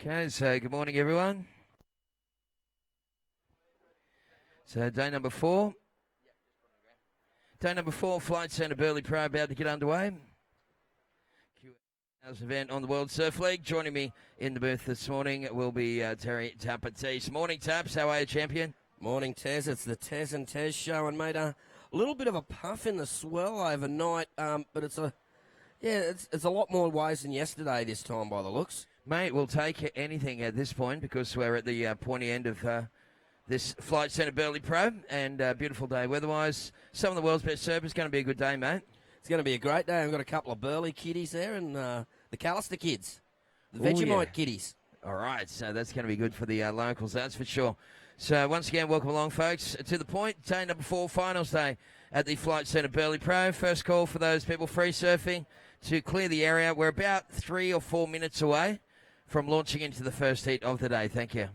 Okay, so good morning, everyone. So day number four. Day number four, Flight Centre Burleigh Pro about to get underway. QS event on the World Surf League. Joining me in the booth this morning will be Terry Tapatis. Morning, Taps. How are you, champion? Morning, Tez. It's the Tez and Tez show, and made a little bit of a puff in the swell overnight, but it's a lot more waves than yesterday this time by the looks. Mate, we'll take anything at this point because we're at the pointy end of this Flight Centre Burleigh Pro, and beautiful day weather-wise. Some of the world's best surfers. Going to be a good day, mate. It's going to be a great day. I've got a couple of Burleigh kiddies there and the Callister kids, the Vegemite kiddies. All right, so that's going to be good for the locals, that's for sure. So once again, welcome along, folks, to the point. Day number 4, finals day at the Flight Centre Burleigh Pro. First call for those people free surfing to clear the area. We're about 3 or 4 minutes away from launching into the first heat of the day. Thank you.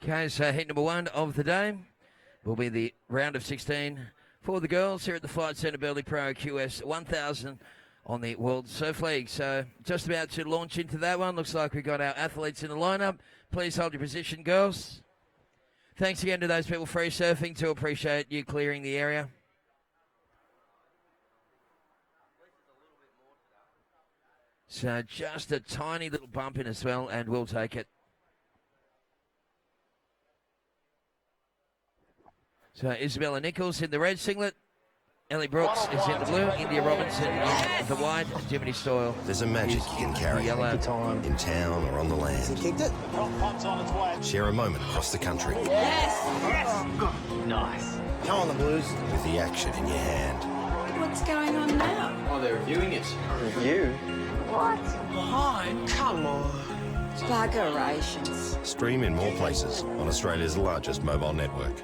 Okay, so heat number 1 of the day will be the round of 16 for the girls here at the Flight Centre Burleigh Pro QS 1000 on the World Surf League. So just about to launch into that one. Looks like we've got our athletes in the lineup. Please hold your position, girls. Thanks again to those people free surfing, to appreciate you clearing the area. So just a tiny little bump in as well, and we'll take it. So Isabella Nichols in the red singlet. Ellie Brooks is in the blue. India Robinson in the white. And Jiminy Stoyle. There's a magic you can carry yellow. In town or on the land. He kicked it. Share a moment across the country. Yes! Nice. Come on, the Blues. With the action in your hand. What's going on now? Oh, they're reviewing it. Review? What? Fine, come on. Bugerations. Stream in more places on Australia's largest mobile network.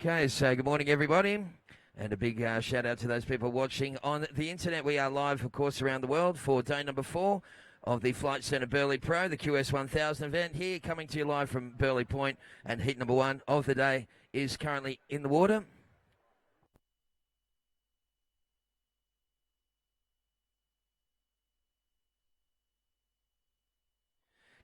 Okay, so good morning, everybody. And a big shout out to those people watching on the internet. We are live, of course, around the world for day number 4 of the Flight Centre Burleigh Pro, the QS 1000 event here, coming to you live from Burleigh Point. And heat number 1 of the day is currently in the water.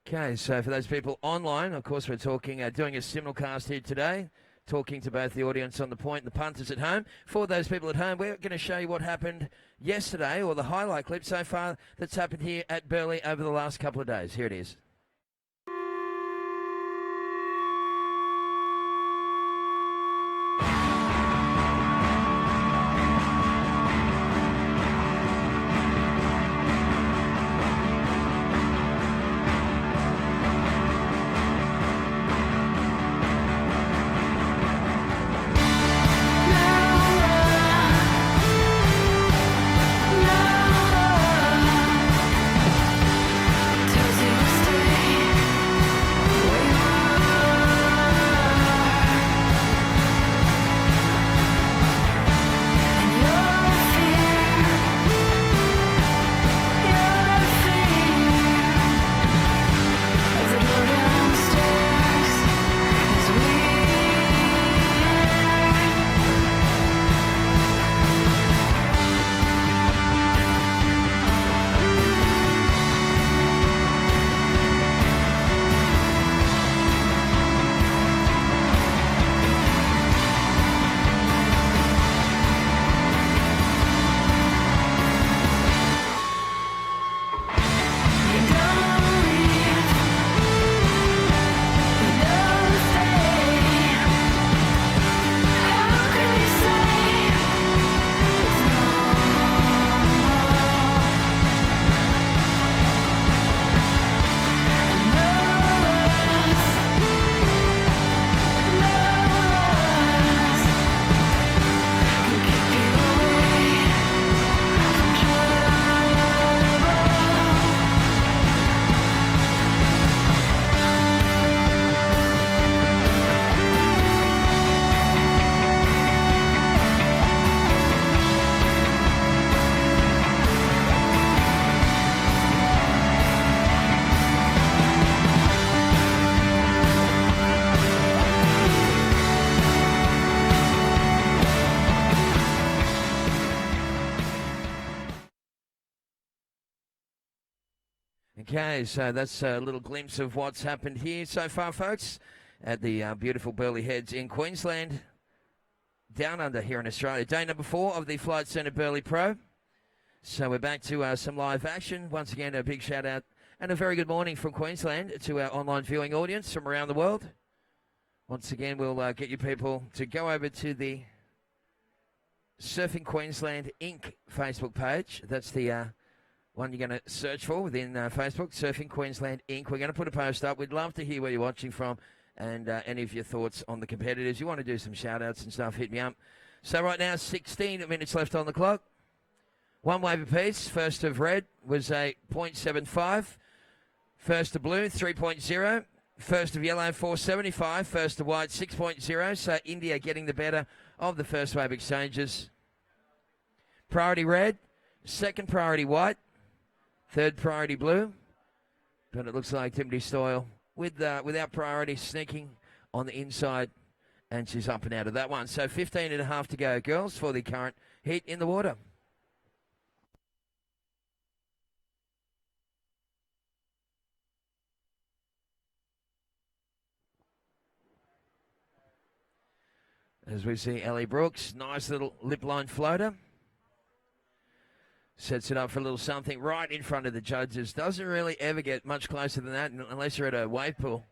Okay, so for those people online, of course, we're talking, doing a simulcast here today talking to both the audience on the point and the punters at home. For those people at home, we're going to show you what happened yesterday, or the highlight clip so far that's happened here at Burleigh over the last couple of days. Here it is. Okay, so that's a little glimpse of what's happened here so far, folks, at the beautiful Burleigh Heads in Queensland, down under here in Australia. Day number 4 of the Flight Centre Burleigh Pro. So we're back to some live action. Once again, a big shout out and a very good morning from Queensland to our online viewing audience from around the world. Once again, we'll get you people to go over to the Surfing Queensland Inc. Facebook page. That's the one you're going to search for within Facebook, Surfing Queensland Inc. We're going to put a post up. We'd love to hear where you're watching from and any of your thoughts on the competitors. You want to do some shout-outs and stuff, hit me up. So right now, 16 minutes left on the clock. One wave apiece. First of red was a 0.75. First of blue, 3.0. First of yellow, 4.75. First of white, 6.0. So India getting the better of the first wave exchanges. Priority red. Second priority white. Third priority blue, but it looks like Timothy Stoyle without priority sneaking on the inside, and she's up and out of that one. So 15 and a half to go, girls, for the current heat in the water. As we see Ellie Brooks, nice little lip line floater. Sets it up for a little something right in front of the judges. Doesn't really ever get much closer than that unless you're at a wave pool.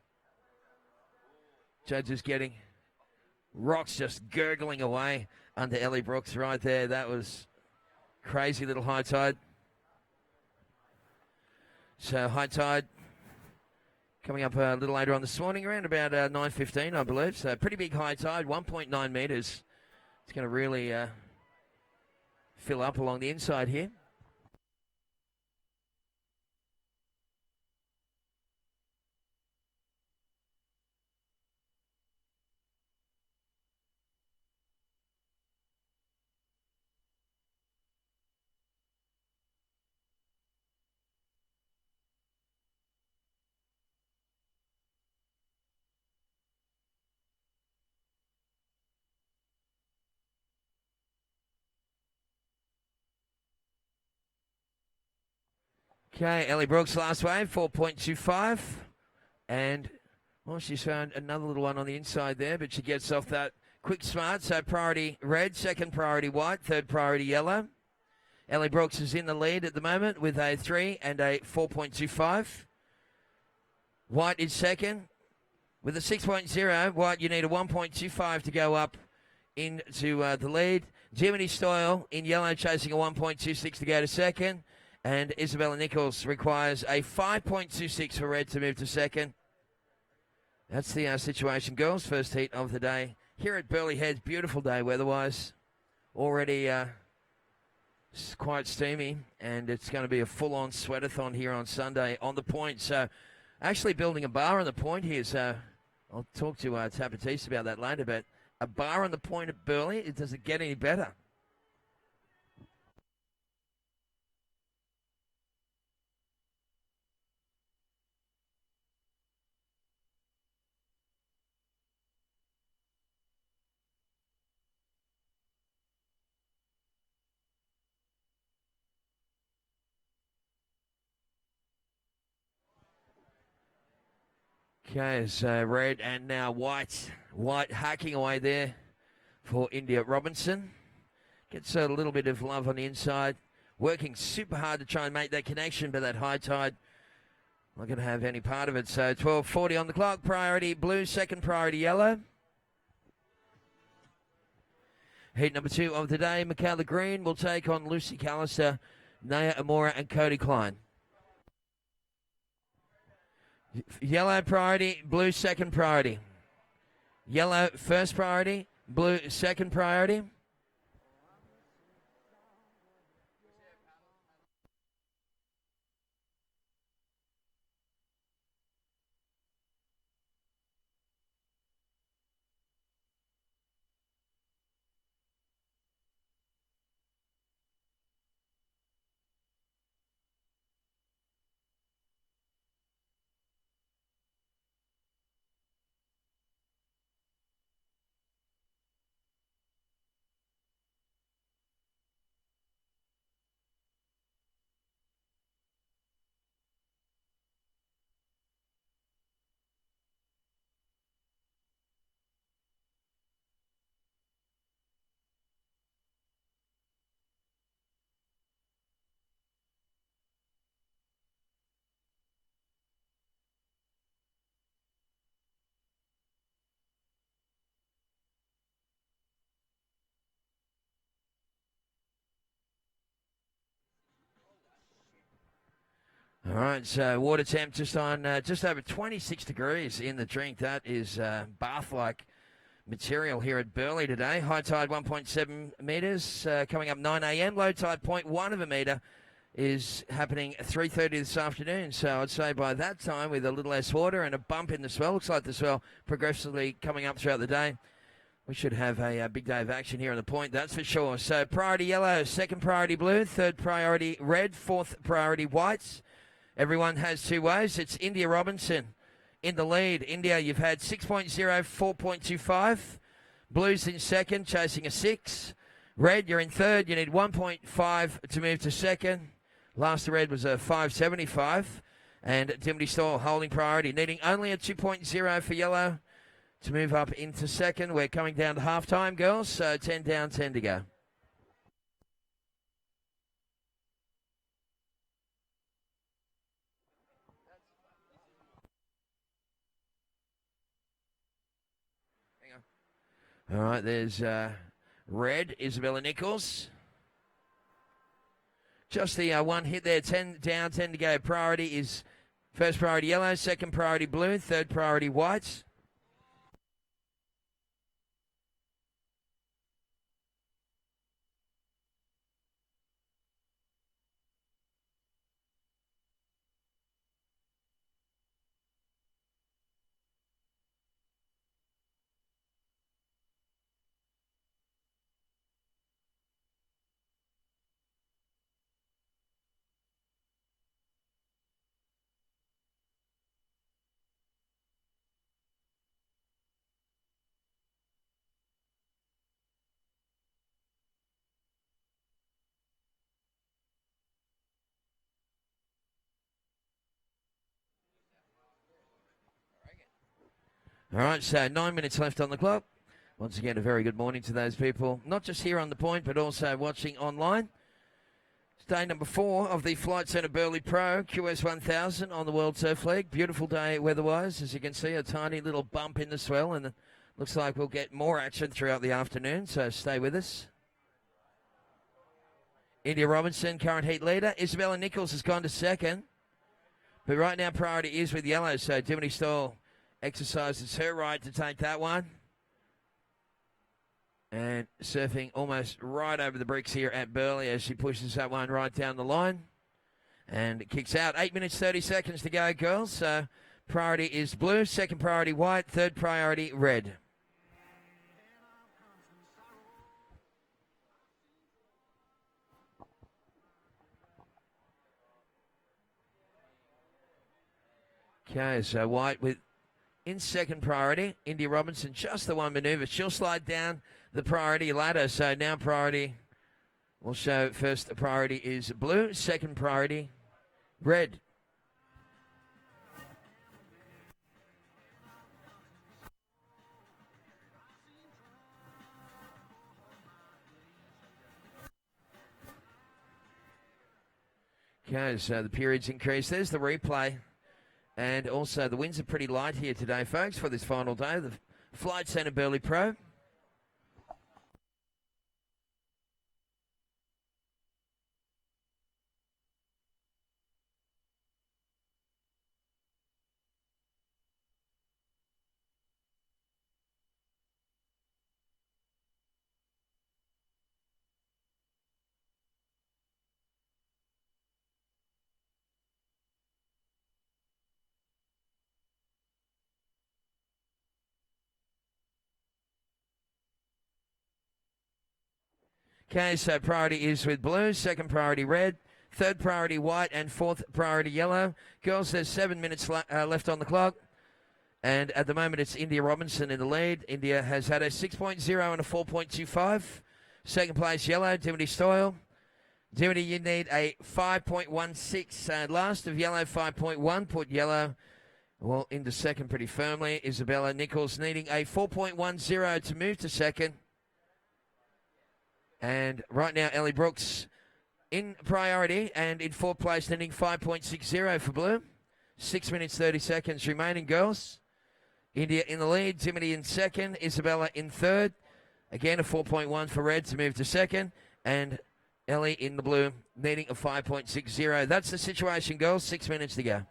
Judges getting rocks just gurgling away under Ellie Brooks right there. That was crazy little high tide. So high tide coming up a little later on this morning, around about 9:15, I believe. So pretty big high tide, 1.9 metres. It's going to really fill up along the inside here. Okay, Ellie Brooks last wave, 4.25. And Well, she's found another little one on the inside there, but she gets off that quick smart. So priority red, second priority white, third priority yellow. Ellie Brooks is in the lead at the moment with a 3 and a 4.25. White is second with a 6.0. White, you need a 1.25 to go up into the lead. Jiminy Stoyle in yellow chasing a 1.26 to go to second. And Isabella Nichols requires a 5.26 for red to move to second. That's the situation, girls. First heat of the day here at Burleigh Heads. Beautiful day weather-wise. Already quite steamy, and it's going to be a full-on sweatathon here on Sunday on the point. So actually building a bar on the point here. So I'll talk to Tabatiste about that later, but a bar on the point at Burleigh, it doesn't get any better. Okay, so red and now white. White hacking away there for India Robinson. Gets a little bit of love on the inside. Working super hard to try and make that connection, but that high tide not going to have any part of it. So 12:40 on the clock. Priority blue, second priority yellow. Heat number 2 of the day. Michaela Green will take on Lucy Callister, Naya Amora and Cody Klein. Yellow priority, blue second priority. Yellow first priority, blue second priority. All right, so water temp just on just over 26 degrees in the drink. That is bath-like material here at Burleigh today. High tide 1.7 metres coming up 9 a.m. Low tide 0.1 of a metre is happening 3:30 this afternoon. So I'd say by that time, with a little less water and a bump in the swell, looks like the swell progressively coming up throughout the day, we should have a big day of action here on the point, that's for sure. So priority yellow, second priority blue, third priority red, fourth priority whites. Everyone has 2 waves. It's India Robinson in the lead. India, you've had 6.0, 4.25. Blues in second, chasing a 6. Red, you're in third. You need 1.5 to move to second. Last red was a 5.75. And Dimity Store holding priority, needing only a 2.0 for yellow to move up into second. We're coming down to half-time, girls. So 10 down, 10 to go. All right, there's red, Isabella Nichols. Just the one hit there, 10 down, 10 to go. Priority is first priority yellow, second priority blue, third priority whites. All right, so 9 minutes left on the clock. Once again, a very good morning to those people, not just here on the point, but also watching online. It's day number 4 of the Flight Centre Burleigh Pro QS 1000 on the World Surf League. Beautiful day weather-wise. As you can see, a tiny little bump in the swell, and it looks like we'll get more action throughout the afternoon, so stay with us. India Robinson, current heat leader. Isabella Nichols has gone to second. But right now, priority is with yellow, so Dimity Stoll exercises her right to take that one. And surfing almost right over the bricks here at Burleigh as she pushes that one right down the line. And it kicks out. 8 minutes, 30 seconds to go, girls. So priority is blue, second priority white, third priority red. Okay, so white with in second priority. India Robinson, just the one manoeuvre. She'll slide down the priority ladder. So now priority will show first priority is blue, second priority red. Okay, so the periods increase. There's the replay. And also, the winds are pretty light here today, folks, for this final day. The Flight Centre Burleigh Pro. Okay, so priority is with blue, second priority red, third priority white, and fourth priority yellow. Girls, there's 7 minutes left on the clock. And at the moment, it's India Robinson in the lead. India has had a 6.0 and a 4.25. Second place, yellow, Dimity Stoyle. Dimity, you need a 5.16. Last of yellow, 5.1. Put yellow, well, into second pretty firmly. Isabella Nichols needing a 4.10 to move to second. And right now, Ellie Brooks in priority and in fourth place, needing 5.60 for blue. 6 minutes, 30 seconds remaining, girls. India in the lead, Dimity in second, Isabella in third. Again, a 4.1 for red to move to second. And Ellie in the blue, needing a 5.60. That's the situation, girls. 6 minutes to go.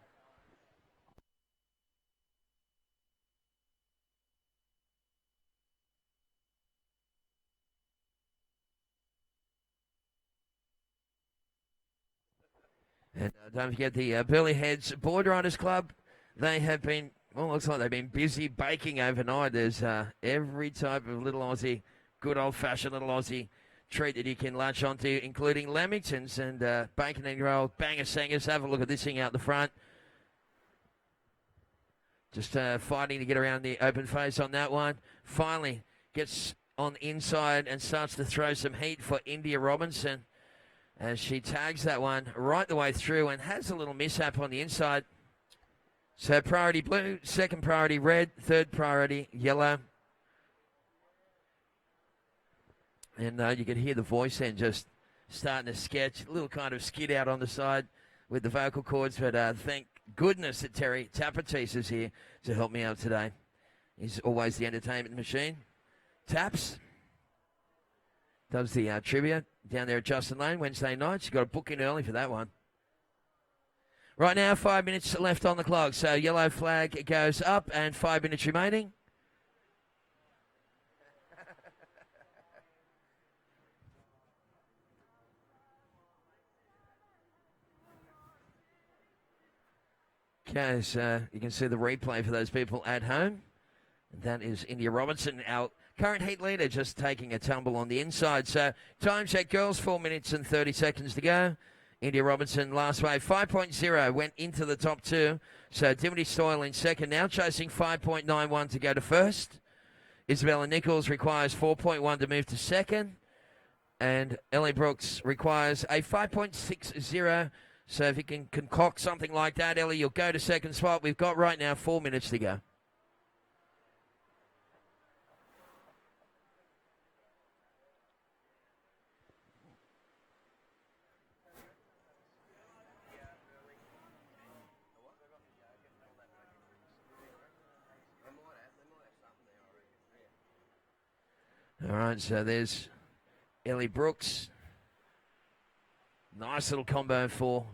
And don't forget the Burleigh Heads Board Riders Club. They have been, well, looks like they've been busy baking overnight. There's every type of little Aussie, good old-fashioned little Aussie treat that you can latch onto, including Lamingtons and bacon and roll banger-sangers. Have a look at this thing out the front. Just fighting to get around the open face on that one. Finally gets on the inside and starts to throw some heat for India Robinson, as she tags that one right the way through and has a little mishap on the inside. So priority blue, second priority red, third priority yellow. And you can hear the voice then just starting to sketch, a little kind of skid out on the side with the vocal cords. But thank goodness that Terry Tapatis is here to help me out today. He's always the entertainment machine. Taps does the trivia down there at Justin Lane Wednesday nights. You've got to book in early for that one. Right now, 5 minutes left on the clock. So yellow flag goes up and 5 minutes remaining. Okay, so you can see the replay for those people at home. And that is India Robinson, our current heat leader, just taking a tumble on the inside. So time check, girls, 4 minutes and 30 seconds to go. India Robinson last wave, 5.0, went into the top two. So Dimity Stoyle in second now, chasing 5.91 to go to first. Isabella Nichols requires 4.1 to move to second. And Ellie Brooks requires a 5.60. So if you can concoct something like that, Ellie, you'll go to second spot. We've got right now 4 minutes to go. All right, so there's Ellie Brooks. Nice little combo for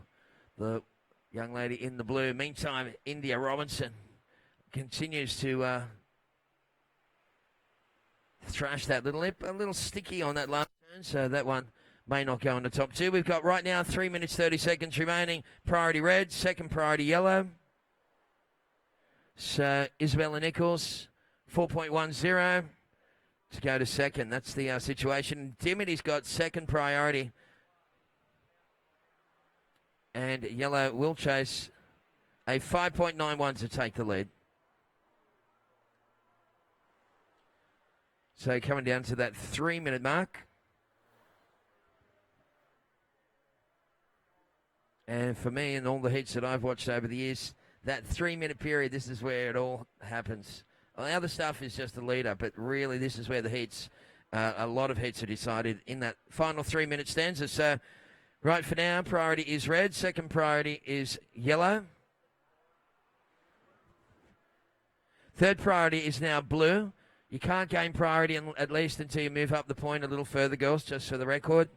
the young lady in the blue. Meantime, India Robinson continues to thrash that little lip. A little sticky on that last turn, so that one may not go in the top two. We've got right now 3 minutes, 30 seconds remaining. Priority red, second priority yellow. So Isabella Nichols, 4.10 to go to second. That's the situation. Dimity's got second priority. And yellow will chase a 5.91 to take the lead. So coming down to that 3 minute mark. And for me and all the heats that I've watched over the years, that 3 minute period, this is where it all happens. Well, the other stuff is just the lead up, but really this is where the heats, a lot of heats are decided in that final 3 minute stanza. So right for now, priority is red. Second priority is yellow. Third priority is now blue. You can't gain priority at least until you move up the point a little further, girls, just for the record.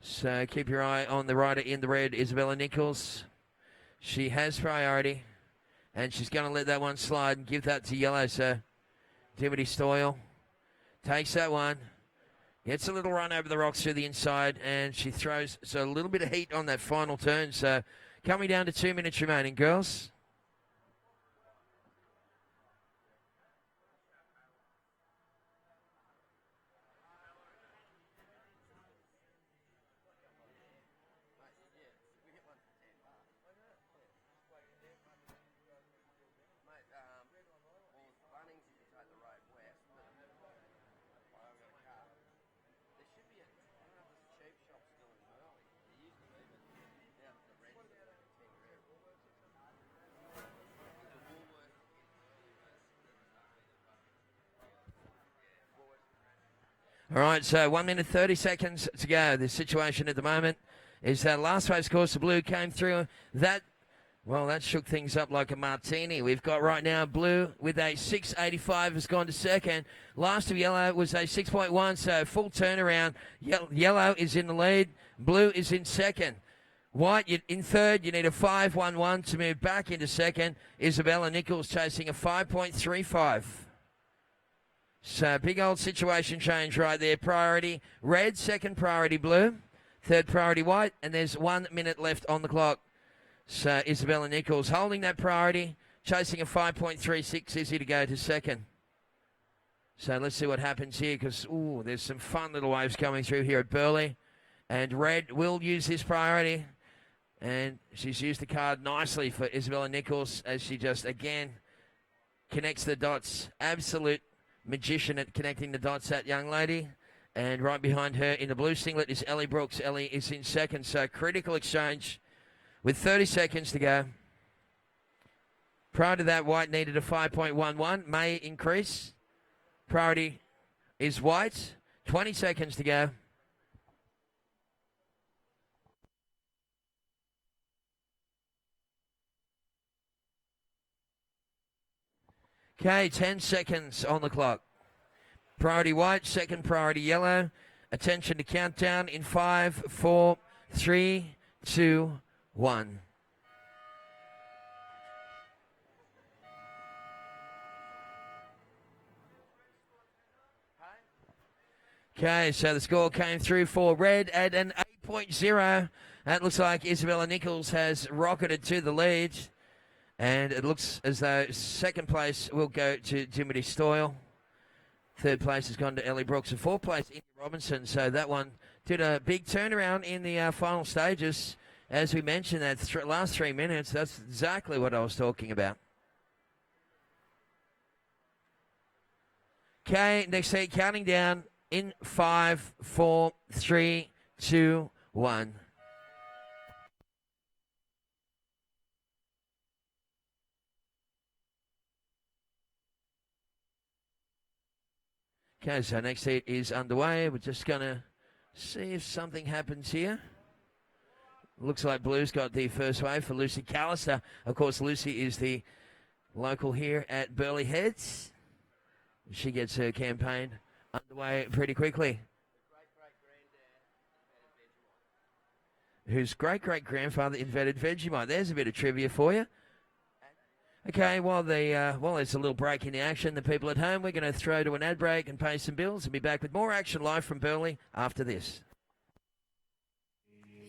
So keep your eye on the rider in the red, Isabella Nichols. She has priority, and she's going to let that one slide and give that to yellow. So Dimity Stoyle takes that one. Gets a little run over the rocks through the inside, and she throws so a little bit of heat on that final turn. So coming down to 2 minutes remaining, girls. All right, so 1 minute, 30 seconds to go. The situation at the moment is that last race course, the blue came through. That shook things up like a martini. We've got right now blue with a 6.85 has gone to second. Last of yellow was a 6.1, so full turnaround. Yellow is in the lead. Blue is in second. White in third. You need a 5.11 to move back into second. Isabella Nichols chasing a 5.35. So big old situation change right there. Priority red, second priority blue, third priority white, and there's 1 minute left on the clock. So Isabella Nichols holding that priority, chasing a 5.36, easy to go to second. So let's see what happens here because, there's some fun little waves coming through here at Burleigh. And red will use his priority. And she's used the card nicely for Isabella Nichols as she just, again, connects the dots. Absolute magician at connecting the dots, that young lady. And right behind her in the blue singlet is Ellie Brooks. Ellie is in second, so critical exchange with 30 seconds to go. Prior to that, white needed a 5.11, may increase. Priority is white, 20 seconds to go. Okay, 10 seconds on the clock. Priority white, second priority yellow. Attention to countdown in 5, 4, 3, 2, 1. Okay, so the score came through for red at an 8.0. That looks like Isabella Nichols has rocketed to the lead. And it looks as though second place will go to Dimity Stoyle. Third place has gone to Ellie Brooks. And fourth place, India Robinson. So that one did a big turnaround in the final stages. As we mentioned, that last 3 minutes, that's exactly what I was talking about. Okay, next heat, counting down in 5, 4, 3, 2, 1. Okay, so next heat is underway. We're just going to see if something happens here. Looks like Blue's got the first wave for Lucy Callister. Of course, Lucy is the local here at Burleigh Heads. She gets her campaign underway pretty quickly. Whose great-great-grandfather invented Vegemite. There's a bit of trivia for you. Okay, while there's a little break in the action, the people at home, we're going to throw to an ad break and pay some bills and be back with more action live from Burleigh after this.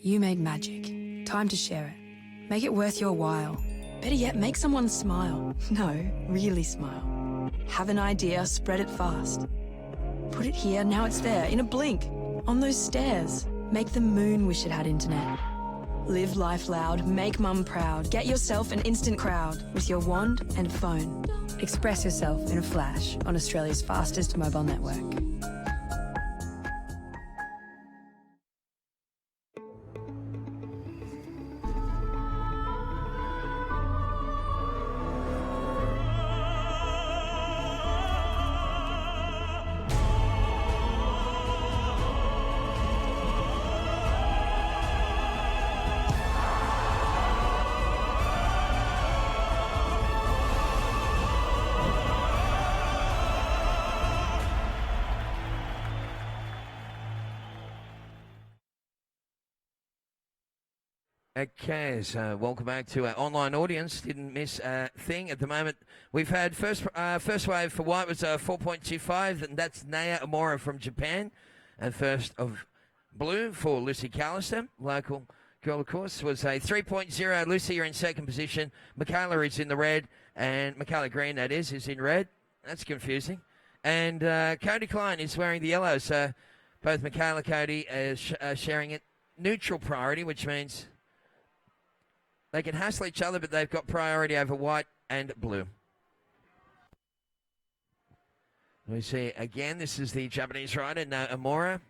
You made magic. Time to share it. Make it worth your while. Better yet, make someone smile. No, really smile. Have an idea, spread it fast. Put it here, now it's there, in a blink. On those stairs. Make the moon wish it had internet. Live life loud, make mum proud. Get yourself an instant crowd with your wand and phone. Express yourself in a flash on Australia's fastest mobile network. Okay, so welcome back to our online audience. Didn't miss a thing at the moment. We've had first wave for white was 4.25, and that's Naya Amora from Japan. And first of blue for Lucy Callister, local girl, of course, was a 3.0. Lucy, you're in second position. Michaela is in the red, and Michaela Green, that is in red. That's confusing. And Cody Klein is wearing the yellow, so both Michaela and Cody are sharing it. Neutral priority, which means they can hassle each other, but they've got priority over white and blue. We see again, this is the Japanese rider, Amora.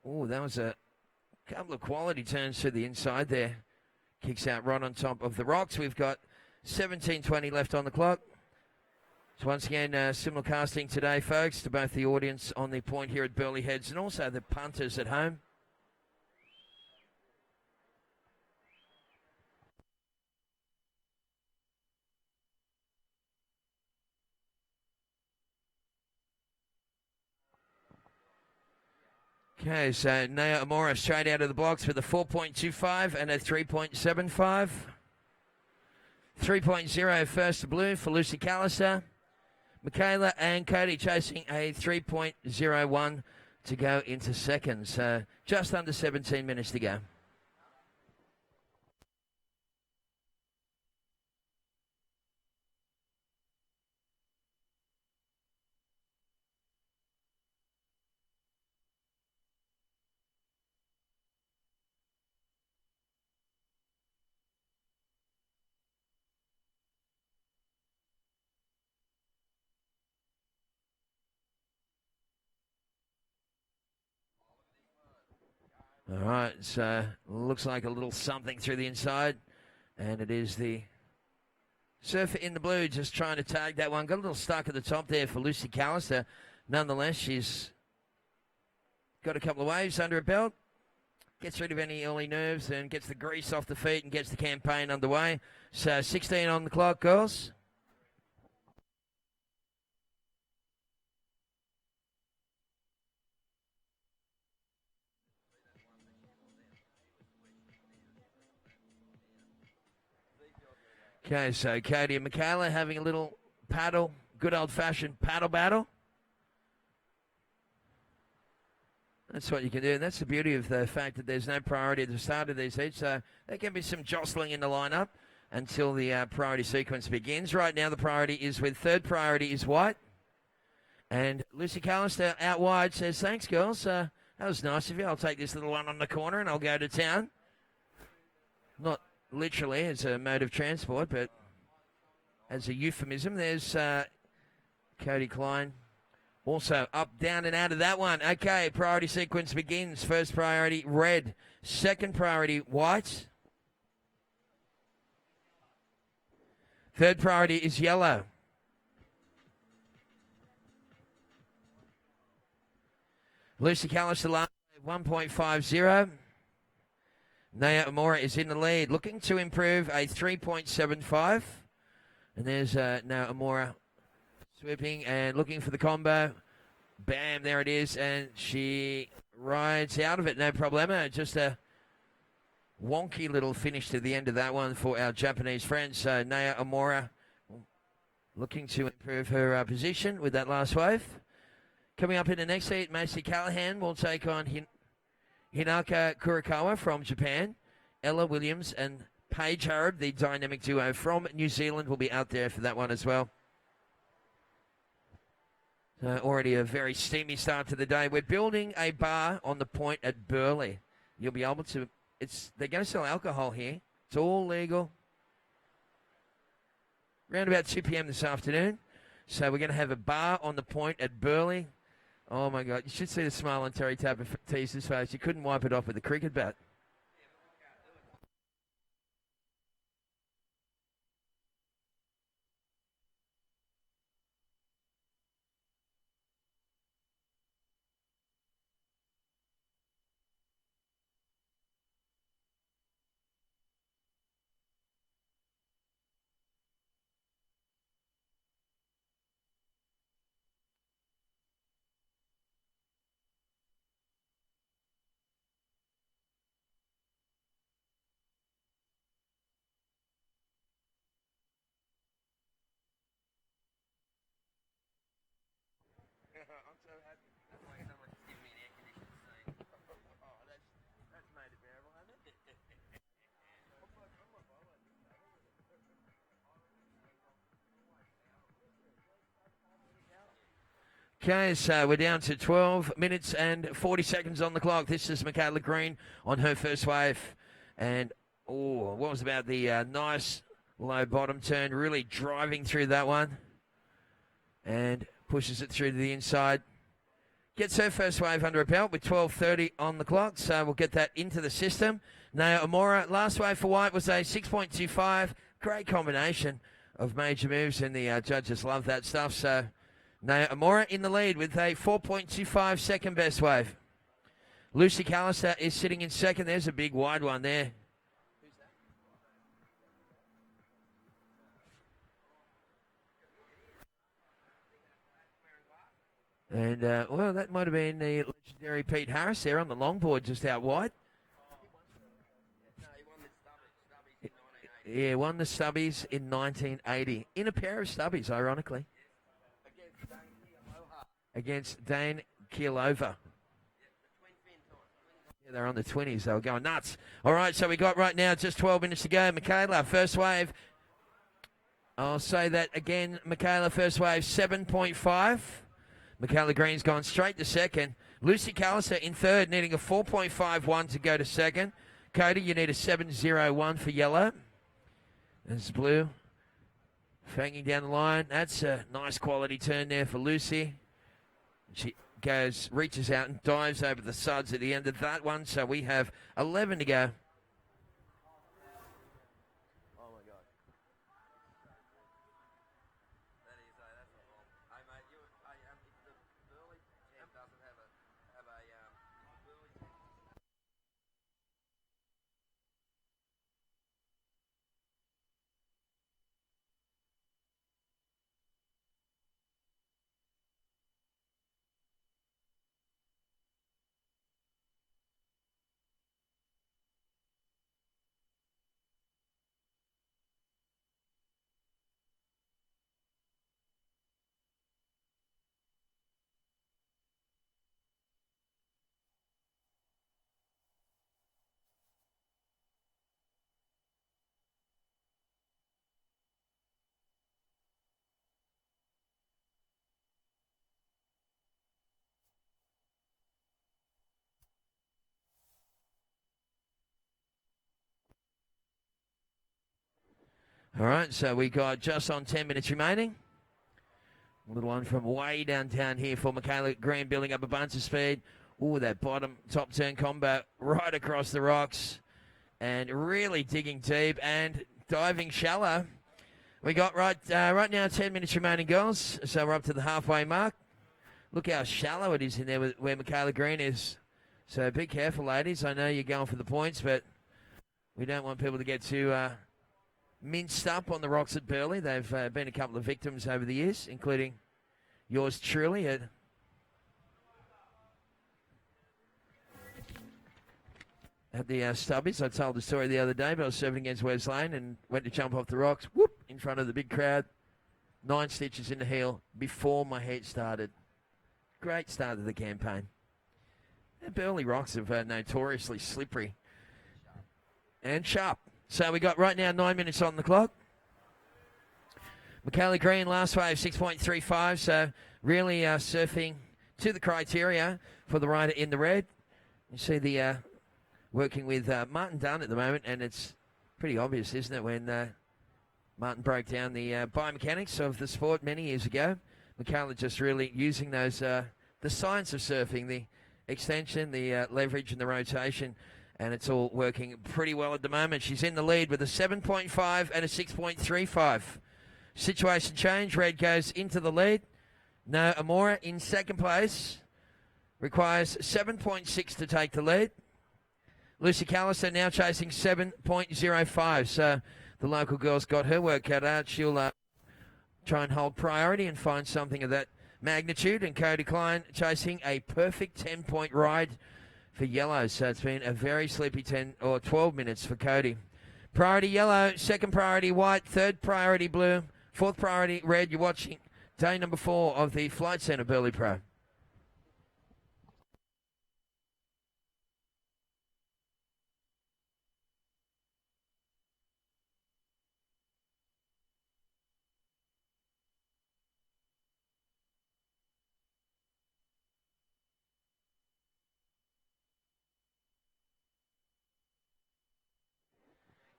Oh, that was a couple of quality turns to the inside there. Kicks out right on top of the rocks. We've got 17:20 left on the clock. So once again, similar casting today, folks, to both the audience on the point here at Burleigh Heads and also the punters at home. Okay, so Naya Amora straight out of the blocks with a 4.25 and a 3.75. 3.0 first to blue for Lucy Callister. Michaela and Cody chasing a 3.01 to go into second. So just under 17 minutes to go. All right, so looks like a little something through the inside, and it is the surfer in the blue just trying to tag that one. Got a little stuck at the top there for Lucy Callister. Nonetheless, she's got a couple of waves under her belt, gets rid of any early nerves and gets the grease off the feet and gets the campaign underway. So 16 on the clock, girls. Okay, so Cody and Michaela having a little paddle, good old-fashioned paddle battle. That's what you can do, and that's the beauty of the fact that there's no priority at the start of these heats, so there can be some jostling in the lineup until the priority sequence begins. Right now, the priority is with third priority is white, and Lucy Callister out wide says, "Thanks, girls. That was nice of you. I'll take this little one on the corner and I'll go to town." Not literally as a mode of transport, but as a euphemism. There's Cody Klein. Also up, down, and out of that one. Okay, priority sequence begins. First priority, red. Second priority, white. Third priority is yellow. Lucy Callister last 1.50. Naya Amora is in the lead, looking to improve a 3.75. And there's Naya Amora Swooping and looking for the combo. Bam, there it is. And she rides out of it, no problemo. Just a wonky little finish to the end of that one for our Japanese friends. So Naya Amora looking to improve her position with that last wave. Coming up in the next heat, Macy Callahan will take on Hinaka Kurikawa from Japan. Ella Williams and Paige Harrod, the dynamic duo from New Zealand, will be out there for that one as well. So already a very steamy start to the day. We're building a bar on the point at Burleigh. You'll be able to... They're going to sell alcohol here. It's all legal. Around about 2 p.m. this afternoon. So we're going to have a bar on the point at Burleigh. Oh, my God. You should see the smile on Terry Tapper's face. You couldn't wipe it off with a cricket bat. I'm so happy. That's why someone's giving me an air-conditioned seat. Oh, that's made it bearable, hasn't it? Okay, so we're down to 12 minutes and 40 seconds on the clock. This is Michaela Green on her first wave. And, what was about the nice low bottom turn, really driving through that one. And pushes it through to the inside. Gets her first wave under her belt with 12:30 on the clock, so we'll get that into the system. Naya Amora, last wave for white was a 6.25. Great combination of major moves, and the judges love that stuff. So Naya Amora in the lead with a 4.25 second best wave. Lucy Callister is sitting in second. There's a big wide one there. And, that might have been the legendary Pete Harris there on the longboard just out wide. Yeah, won the Stubbies in 1980. In a pair of Stubbies, ironically. Against Dane Kielova. Yeah, they're on the 20s. They were going nuts. All right, so we got right now just 12 minutes to go. Michaela, first wave. I'll say that again. Michaela, first wave, 7.5. Michaela Green's gone straight to second. Lucy Callister in third, needing a 4.51 to go to second. Cody, you need a 7.01 for yellow. There's blue. Fanging down the line. That's a nice quality turn there for Lucy. She reaches out and dives over the suds at the end of that one. So we have 11 to go. All right, so we got just on 10 minutes remaining. A little one from way downtown here for Michaela Green, building up a bunch of speed. Ooh, that bottom top turn combo right across the rocks. And really digging deep and diving shallow. We got right now 10 minutes remaining, girls. So we're up to the halfway mark. Look how shallow it is in there where Michaela Green is. So be careful, ladies. I know you're going for the points, but we don't want people to get too minced up on the rocks at Burleigh. They've been a couple of victims over the years, including yours truly at the Stubbies. I told the story the other day, but I was serving against Wes Lane and went to jump off the rocks, whoop, in front of the big crowd. 9 stitches in the heel before my heat started. Great start of the campaign. The Burleigh rocks are notoriously slippery and sharp. So we got right now 9 minutes on the clock. Michaela Green, last wave, 6.35. So really surfing to the criteria for the rider in the red. You see the working with Martin Dunn at the moment, and it's pretty obvious, isn't it, when Martin broke down the biomechanics of the sport many years ago. Michaela just really using those, the science of surfing, the extension, the leverage and the rotation, and it's all working pretty well at the moment. She's in the lead with a 7.5 and a 6.35. Situation change. Red goes into the lead. No Amora in second place. Requires 7.6 to take the lead. Lucy Callister now chasing 7.05. So the local girl's got her work cut out. She'll try and hold priority and find something of that magnitude. And Cody Klein chasing a perfect 10-point ride for yellow. So it's been a very sleepy 10 or 12 minutes for Cody. Priority yellow, second priority white, third priority blue, fourth priority red. You're watching day number 4 of the Flight Centre Burleigh Pro.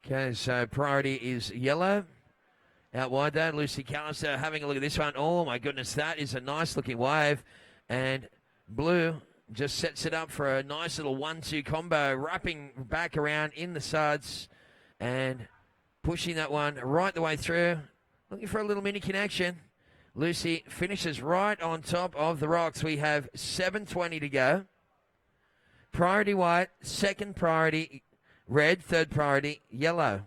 Okay, so priority is yellow. Out wide there, Lucy Callister having a look at this one. Oh, my goodness, that is a nice-looking wave. And blue just sets it up for a nice little 1-2 combo, wrapping back around in the suds and pushing that one right the way through. Looking for a little mini connection. Lucy finishes right on top of the rocks. We have 7:20 to go. Priority white, second priority red, third priority yellow.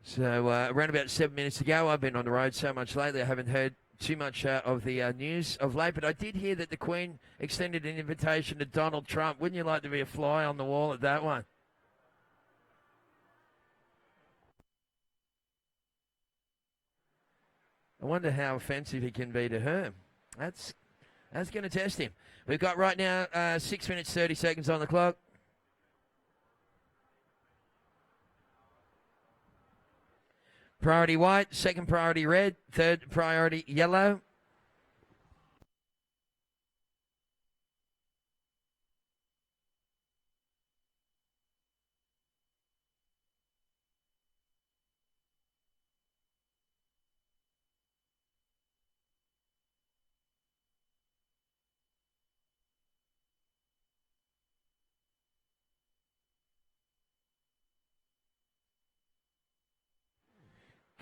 So around about 7 minutes to go. I've been on the road so much lately, I haven't heard too much of the news of late, but I did hear that the Queen extended an invitation to Donald Trump. Wouldn't you like to be a fly on the wall at that one? I wonder how offensive he can be to her. That's going to test him. We've got right now 6 minutes, 30 seconds on the clock. Priority white, second priority red, third priority yellow.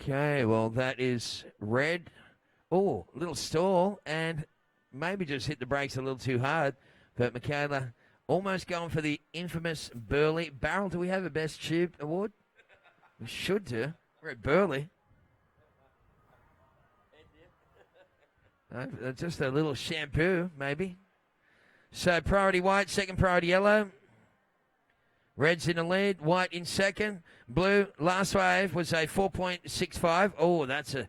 Okay, well, that is red. Oh, little stall, and maybe just hit the brakes a little too hard. But Michaela almost going for the infamous Burleigh barrel. Do we have a Best Tube award? We should do. We're at Burleigh. Just a little shampoo, maybe. So priority white, second priority yellow. Red's in the lead, white in second. Blue, last wave was a 4.65. Oh, that's a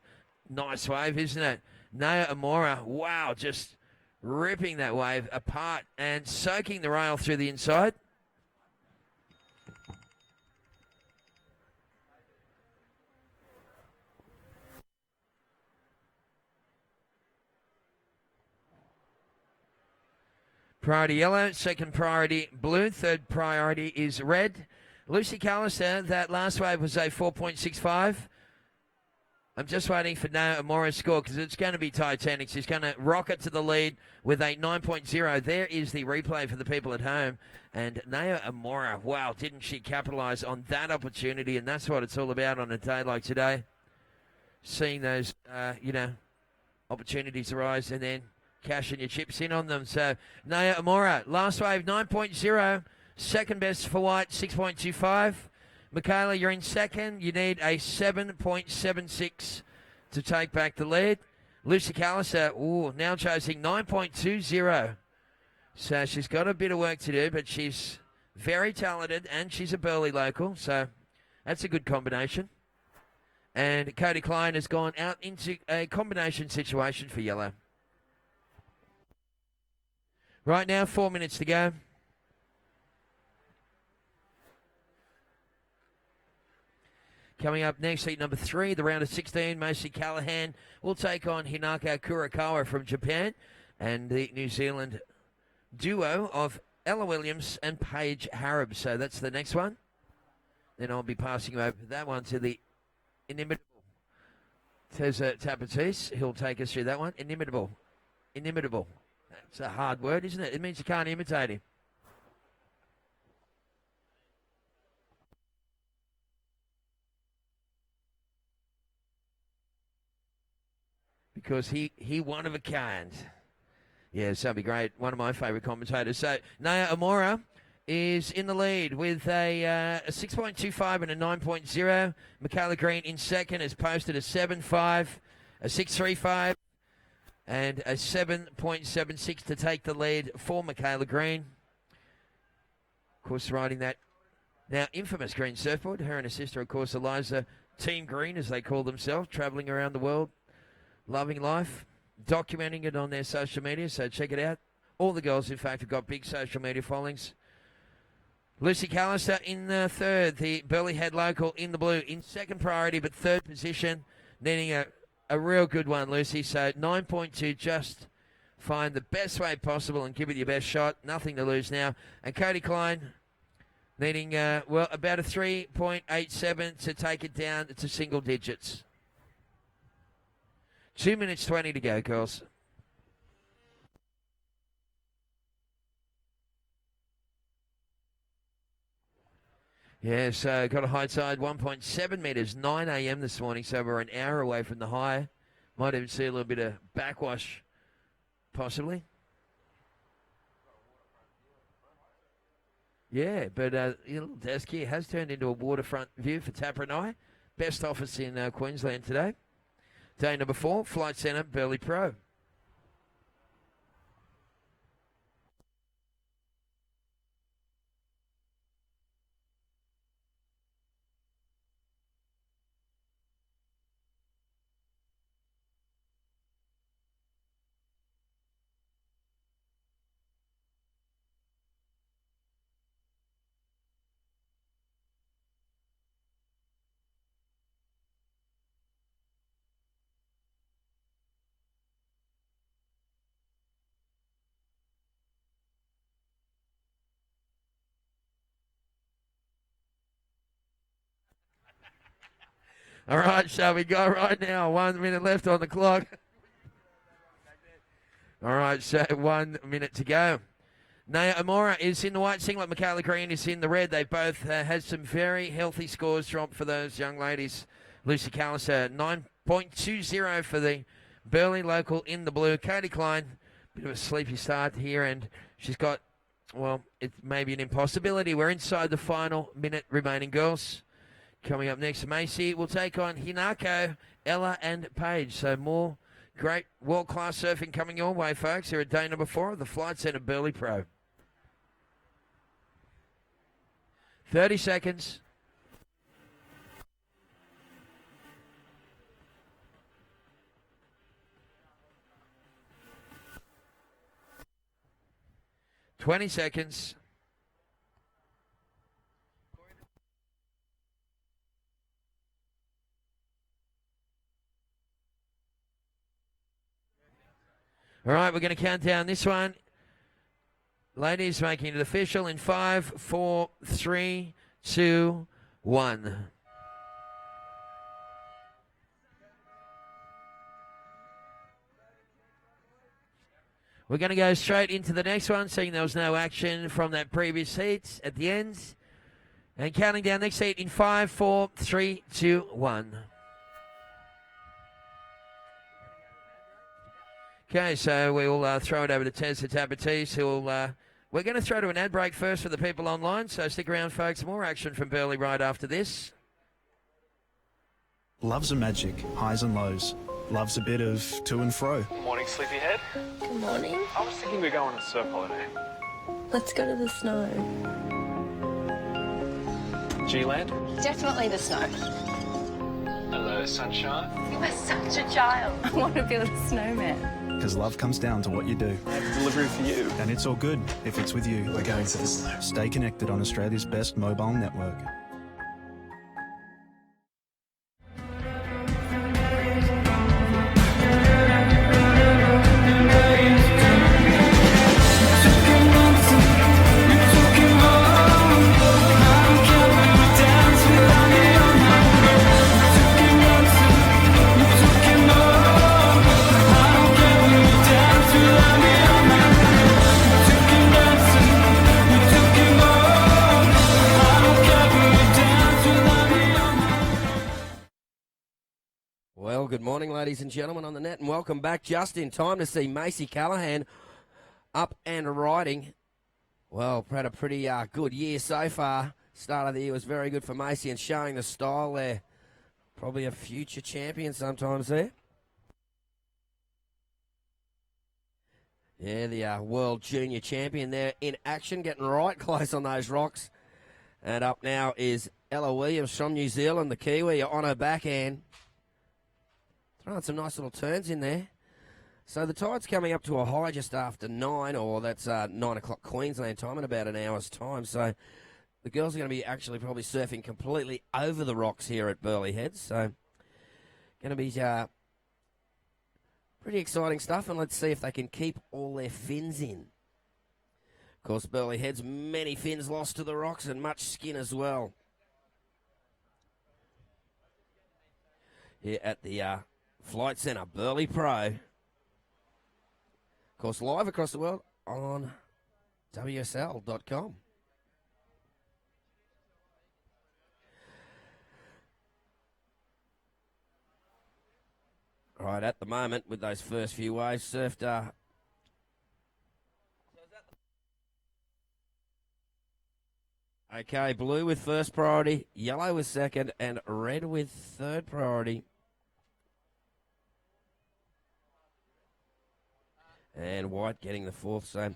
nice wave, isn't it? Naya Amora, wow, just ripping that wave apart and soaking the rail through the inside. Priority yellow, second priority blue, third priority is red. Lucy Callister, that last wave was a 4.65. I'm just waiting for Naya Amora's score because it's going to be Titanic. She's going to rocket to the lead with a 9.0. There is the replay for the people at home. And Naya Amora, wow, didn't she capitalise on that opportunity? And that's what it's all about on a day like today. Seeing those, opportunities arise and then cashing your chips in on them. So, Naya Amora, last wave 9.0, second best for white 6.25. Michaela, you're in second. You need a 7.76 to take back the lead. Lucy Callister, now chasing 9.20. So she's got a bit of work to do, but she's very talented and she's a Burleigh local. So that's a good combination. And Cody Klein has gone out into a combination situation for yellow. Right now, 4 minutes to go. Coming up next, heat number 3, the round of 16, Macy Callahan will take on Hinako Kurakawa from Japan and the New Zealand duo of Ella Williams and Paige Harab. So that's the next one. Then I'll be passing over that one to the inimitable Teza Tapatis. He'll take us through that one. Inimitable. That's a hard word, isn't it? It means you can't imitate him. Because he one of a kind. Yes, that'd be great. One of my favourite commentators. So, Naya Amora is in the lead with a 6.25 and a 9.0. Michaela Green in second has posted a 7.5, a 6.35, and a 7.76 to take the lead for Michaela Green. Of course, riding that now infamous green surfboard. Her and her sister, of course, Eliza Team Green, as they call themselves, travelling around the world, loving life, documenting it on their social media, so check it out. All the girls, in fact, have got big social media followings. Lucy Callister in third, the Burleigh head local in the blue, in second priority, but third position, needing a real good one, Lucy. So 9.2, just find the best way possible and give it your best shot. Nothing to lose now. And Cody Klein needing, about a 3.87 to take it down to single digits. 2 minutes 20 to go, girls. Yeah, so got a high tide, 1.7 metres, 9 a.m. this morning, so we're an hour away from the high. Might even see a little bit of backwash, possibly. Yeah, but your little desk here has turned into a waterfront view for Tapranai. Best office in Queensland today. Day number 4, Flight Centre, Burleigh Pro. All right, shall we go right now? 1 minute left on the clock. All right, so 1 minute to go. Naya Amora is in the white singlet. Michaela Green is in the red. They both had some very healthy scores dropped for those young ladies. Lucy Callister, 9.20 for the Burleigh local in the blue. Cody Klein, bit of a sleepy start here, and she's got, well, it may be an impossibility. We're inside the final minute remaining, girls. Coming up next, Macy will take on Hinako, Ella, and Paige. So more great world-class surfing coming your way, folks, here at day number 4 of the Flight Centre Burleigh Pro. 30 seconds. $20 seconds. All right, we're going to count down this one. Ladies, making it official in 5, 4, 3, 2, 1. We're going to go straight into the next one, seeing there was no action from that previous heat at the end. And counting down next heat in 5, 4, 3, 2, 1. Okay, so we'll throw it over to Tez the Tabatis, who'll... we're going to throw to an ad break first for the people online, so stick around, folks. More action from Burleigh right after this. Loves a magic, highs and lows. Loves a bit of to and fro. Morning, sleepyhead. Good morning. I was thinking we're going on a surf holiday. Let's go to the snow. G-Land? Definitely the snow. Hello, sunshine. You are such a child. I want to build a snowman. Because love comes down to what you do. I have a delivery for you. And it's all good if it's with you. We're going to the snow. Stay connected on Australia's best mobile network. Well, good morning, ladies and gentlemen on the net, and welcome back just in time to see Macy Callahan up and riding. Well, had a pretty good year so far. Start of the year was very good for Macy and showing the style there. Probably a future champion sometimes there. Yeah, the world junior champion there in action, getting right close on those rocks. And up now is Ella Williams from New Zealand, the Kiwi, on her backhand. Throwing some nice little turns in there. So the tide's coming up to a high just after 9, or that's 9 o'clock Queensland time in about an hour's time. So the girls are going to be actually probably surfing completely over the rocks here at Burleigh Heads. So going to be pretty exciting stuff, and let's see if they can keep all their fins in. Of course, Burleigh Heads, many fins lost to the rocks and much skin as well. Here at the Flight Centre, Burleigh Pro. Of course, live across the world on WSL.com. Right, at the moment, with those first few waves, surfed... Okay, blue with first priority, yellow with second, and red with third priority. And white getting the fourth, so...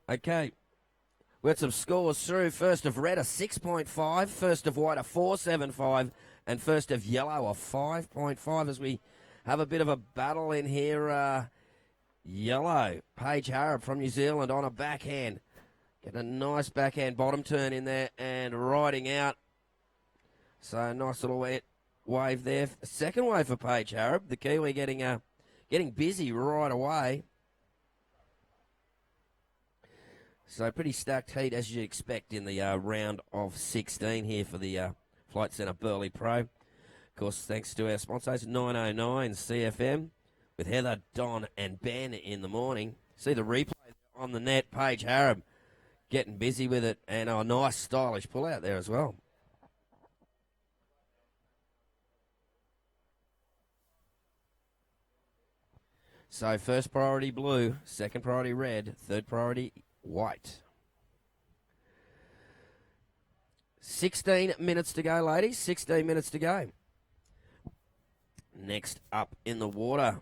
Okay, we had some scores through. First of red, a 6.5. First of white, a 4.75. And first of yellow, a 5.5 as we have a bit of a battle in here. Yellow, Paige Harrop from New Zealand on a backhand. Getting a nice backhand bottom turn in there and riding out. So nice little wave there. Second wave for Paige Harrop. The Kiwi getting busy right away. So pretty stacked heat as you'd expect in the round of 16 here for the Flight Centre Burleigh Pro. Of course, thanks to our sponsors, 909 CFM, with Heather, Don and Ben in the morning. See the replay on the net, Paige Harrop getting busy with it, and a nice stylish pull out there as well. So first priority blue, second priority red, third priority white. 16 minutes to go, ladies. 16 minutes to go. Next up in the water.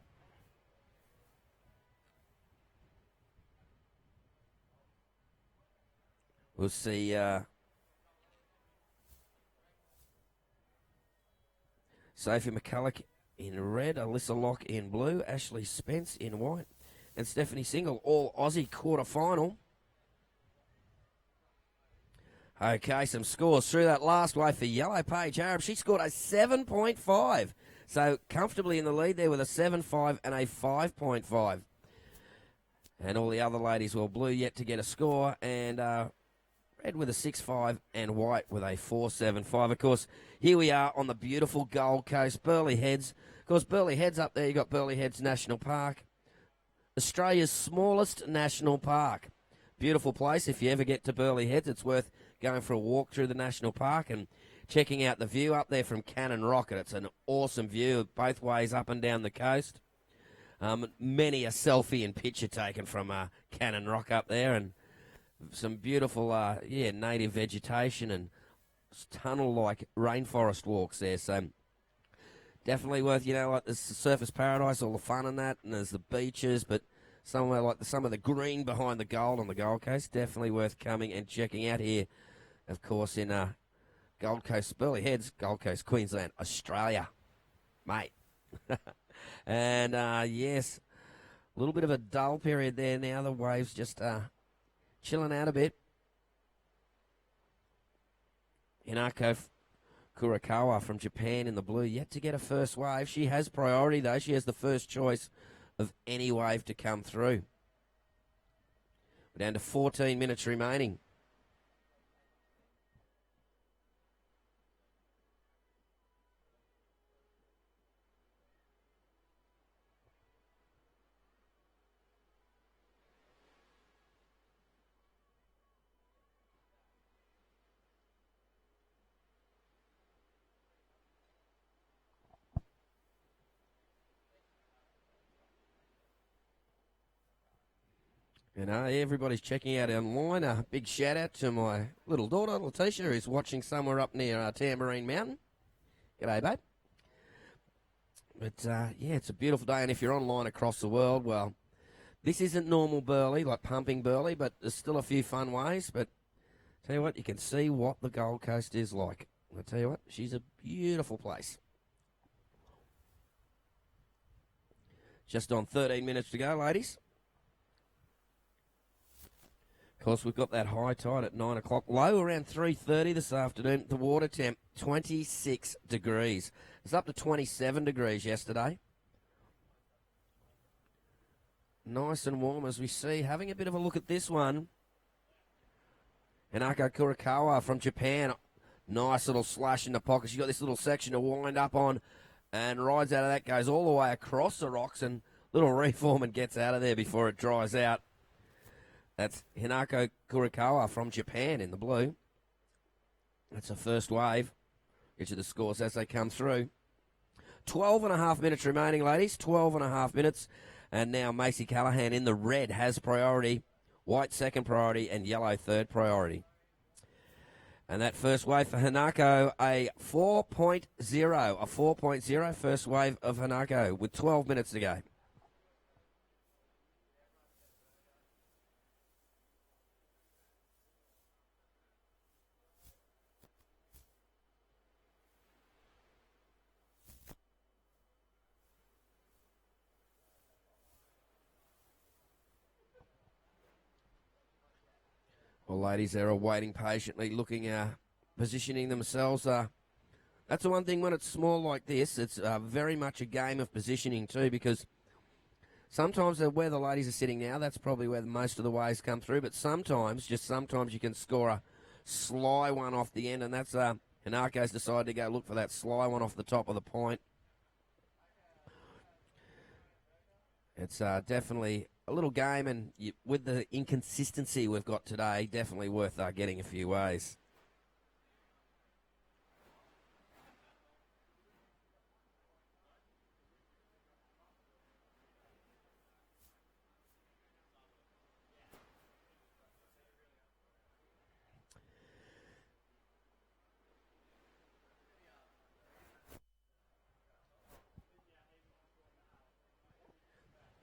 We'll see Sophie McCulloch in red, Alyssa Locke in blue, Ashley Spence in white, and Stephanie Single, all Aussie quarter-final. Okay, some scores through that last wave for yellow. Paige Harrop, she scored a 7.5. So comfortably in the lead there with a 7.5 and a 5.5. And all the other ladies, well, blue yet to get a score, and red with a 6.5 and white with a 4.75. Of course, here we are on the beautiful Gold Coast, Burleigh Heads. Of course, Burleigh Heads up there, you got Burleigh Heads National Park, Australia's smallest national park. Beautiful place. If you ever get to Burleigh Heads, it's worth going for a walk through the national park and checking out the view up there from Cannon Rock. It's an awesome view both ways up and down the coast. Many a selfie and picture taken from Cannon Rock up there, and some beautiful, native vegetation and tunnel-like rainforest walks there. So definitely worth, like the surface paradise, all the fun and that, and there's the beaches, but somewhere like some of the green behind the gold on the Gold Coast, definitely worth coming and checking out here, of course, in Gold Coast, Burleigh Heads, Gold Coast, Queensland, Australia, mate. And, yes, a little bit of a dull period there now. The waves just chilling out a bit. Hinako Kurakawa from Japan in the blue, yet to get a first wave. She has priority, though. She has the first choice of any wave to come through. We're down to 14 minutes remaining. Everybody's checking out online. A big shout out to my little daughter, Letitia, who's watching somewhere up near Tambourine Mountain. G'day, babe. But, it's a beautiful day, and if you're online across the world, well, this isn't normal Burleigh, like pumping Burleigh, but there's still a few fun ways. But tell you what, you can see what the Gold Coast is like. I'll tell you what, she's a beautiful place. Just on 13 minutes to go, ladies. Of course, we've got that high tide at 9 o'clock. Low around 3:30 this afternoon. The water temp, 26 degrees. It's up to 27 degrees yesterday. Nice and warm as we see. Having a bit of a look at this one. Hinako Kurakawa from Japan. Nice little slash in the pocket. She's got this little section to wind up on and rides out of that, goes all the way across the rocks, and little reform and gets out of there before it dries out. That's Hinako Kurakawa from Japan in the blue. That's a first wave. Get you the scores as they come through. 12 and a half minutes remaining, ladies. 12 and a half minutes. And now Macy Callahan in the red has priority. White second priority and yellow third priority. And that first wave for Hinako, a 4.0. A 4.0 first wave of Hinako with 12 minutes to go. Well, ladies, they're waiting patiently, looking, positioning themselves. That's the one thing when it's small like this, it's very much a game of positioning too, because sometimes where the ladies are sitting now, that's probably where most of the waves come through, but sometimes you can score a sly one off the end, and that's Hinako's decided to go look for that sly one off the top of the point. It's definitely a little game, and with the inconsistency we've got today, definitely worth getting a few ways.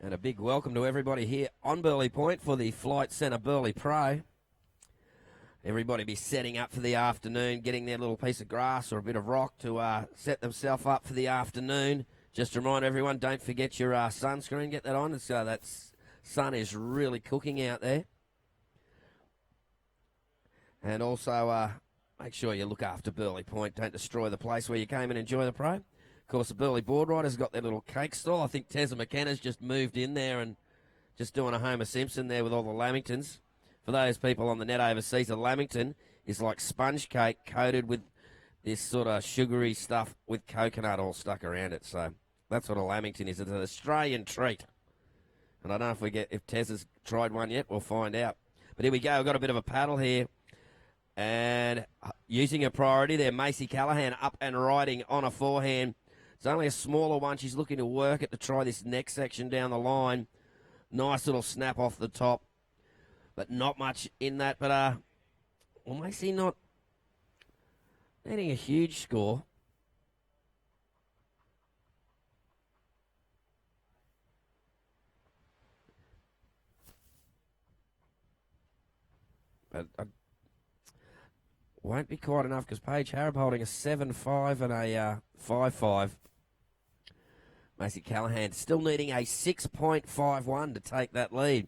And a big welcome to everybody here on Burleigh Point for the Flight Centre Burleigh Pro. Everybody be setting up for the afternoon, getting their little piece of grass or a bit of rock to set themselves up for the afternoon. Just to remind everyone, don't forget your sunscreen. Get that on. So that sun is really cooking out there. And also make sure you look after Burleigh Point. Don't destroy the place where you came and enjoy the pro. Of course, the Burleigh board riders got their little cake stall. I think Tessa McKenna's just moved in there and just doing a Homer Simpson there with all the lamingtons. For those people on the net overseas, a lamington is like sponge cake coated with this sort of sugary stuff with coconut all stuck around it. So that's what a lamington is. It's an Australian treat. And I don't know if Tessa's tried one yet. We'll find out. But here we go. We've got a bit of a paddle here. And using a priority there, Macy Callahan up and riding on a forehand. It's only a smaller one. She's looking to work it to try this next section down the line. Nice little snap off the top, but not much in that. But well, Macy not needing a huge score. But won't be quite enough because Paige Harrop holding a 7-5 and a 5-5. Macy Callahan still needing a 6.51 to take that lead.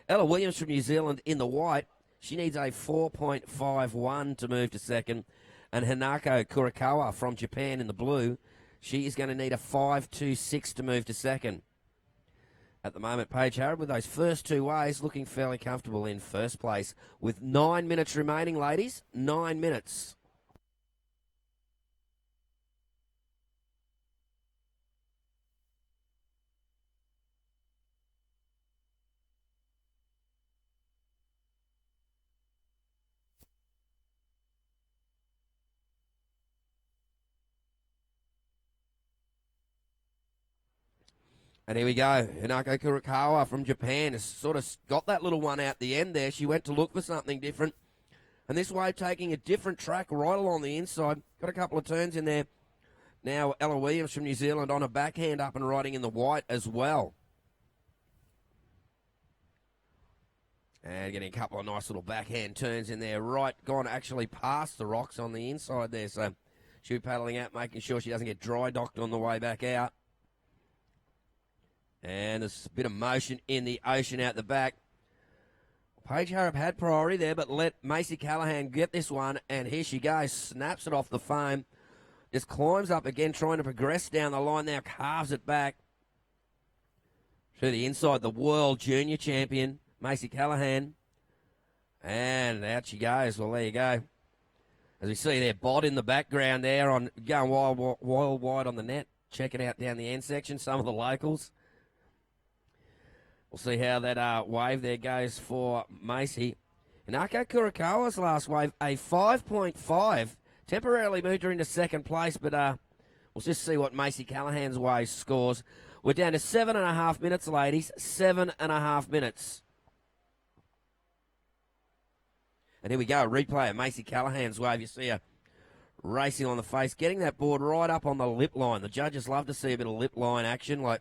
Ella Williams from New Zealand in the white. She needs a 4.51 to move to second. And Hinako Kurikawa from Japan in the blue. She is going to need a 5.26 to move to second. At the moment, Paige Harrop with those first two ways looking fairly comfortable in first place. With 9 minutes remaining, ladies. 9 minutes. And here we go. Hinako Kurikawa from Japan has sort of got that little one out the end there. She went to look for something different. And this wave taking a different track right along the inside. Got a couple of turns in there. Now Ella Williams from New Zealand on a backhand up and riding in the white as well. And getting a couple of nice little backhand turns in there. Right, gone actually past the rocks on the inside there. So she'll be paddling out, making sure she doesn't get dry docked on the way back out. And there's a bit of motion in the ocean out the back. Paige Harrop had priority there, but let Macy Callahan get this one. And here she goes. Snaps it off the foam. Just climbs up again, trying to progress down the line now. Carves it back to the inside. The world junior champion, Macy Callahan. And out she goes. Well, there you go. As we see there, Bod in the background there, on going wild wide on the net. Checking out down the end section, some of the locals. We'll see how that wave there goes for Macy. Hinako Kurikawa's last wave, a 5.5. Temporarily moved her into second place, but we'll just see what Macy Callahan's wave scores. We're down to 7.5 minutes, ladies. 7.5 minutes. And here we go, replay of Macy Callahan's wave. You see her racing on the face, getting that board right up on the lip line. The judges love to see a bit of lip line action, like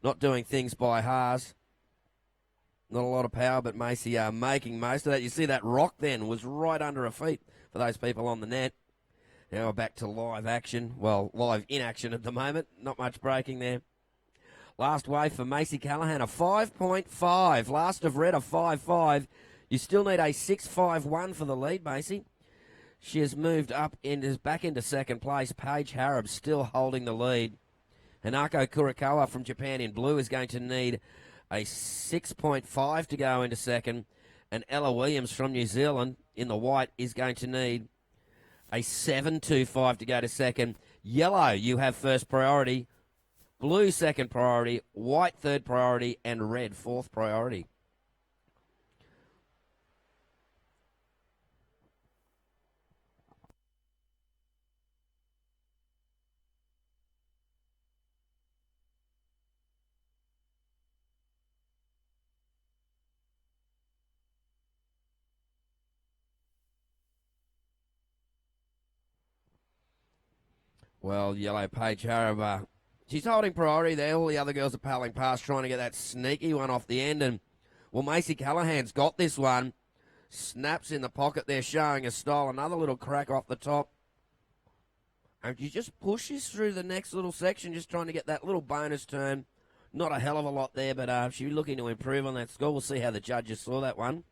not doing things by halves. Not a lot of power, but Macy making most of that. You see that rock then was right under her feet for those people on the net. Now we're back to live action. Well, live in action at the moment. Not much breaking there. Last wave for Macy Callahan, a 5.5. Last of red, a 5.5. You still need a 6.51 for the lead, Macy. She has moved up and is back into second place. Paige Harrop still holding the lead. Hinako Kurikawa from Japan in blue is going to need a 6.5 to go into second. And Ella Williams from New Zealand in the white is going to need a 7.25 to go to second. Yellow, you have first priority. Blue, second priority. White, third priority. And red, fourth priority. Well, yellow Paige Harrop, she's holding priority there. All the other girls are paddling past, trying to get that sneaky one off the end. And, well, Macy Callahan's got this one. Snaps in the pocket there, showing a style. Another little crack off the top. And she just pushes through the next little section, just trying to get that little bonus turn. Not a hell of a lot there, but she's looking to improve on that score. We'll see how the judges saw that one.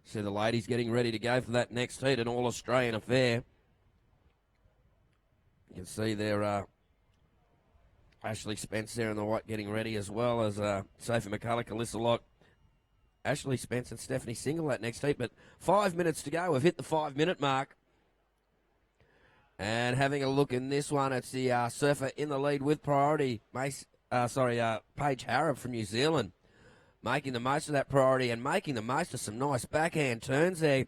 So the ladies getting ready to go for that next heat, an All-Australian affair. You can see there Ashley Spence there in the white getting ready, as well as Sophie McCulloch, Alyssa Locke, Ashley Spence and Stephanie Single that next heat. But 5 minutes to go. We've hit the 5-minute mark. And having a look in this one, it's the surfer in the lead with priority. Paige Harrop from New Zealand, making the most of that priority and making the most of some nice backhand turns there.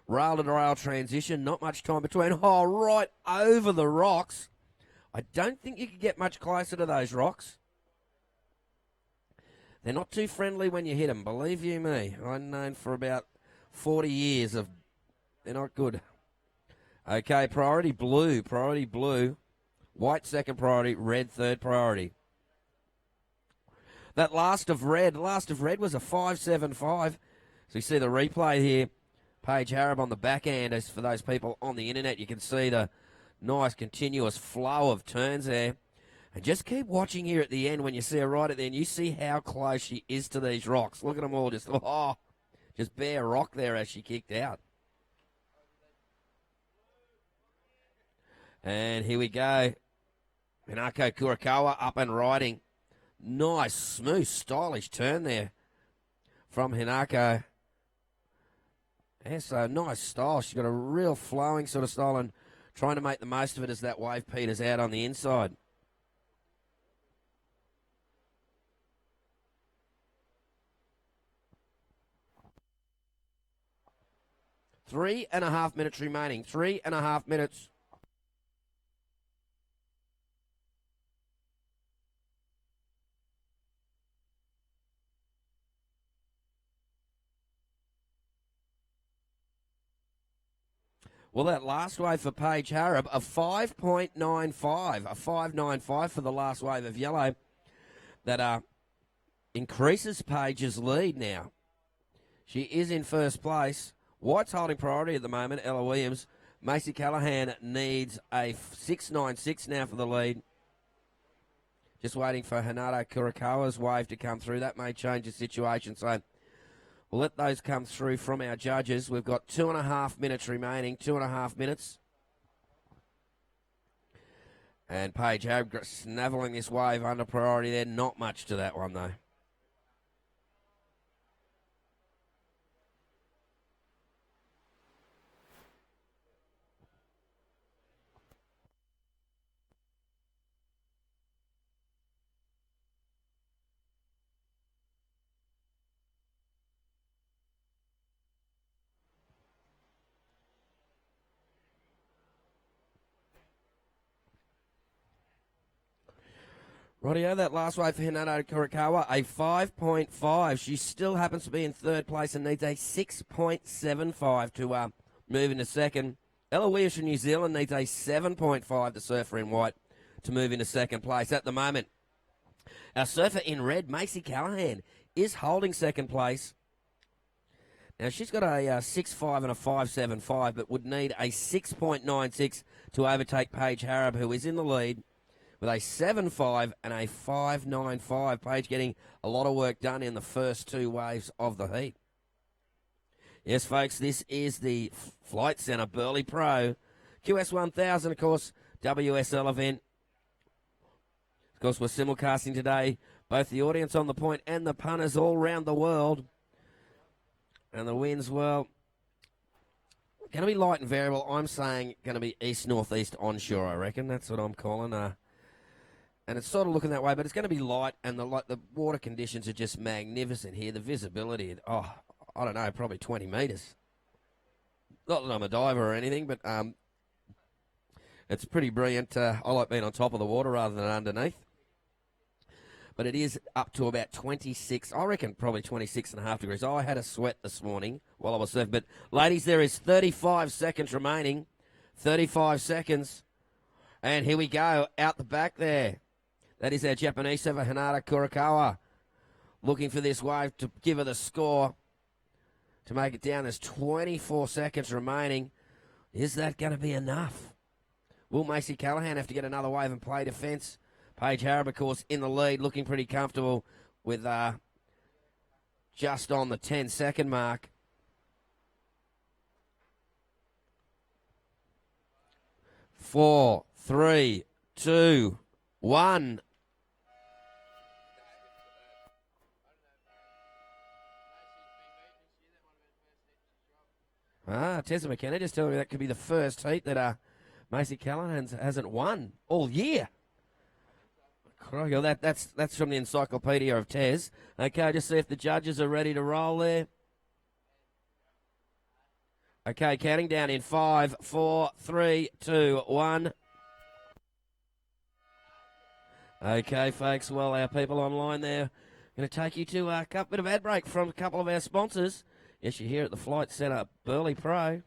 Rail to rail transition, not much time between. Oh, right over the rocks. I don't think you could get much closer to those rocks. They're not too friendly when you hit them, believe you me. I've known for about 40 years of they're not good. Okay, priority blue. White second priority, red third priority. That last of red was a 5.75. So you see the replay here. Paige Harrop on the backhand. As for those people on the internet, you can see the nice continuous flow of turns there. And just keep watching here at the end when you see her right at the end. You see how close she is to these rocks. Look at them all just bare rock there as she kicked out. And here we go. Hinako Kurakawa up and riding. Nice, smooth, stylish turn there from Hinako. Yeah, so nice style. She's got a real flowing sort of style and trying to make the most of it as that wave peters out on the inside. Three and a half minutes remaining. 3.5 minutes. Well, that last wave for Paige Harrop, a 5.95, a 5.95 for the last wave of yellow. That increases Paige's lead now. She is in first place. White's holding priority at the moment, Ella Williams. Macy Callahan needs a 6.96 now for the lead. Just waiting for Hinako Kurakawa's wave to come through. That may change the situation, so we'll let those come through from our judges. We've got 2.5 minutes remaining, 2.5 minutes. And Paige Harrop snaveling this wave under priority there. Not much to that one, though. Rightio, that last wave for Hinako Kurakawa, a 5.5. She still happens to be in third place and needs a 6.75 to move into second. Ella Williams from New Zealand needs a 7.5, the surfer in white, to move into second place. At the moment, our surfer in red, Macy Callahan, is holding second place. Now, she's got a 6.5 and a 5.75, but would need a 6.96 to overtake Paige Harrop, who is in the lead, with a 7.5 and a 5.95. Paige getting a lot of work done in the first two waves of the heat. Yes, folks, this is the Flight Centre Burleigh Pro QS 1000, of course, WSL event. Of course, we're simulcasting today both the audience on the point and the punters all around the world. And the winds, well, going to be light and variable. I'm saying going to be east-northeast onshore, I reckon. That's what I'm calling. And it's sort of looking that way, but it's going to be light, and the water conditions are just magnificent here. The visibility, I don't know, probably 20 metres. Not that I'm a diver or anything, but it's pretty brilliant. I like being on top of the water rather than underneath. But it is up to about 26, I reckon probably 26.5 degrees. I had a sweat this morning while I was surfing. But, ladies, there is 35 seconds remaining. 35 seconds. And here we go, out the back there. That is our Japanese surfer, Hinako Kurakawa, looking for this wave to give her the score to make it down. There's 24 seconds remaining. Is that going to be enough? Will Macy Callahan have to get another wave and play defence? Paige Harrop, of course, in the lead, looking pretty comfortable with just on the 10-second mark. 4, 3, 2, 1. Tessa McKenna just telling me that could be the first heat that Macy Callahan hasn't won all year. Crikey, well, that's from the Encyclopedia of Tez. Okay, just see if the judges are ready to roll there. Okay, counting down in 5, 4, 3, 2, 1. Okay, folks, well, our people online there going to take you to a bit of ad break from a couple of our sponsors. Yes, you're here at the Flight Centre Burleigh Pro.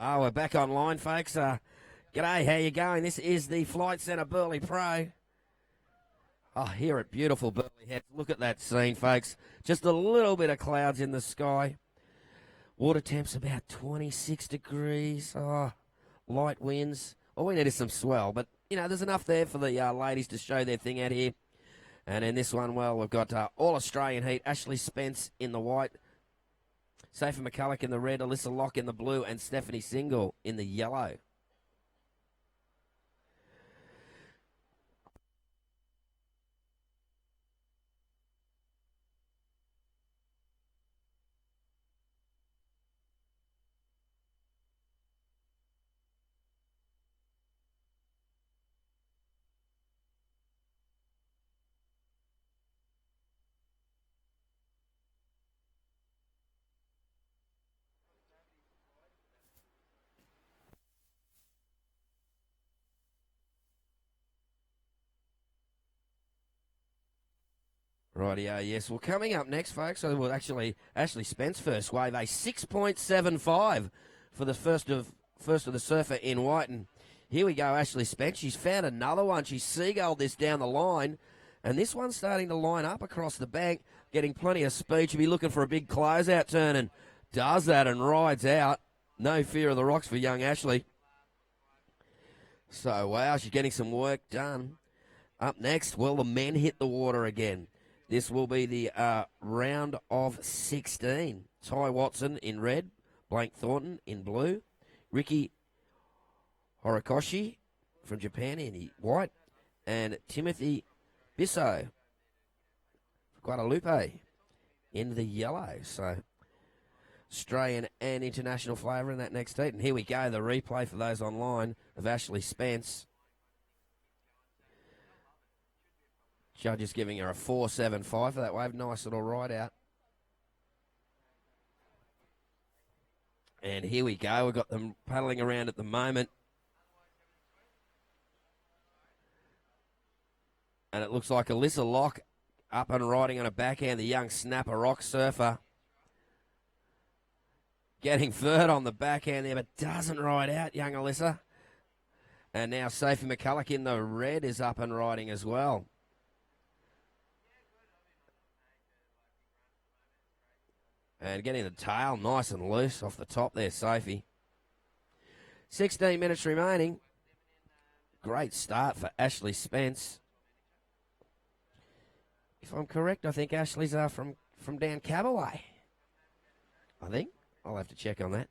Oh, we're back online, folks. G'day, how you going? This is the Flight Centre Burleigh Pro. Oh, here at beautiful Burleigh Heads. Look at that scene, folks. Just a little bit of clouds in the sky. Water temp's about 26 degrees. Oh, light winds. All we need is some swell, but, you know, there's enough there for the ladies to show their thing out here. And in this one, well, we've got all Australian heat. Ashley Spence in the white. Sophie McCulloch in the red, Alyssa Locke in the blue, and Stephanie Single in the yellow. Rightio, yes. Well, coming up next, folks, so we'll actually Ashley Spence first wave, a 6.75 for the first of the surfer in white. And here we go, Ashley Spence. She's found another one. She's seagulled this down the line. And this one's starting to line up across the bank, getting plenty of speed. She'll be looking for a big closeout turn and does that and rides out. No fear of the rocks for young Ashley. So, wow, she's getting some work done. Up next, well, the men hit the water again. This will be the round of 16. Ty Watson in red, Blank Thornton in blue, Ricky Horikoshi from Japan in the white, and Timothy Bissot from Guadalupe in the yellow. So Australian and international flavour in that next heat. And here we go, the replay for those online of Ashley Spence. Judges giving her a 4.75 for that wave. Nice little ride out. And here we go. We've got them paddling around at the moment. And it looks like Alyssa Locke up and riding on a backhand, the young snapper rock surfer. Getting third on the backhand there, but doesn't ride out, young Alyssa. And now Sophie McCulloch in the red is up and riding as well. And getting the tail nice and loose off the top there, Sophie. 16 minutes remaining. Great start for Ashley Spence. If I'm correct, I think Ashley's from down Cabaway. I think. I'll have to check on that.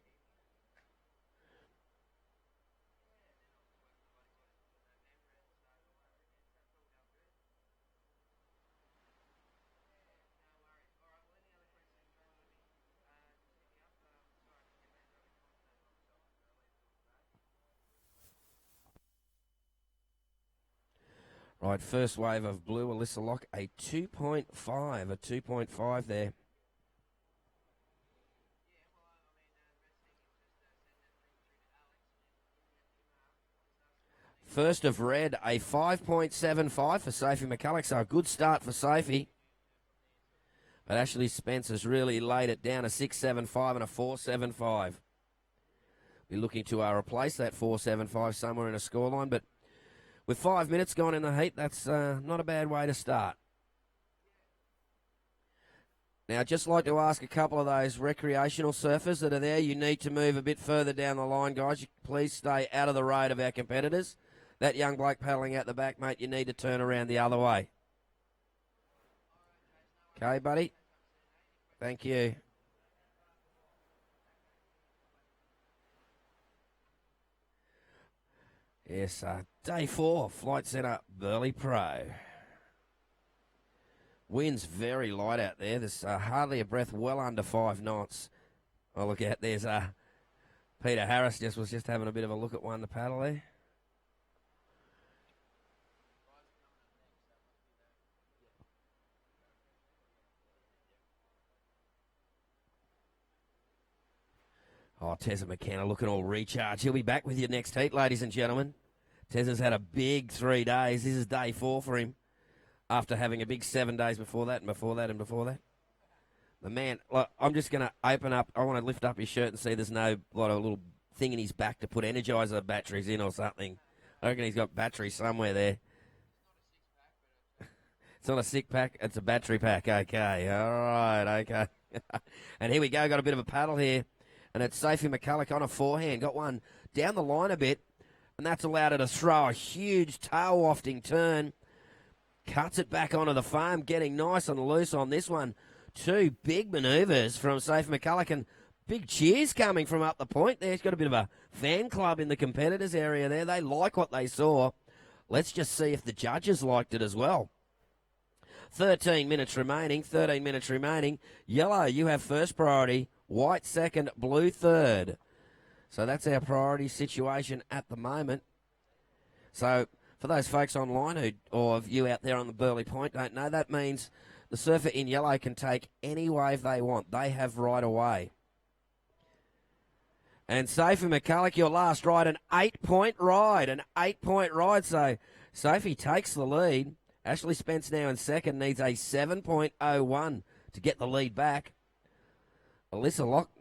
Right, first wave of blue, Alyssa Locke, a 2.5 there. First of red, a 5.75 for Sophie McCulloch, so a good start for Sophie. But Ashley Spencer's really laid it down, a 6.75 and a 4.75. Be looking to replace that 4.75 somewhere in a scoreline, but with 5 minutes gone in the heat, that's not a bad way to start. Now, I'd just like to ask a couple of those recreational surfers that are there, you need to move a bit further down the line, guys. Please stay out of the road of our competitors. That young bloke paddling out the back, mate, you need to turn around the other way. Okay, buddy? Thank you. Yes, day 4, Flight Centre Burleigh Pro. Wind's very light out there. There's hardly a breath, well under 5 knots. Oh, look out, there's Peter Harris was just having a bit of a look at one to paddle there. Oh, Tezza McKenna looking all recharged. He'll be back with you next heat, ladies and gentlemen. Tezza's had a big 3 days. This is day 4 for him after having a big 7 days before that and before that and before that. The man, look, I'm just going to open up. I want to lift up his shirt and see there's no little thing in his back to put Energizer batteries in or something. I reckon he's got batteries somewhere there. It's not a sick pack. It's a battery pack. Okay. All right. Okay. And here we go. Got a bit of a paddle here. And it's Sophie McCulloch on a forehand. Got one down the line a bit. And that's allowed her to throw a huge tail-wafting turn. Cuts it back onto the foam. Getting nice and loose on this one. 2 big manoeuvres from Sophie McCulloch. And big cheers coming from up the point there. She's got a bit of a fan club in the competitors area there. They like what they saw. Let's just see if the judges liked it as well. 13 minutes remaining. Yellow, you have first priority. White second, blue third. So that's our priority situation at the moment. So for those folks online or of you out there on the Burleigh Point don't know, that means the surfer in yellow can take any wave they want. They have right away. And Sophie McCulloch, your last ride, an 8-point ride. So Sophie takes the lead. Ashley Spence now in second, needs a 7.01 to get the lead back. Alyssa Locke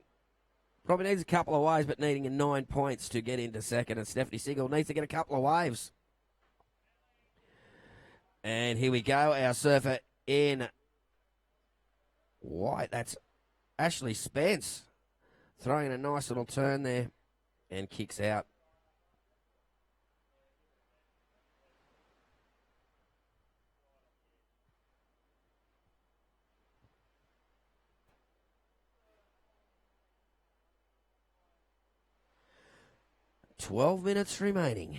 probably needs a couple of waves, but needing 9 points to get into second. And Stephanie Sigel needs to get a couple of waves. And here we go, our surfer in white. That's Ashley Spence throwing a nice little turn there and kicks out. "12 minutes remaining."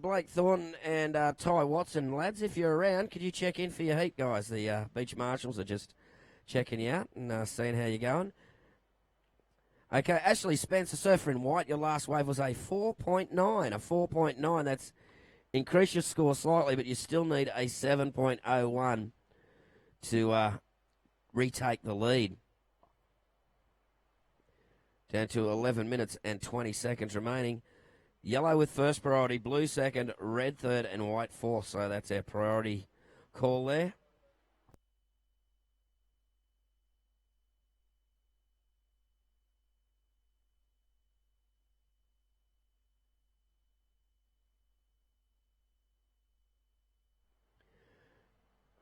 Blake Thornton and Ty Watson, lads, if you're around, could you check in for your heat, guys? The beach marshals are just checking you out and seeing how you're going. Okay, Ashley Spence, the surfer in white, your last wave was a 4.9. That's increased your score slightly, but you still need a 7.01 to retake the lead. Down to 11 minutes and 20 seconds remaining. Yellow with first priority, blue second, red third, and white fourth. So that's our priority call there.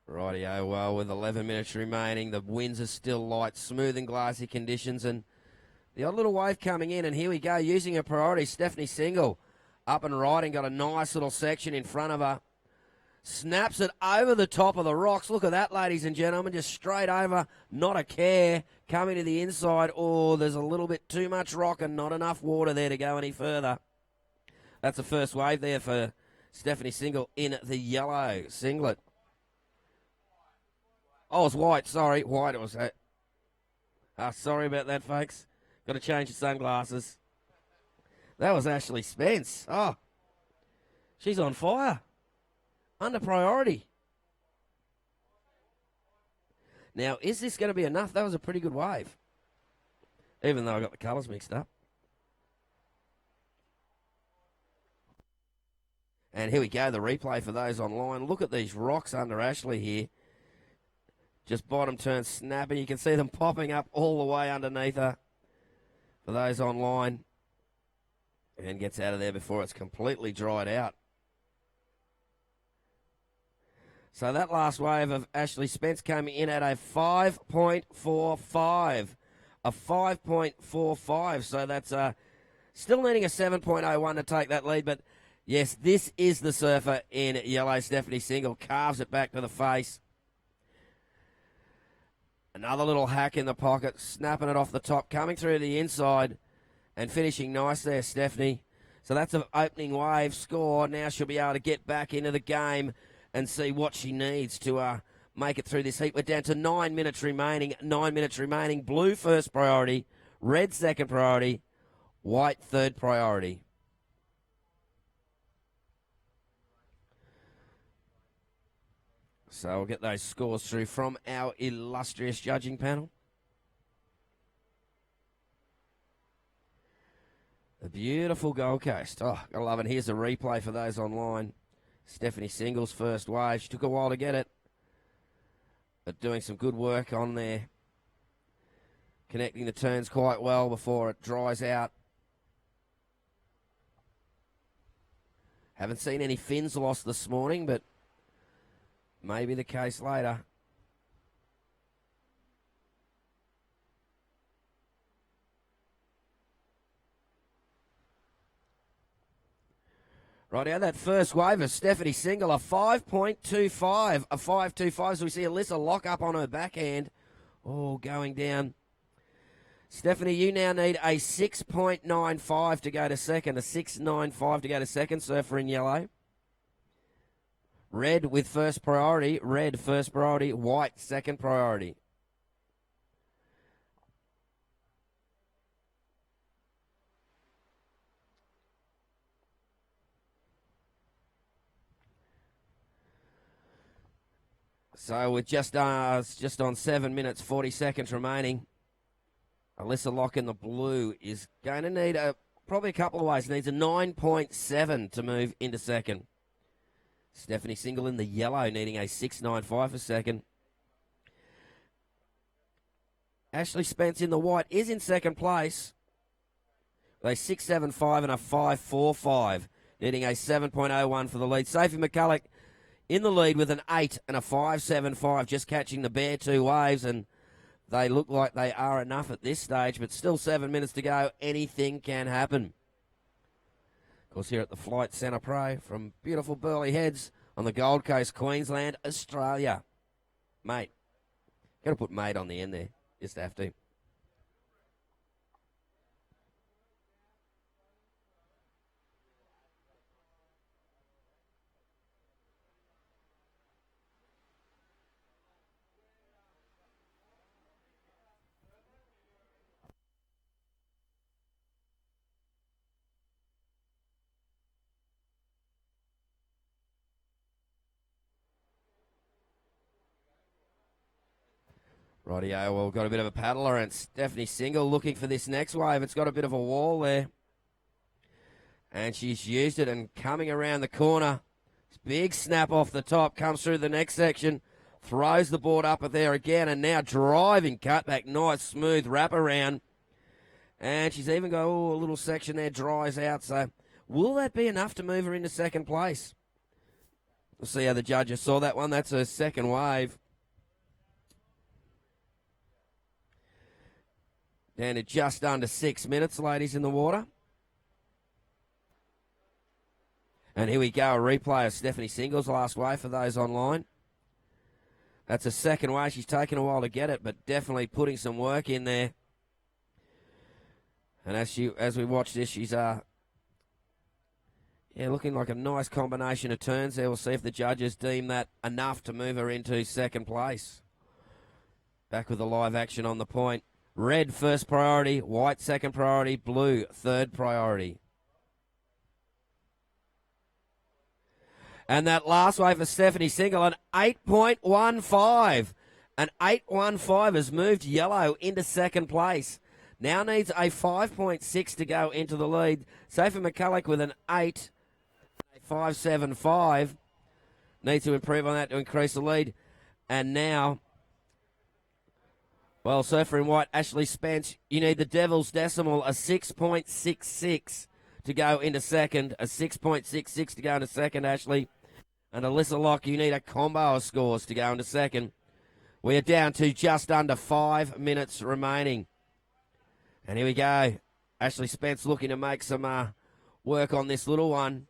Rightio, well, with 11 minutes remaining, the winds are still light, smooth and glassy conditions, and the odd little wave coming in, and here we go, using a priority, Stephanie Single, up and riding, got a nice little section in front of her, snaps it over the top of the rocks. Look at that, ladies and gentlemen, just straight over, not a care, coming to the inside. Oh, there's a little bit too much rock and not enough water there to go any further. That's the first wave there for Stephanie Single in the yellow singlet. Oh, it's white. Sorry, white. It was. Sorry about that, folks. Got to change the sunglasses. That was Ashley Spence. Oh, She's on fire. Under priority. Now, is this going to be enough? That was a pretty good wave. Even though I got the colours mixed up. And here we go, the replay for those online. Look at these rocks under Ashley here. Just bottom turn snapping. You can see them popping up all the way underneath her. For those online. And gets out of there before it's completely dried out. So that last wave of Ashley Spence came in at a 5.45. A 5.45. So that's still needing a 7.01 to take that lead. But yes, this is the surfer in yellow. Stephanie Single carves it back to the face. Another little hack in the pocket, snapping it off the top, coming through the inside and finishing nice there, Stephanie. So that's an opening wave score. Now she'll be able to get back into the game and see what she needs to make it through this heat. We're down to 9 minutes remaining. 9 minutes remaining. Blue first priority. Red second priority. White third priority. So we'll get those scores through from our illustrious judging panel. The beautiful Gold Coast. Oh, I love it. Here's a replay for those online. Stephanie Single's first wave. She took a while to get it, but doing some good work on there. Connecting the turns quite well before it dries out. Haven't seen any fins lost this morning, but maybe the case later. Rightio, that first wave of Stephanie Single, a 5.25, a 5.25. So we see Alyssa lock up on her backhand. Oh, going down. Stephanie, you now need a 6.95 to go to second, a 6.95 to go to second, surfer in yellow. Red with first priority, red first priority, white second priority. So with just on 7 minutes, 40 seconds remaining, Alyssa Locke in the blue is going to need probably a couple of ways. Needs a 9.7 to move into second. Stephanie Single in the yellow needing a 6.95 for second. Ashley Spence in the white is in second place with a 6.75 and a 5.45, needing a 7.01 for the lead. Sophie McCulloch in the lead with an 8 and a 5.75, just catching the bare two waves, and they look like they are enough at this stage, but still 7 minutes to go. Anything can happen. Of course, here at the Flight Centre Pro from beautiful Burleigh Heads on the Gold Coast, Queensland, Australia. Mate. Got to put mate on the end there. Just have to. Rightio, well, we've got a bit of a paddler, and Stephanie Single looking for this next wave. It's got a bit of a wall there. And she's used it and coming around the corner. Big snap off the top, comes through the next section, throws the board up there again, and now driving cutback. Nice, smooth wraparound. And she's even got a little section there, dries out. So will that be enough to move her into second place? We'll see how the judges saw that one. That's her second wave. Down to just under 6 minutes, ladies in the water. And here we go, a replay of Stephanie Single's last wave for those online. That's a second wave. She's taken a while to get it, but definitely putting some work in there. And as we watch this, she's looking like a nice combination of turns there. We'll see if the judges deem that enough to move her into second place. Back with the live action on the point. Red first priority, white second priority, blue third priority. And that last wave for Stephanie Single, an 8.15. An 8.15 has moved Yellow into second place. Now needs a 5.6 to go into the lead. Sophie McCulloch with an 8, a 5.75. Needs to improve on that to increase the lead. And now, well, Surfer in White, Ashley Spence, you need the Devil's Decimal, a 6.66 to go into second. A 6.66 to go into second, Ashley. And Alyssa Locke, you need a combo of scores to go into second. We are down to just under 5 minutes remaining. And here we go. Ashley Spence looking to make some work on this little one.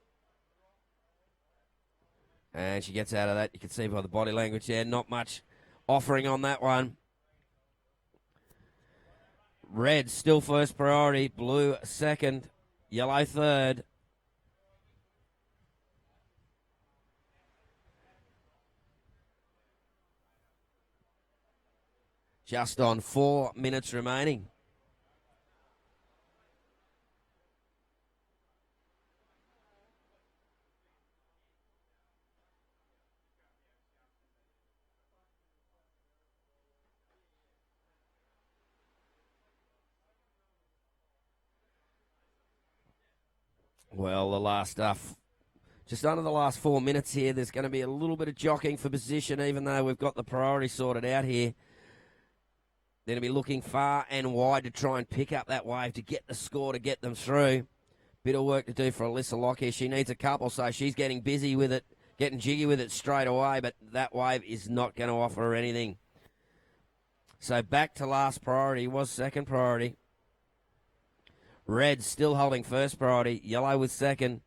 And she gets out of that. You can see by the body language there, not much offering on that one. Red still first priority. Blue second. Yellow third. Just on 4 minutes remaining. Well, the last just under the last 4 minutes here, there's going to be a little bit of jockeying for position, even though we've got the priority sorted out here. They're going to be looking far and wide to try and pick up that wave to get the score to get them through. Bit of work to do for Alyssa Locke here. She needs a couple, so she's getting busy with it, getting jiggy with it straight away, but that wave is not going to offer her anything. So back to last priority, was second priority. Red still holding first priority. Yellow with second.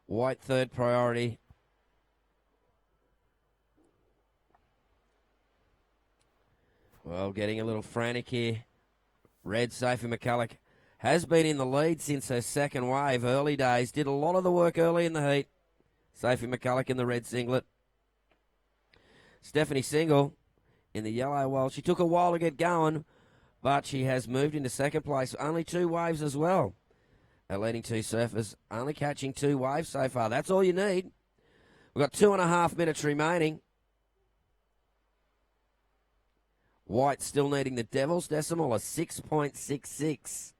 White third priority. Well, getting a little frantic here. Red, Sophie McCulloch, has been in the lead since her second wave. Early days. Did a lot of the work early in the heat. Sophie McCulloch in the red singlet. Stephanie Single in the yellow. Well, she took a while to get going, but she has moved into second place. Only 2 waves as well. Our leading 2 surfers only catching 2 waves so far. That's all you need. We've got 2.5 minutes remaining. White still needing the Devil's Decimal, a 6.66.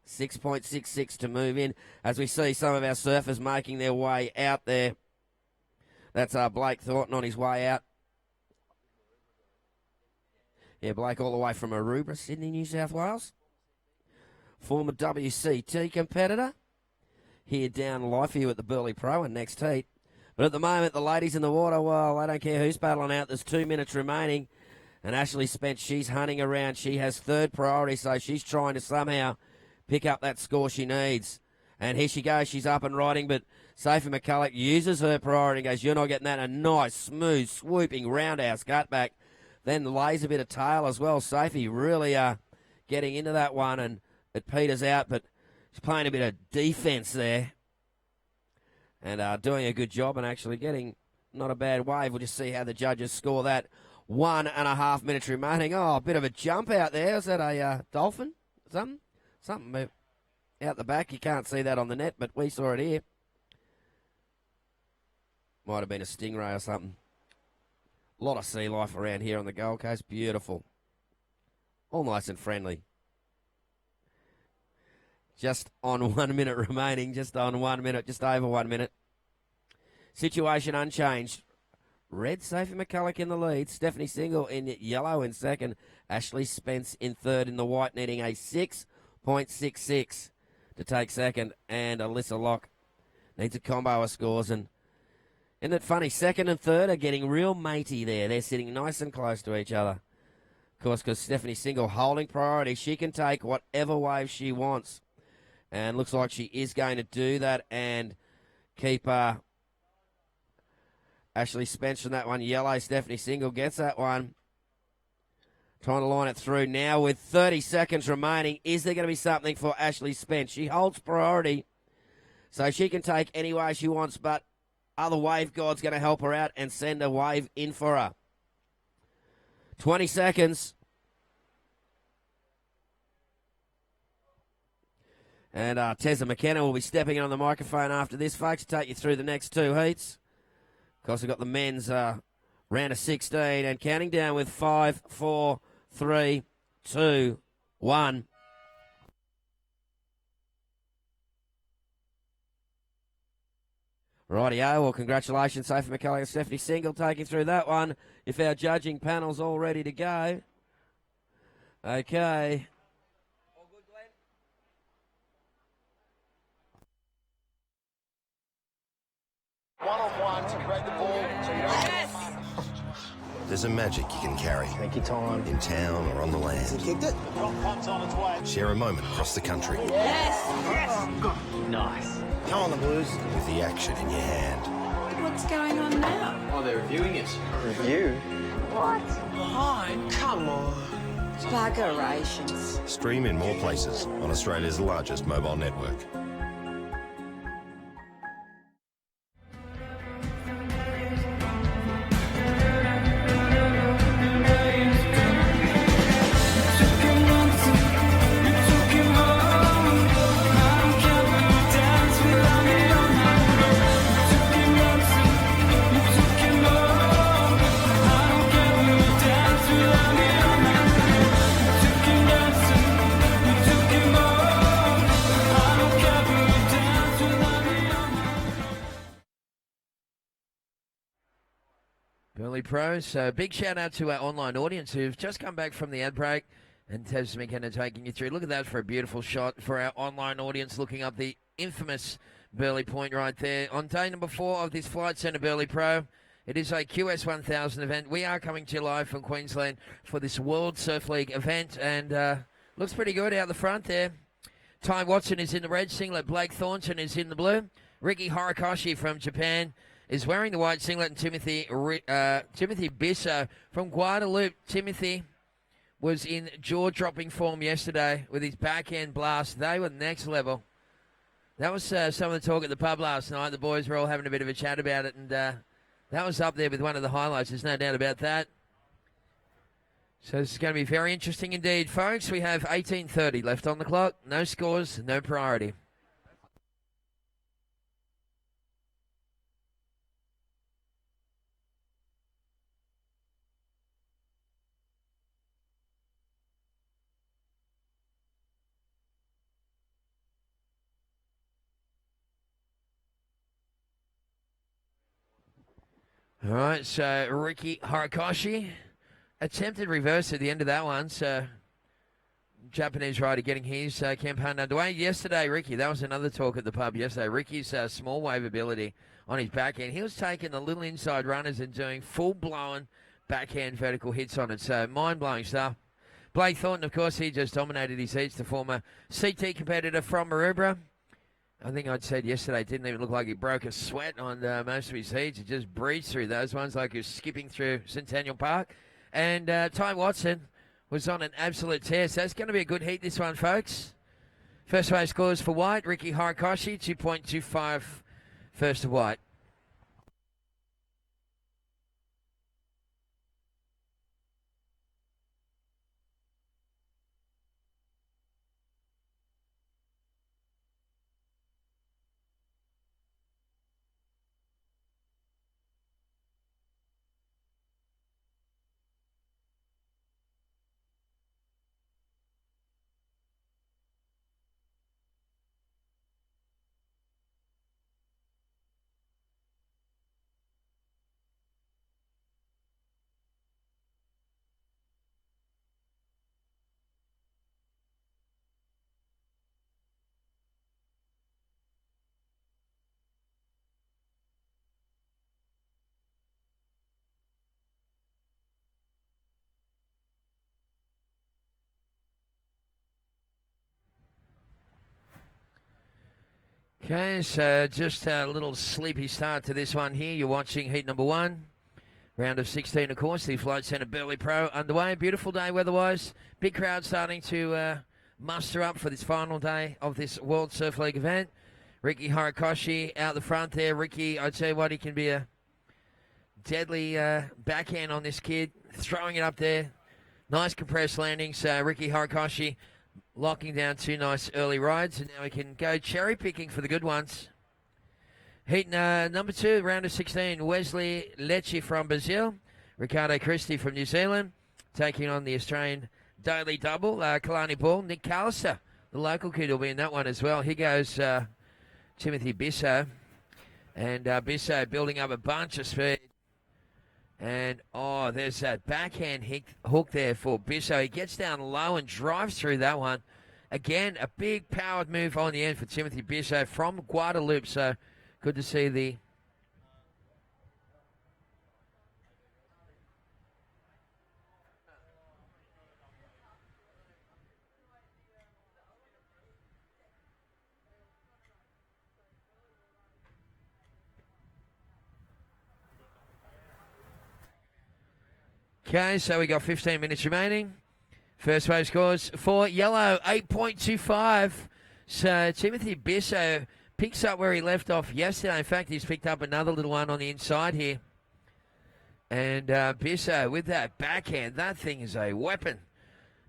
6.66 to move in. As we see some of our surfers making their way out there. That's Blake Thornton on his way out. Yeah, Blake all the way from Aruba, Sydney, New South Wales. Former WCT competitor. Here down Lifeview at the Burleigh Pro and next heat. But at the moment, the ladies in the water, well, I don't care who's battling out. There's 2 minutes remaining. And Ashley Spence, she's hunting around. She has third priority, so she's trying to somehow pick up that score she needs. And here she goes. She's up and riding, but Sophie McCulloch uses her priority and goes, you're not getting that. A nice, smooth, swooping roundhouse cutback. Then lays a bit of tail as well. Sophie really getting into that one, and it peters out, but she's playing a bit of defence there. And doing a good job and actually getting not a bad wave. We'll just see how the judges score that. 1.5 minutes remaining. Oh, a bit of a jump out there. Is that a dolphin? Something out the back. You can't see that on the net, but we saw it here. Might have been a stingray or something. A lot of sea life around here on the Gold Coast. Beautiful. All nice and friendly. Just on 1 minute remaining. Just on 1 minute. Just over 1 minute. Situation unchanged. Red, Sophie McCulloch in the lead. Stephanie Single in yellow in second. Ashley Spence in third in the white, needing a 6.66 to take second. And Alyssa Locke needs a combo of scores. And isn't it funny? Second and third are getting real matey there. They're sitting nice and close to each other. Of course, because Stephanie Single holding priority. She can take whatever wave she wants. And looks like she is going to do that and keep Ashley Spence from that one. Yellow, Stephanie Single gets that one. Trying to line it through now with 30 seconds remaining. Is there going to be something for Ashley Spence? She holds priority, so she can take any way she wants, but other wave god's going to help her out and send a wave in for her. 20 seconds. And Tessa McKenna will be stepping in on the microphone after this, folks, to take you through the next two heats. Of course, we've got the men's round of 16 and counting down with 5, 4, 3, 2, 1. Rightio, well, congratulations, Sophie McCullough and Stephanie Single taking through that one. If our judging panel's all ready to go. Okay. All good, Glenn? One-on-one to grab the ball. Yes! There's a magic you can carry. Take your time. In town or on the land. Kicked it. The drop pump's on its way. Share a moment across the country. Yes! Yes! Nice. Come on, the Blues. With the action in your hand. What's going on now? Oh, they're reviewing it. Review? What? Fine. Come on. Bugerations. Stream in more places on Australia's largest mobile network. Burleigh Pros. So big shout out to our online audience who've just come back from the ad break, and Tez McKenna taking you through. Look at that for a beautiful shot for our online audience, looking up the infamous Burleigh Point right there. On day number 4 of this Flight Centre Burleigh Pro, it is a QS 1000 event. We are coming to you live from Queensland for this World Surf League event, and looks pretty good out the front there. Ty Watson is in the red singlet. Blake Thornton is in the blue. Ricky Horikoshi from Japan is wearing the white singlet, and Timothy Bisso from Guadalupe. Timothy was in jaw-dropping form yesterday with his backhand blast. They were next level. That was some of the talk at the pub last night. The boys were all having a bit of a chat about it, and that was up there with one of the highlights. There's no doubt about that. So this is going to be very interesting indeed, folks. We have 18:30 left on the clock. No scores, no priority. All right, so Ricky Horikoshi attempted reverse at the end of that one. So Japanese rider getting his campaign underway. Yesterday, Ricky, that was another talk at the pub yesterday. Ricky's small wave ability on his backhand. He was taking the little inside runners and doing full-blown backhand vertical hits on it. So mind-blowing stuff. Blake Thornton, of course, he just dominated his heats, the former CT competitor from Maroubra. I think I'd said yesterday it didn't even look like he broke a sweat on most of his heats. He just breezed through those ones like he was skipping through Centennial Park. And Ty Watson was on an absolute tear. So it's going to be a good heat, this one, folks. First wave scores for white. Ricky Horikoshi, 2.25 first to white. Okay, so just a little sleepy start to this one here. You're watching heat number 1. Round of 16, of course. The Flight Centre Burleigh Pro underway. Beautiful day weather-wise. Big crowd starting to muster up for this final day of this World Surf League event. Ricky Horikoshi out the front there. Ricky, I tell you what, he can be a deadly backhand on this kid. Throwing it up there. Nice compressed landing. So Ricky Horikoshi locking down 2 nice early rides, and now we can go cherry picking for the good ones. Heat number 2, round of 16, Wesley Lecce from Brazil, Ricardo Christie from New Zealand, taking on the Australian Daily Double, Kalani Ball, Nick Callister, the local kid, will be in that one as well. Here goes Timothy Bisso, and Bisso building up a bunch of speed. And, there's that backhand hook there for Bisso. He gets down low and drives through that one. Again, a big powered move on the end for Timothy Bisso from Guadalupe. So, good to see the... Okay, so we got 15 minutes remaining. First wave scores for yellow, 8.25. So Timothy Bisso picks up where he left off yesterday. In fact, he's picked up another little one on the inside here. And Bisso with that backhand, that thing is a weapon.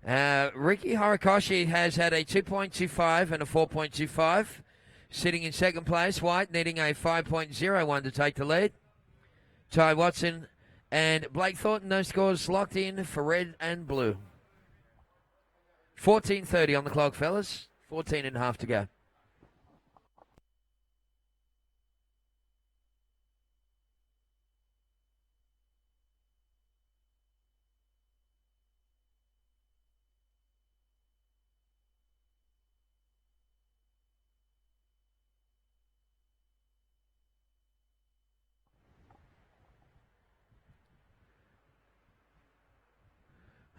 Ricky Horikoshi has had a 2.25 and a 4.25. Sitting in second place, White needing a 5.01 to take the lead. Ty Watson and Blake Thornton, those scores locked in for red and blue. 14:30 on the clock, fellas. 14 and a half to go.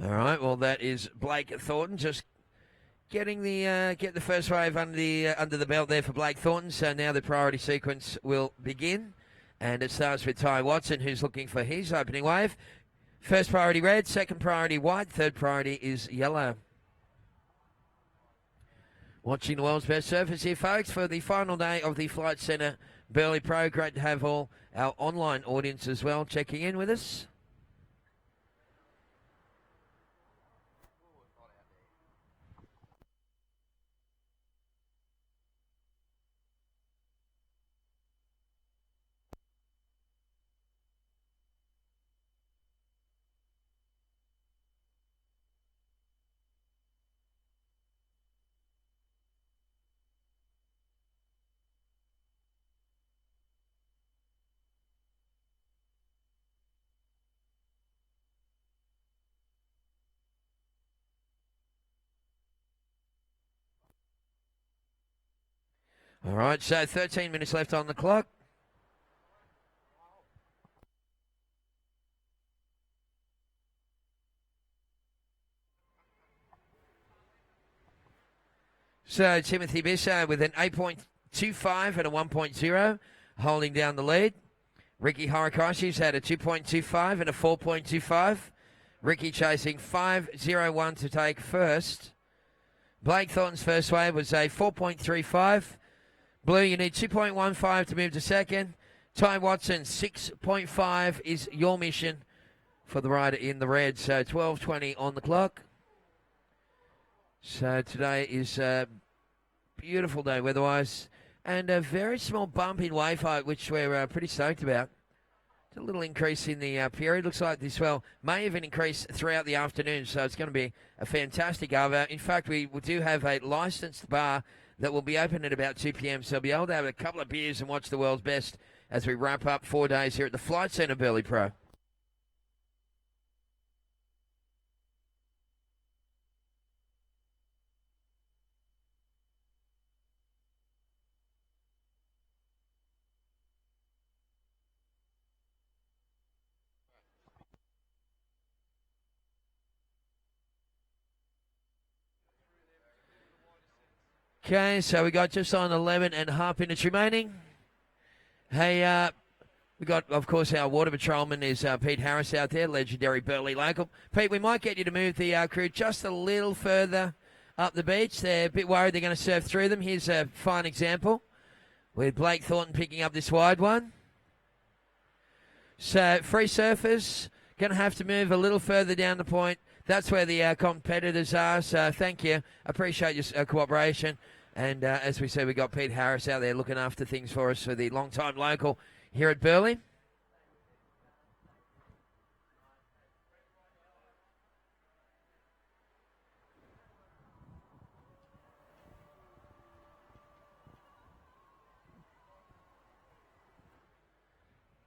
All right, well, that is Blake Thornton just getting the get the first wave under the belt there for Blake Thornton. So now the priority sequence will begin, and it starts with Ty Watson, who's looking for his opening wave. First priority red, second priority white, third priority is yellow. Watching the world's best surfers here, folks, for the final day of the Flight Centre Burleigh Pro. Great to have all our online audience as well checking in with us. All right, so 13 minutes left on the clock. So Timothy Bisso with an 8.25 and a 1.0, holding down the lead. Ricky Horikoshi's had a 2.25 and a 4.25. Ricky chasing 5.01 to take first. Blake Thornton's first wave was a 4.35. Blue, you need 2.15 to move to second. Ty Watson, 6.5 is your mission for the rider in the red. So 12:20 on the clock. So today is a beautiful day weather-wise, and a very small bump in wave height, which we're pretty stoked about. A little increase in the period. Looks like this swell may even increase throughout the afternoon, so it's going to be a fantastic hour. In fact, we do have a licensed bar that will be open at about 2 p.m, so we'll be able to have a couple of beers and watch the world's best as we wrap up 4 days here at the Flight Centre Burleigh Pro. Okay, so we got just on 11 and a half minutes remaining. Hey, we got, of course, our water patrolman is Pete Harris out there, legendary Burleigh local. Pete, we might get you to move the crew just a little further up the beach. They're a bit worried they're going to surf through them. Here's a fine example with Blake Thornton picking up this wide one. So free surfers going to have to move a little further down the point. that's where the competitors are. So thank you. Appreciate your cooperation. And as we said, we got Pete Harris out there looking after things for us for the long-time local here at Burleigh.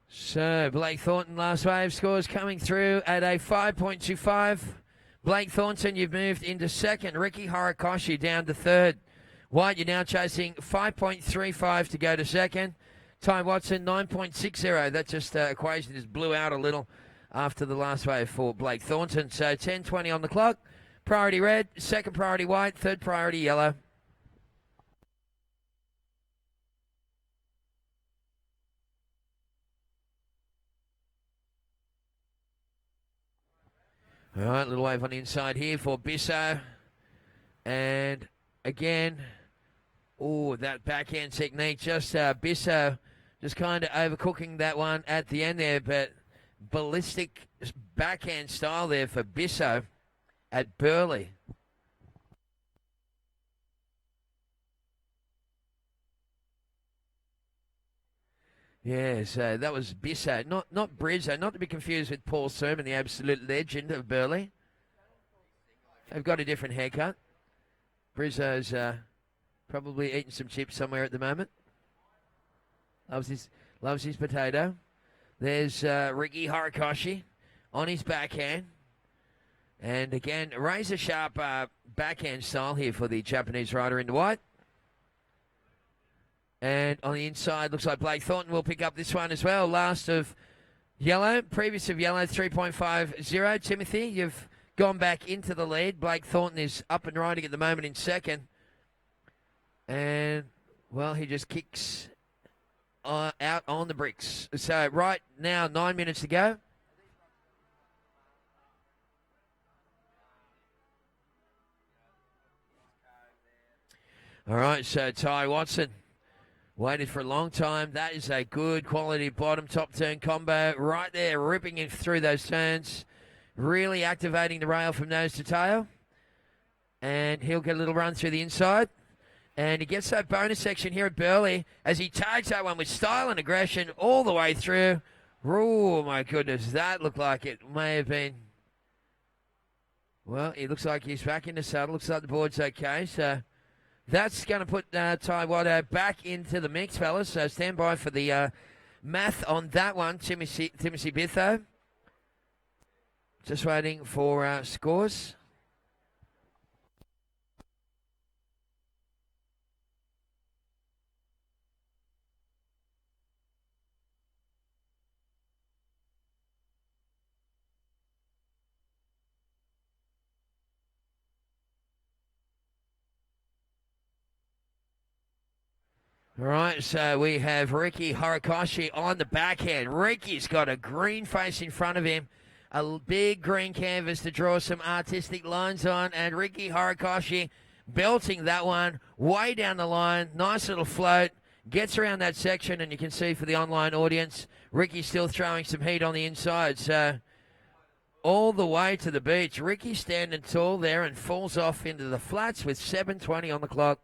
So, Blake Thornton, last wave scores coming through at a 5.25. Blake Thornton, you've moved into second. Ricky Horikoshi down to third. White, you're now chasing 5.35 to go to second. Ty Watson, 9.60. That just equation just blew out a little after the last wave for Blake Thornton. So, 10:20 on the clock. Priority red, second priority white, third priority yellow. All right, little wave on the inside here for Bisso. And again, that backhand technique. Just Bisso just kind of overcooking that one at the end there. But ballistic backhand style there for Bisso at Burleigh. Yeah, so that was Bisso, not Brizzo, not to be confused with Paul Sermon, the absolute legend of Burleigh. They've got a different haircut. Brizzo's probably eating some chips somewhere at the moment. Loves his potato. There's Ricky Horikoshi on his backhand. And again, razor sharp backhand style here for the Japanese rider in the white. And on the inside, looks like Blake Thornton will pick up this one as well. Last of yellow, previous of yellow, 3.50. Timothy, you've gone back into the lead. Blake Thornton is up and riding at the moment in second. And, well, he just kicks out on the bricks. So right now, 9 minutes to go. All right, so Ty Watson waited for a long time. That is a good quality bottom top turn combo right there, ripping it through those turns, really activating the rail from nose to tail. And he'll get a little run through the inside. And he gets that bonus section here at Burleigh as he tags that one with style and aggression all the way through. Oh, my goodness, that looked like it may have been. Well, he looks like he's back in the saddle. Looks like the board's okay, so that's going to put Ty Watto back into the mix, fellas. So stand by for the math on that one, Timothy Bitho. Just waiting for scores. All right, so we have Ricky Horikoshi on the backhand. Ricky's got a green face in front of him, a big green canvas to draw some artistic lines on, and Ricky Horikoshi belting that one way down the line. Nice little float, gets around that section, and you can see for the online audience, Ricky's still throwing some heat on the inside. So all the way to the beach, Ricky standing tall there and falls off into the flats with 7:20 on the clock.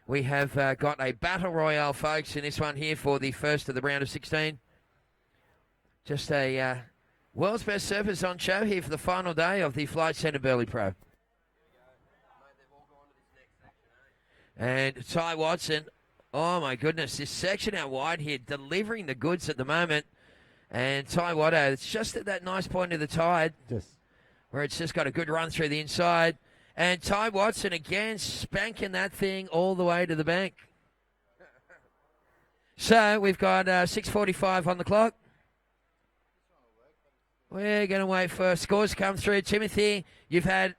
We have got a battle royale, folks, in this one here for the first of the round of 16. Just a world's best surfers on show here for the final day of the Flight Centre Burleigh Pro. And Ty Watson, oh my goodness, this section out wide here, delivering the goods at the moment. And Ty Watto, it's just at that nice point of the tide, where it's just got a good run through the inside. And Ty Watson again spanking that thing all the way to the bank. So we've got 6:45 on the clock. We're going to wait for scores to come through. Timothy, you've had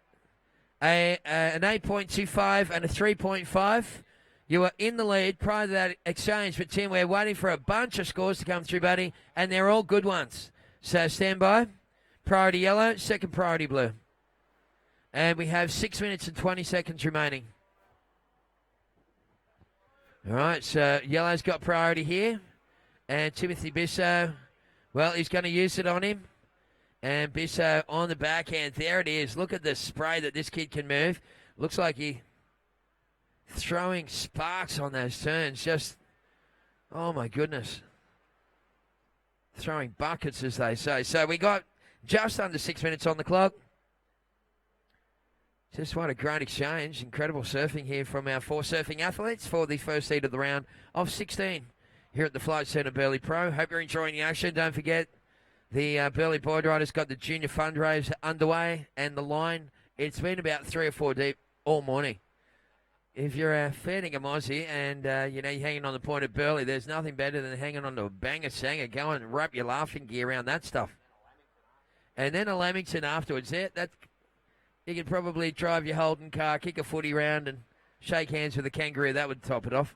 an 8.25 and a 3.5. You were in the lead prior to that exchange, but Tim, we're waiting for a bunch of scores to come through, buddy, and they're all good ones. So stand by. Priority yellow, second priority blue. And we have 6 minutes and 20 seconds remaining. All right, so yellow's got priority here. And Timothy Bisso, well, he's going to use it on him. And Bisso on the backhand. There it is. Look at the spray that this kid can move. Looks like he throwing sparks on those turns. Just, oh my goodness. Throwing buckets, as they say. So we got just under 6 minutes on the clock. Just what a great exchange. Incredible surfing here from our 4 surfing athletes for the first heat of the round of 16 here at the Flight Centre Burleigh Pro. Hope you're enjoying the action. Don't forget, the Burleigh Board Riders got the junior fundraise underway, and the line, it's been about 3 or 4 deep all morning. If you're a Fairningham Aussie and, you're hanging on the point of Burleigh, there's nothing better than hanging on to a banger-sanger. Go and wrap your laughing gear around that stuff. And then a Lamington afterwards. That you could probably drive your Holden car, kick a footy round, and shake hands with a kangaroo. That would top it off.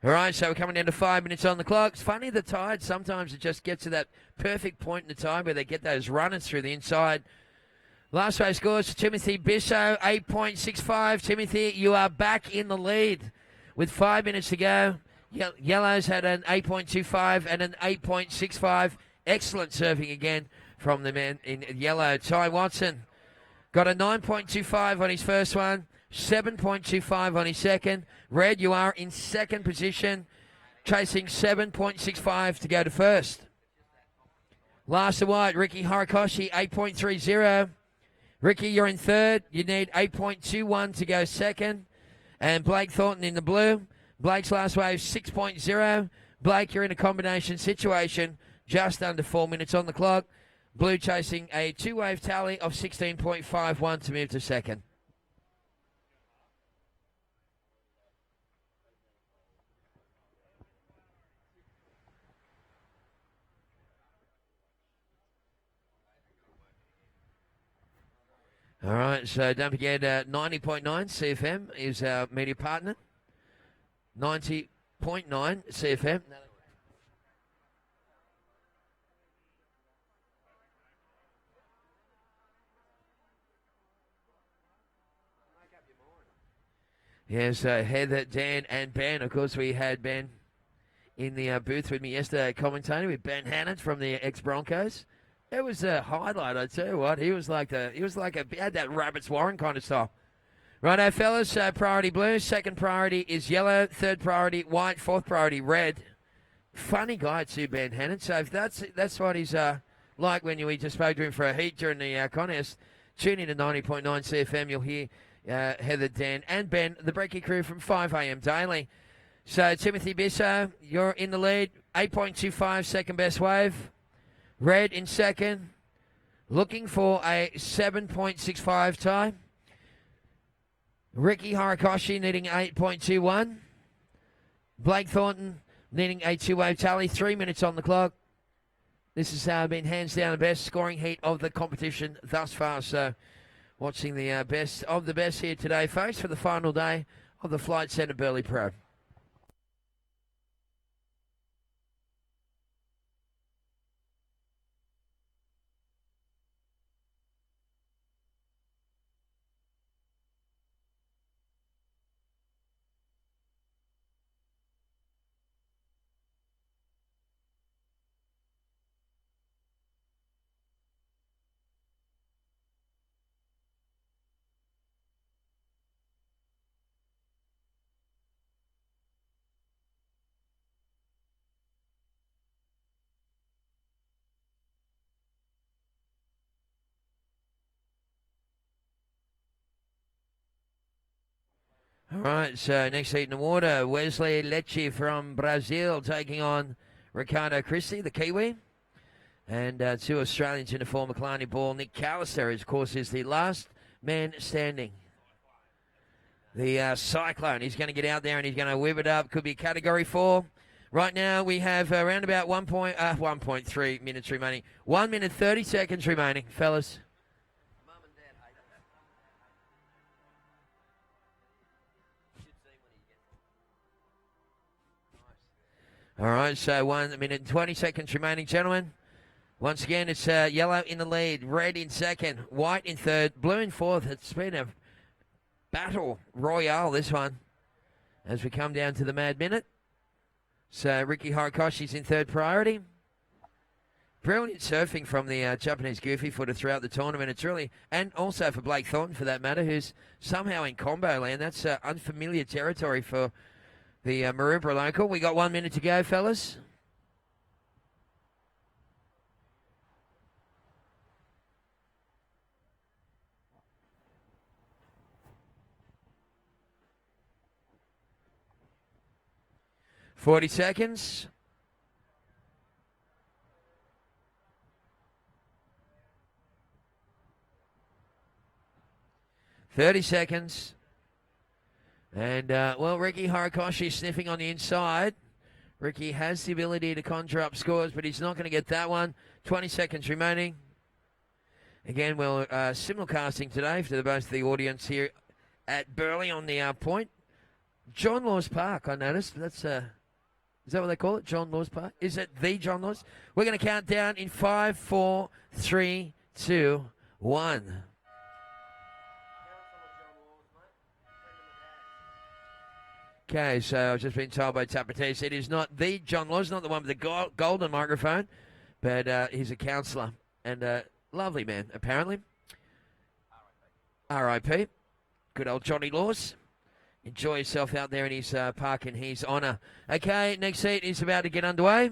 All right, so we're coming down to 5 minutes on the clock. It's funny, the tide, sometimes it just gets to that perfect point in the tide where they get those runners through the inside. Last race scores, Timothy Bisso, 8.65. Timothy, you are back in the lead with 5 minutes to go. Yellows had an 8.25 and an 8.65. Excellent surfing again from the man in yellow. Ty Watson got a 9.25 on his first one. 7.25 on his second. Red, you are in second position, chasing 7.65 to go to first. Last to white, Ricky Horikoshi, 8.30. Ricky, you're in third. You need 8.21 to go second. And Blake Thornton in the blue. Blake's last wave, 6.0. Blake, you're in a combination situation, just under 4 minutes on the clock. Blue chasing a two-wave tally of 16.51 to move to second. All right, so don't forget 90.9 CFM is our media partner. 90.9 CFM. Yes, Heather, Dan, and Ben. Of course, we had Ben in the booth with me yesterday commentating with Ben Hannon from the ex-Broncos. It was a highlight, I tell you what. He had that Rabbits Warren kind of style. Righto, fellas. Priority blue. Second priority is yellow. Third priority white. Fourth priority red. Funny guy too, Ben Hannon. So if that's what he's like when we just spoke to him for a heat during the contest, tune in to 90.9 CFM. You'll hear Heather, Dan, and Ben, the Breaky crew from 5 a.m. daily. So Timothy Bisso, you're in the lead. 8.25, second best wave. Red in second, looking for a 7.65 time. Ricky Horikoshi needing 8.21. Blake Thornton needing a two-wave tally. 3 minutes on the clock. This has been hands down the best scoring heat of the competition thus far. So watching the best of the best here today, folks, for the final day of the Flight Centre Burleigh Pro. All right, so next heat in the water, Wesley Lecce from Brazil taking on Ricardo Christie, the Kiwi. And 2 Australians in the former Kalani ball. Nick Callister, of course, is the last man standing. The Cyclone, he's going to get out there and he's going to whip it up. Could be Category 4. Right now we have around about 1.3 minutes remaining. 1 minute 30 seconds remaining, fellas. All right, so 1 minute and 20 seconds remaining, gentlemen. Once again, it's yellow in the lead, red in second, white in third, blue in fourth. It's been a battle royale, this one, as we come down to the mad minute. So Ricky Horikoshi's in third priority. Brilliant surfing from the Japanese goofy footer throughout the tournament. It's really, and also for Blake Thornton for that matter, who's somehow in combo land. That's unfamiliar territory for the Maroubra local. We got 1 minute to go, fellas. $40 seconds. $30 seconds. And, well, Ricky Horikoshi sniffing on the inside. Ricky has the ability to conjure up scores, but he's not going to get that one. 20 seconds remaining. Again, we're simulcasting today for both the audience here at Burleigh on the point. John Laws Park, I noticed. That's is that what they call it? John Laws Park? Is it the John Laws? We're going to count down in 5, 4, 3, 2, 1. Okay, so I've just been told by Tapatis it is not the John Laws, not the one with the golden microphone, but he's a counsellor and a lovely man, apparently. R.I.P. Good old Johnny Laws. Enjoy yourself out there in his park in his honour. Okay, next heat is about to get underway.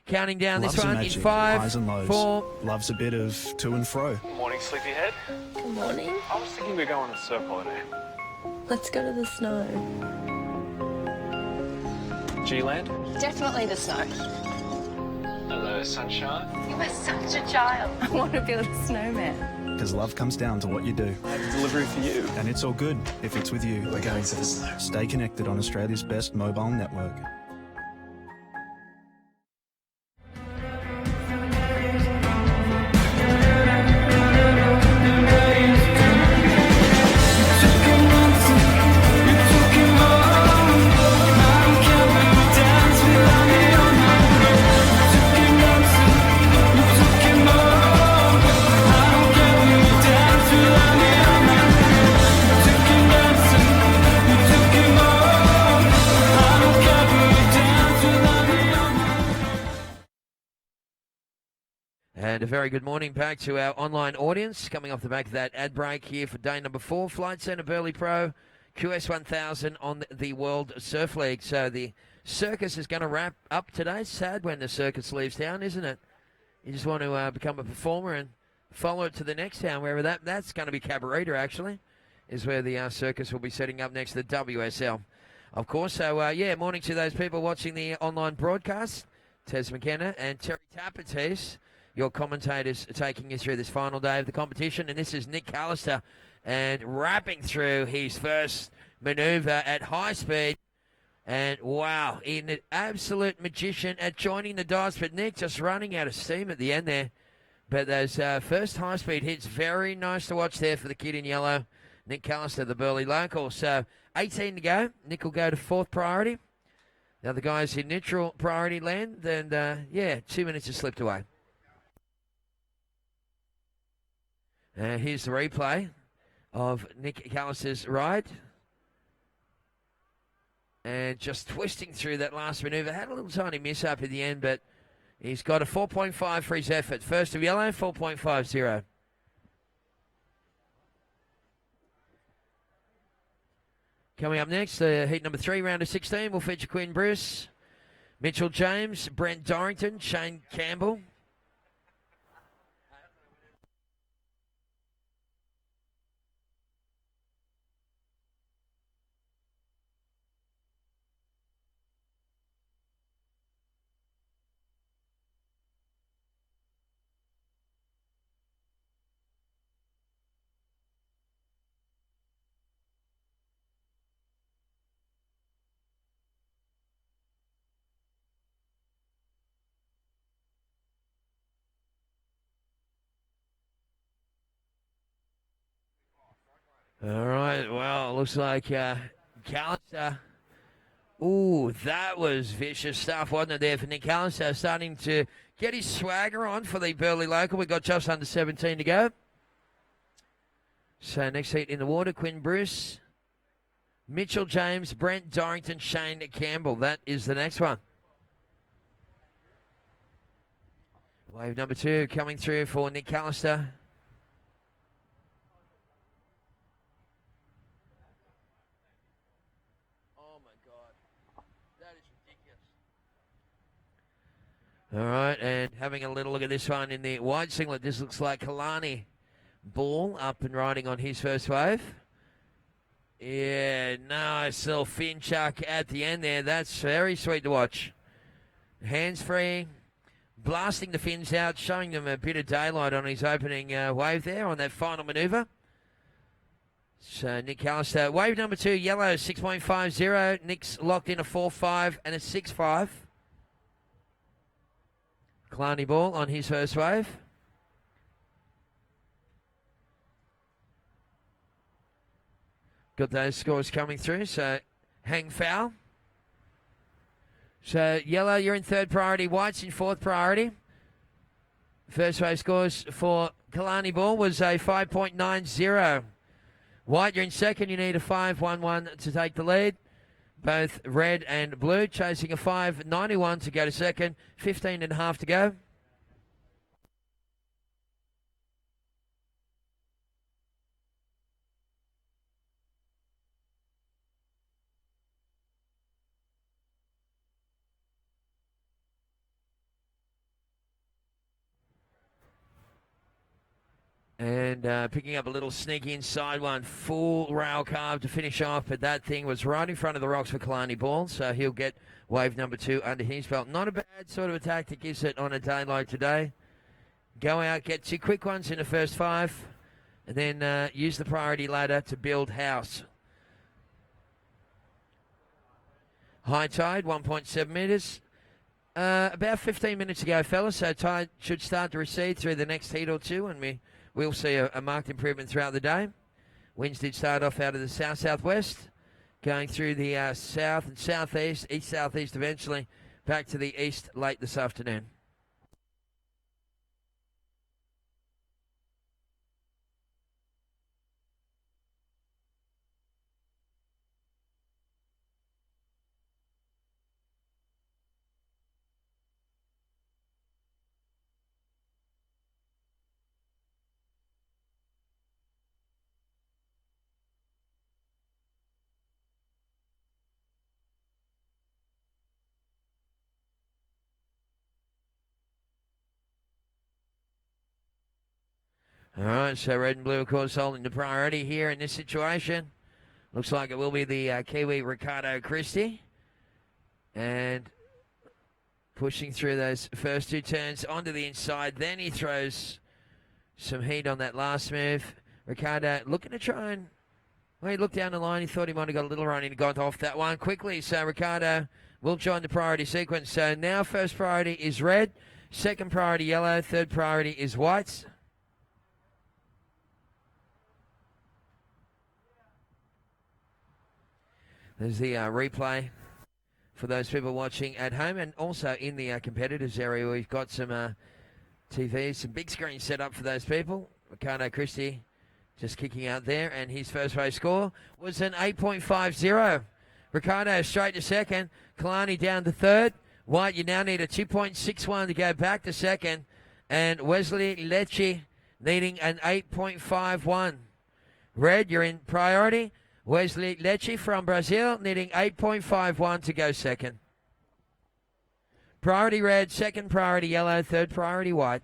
Counting down Loves this one magic, in 5, highs and lows. 4. Loves a bit of to and fro. Morning, sleepyhead. Good morning. I was thinking we're going on a surf holiday. Let's go to the snow. G-Land? Definitely the snow. Hello, sunshine. You are such a child. I want to build a snowman. Because love comes down to what you do. I have a delivery for you. And it's all good if it's with you. We're going to the snow. Stay connected on Australia's best mobile network. And a very good morning back to our online audience. Coming off the back of that ad break here for day number 4, Flight Centre Burleigh Pro, QS 1000 on the World Surf League. So the circus is going to wrap up today. Sad when the circus leaves town, isn't it? You just want to become a performer and follow it to the next town, wherever that's going to be Cabarita, actually, is where the circus will be setting up next to the WSL. Of course, so yeah, morning to those people watching the online broadcast. Tez McKenna and Terry Tapatis, your commentators taking you through this final day of the competition. And this is Nick Callister, and wrapping through his first manoeuvre at high speed. And wow, an absolute magician at joining the dots. But Nick just running out of steam at the end there. But those first high speed hits, very nice to watch there for the kid in yellow, Nick Callister, the Burleigh local. So 18 to go. Nick will go to 4th priority. The other guys in neutral priority land. And yeah, 2 minutes has slipped away. Here's the replay of Nick Callister's ride. And just twisting through that last manoeuvre. Had a little tiny miss up at the end, but he's got a 4.5 for his effort. First of yellow, 4.50. Coming up next, heat number 3, round of 16, will feature Quinn Bruce, Mitchell James, Brent Dorrington, Shane Campbell. All right, well, looks like Callister. Ooh, that was vicious stuff, wasn't it, there for Nick Callister, starting to get his swagger on for the Burleigh local. We've got just under 17 to go. So next heat in the water, Quinn Bruce Mitchell James, Brent Dorrington, Shane Campbell. That is the next one. Wave number 2 coming through for Nick Callister. Oh my God. That is ridiculous. All right, and having a little look at this one in the wide singlet. This looks like Kalani Ball up and riding on his first wave. Yeah, nice little fin chuck at the end there. That's very sweet to watch. Hands free, blasting the fins out, showing them a bit of daylight on his opening wave there on that final manoeuvre. So Nick Callister, wave number 2, yellow, 6.50. Nick's locked in a 4.5 and a 6.5. Kalani Ball on his first wave. Got those scores coming through, so hang foul. So yellow, you're in third priority. White's in fourth priority. First wave scores for Kalani Ball was a 5.90. White, you're in second. You need a 5.11 to take the lead. Both red and blue chasing a 5.91 to go to second. 15.5 to go. And picking up a little sneaky inside one, full rail carve to finish off, but that thing was right in front of the rocks for Kalani Ball, so he'll get wave number 2 under his belt. Not a bad sort of attack that gives it on a day like today. Go out, get 2 quick ones in the first 5, and then use the priority ladder to build house. High tide, 1.7 metres. About 15 minutes ago, fellas, so tide should start to recede through the next heat or two, and we'll see a marked improvement throughout the day. Winds did start off out of the south-southwest, going through the south and southeast, east-southeast eventually, back to the east late this afternoon. All right, so red and blue, of course, holding the priority here in this situation. Looks like it will be the Kiwi Ricardo Christie. And pushing through those first 2 turns onto the inside. Then he throws some heat on that last move. Ricardo looking to try and... Well, he looked down the line. He thought he might have got a little run and got off that one quickly. So Ricardo will join the priority sequence. So now first priority is red. Second priority yellow. Third priority is white. There's the replay for those people watching at home, and also in the competitors area. We've got some TVs, some big screens set up for those people. Ricardo Christie just kicking out there, and his first race score was an 8.50. Ricardo straight to second. Kalani down to third. White, you now need a 2.61 to go back to second, and Wesley Lecce needing an 8.51. Red, you're in priority. Wesley Lecce from Brazil needing 8.51 to go second. Priority red, second priority yellow, third priority white.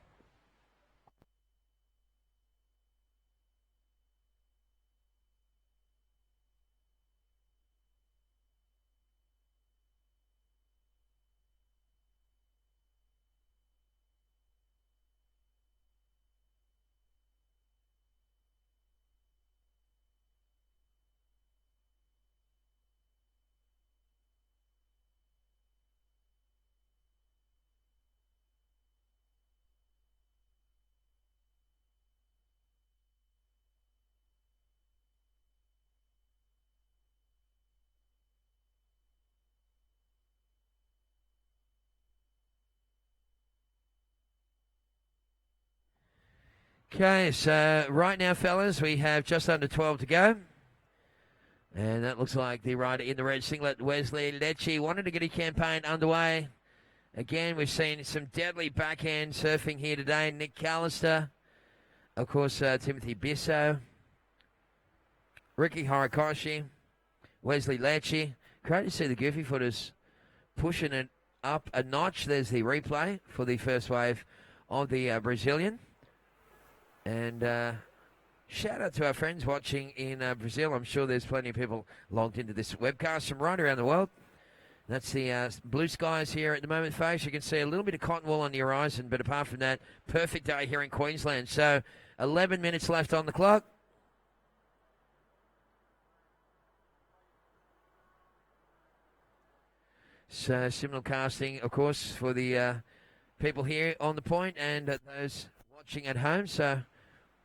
Okay, so right now, fellas, we have just under 12 to go. And that looks like the rider in the red singlet, Wesley Lecce, wanted to get his campaign underway. Again, we've seen some deadly backhand surfing here today. Nick Callister, of course, Timothy Bisso, Ricky Horikoshi, Wesley Lecce. Great to see the goofy footers pushing it up a notch. There's the replay for the first wave of the Brazilian. And shout out to our friends watching in Brazil. I'm sure there's plenty of people logged into this webcast from right around the world. That's the blue skies here at the moment, folks. You can see a little bit of cotton wool on the horizon, but apart from that, perfect day here in Queensland. So 11 minutes left on the clock. So simulcasting, of course, for the people here on the point and those watching at home. So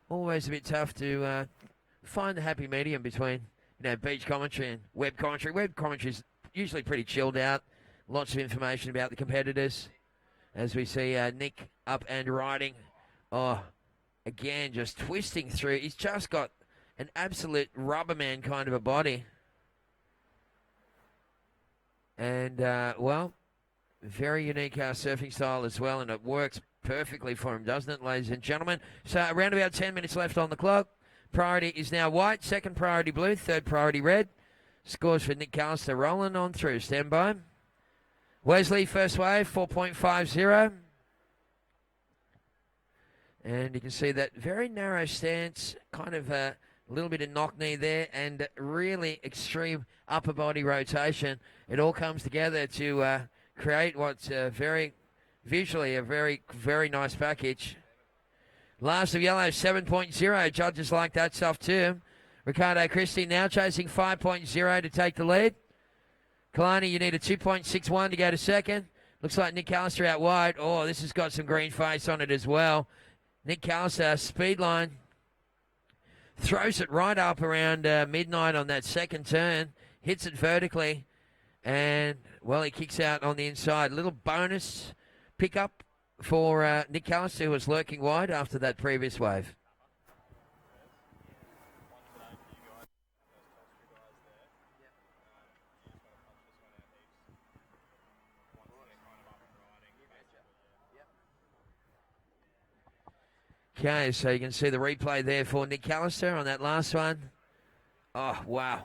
always a bit tough to find the happy medium between, beach commentary and web commentary. Web commentary is usually pretty chilled out. Lots of information about the competitors. As we see Nick up and riding. Oh, again, just twisting through. He's just got an absolute rubber man kind of a body. And, very unique surfing style as well, and it works perfectly for him, doesn't it, ladies and gentlemen? So around about 10 minutes left on the clock. Priority is now white, second priority blue, third priority red. Scores for Nick Callister rolling on through. Stand by. Wesley, first wave, 4.50. And you can see that very narrow stance, kind of a little bit of knock knee there, and really extreme upper body rotation. It all comes together to create what's visually a very, very nice package. Last of yellow, 7.0. Judges like that stuff too. Ricardo Christie now chasing 5.0 to take the lead. Kalani, you need a 2.61 to go to second. Looks like Nick Callister out wide. Oh, this has got some green face on it as well. Nick Callister, speed line. Throws it right up around midnight on that second turn. Hits it vertically. And, he kicks out on the inside. Little bonus pickup for Nick Callister, who was lurking wide after that previous wave. Okay, so you can see the replay there for Nick Callister on that last one. Oh, wow.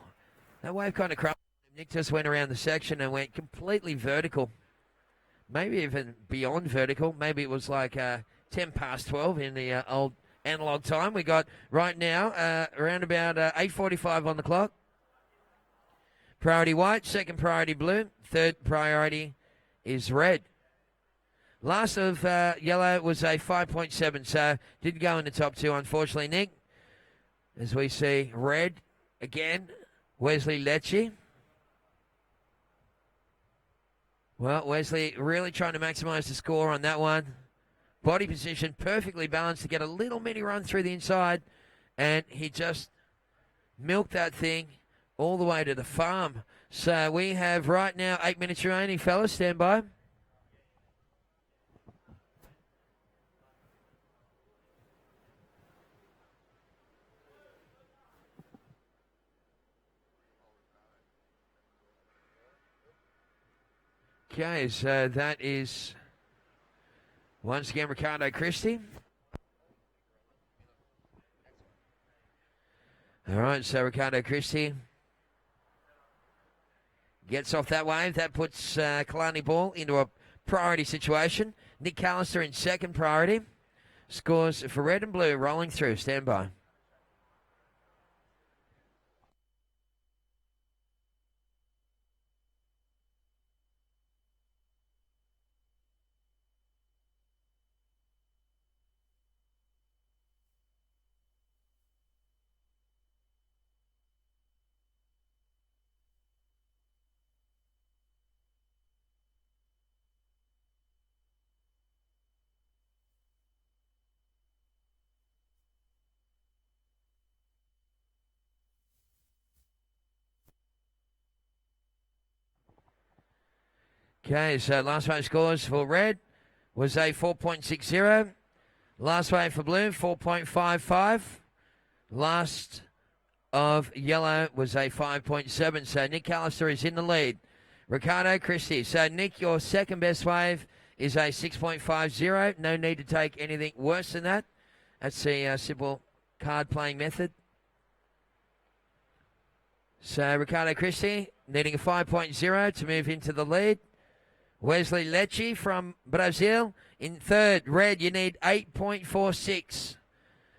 That wave kind of crumbled. Nick just went around the section and went completely vertical. Maybe even beyond vertical. Maybe it was like 10 past 12 in the old analog time. We got right now around about 8:45 on the clock. Priority white, second priority blue, third priority is red. Last of yellow was a 5.7, so didn't go in the top two, unfortunately, Nick. As we see red again, Wesley Lecce. Well, Wesley really trying to maximise the score on that one. Body position perfectly balanced to get a little mini run through the inside, and he just milked that thing all the way to the farm. So we have right now 8 minutes remaining, fellas. Stand by. Okay, so that is once again Ricardo Christie. All right, so Ricardo Christie gets off that wave. That puts Kalani Ball into a priority situation. Nick Callister in second priority. Scores for red and blue rolling through. Stand by. Okay, so last wave scores for red was a 4.60. Last wave for blue, 4.55. Last of yellow was a 5.7. So Nick Callister is in the lead. Ricardo Christie. So Nick, your second best wave is a 6.50. No need to take anything worse than that. That's the simple card playing method. So Ricardo Christie needing a 5.0 to move into the lead. Wesley Lecce from Brazil in third. Red, you need 8.46.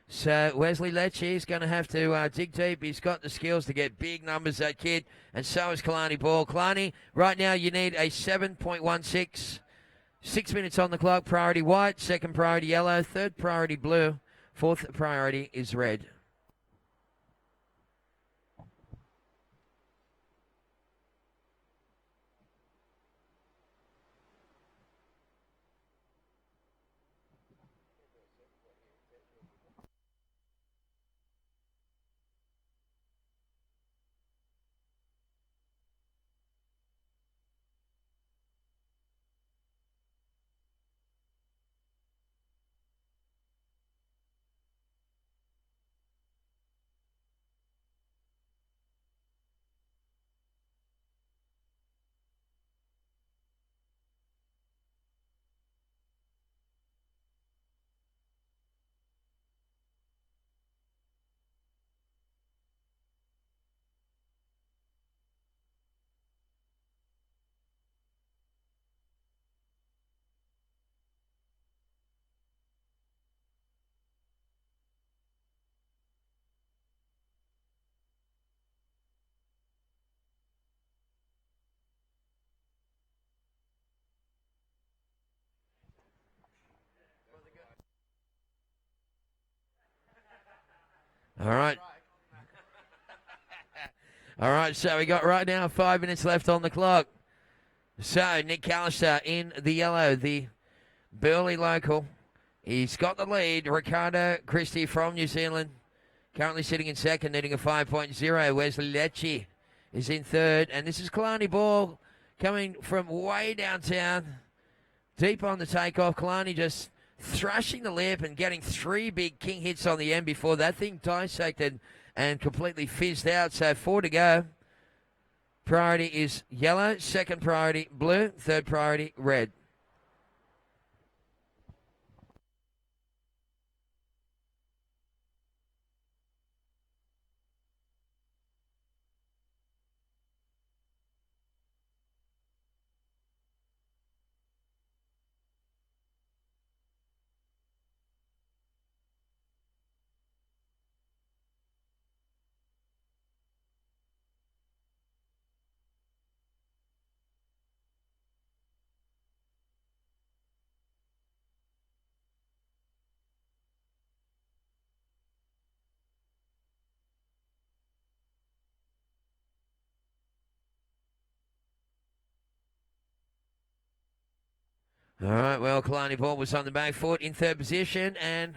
So Wesley Lecce is going to have to dig deep. He's got the skills to get big numbers, that kid. And so is Kalani Ball. Kalani, right now you need a 7.16. 6 minutes on the clock. Priority white. Second priority yellow. Third priority blue. Fourth priority is red. All right. All right, so we got right now 5 minutes left on the clock. So Nick Callister in the yellow, the Burleigh local. He's got the lead. Ricardo Christie from New Zealand, currently sitting in second, needing a 5.0. Wesley Lecce is in third. And this is Kalani Ball coming from way downtown, deep on the takeoff. Kalani just thrashing the lip and getting three big king hits on the end before that thing dissected and completely fizzed out. So 4 to go. Priority is yellow. Second priority, blue. Third priority, red. All right, well, Kalani Ball was on the back foot in third position and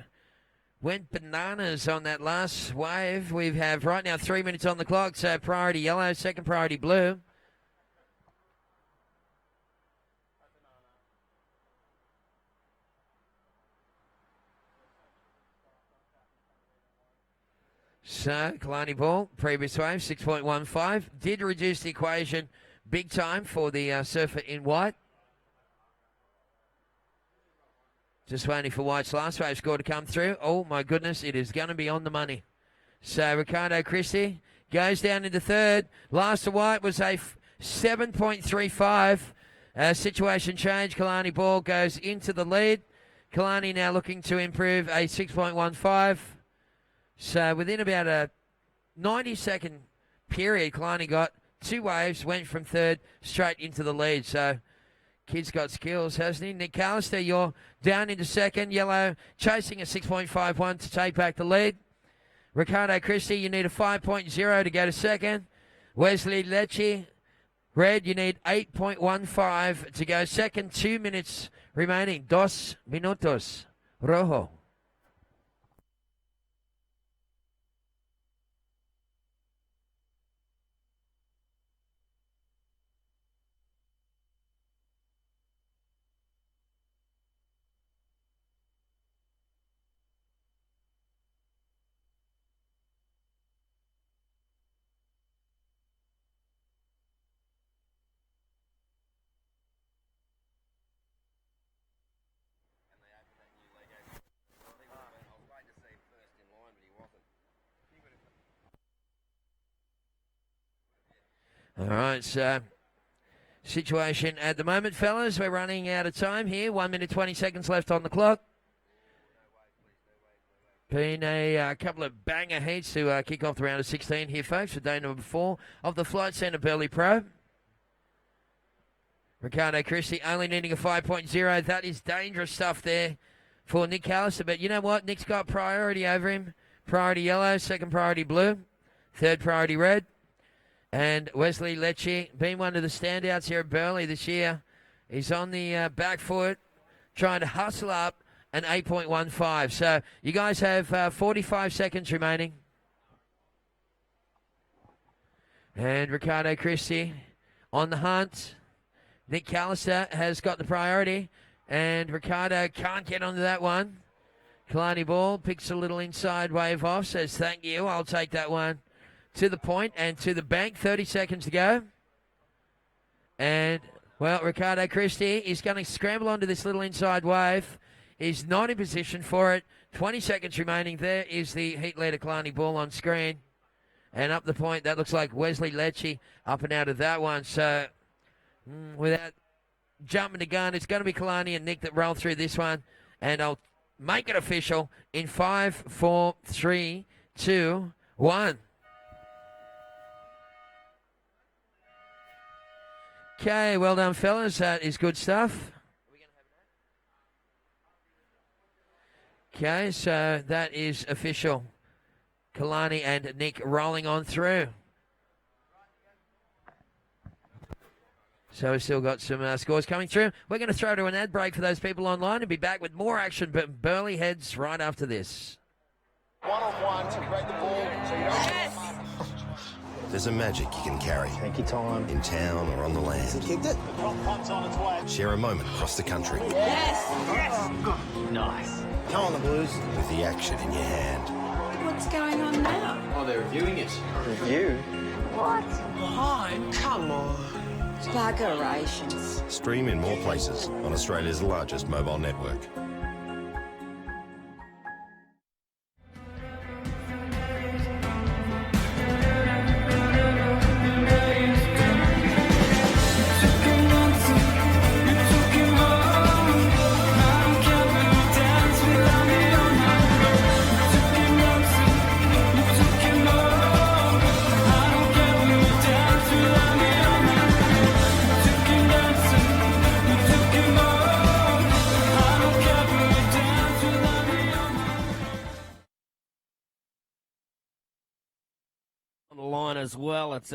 went bananas on that last wave. We have right now 3 minutes on the clock, so priority yellow, second priority blue. So, Kalani Ball, previous wave, 6.15. Did reduce the equation big time for the surfer in white. Just waiting for White's last wave score to come through. Oh, my goodness, it is going to be on the money. So, Ricardo Christie goes down into third. Last to White was a 7.35. Situation change. Kalani Ball goes into the lead. Kalani now looking to improve a 6.15. So, within about a 90-second period, Kalani got 2 waves, went from third straight into the lead. So, kid's got skills, hasn't he? Nick Callister, you're down into second. Yellow chasing a 6.51 to take back the lead. Ricardo Christie, you need a 5.0 to go to second. Wesley Lecce, red, you need 8.15 to go second. 2 minutes remaining. 2 minutos. Rojo. All right, so situation at the moment, fellas. We're running out of time here. 1 minute, 20 seconds left on the clock. Been a couple of banger heats to kick off the round of 16 here, folks, for day number 4 of the Flight Centre Burleigh Pro. Ricardo Christie only needing a 5.0. That is dangerous stuff there for Nick Callister. But you know what? Nick's got priority over him. Priority yellow, second priority blue, third priority red. And Wesley Lecce, been one of the standouts here at Burleigh this year. He's on the back foot, trying to hustle up an 8.15. So you guys have 45 seconds remaining. And Ricardo Christie on the hunt. Nick Callister has got the priority. And Ricardo can't get onto that one. Kalani Ball picks a little inside wave off, says, thank you, I'll take that one to the point and to the bank. 30 seconds to go. And, well, Ricardo Christie is going to scramble onto this little inside wave. He's not in position for it. 20 seconds remaining. There is the heat leader, Kalani Ball, on screen. And up the point, that looks like Wesley Lecce up and out of that one. So, without jumping the gun, it's going to be Kalani and Nick that roll through this one. And I'll make it official in 5, 4, 3, 2, 1. Okay, well done, fellas. That is good stuff. Okay, so that is official. Kalani and Nick rolling on through. So we've still got some scores coming through. We're going to throw to an ad break for those people online and be back with more action, but Burleigh heads right after this. One-on-one to break the ball. So you don't There's a magic you can carry. Take your time. In town or on the land. kicked it. The drop punt's on its way. Share a moment across the country. Nice. Come on, the Blues. With the action in your hand. What's going on now? Oh, they're reviewing it. Review? What? Come on. Bugerations. Stream in more places on Australia's largest mobile network. On the line as well, it's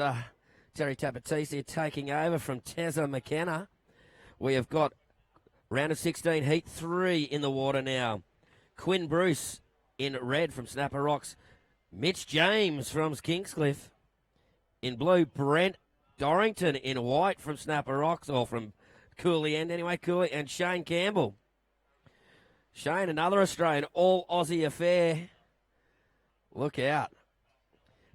Terry Tapatisi taking over from Tezza McKenna. We have got round of 16, heat 3 in the water now. Quinn Bruce in red from Snapper Rocks. Mitch James from Kingscliff. In blue, Brent Dorrington in white from Snapper Rocks, or from Cooley End anyway, Cooley, and Shane Campbell. Shane, another Australian, all Aussie affair. Look out.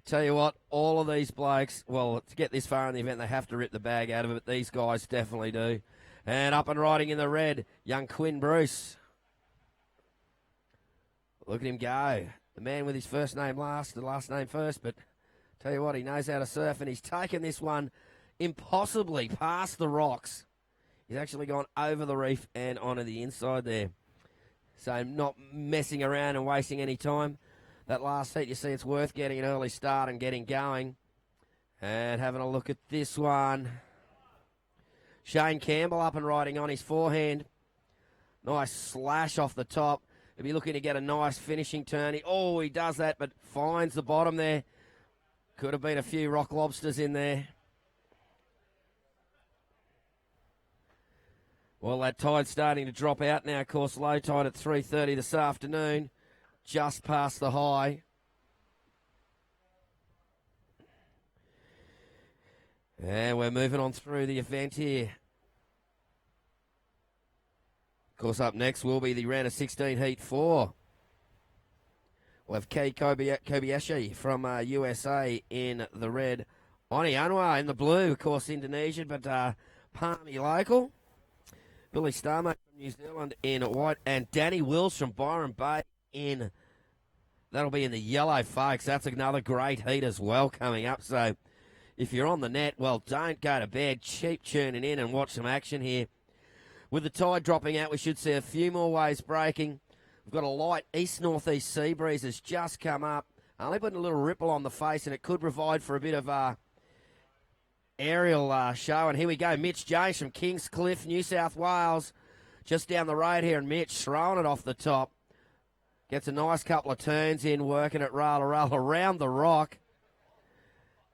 Tell you what, all of these blokes, well, to get this far in the event, they have to rip the bag out of it, but these guys definitely do. And up and riding in the red, young Quinn Bruce. Look at him go. The man with his first name last, the last name first, but tell you what, he knows how to surf, and he's taken this one impossibly past the rocks. He's actually gone over the reef and onto the inside there. So not messing around and wasting any time. That last heat, you see, it's worth getting an early start and getting going. And having a look at this one. Shane Campbell up and riding on his forehand. Nice slash off the top. He'll be looking to get a nice finishing turn. He does that, but finds the bottom there. Could have been a few rock lobsters in there. Well, that tide's starting to drop out now. Of course, low tide at 3:30 this afternoon. Just past the high. And we're moving on through the event here. Of course, up next will be the round of 16, heat 4. We'll have Kei Kobayashi from USA in the red. Oni Anwar in the blue, of course, Indonesian, but Palmy local. Billy Starmate from New Zealand in white. And Danny Wills from Byron Bay in, that'll be in the yellow, folks. That's another great heat as well coming up. So if you're on the net, well, don't go to bed. Keep tuning in and watch some action here. With the tide dropping out, we should see a few more waves breaking. We've got a light east-northeast sea breeze has just come up. Only putting a little ripple on the face, and it could provide for a bit of aerial show. And here we go. Mitch James from Kingscliff, New South Wales. Just down the road here, and Mitch throwing it off the top. Gets a nice couple of turns in, working it roll around the rock.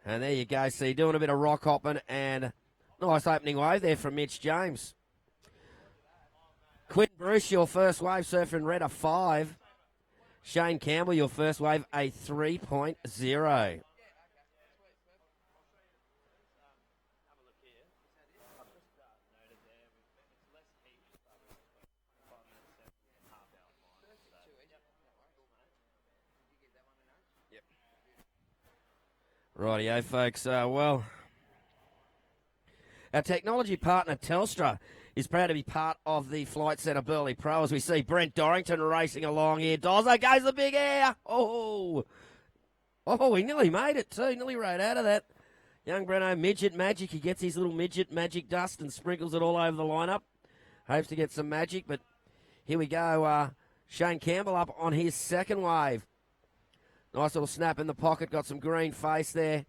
And there you go. So you're doing a bit of rock hopping, and nice opening wave there from Mitch James. Quinn Bruce, your first wave surfer in red, a 5. Shane Campbell, your first wave, a 3.0. Rightio, folks. Well, our technology partner, Telstra, is proud to be part of the Flight Centre Burleigh Pro as we see Brent Dorrington racing along here. Dozzo goes the big air. Oh, he nearly made it too. Nearly rode out of that. Young Breno, midget magic. He gets his little midget magic dust and sprinkles it all over the lineup. Hopes to get some magic, but here we go. Shane Campbell up on his second wave. Nice little snap in the pocket. Got some green face there.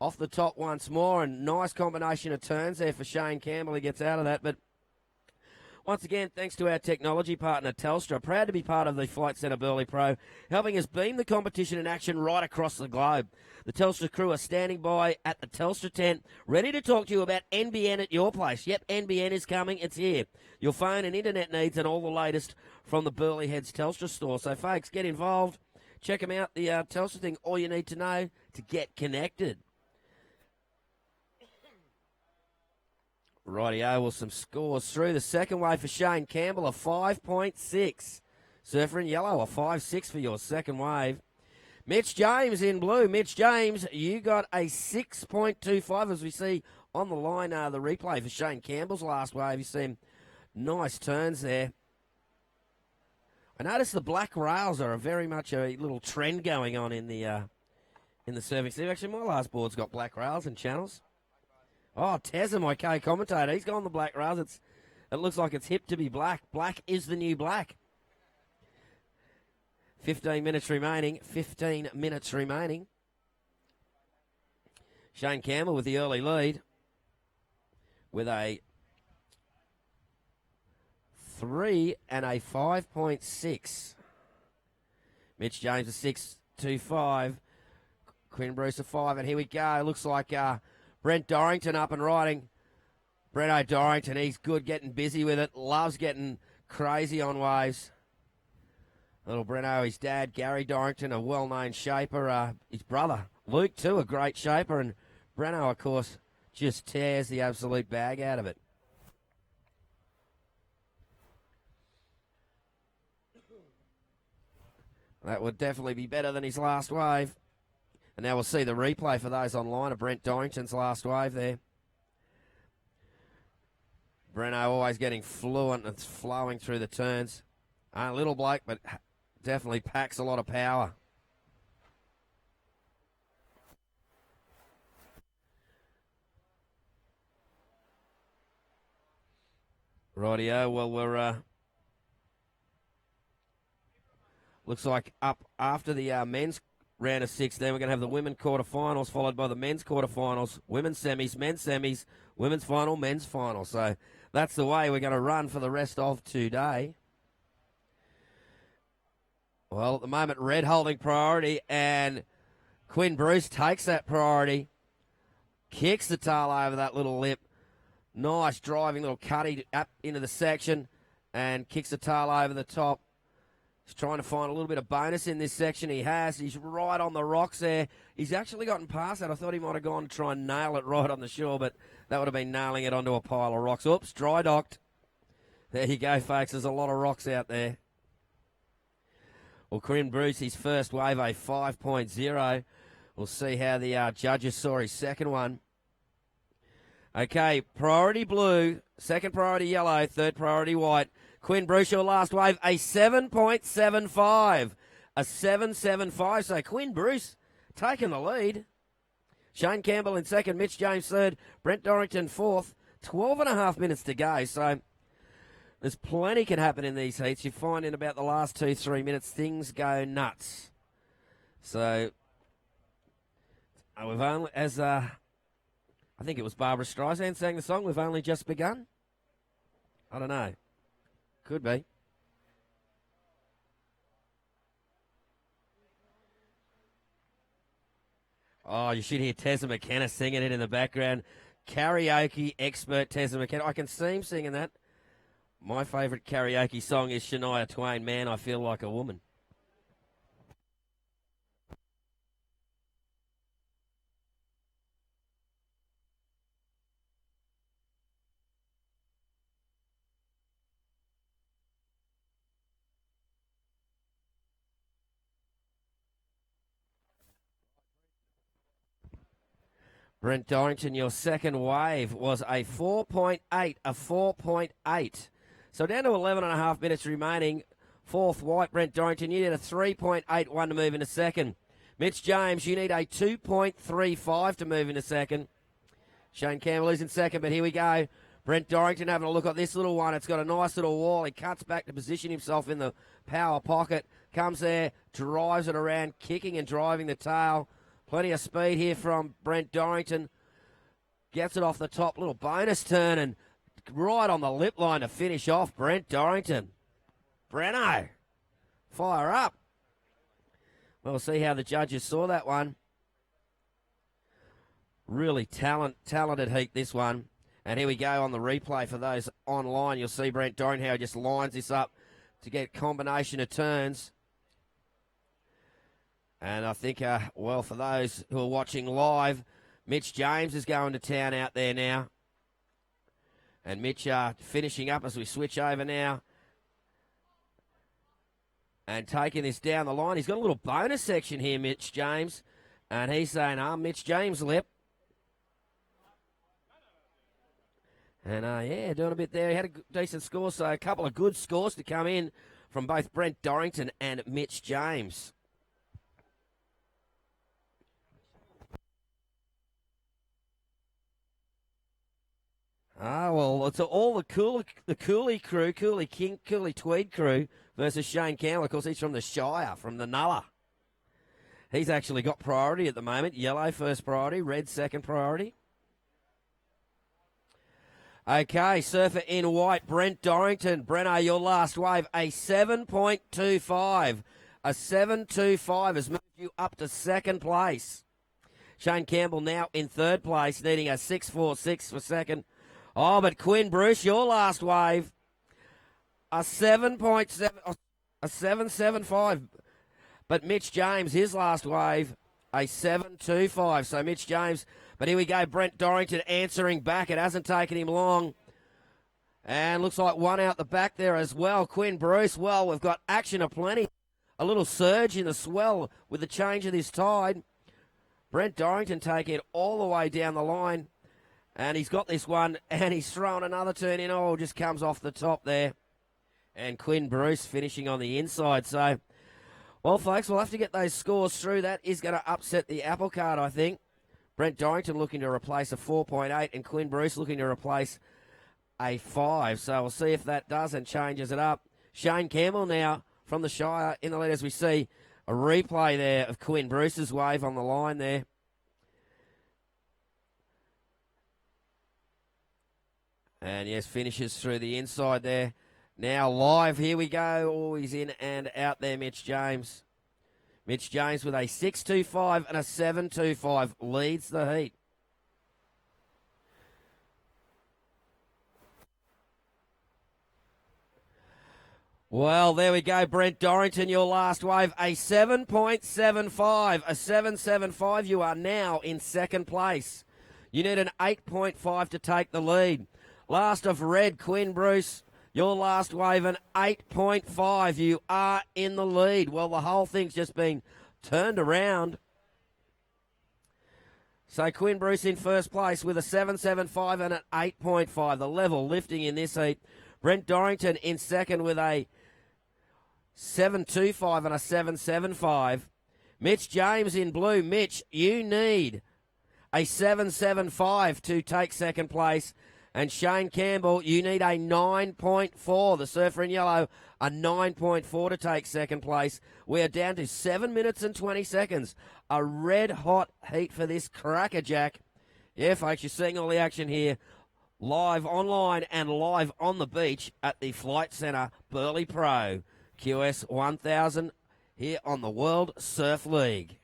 Off the top once more, and nice combination of turns there for Shane Campbell. He gets out of that, but once again, thanks to our technology partner, Telstra, proud to be part of the Flight Centre Burleigh Pro, helping us beam the competition in action right across the globe. The Telstra crew are standing by at the Telstra tent, ready to talk to you about NBN at your place. Yep, NBN is coming. It's here. Your phone and internet needs and all the latest from the Burleigh Heads Telstra store. So, folks, get involved. Check them out, the Telstra thing, all you need to know to get connected. Rightio, well, some scores through. The second wave for Shane Campbell, a 5.6. Surfer in yellow, a 5.6 for your second wave. Mitch James in blue. Mitch James, you got a 6.25 as we see on the line, the replay for Shane Campbell's last wave. You see him, nice turns there. I noticed the black rails are very much a little trend going on in the surfing scene. Actually, my last board's got black rails and channels. Oh, Tezza, my co-commentator, he's gone the black rails. It looks like it's hip to be black. Black is the new black. 15 minutes remaining. Shane Campbell with the early lead with a 3 and a 5.6. Mitch James a 6.25. Quinn Bruce a 5. And here we go. Looks like Brent Dorrington up and riding. Breno Dorrington, he's good getting busy with it. Loves getting crazy on waves. Little Breno, his dad, Gary Dorrington, a well-known shaper. His brother, Luke, too, a great shaper. And Breno, of course, just tears the absolute bag out of it. That would definitely be better than his last wave. And now we'll see the replay for those online of Brent Dorrington's last wave there. Breno always getting fluent and it's flowing through the turns. Little bloke, but definitely packs a lot of power. Rightio, well, we're... looks like up after the men's round of 16, we're going to have the women's quarterfinals, followed by the men's quarterfinals, women's semis, women's final, men's final. So that's the way we're going to run for the rest of today. Well, at the moment, red holding priority, and Quinn Bruce takes that priority, kicks the tail over that little lip. Nice driving little cutty up into the section, and kicks the tail over the top. He's trying to find a little bit of bonus in this section. He has. He's right on the rocks there. He's actually gotten past that. I thought he might have gone to try and nail it right on the shore, but that would have been nailing it onto a pile of rocks. Oops, dry docked. There you go, folks. There's a lot of rocks out there. Well, Quinn Bruce, his first wave, a 5.0. We'll see how the judges saw his second one. Okay, priority blue, second priority yellow, third priority white. Quinn Bruce, your last wave, a 7.75. A 7.75. So Quinn Bruce taking the lead. Shane Campbell in second, Mitch James third, Brent Dorrington fourth. 12 and a half minutes to go, so there's plenty can happen in these heats. You find in about the last 2-3 minutes, things go nuts. So we've only, as I think it was Barbara Streisand sang the song, we've only just begun. I don't know. Could be. Oh, you should hear Tessa McKenna singing it in the background. Karaoke expert Tessa McKenna. I can see him singing that. My favourite karaoke song is Shania Twain, Man, I Feel Like a Woman. Brent Dorrington, your second wave was a 4.8, a 4.8. So down to 11 and a half minutes remaining. Fourth white, Brent Dorrington, you need a 3.81 to move into second. Mitch James, you need a 2.35 to move into second. Shane Campbell is in second, but here we go. Brent Dorrington having a look at this little one. It's got a nice little wall. He cuts back to position himself in the power pocket. Comes there, drives it around, kicking and driving the tail. Plenty of speed here from Brent Dorrington. Gets it off the top, little bonus turn, and right on the lip line to finish off Brent Dorrington. Breno, fire up. We'll see how the judges saw that one. Really talented heat, this one. And here we go on the replay for those online. You'll see Brent Dorrington how he just lines this up to get a combination of turns. And I think, well, for those who are watching live, Mitch James is going to town out there now. And Mitch finishing up as we switch over now. And taking this down the line. He's got a little bonus section here, Mitch James. And he's saying, Mitch James lip. And, yeah, doing a bit there. He had a decent score, so a couple of good scores to come in from both Brent Dorrington and Mitch James. Well, it's all the Cooley crew, Cooley King, Cooley Tweed crew versus Shane Campbell. Of course, he's from the Shire, from the Nulla. He's actually got priority at the moment. Yellow first priority, red second priority. Okay, surfer in white, Brent Dorrington. Breno, your last wave, a 7.25. A 7.25 has moved you up to second place. Shane Campbell now in third place, needing a 6.46 for second. Oh, but Quinn Bruce, your last wave, a 7.7, a 7.75. But Mitch James, his last wave, a 7.25. So Mitch James, but here we go, Brent Dorrington answering back. It hasn't taken him long. And looks like one out the back there as well. Quinn Bruce, well, we've got action aplenty. A little surge in the swell with the change of this tide. Brent Dorrington taking it all the way down the line. And he's got this one, and he's thrown another turn in. Oh, just comes off the top there. And Quinn Bruce finishing on the inside. So, well, folks, we'll have to get those scores through. That is going to upset the apple cart, I think. Brent Dorrington looking to replace a 4.8, and Quinn Bruce looking to replace a 5. So we'll see if that does and changes it up. Shane Campbell now from the Shire in the lead as we see a replay there of Quinn Bruce's wave on the line there. And, yes, finishes through the inside there. Now live, here we go. Oh, he's in and out there, Mitch James. Mitch James with a 6.25 and a 7.25 leads the heat. Well, there we go, Brent Dorrington, your last wave, a 7.75, a 7.75. You are now in second place. You need an 8.5 to take the lead. Last of red, Quinn Bruce, your last wave, an 8.5. You are in the lead. Well, the whole thing's just been turned around. So Quinn Bruce in first place with a 7.75 and an 8.5. The level lifting in this heat. Brent Dorrington in second with a 7.25 and a 7.75. Mitch James in blue. Mitch, you need a 7.75 to take second place. And Shane Campbell, you need a 9.4. The surfer in yellow, a 9.4 to take second place. We are down to 7 minutes and 20 seconds. A red-hot heat for this crackerjack. Yeah, folks, you're seeing all the action here live online and live on the beach at the Flight Centre Burleigh Pro QS 1000 here on the World Surf League.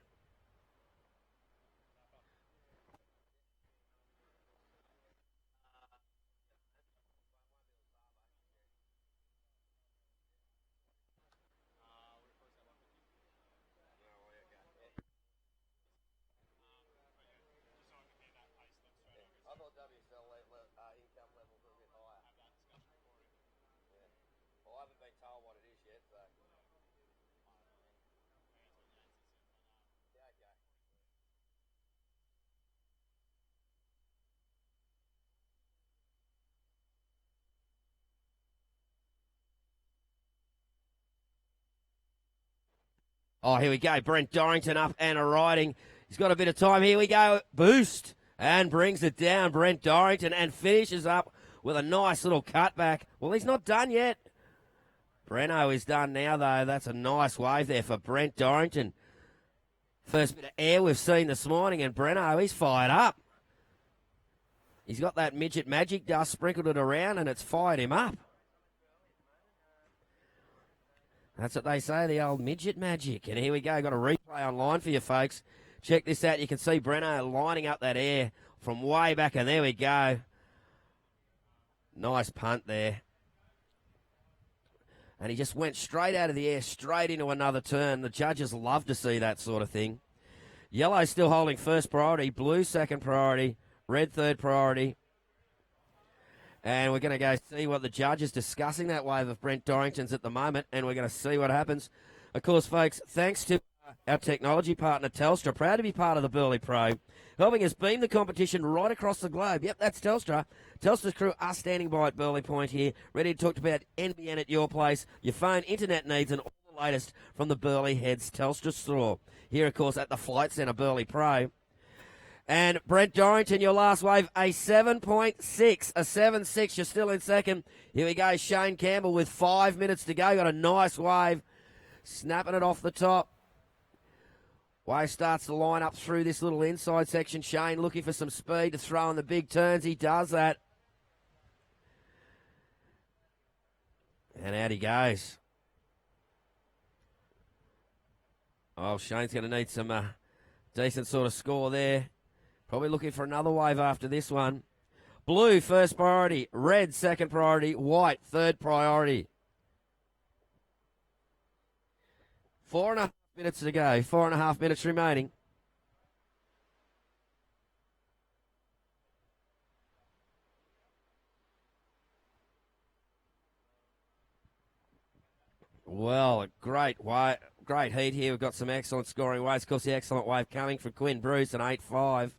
Oh, here we go. Brent Dorrington up and a riding. He's got a bit of time. Here we go. Boost. And brings it down, Brent Dorrington, and finishes up with a nice little cutback. Well, he's not done yet. Breno is done now, though. That's a nice wave there for Brent Dorrington. First bit of air we've seen this morning, and Breno, he's fired up. He's got that midget magic dust, sprinkled it around, and it's fired him up. That's what they say, the old midget magic. And here we go. Got a replay online for you, folks. Check this out. You can see Breno lining up that air from way back, and there we go. Nice punt there. And he just went straight out of the air, straight into another turn. The judges love to see that sort of thing. Yellow still holding first priority. Blue second priority. Red third priority. And we're going to go see what the judge is discussing that wave of Brent Dorrington's at the moment, and we're going to see what happens. Of course, folks, thanks to our technology partner, Telstra, proud to be part of the Burleigh Pro, helping us beam the competition right across the globe. Yep, that's Telstra. Telstra's crew are standing by at Burleigh Point here, ready to talk about NBN at your place, your phone, internet needs, and all the latest from the Burleigh Heads Telstra store. Here, of course, at the Flight Centre Burleigh Pro. And Brent Dorrington, your last wave, a 7.6, a 7.6. You're still in second. Here we go, Shane Campbell with 5 minutes to go. Got a nice wave, snapping it off the top. Wave starts to line up through this little inside section. Shane looking for some speed to throw in the big turns. He does that. And out he goes. Oh, Shane's going to need some decent sort of score there. Probably looking for another wave after this one. Blue, first priority. Red, second priority. White, third priority. 4.5 minutes to go. 4.5 minutes remaining. Well, a great heat here. We've got some excellent scoring waves. Of course, the excellent wave coming from Quinn Bruce, an 8.5.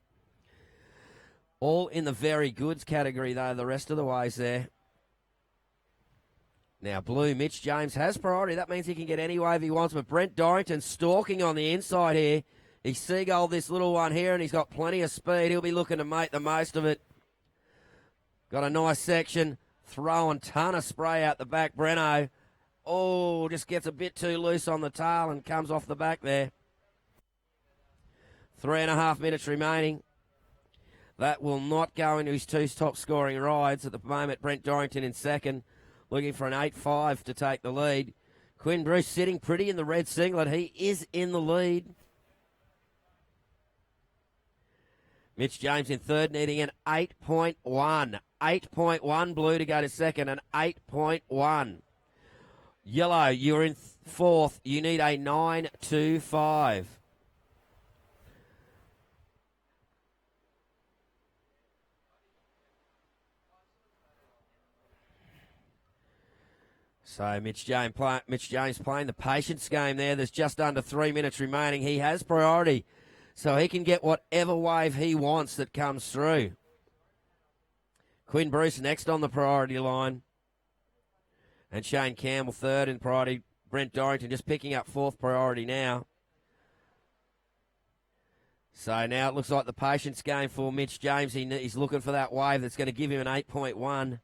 All in the very goods category, though, the rest of the waves there. Now, blue, Mitch James has priority. That means he can get any wave he wants, but Brent Dorrington stalking on the inside here. He's seagulled this little one here, and he's got plenty of speed. He'll be looking to make the most of it. Got a nice section. Throwing ton of spray out the back, Breno. Oh, just gets a bit too loose on the tail and comes off the back there. 3.5 minutes remaining. That will not go into his two top scoring rides. At the moment, Brent Dorrington in second, looking for an 8.5 to take the lead. Quinn Bruce sitting pretty in the red singlet. He is in the lead. Mitch James in third, needing an 8.1. 8.1 blue to go to second, an 8.1. Yellow, you're in fourth. You need a 9.25. So Mitch James playing the patience game there. There's just under 3 minutes remaining. He has priority, so he can get whatever wave he wants that comes through. Quinn Bruce next on the priority line. And Shane Campbell third in priority. Brent Dorrington just picking up fourth priority now. So now it looks like the patience game for Mitch James. He's looking for that wave that's going to give him an 8.1.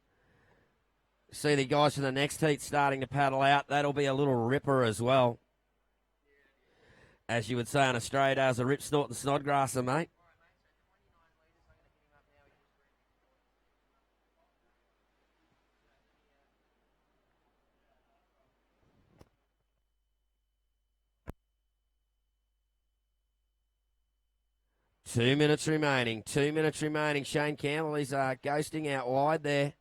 See the guys for the next heat starting to paddle out. That'll be a little ripper as well. As you would say on Australia, as a rip snort and snodgrasser, mate. Two minutes remaining. Shane Campbell is ghosting out wide there.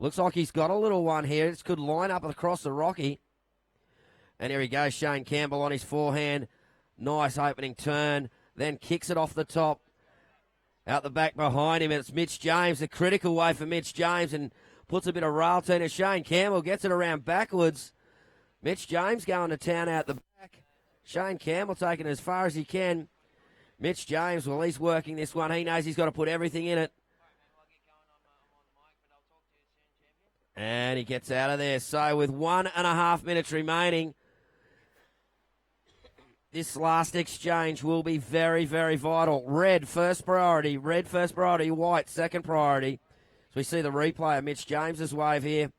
Looks like he's got a little one here. This could line up across the Rocky. And here he goes, Shane Campbell on his forehand. Nice opening turn. Then kicks it off the top. Out the back behind him. And it's Mitch James. A critical way for Mitch James. And puts a bit of rail turn to Shane Campbell. Gets it around backwards. Mitch James going to town out the back. Shane Campbell taking it as far as he can. Mitch James, well, he's working this one. He knows he's got to put everything in it. And he gets out of there. So with 1.5 minutes remaining, this last exchange will be very, very vital. Red, first priority. White, second priority. So we see the replay of Mitch James's wave here.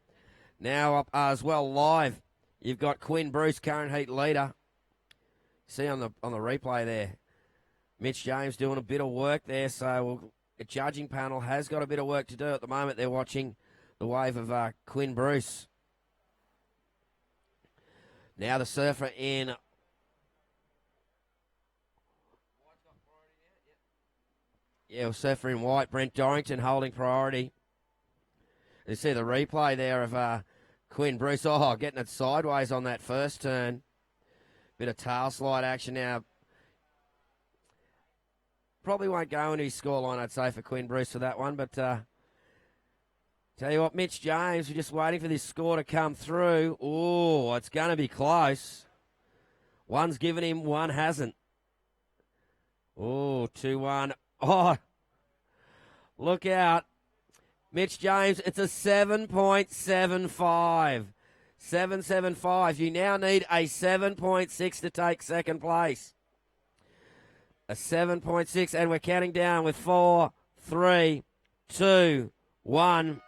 Now up as well live. You've got Quinn Bruce, current heat leader. See on the replay there. Mitch James doing a bit of work there, so the judging panel has got a bit of work to do at the moment. They're watching the wave of Quinn Bruce. Now the surfer in. Yeah, surfer in white, Brent Dorrington holding priority. You see the replay there of Quinn Bruce. Oh, getting it sideways on that first turn. Bit of tail slide action now. Probably won't go into his scoreline, I'd say, for Quinn Bruce for that one. But tell you what, Mitch James, we're just waiting for this score to come through. Oh, it's going to be close. One's given him, one hasn't. Oh, 2-1. Oh, look out. Mitch James, it's a 7.75. 7.75. You now need a 7.6 to take second place. A 7.6, and we're counting down with 4, 3, 2, 1.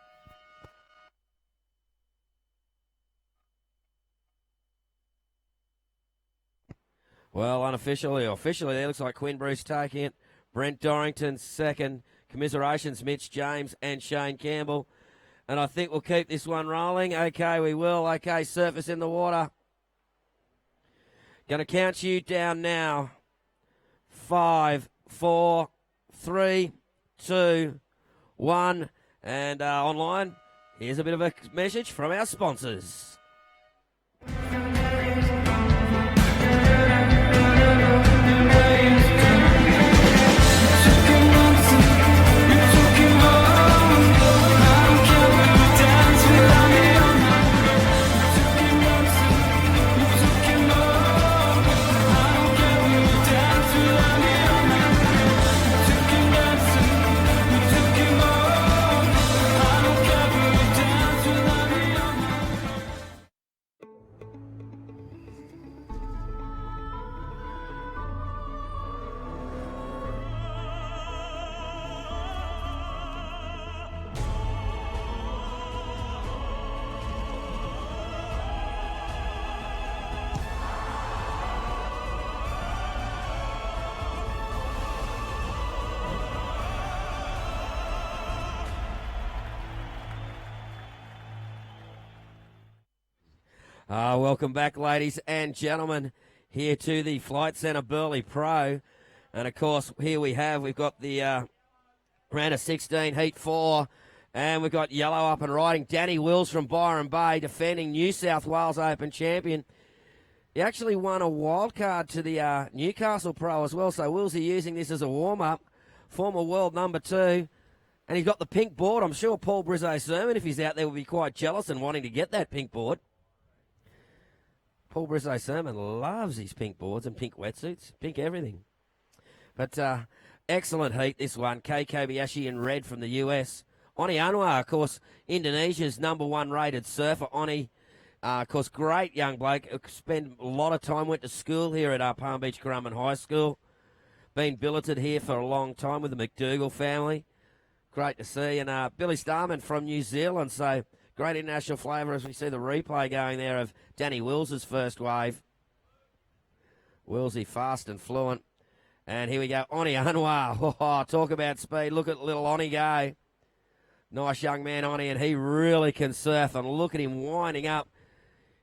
Well, unofficially, or officially, there looks like Quinn Bruce taking it. Brent Dorrington second. Commiserations, Mitch James and Shane Campbell. And I think we'll keep this one rolling. Okay, we will. Okay, surface in the water. Going to count you down now. 5, 4, 3, 2, 1. And online, here's a bit of a message from our sponsors. Welcome back, ladies and gentlemen, here to the Flight Centre Burleigh Pro. And, of course, we've got the round of 16, Heat 4, and we've got yellow up and riding. Danny Wills from Byron Bay, defending New South Wales Open champion. He actually won a wild card to the Newcastle Pro as well, so Wills are using this as a warm-up. Former world number 2, and he's got the pink board. I'm sure Paul Brizzo-Sermon, if he's out there, will be quite jealous and wanting to get that pink board. Paul Brizzo-Sermon loves his pink boards and pink wetsuits, pink everything. But excellent heat, this one. Kei Kobayashi in red from the US. Oni Anwar, of course, Indonesia's number 1 rated surfer. Oni, of course, great young bloke. Spent a lot of time, went to school here at Palm Beach Currumbin High School. been billeted here for a long time with the McDougall family. Great to see. And Billy Starman from New Zealand. So great international flavour as we see the replay going there of Danny Wills's first wave. Willsy fast and fluent. And here we go, Oni Anwar. Oh, talk about speed. Look at little Oni go. Nice young man, Oni, and he really can surf. And look at him winding up.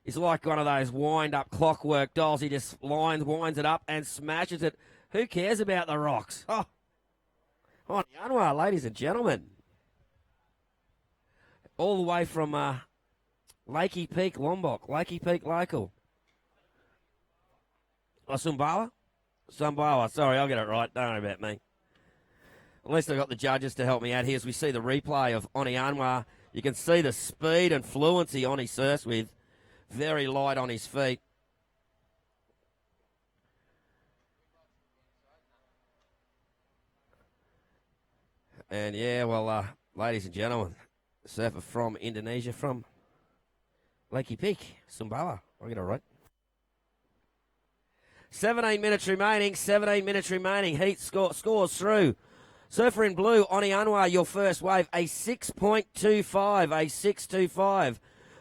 He's like one of those wind-up clockwork dolls. He just winds it up and smashes it. Who cares about the rocks? Oh, Oni Anwar, ladies and gentlemen. All the way from Lakey Peak, Lombok. Lakey Peak local. Oh, Sumbawa? Sumbawa, sorry, I'll get it right. Don't worry about me. At least I've got the judges to help me out here as we see the replay of Oni Anwar. You can see the speed and fluency Oni surfs with. Very light on his feet. And yeah, well, ladies and gentlemen, surfer from Indonesia, from Lakey Peak, Sumbawa. I'll get it right. 17 minutes remaining. Heat scores through. Surfer in blue, Oni Anwar, your first wave, a 6.25.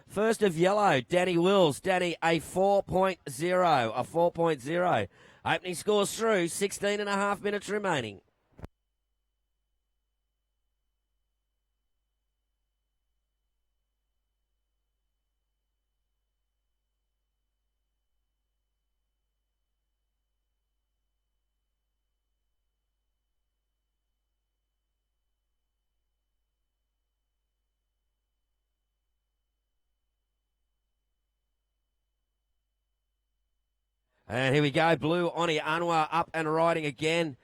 First of yellow, Danny Wills. Danny, a 4.0. Opening scores through, 16 and a half minutes remaining. And here we go, blue, Oni Anwar up and riding again.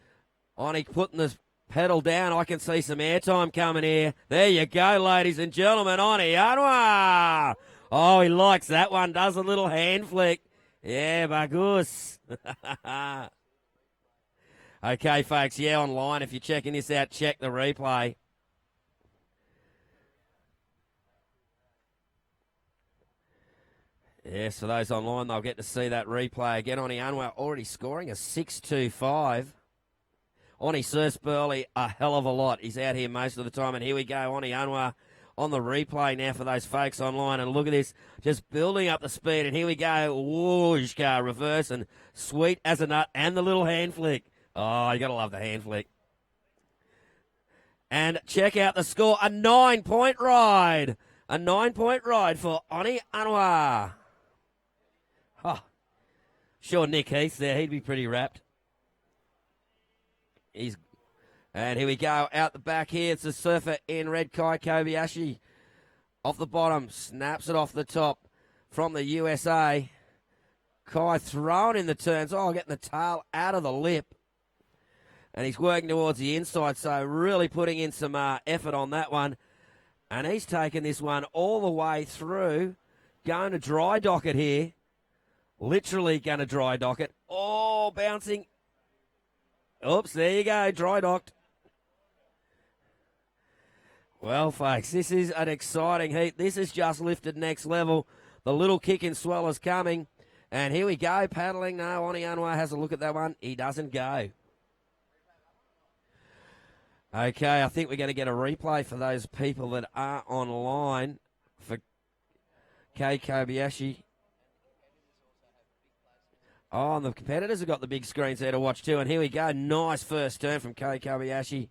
Oni putting the pedal down. I can see some airtime coming here. There you go, ladies and gentlemen, Oni Anwar. Oh, he likes that one, does a little hand flick. Yeah, bagus. Okay, folks, yeah, online, if you're checking this out, check the replay. Yeah, so those online, they'll get to see that replay again. Oni Anwar already scoring a 6.25. Oni surfs Burleigh a hell of a lot. He's out here most of the time. And here we go, Oni Anwar on the replay now for those folks online. And look at this, just building up the speed. And here we go, whoosh, car reverse and sweet as a nut. And the little hand flick. Oh, you got to love the hand flick. And check out the score, a 9-point ride. A 9-point ride for Oni Anwar. Oh, sure, Nick Heath there. He'd be pretty wrapped. And here we go. Out the back here. It's the surfer in red, Kai Kobayashi. Off the bottom. Snaps it off the top from the USA. Kai thrown in the turns. Oh, getting the tail out of the lip. And he's working towards the inside. So really putting in some effort on that one. And he's taken this one all the way through. Going to dry dock it here. Literally going to dry dock it. Oh, bouncing. Oops, there you go. Dry docked. Well, folks, this is an exciting heat. This has just lifted next level. The little kick and swell is coming. And here we go. Paddling. No, Oni Anwar has a look at that one. He doesn't go. Okay, I think we're going to get a replay for those people that are online for Kei Kobayashi. Oh, and the competitors have got the big screens there to watch too. And here we go. Nice first turn from Kei Kobayashi.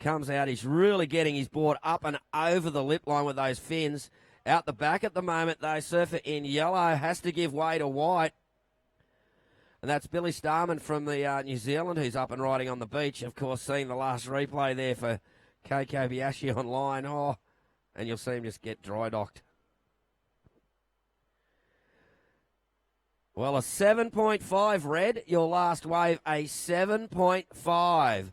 Comes out. He's really getting his board up and over the lip line with those fins. Out the back at the moment, though, surfer in yellow has to give way to white. And that's Billy Starman from the New Zealand who's up and riding on the beach. Of course, seeing the last replay there for Kei Kobayashi online. Oh, and you'll see him just get dry docked. Well, a 7.5 red. Your last wave, a 7.5.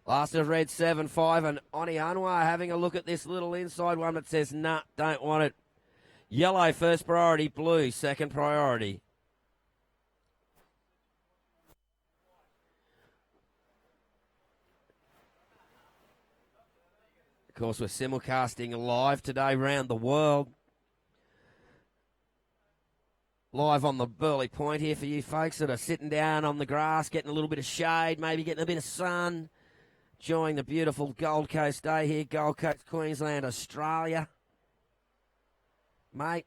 Last of red, 7.5. And Oni Anwar having a look at this little inside one that says, nah, don't want it. Yellow, first priority. Blue, second priority. Of course, we're simulcasting live today around the world. live on the Burleigh Point here for you folks that are sitting down on the grass, getting a little bit of shade, maybe getting a bit of sun, enjoying the beautiful Gold Coast day here, Gold Coast, Queensland, Australia. Mate.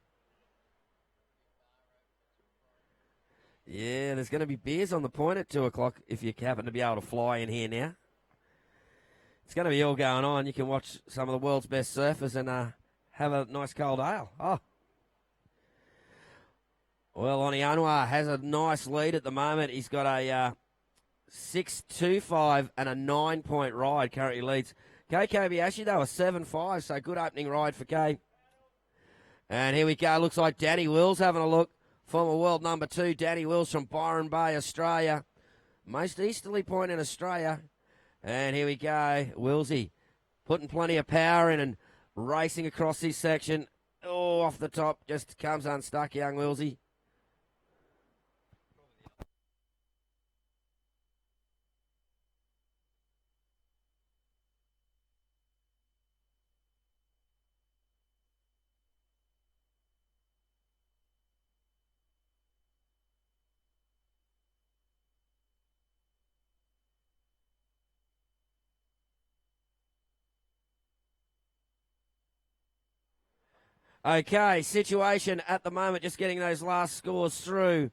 Yeah, there's going to be beers on the point at 2 o'clock if you happen to be able to fly in here now. It's going to be all going on. You can watch some of the world's best surfers and have a nice cold ale. Oh. Well, Onianwa has a nice lead at the moment. He's got a 6.25 and a 9-point ride. Currently leads. Kei Kobayashi, though, a 7.5, so good opening ride for Kei. And here we go. Looks like Danny Wills having a look. Former world number 2, Danny Wills from Byron Bay, Australia. Most easterly point in Australia. And here we go. Willsy putting plenty of power in and racing across this section. Oh, off the top. Just comes unstuck, young Willsy. Okay, situation at the moment, just getting those last scores through.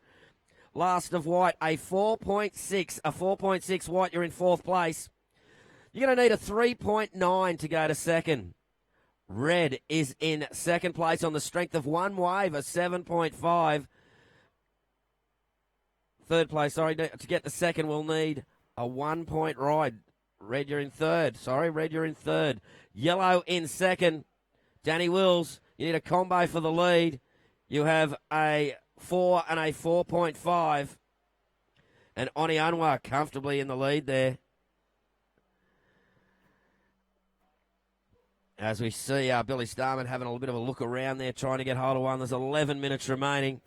Last of white, a 4.6. A 4.6 white, you're in 4th place. You're going to need a 3.9 to go to second. Red is in 2nd place on the strength of one wave, a 7.5. 3rd place, sorry, to get the second, we'll need a 1-point ride. Red, you're in 3rd. Red, you're in 3rd. Yellow in 2nd. Danny Wills. You need a combo for the lead. You have a 4 and a 4.5. And Onianwa comfortably in the lead there. As we see Billy Starman having a little bit of a look around there, trying to get hold of one. There's 11 minutes remaining.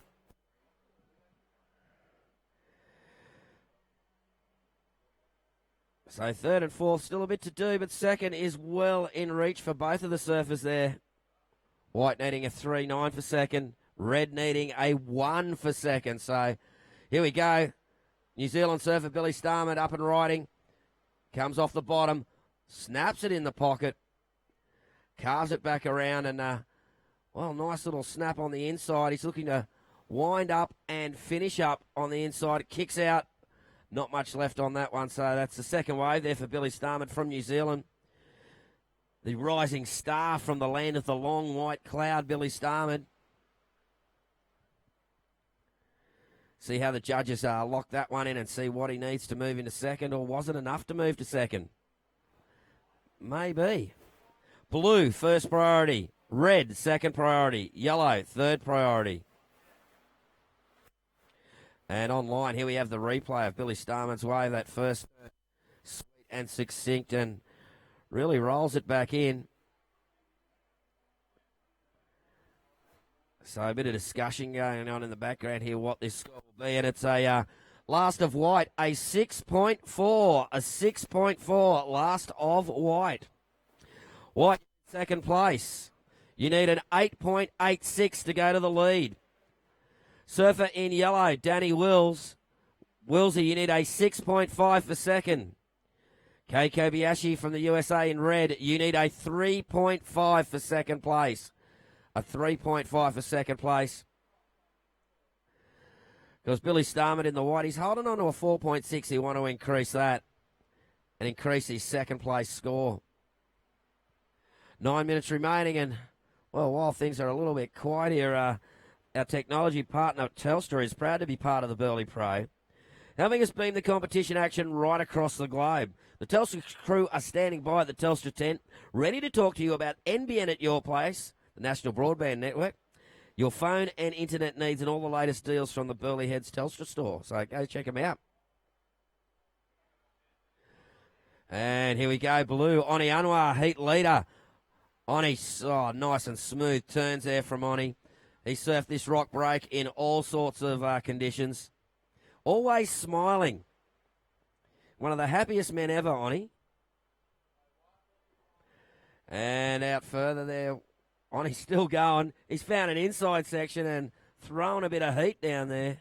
So 3rd and 4th, still a bit to do, but 2nd is well in reach for both of the surfers there. White needing a 3.9 for 2nd. Red needing a 1 for 2nd. So here we go. New Zealand surfer Billy Starman up and riding. Comes off the bottom. Snaps it in the pocket. Carves it back around and, nice little snap on the inside. He's looking to wind up and finish up on the inside. It kicks out. Not much left on that one. So that's the second wave there for Billy Starman from New Zealand. The rising star from the land of the long white cloud, Billy Starman. See how the judges lock that one in and see what he needs to move into 2nd, or was it enough to move to 2nd? Maybe. Blue, 1st priority. Red, 2nd priority. Yellow, 3rd priority. And online, here we have the replay of Billy Starman's wave, that first sweet and succinct, and really rolls it back in. So a bit of discussion going on in the background here what this score will be. And it's a last of white, a 6.4. A 6.4 last of white. White, 2nd place. You need an 8.86 to go to the lead. Surfer in yellow, Danny Wills. Willsy, you need a 6.5 for 2nd. Kei Kobayashi from the USA in red, you need a 3.5 for 2nd place. A 3.5 for 2nd place. Because Billy Starman in the white, he's holding on to a 4.6. He want to increase that and increase his 2nd place score. 9 minutes remaining, and, well, while things are a little bit quiet here, our technology partner Telstra is proud to be part of the Burleigh Pro, having us beam the competition action right across the globe. The Telstra crew are standing by at the Telstra tent, ready to talk to you about NBN at your place, the National Broadband Network, your phone and internet needs, and all the latest deals from the Burleigh Heads Telstra store. So go check them out. And here we go, Blue, Onianwa, heat leader. Oni, nice and smooth turns there from Oni. He surfed this rock break in all sorts of conditions. Always smiling. One of the happiest men ever, Oni. And out further there, Oni's still going. He's found an inside section and throwing a bit of heat down there.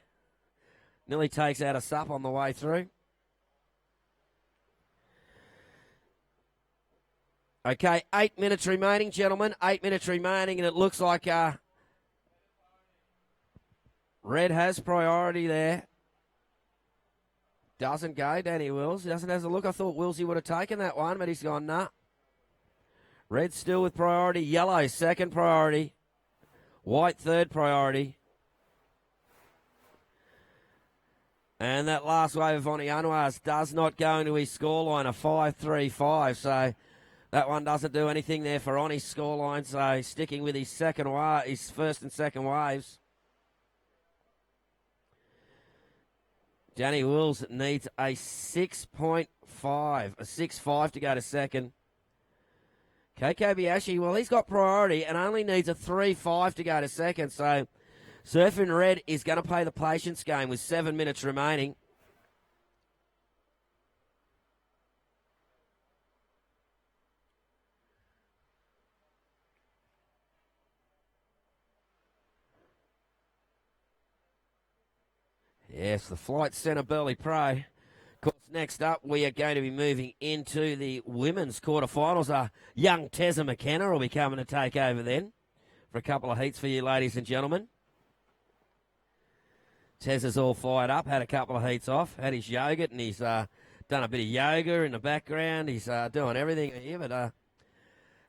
Nearly takes out a sup on the way through. Okay, 8 minutes remaining, gentlemen. 8 minutes remaining, and it looks like Red has priority there. Doesn't go, Danny Wills. Doesn't have a look. I thought Willsy would have taken that one, but he's gone, nah. Red still with priority. Yellow, second priority. White, third priority. And that last wave of Oni Anwars does not go into his scoreline, a 5-3-5. So that one doesn't do anything there for Oni's scoreline. So sticking with his his first and second waves. Danny Wills needs a 6.5, a 6.5 to go to second. KK Biashi, well, he's got priority and only needs a 3.5 to go to second. So Surfing Red is going to play the patience game with 7 minutes remaining. Yes, the Flight Centre Burleigh Pro. Of course, next up, we are going to be moving into the women's quarterfinals. Young Tessa McKenna will be coming to take over then for a couple of heats for you, ladies and gentlemen. Tessa's all fired up, had a couple of heats off, had his yogurt, and he's done a bit of yoga in the background. He's doing everything here, but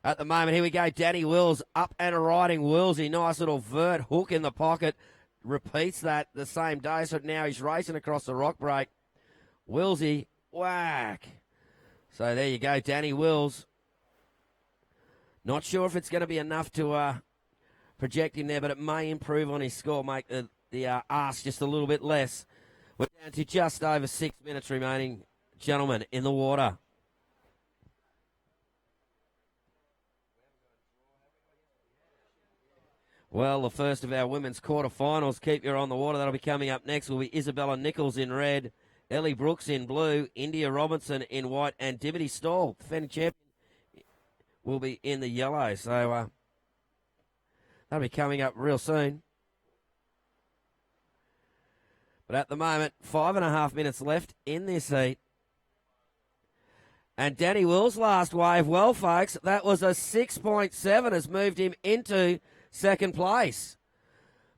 at the moment, here we go. Danny Wills up and riding Willsy. Nice little vert hook in the pocket. Repeats that the same day, so now he's racing across the rock break. Willsy, whack. So there you go, Danny Wills. Not sure if it's going to be enough to project him there, but it may improve on his score, make the ask just a little bit less. We're down to just over 6 minutes remaining, gentlemen, in the water. Well, the first of our women's quarterfinals, keep your eye on the water. That'll be coming up next. Will be Isabella Nichols in red, Ellie Brooks in blue, India Robinson in white, and Dimity Stall, defending champion, will be in the yellow. So that'll be coming up real soon. But at the moment, 5.5 minutes left in this heat. And Danny Wills' last wave, well, folks, that was a 6.7, has moved him into second place.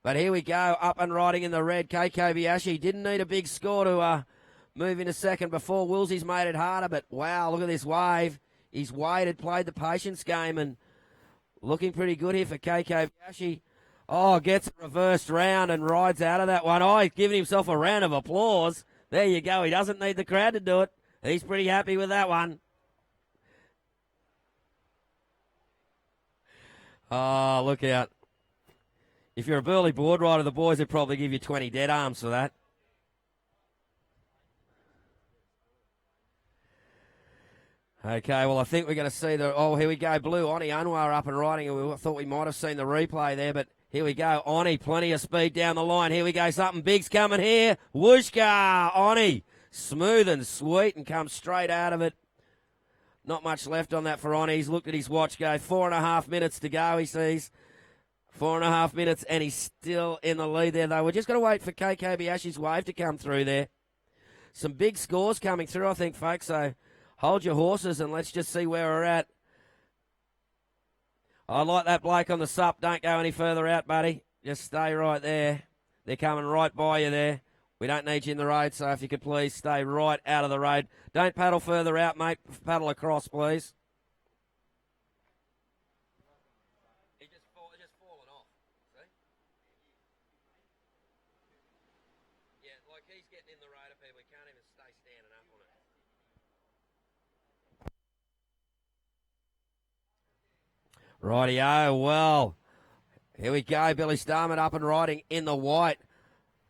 But here we go, up and riding in the red. KK Biashi didn't need a big score to move into second before. Willsy's made it harder, but wow, look at this wave. He's waited, played the patience game, and looking pretty good here for KK Biashi. Oh, gets it reversed round and rides out of that one. Oh, he's giving himself a round of applause. There you go. He doesn't need the crowd to do it. He's pretty happy with that one. Oh, look out. If you're a Burleigh board rider, the boys would probably give you 20 dead arms for that. Okay, well, I think we're going to see here we go, Blue Oni Anwar up and riding. I thought we might have seen the replay there, but here we go. Oni, plenty of speed down the line. Here we go, something big's coming here. Whooshka, Oni, smooth and sweet and comes straight out of it. Not much left on that for Oni. He's looked at his watch go. 4.5 minutes to go, he sees. 4.5 minutes, and he's still in the lead there, though. We're just going to wait for KK Biashi's wave to come through there. Some big scores coming through, I think, folks, so hold your horses and let's just see where we're at. I like that Blake on the sup. Don't go any further out, buddy. Just stay right there. They're coming right by you there. We don't need you in the road, so if you could please stay right out of the road. Don't paddle further out, mate. Paddle across, please. He's just fallen off, see? Yeah, like he's getting in the road of people. He can't even stay standing up on it. Rightio, well, here we go. Billy Starman up and riding in the white.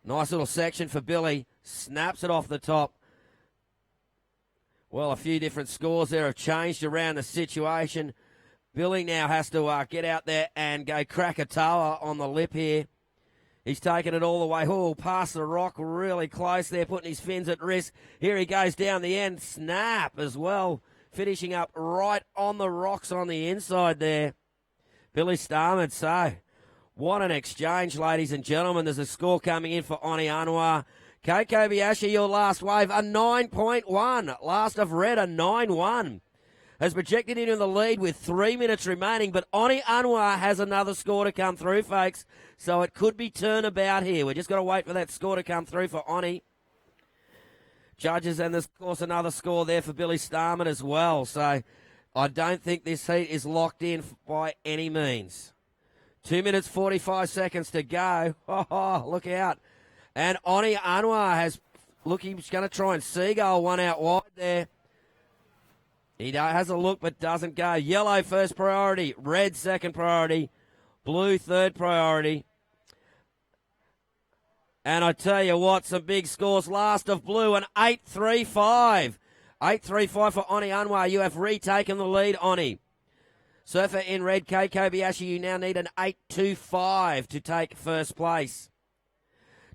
Nice little section for Billy. Snaps it off the top. Well, a few different scores there have changed around the situation. Billy now has to get out there and go Krakatoa on the lip here. He's taking it all the way. Oh, past the rock, really close there, putting his fins at risk. Here he goes down the end. Snap as well. Finishing up right on the rocks on the inside there. Billy Starman, so What an exchange, ladies and gentlemen. There's a score coming in for Oni Anwar. Keiko Biashi, your last wave, a 9.1. Last of Red, a 9-1. Has projected into the lead with 3 minutes remaining, but Oni Anwar has another score to come through, folks. So it could be turnabout here. We're just going to wait for that score to come through for Oni. Judges, and there's, of course, another score there for Billy Starman as well. So I don't think this heat is locked in by any means. 2 minutes, 45 seconds to go. Oh, look out. And Oni Anwar has, look, he's going to try and seagull one out wide there. He has a look but doesn't go. Yellow first priority, red second priority, blue third priority. And I tell you what, some big scores. Last of blue, an 8.35. 8.35 for Oni Anwar. You have retaken the lead, Oni. Surfer in red, K. Kobayashi, you now need an 8.25 to take first place.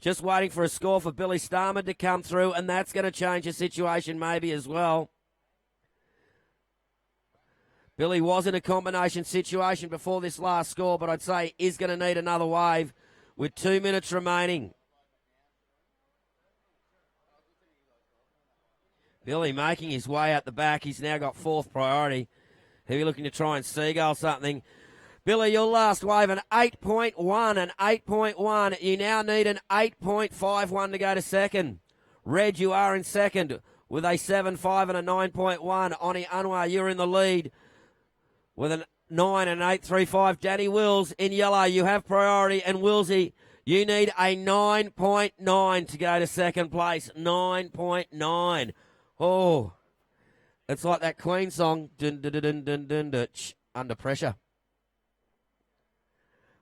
Just waiting for a score for Billy Starman to come through, and that's going to change the situation maybe as well. Billy was in a combination situation before this last score, but I'd say is going to need another wave with 2 minutes remaining. Billy making his way out the back. He's now got fourth priority. He'll be looking to try and seagull something. Billy, your last wave, an 8.1, an 8.1. You now need an 8.51 to go to second. Red, you are in second with a 7.5 and a 9.1. Oni Anwar, you're in the lead with a 9 and 8.35. Danny Wills in yellow, you have priority. And Willsy, you need a 9.9 to go to second place. 9.9. Oh, it's like that Queen song, dun, dun, dun, dun, dun, dun, under pressure.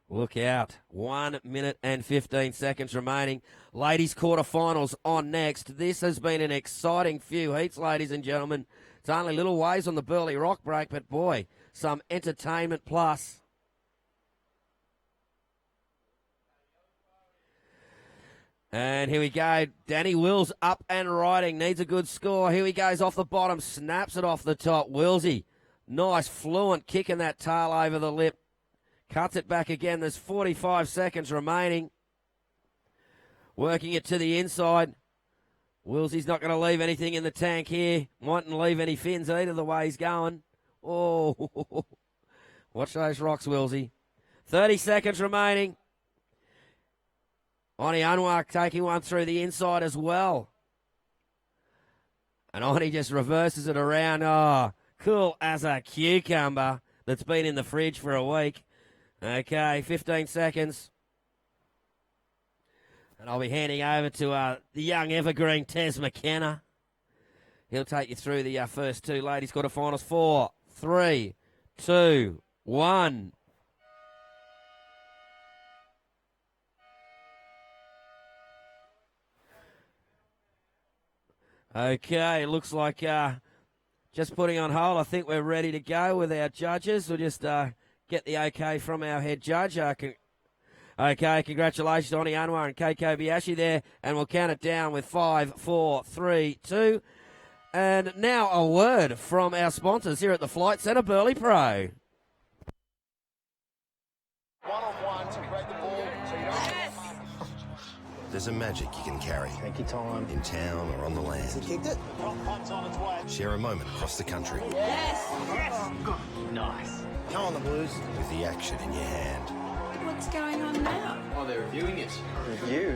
Look out. 1 minute and 15 seconds remaining. Ladies quarterfinals on next. This has been an exciting few heats, ladies and gentlemen. It's only little ways on the Burleigh Rock break, but boy, some entertainment plus. And here we go. Danny Wills up and riding. Needs a good score. Here he goes off the bottom. Snaps it off the top. Willsy. Nice, fluent, kicking that tail over the lip. Cuts it back again. There's 45 seconds remaining. Working it to the inside. Willsy's not going to leave anything in the tank here. Mightn't leave any fins either the way he's going. Oh, watch those rocks, Willsy. 30 seconds remaining. Oni Anwar taking one through the inside as well. And Oni just reverses it around. Oh, cool as a cucumber that's been in the fridge for a week. Okay, 15 seconds. And I'll be handing over to the young evergreen Tez McKenna. He'll take you through the first two ladies quarterfinals. 4, 3, 2, 1. Okay, looks like just putting on hold. I think we're ready to go with our judges. We'll just get the okay from our head judge. Okay, congratulations, Oni Anwar and Keiko Biashi there. And we'll count it down with 5, 4, 3, 2. And now a word from our sponsors here at the Flight Centre Burleigh Pro. One-on-one to break the ball so you don't... There's a magic you can carry. Take your time. In town or on the land. Kicked it. Punt's on its way. Share a moment across the country. Yes. Nice. Come on the Blues. With the action in your hand. What's going on now? Oh, they're reviewing it. Review.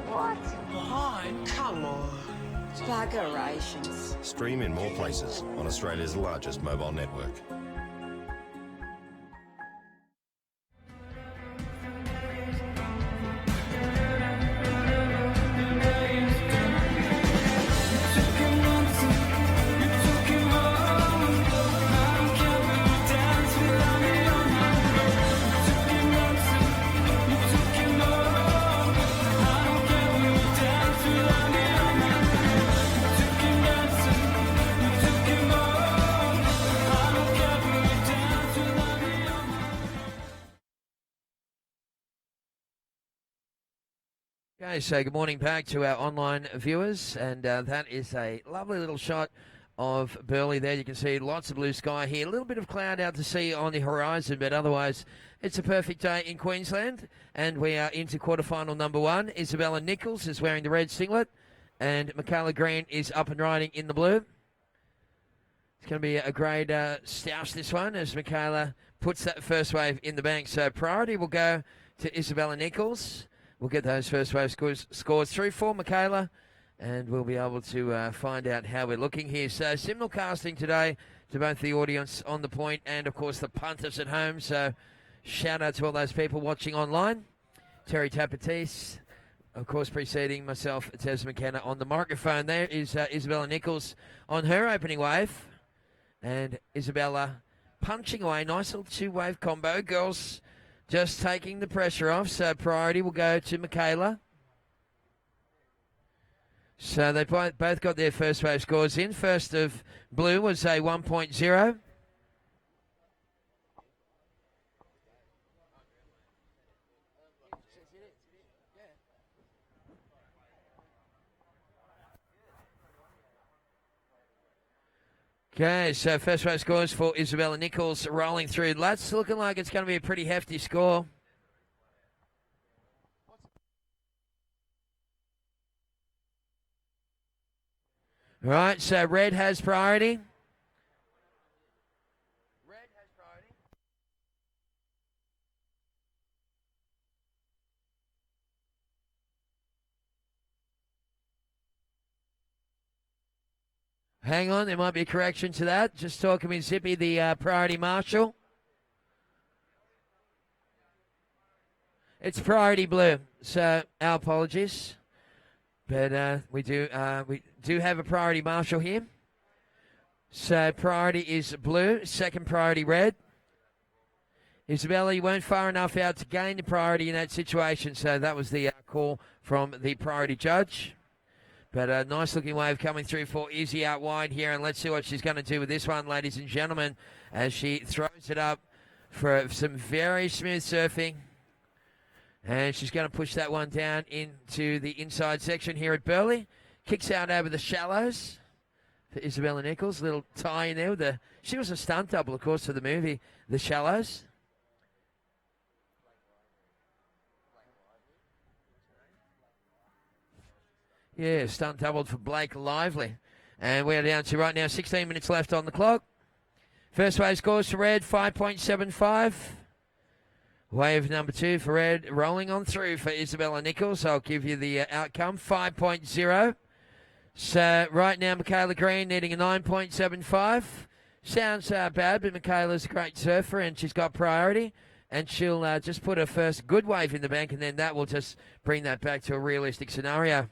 What? Come on. Bugerations. Stream in more places on Australia's largest mobile network. Okay, so good morning back to our online viewers, and that is a lovely little shot of Burleigh there. You can see lots of blue sky here. A little bit of cloud out to sea on the horizon, but otherwise it's a perfect day in Queensland. And we are into quarterfinal number 1. Isabella Nichols is wearing the red singlet, and Michaela Green is up and riding in the blue. It's going to be a great stoush, this one, as Michaela puts that first wave in the bank. So priority will go to Isabella Nichols. We'll get those first wave scores through for Michaela, and we'll be able to find out how we're looking here. So simulcasting today to both the audience on the point and, of course, the punters at home. So shout out to all those people watching online. Terry Tapatis, of course, preceding myself, Tez McKenna on the microphone. There is Isabella Nichols on her opening wave. And Isabella punching away. Nice little two-wave combo. Girls just taking the pressure off. So priority will go to Michaela. So they both got their first wave scores in. First of blue was a 1.0. Okay, so first wave scores for Isabella Nichols rolling through. That's looking like it's going to be a pretty hefty score. Right, so red has priority. Hang on, there might be a correction to that. Just talking with Zippy, the priority marshal. It's priority blue, so our apologies. But we do have a priority marshal here. So priority is blue, second priority red. Isabella, you weren't far enough out to gain the priority in that situation, so that was the call from the priority judge. But a nice-looking wave coming through for Izzy out wide here, and let's see what she's going to do with this one, ladies and gentlemen, as she throws it up for some very smooth surfing. And she's going to push that one down into the inside section here at Burleigh. Kicks out over the shallows for Isabella Nichols. Little tie in there with she was a stunt double, of course, for the movie The Shallows. Yeah, stunt doubled for Blake Lively. And we're down to right now 16 minutes left on the clock. First wave scores for red, 5.75. Wave number 2 for red, rolling on through for Isabella Nichols. I'll give you the outcome, 5.0. So right now, Michaela Green needing a 9.75. Sounds bad, but Michaela's a great surfer and she's got priority. And she'll just put her first good wave in the bank, and then that will just bring that back to a realistic scenario.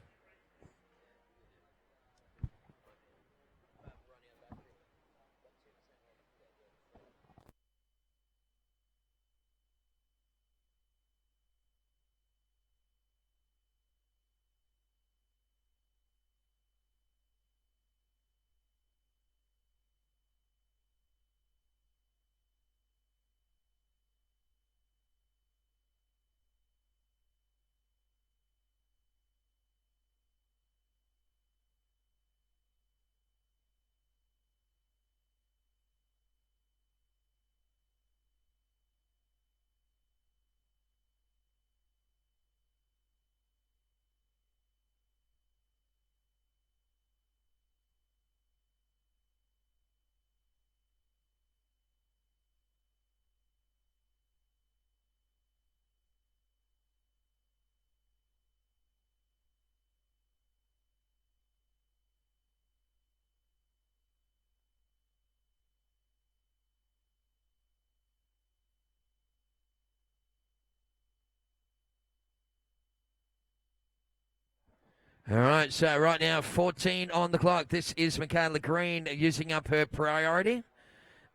All right, so right now 14 on the clock. This is Michaela Green using up her priority.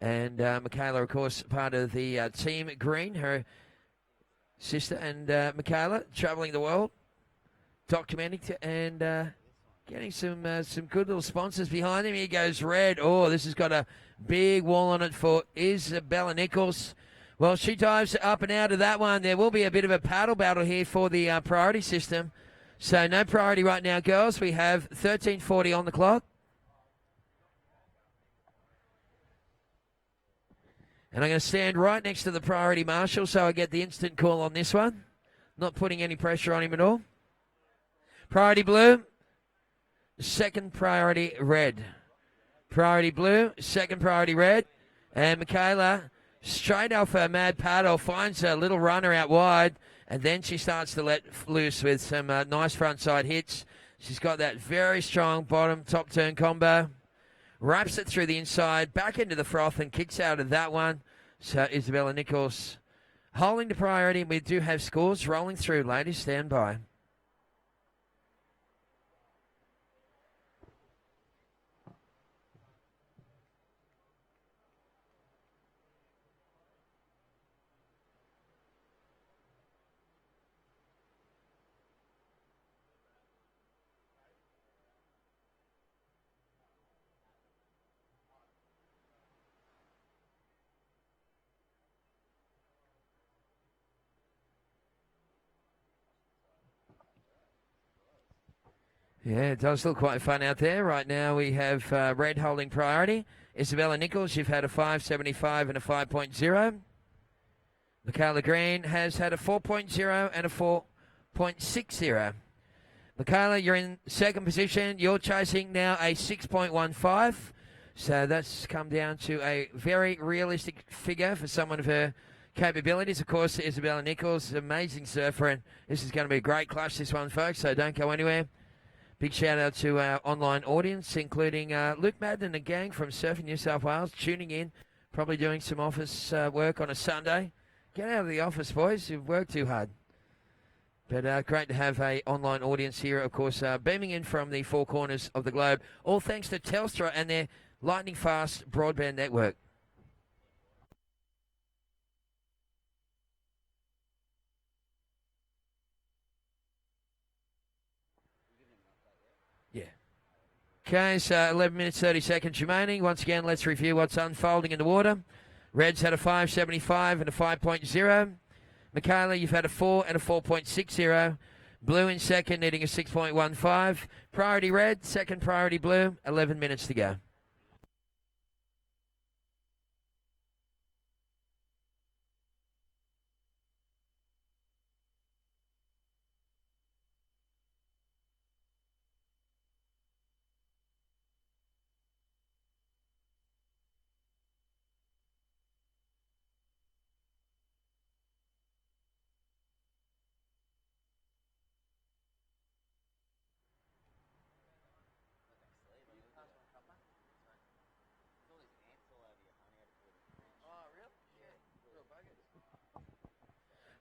And Michaela, of course, part of the Team Green, her sister and Michaela traveling the world, documenting and getting some good little sponsors behind him. Here goes red. Oh, this has got a big wall on it for Isabella Nichols. Well, she dives up and out of that one. There will be a bit of a paddle battle here for the priority system. So no priority right now, girls. We have 13:40 on the clock. And I'm going to stand right next to the priority marshal so I get the instant call on this one. Not putting any pressure on him at all. Priority blue, second priority red. Priority blue, second priority red. And Michaela, straight off her mad paddle, finds a little runner out wide, and then she starts to let loose with some nice front side hits. She's got that very strong bottom top turn combo. Wraps it through the inside, back into the froth, and kicks out of that one. So Isabella Nichols holding the priority. We do have scores rolling through. Ladies, stand by. Yeah, it does look quite fun out there. Right now we have red holding priority. Isabella Nichols, you've had a 5.75 and a 5.0. Michaela Green has had a 4.0 and a 4.60. Michaela, you're in second position. You're chasing now a 6.15. So that's come down to a very realistic figure for someone of her capabilities. Of course, Isabella Nichols, amazing surfer, and this is going to be a great clash, this one, folks, so don't go anywhere. Big shout out to our online audience, including Luke Madden and the gang from Surfing New South Wales, tuning in, probably doing some office work on a Sunday. Get out of the office, boys. You've worked too hard. But great to have an online audience here, of course, beaming in from the four corners of the globe. All thanks to Telstra and their lightning-fast broadband network. Okay, so 11 minutes, 30 seconds remaining. Once again, let's review what's unfolding in the water. Red's had a 5.75 and a 5.0. Michaela, you've had a 4 and a 4.60. Blue in second, needing a 6.15. Priority red, second priority blue, 11 minutes to go.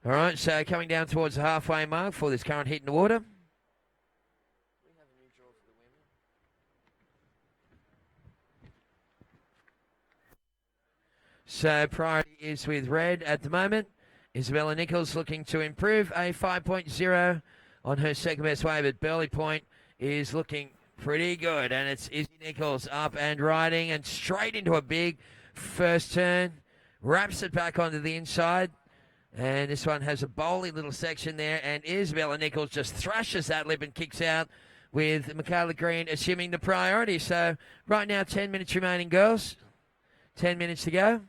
All right, so coming down towards the halfway mark for this current heat in the water. So priority is with red at the moment. Isabella Nichols looking to improve a 5.0 on her second best wave, but Burleigh Point is looking pretty good. And it's Izzy Nichols up and riding and straight into a big first turn. Wraps it back onto the inside. And this one has a bowly little section there. And Isabella Nichols just thrashes that lip and kicks out with Michaela Green assuming the priority. So right now, 10 minutes remaining, girls. 10 minutes to go.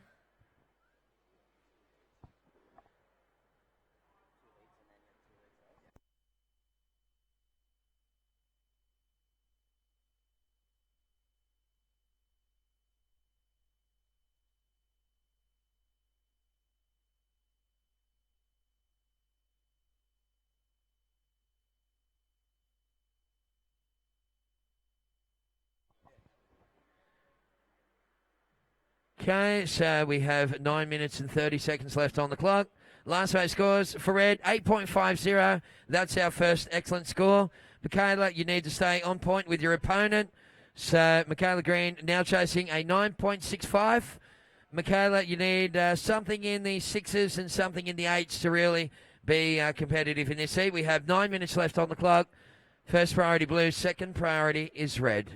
Okay, so we have 9 minutes and 30 seconds left on the clock. Last race scores for red, 8.50. That's our first excellent score. Michaela, you need to stay on point with your opponent. So Michaela Green now chasing a 9.65. Michaela, you need something in the sixes and something in the eights to really be competitive in this heat. We have 9 minutes left on the clock. First priority blue, second priority is red.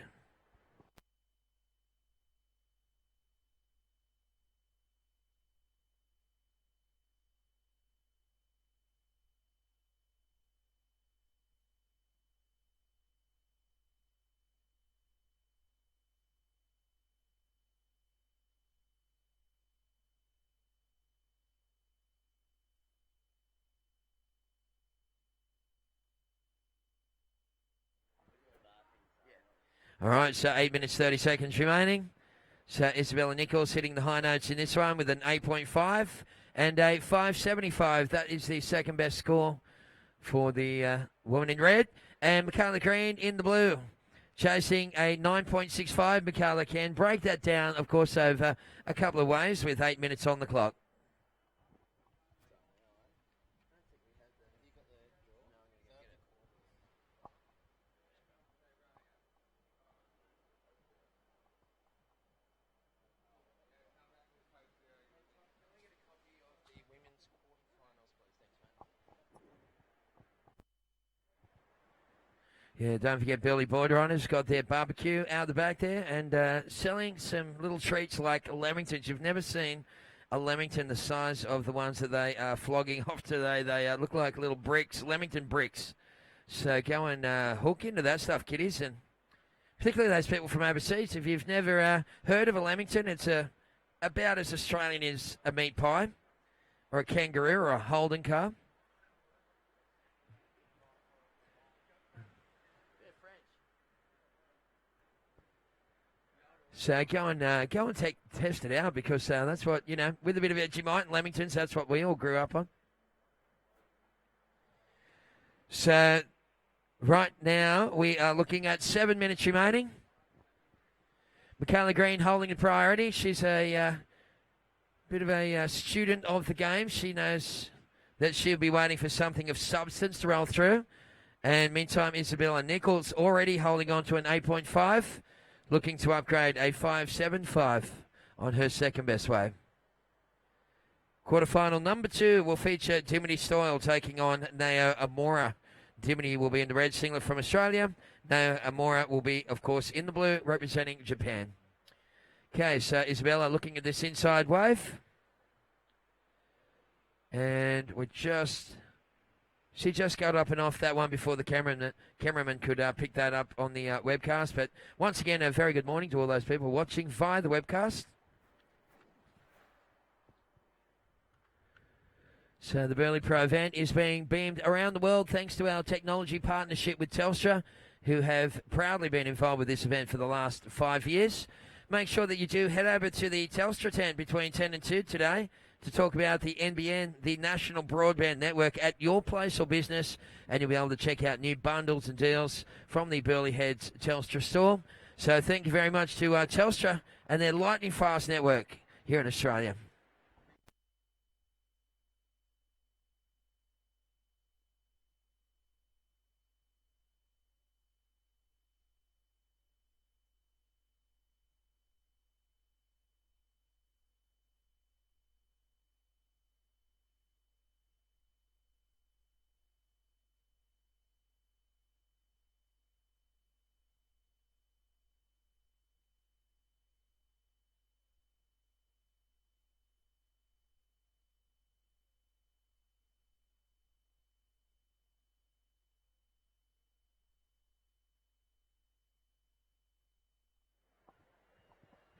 All right, so 8 minutes, 30 seconds remaining. So Isabella Nichols hitting the high notes in this one with an 8.5 and a 5.75. That is the second best score for the woman in red. And Michaela Green in the blue, chasing a 9.65. Michaela can break that down, of course, over a couple of ways with 8 minutes on the clock. Yeah, don't forget Burleigh Border Honours got their barbecue out the back there and selling some little treats like lamingtons. You've never seen a lamington the size of the ones that they are flogging off today. They look like little bricks, lamington bricks. So go and hook into that stuff, kiddies, and particularly those people from overseas. If you've never heard of a lamington, it's about as Australian as a meat pie or a kangaroo or a Holden car. So go and test it out because that's what, with a bit of Vegemite and Lamingtons, that's what we all grew up on. So right now we are looking at 7 minutes remaining. Michaela Green holding in priority. She's a bit of a student of the game. She knows that she'll be waiting for something of substance to roll through. And meantime, Isabella Nichols already holding on to an 8.5. Looking to upgrade a 5.75 on her second best wave. Quarterfinal number 2 will feature Dimity Stoyle taking on Nao Amora. Dimity will be in the red singlet from Australia. Nao Amora will be, of course, in the blue representing Japan. Okay, so Isabella looking at this inside wave. And she just got up and off that one before the cameraman could pick that up on the webcast. But once again, a very good morning to all those people watching via the webcast. So the Burleigh Pro event is being beamed around the world thanks to our technology partnership with Telstra, who have proudly been involved with this event for the last 5 years. Make sure that you do head over to the Telstra tent between 10 and 2 today to talk about the NBN, the National Broadband Network, at your place or business, and you'll be able to check out new bundles and deals from the Burleigh Heads Telstra store. So thank you very much to Telstra and their lightning fast network here in Australia.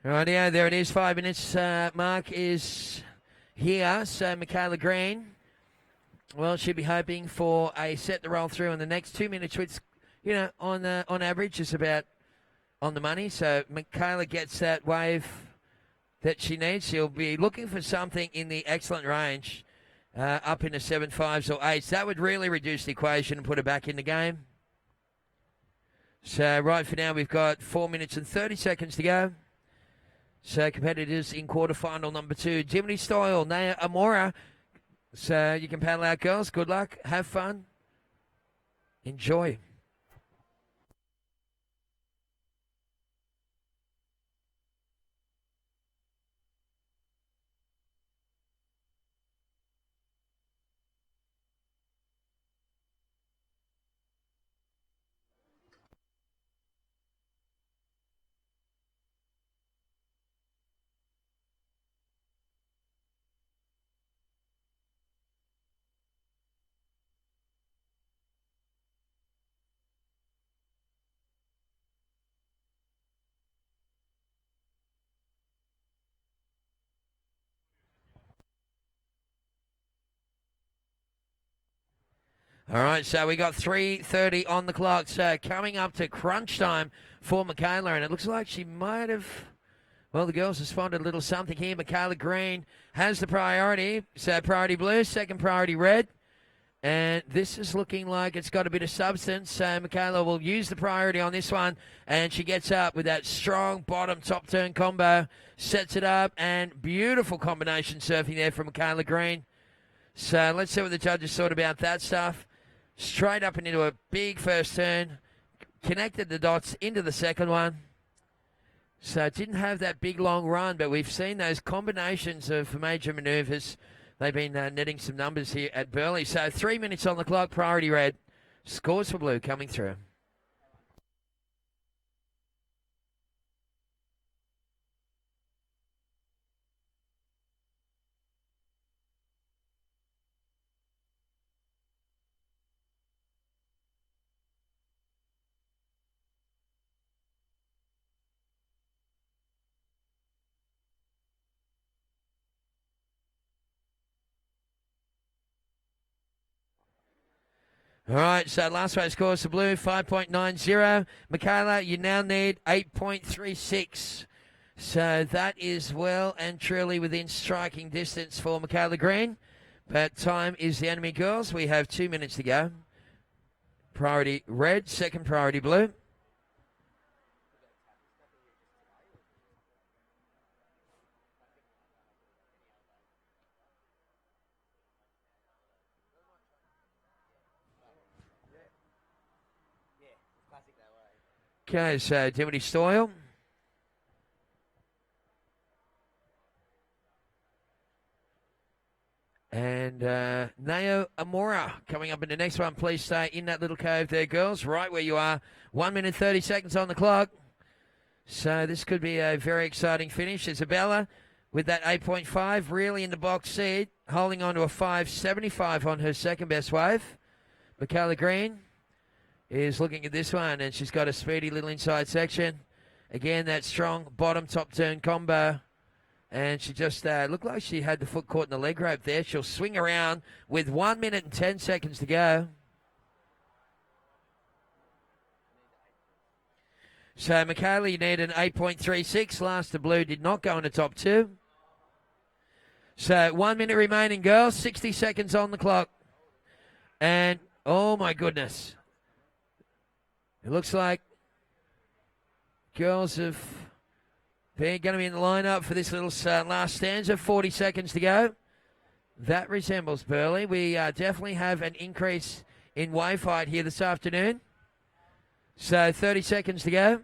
Rightio, there it is. 5 minutes mark is here. So Michaela Green, well, she'll be hoping for a set to roll through in the next 2 minutes, which, on average is about on the money. So Michaela gets that wave that she needs. She'll be looking for something in the excellent range, up into 7.5s or 8s. That would really reduce the equation and put her back in the game. So right for now, we've got 4 minutes and 30 seconds to go. So competitors in quarterfinal number 2, Dimity Stoyle, Nao Amora. So you can paddle out, girls. Good luck. Have fun. Enjoy. All right, so we got 3:30 on the clock. So coming up to crunch time for Michaela, and it looks like she might have. Well, the girls have spotted a little something here. Michaela Green has the priority. So priority blue, second priority red. And this is looking like it's got a bit of substance. So Michaela will use the priority on this one. And she gets up with that strong bottom top turn combo. Sets it up. And beautiful combination surfing there from Michaela Green. So let's see what the judges thought about that stuff. Straight up and into a big first turn. Connected the dots into the second one. So it didn't have that big long run, but we've seen those combinations of major manoeuvres. They've been netting some numbers here at Burleigh. So 3 minutes on the clock, priority red. Scores for blue coming through. All right, so last race scores for blue, 5.90. Michaela, you now need 8.36. So that is well and truly within striking distance for Michaela Green. But time is the enemy, girls. We have 2 minutes to go. Priority red, second priority blue. Okay, so Dimity Stoyle. And Nao Amora coming up in the next one. Please stay in that little cove there, girls, right where you are. 1 minute, 30 seconds on the clock. So this could be a very exciting finish. Isabella with that 8.5, really in the box seat, holding on to a 5.75 on her second best wave. Michaela Green is looking at this one, and she's got a speedy little inside section. Again, that strong bottom top turn combo. And she just looked like she had the foot caught in the leg rope there. She'll swing around with 1 minute and 10 seconds to go. So, Michaela, you need an 8.36. Last to blue did not go in the top two. So, 1 minute remaining, girls. 60 seconds on the clock. And, oh my goodness. It looks like girls have been going to be in the lineup for this little last stanza. 40 seconds to go. That resembles Burleigh. We definitely have an increase in wave height here this afternoon. So 30 seconds to go.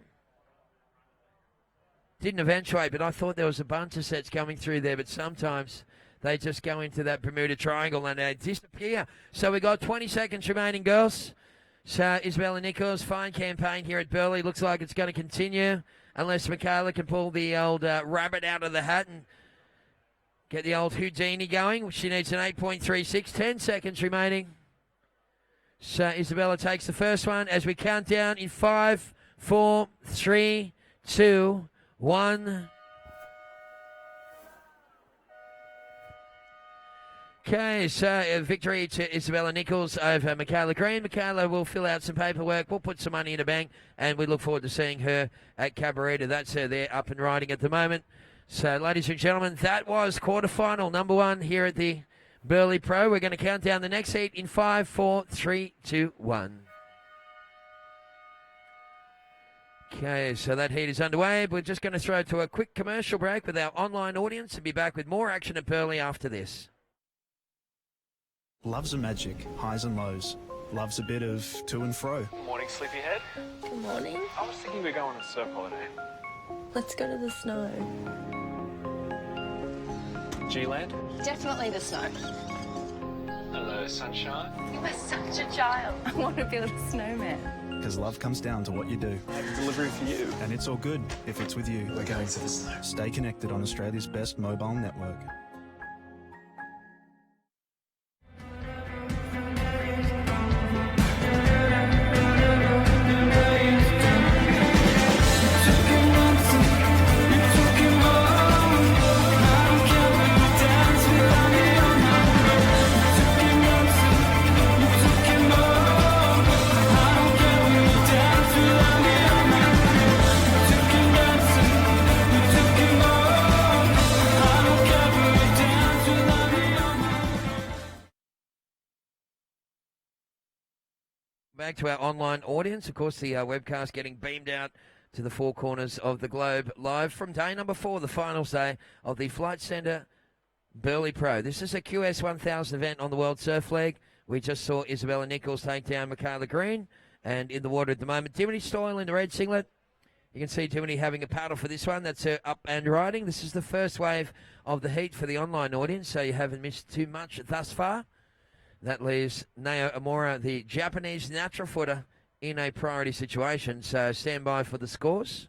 Didn't eventuate, but I thought there was a bunch of sets coming through there, but sometimes they just go into that Bermuda Triangle and they disappear. So we got 20 seconds remaining, girls. So Isabella Nichols, fine campaign here at Burleigh. Looks like it's going to continue unless Michaela can pull the old rabbit out of the hat and get the old Houdini going. She needs an 8.36, 10 seconds remaining. So Isabella takes the first one as we count down in 5, 4, 3, 2, 1. Okay, so a victory to Isabella Nichols over Michaela Green. Michaela will fill out some paperwork. We'll put some money in the bank, and we look forward to seeing her at Cabarita. That's her there up and riding at the moment. So, ladies and gentlemen, that was quarterfinal number one here at the Burleigh Pro. We're going to count down the next heat in 5, 4, 3, 2, 1. Okay, so that heat is underway. We're just going to throw to a quick commercial break with our online audience and be back with more action at Burleigh after this. Loves a magic, highs and lows. Loves a bit of to and fro. Morning, sleepyhead. Good morning. I was thinking we're going on a surf holiday. Let's go to the snow. G-Land? Definitely the snow. Hello, sunshine. You are such a child. I want to build a snowman. Because love comes down to what you do. I have a delivery for you. And it's all good if it's with you. We're going to the snow. Stay connected on Australia's best mobile network. back to our online audience. Of course, the webcast getting beamed out to the four corners of the globe live from day number 4, the finals day of the Flight Centre Burleigh Pro. This is a QS 1000 event on the World Surf League. We just saw Isabella Nichols take down Michaela Green, and in the water at the moment, Dimity Stoyle in the red singlet. You can see Dimity having a paddle for this one. That's her up and riding. This is the first wave of the heat for the online audience, so you haven't missed too much thus far. That leaves Naoya Amora, the Japanese natural footer, in a priority situation. So stand by for the scores.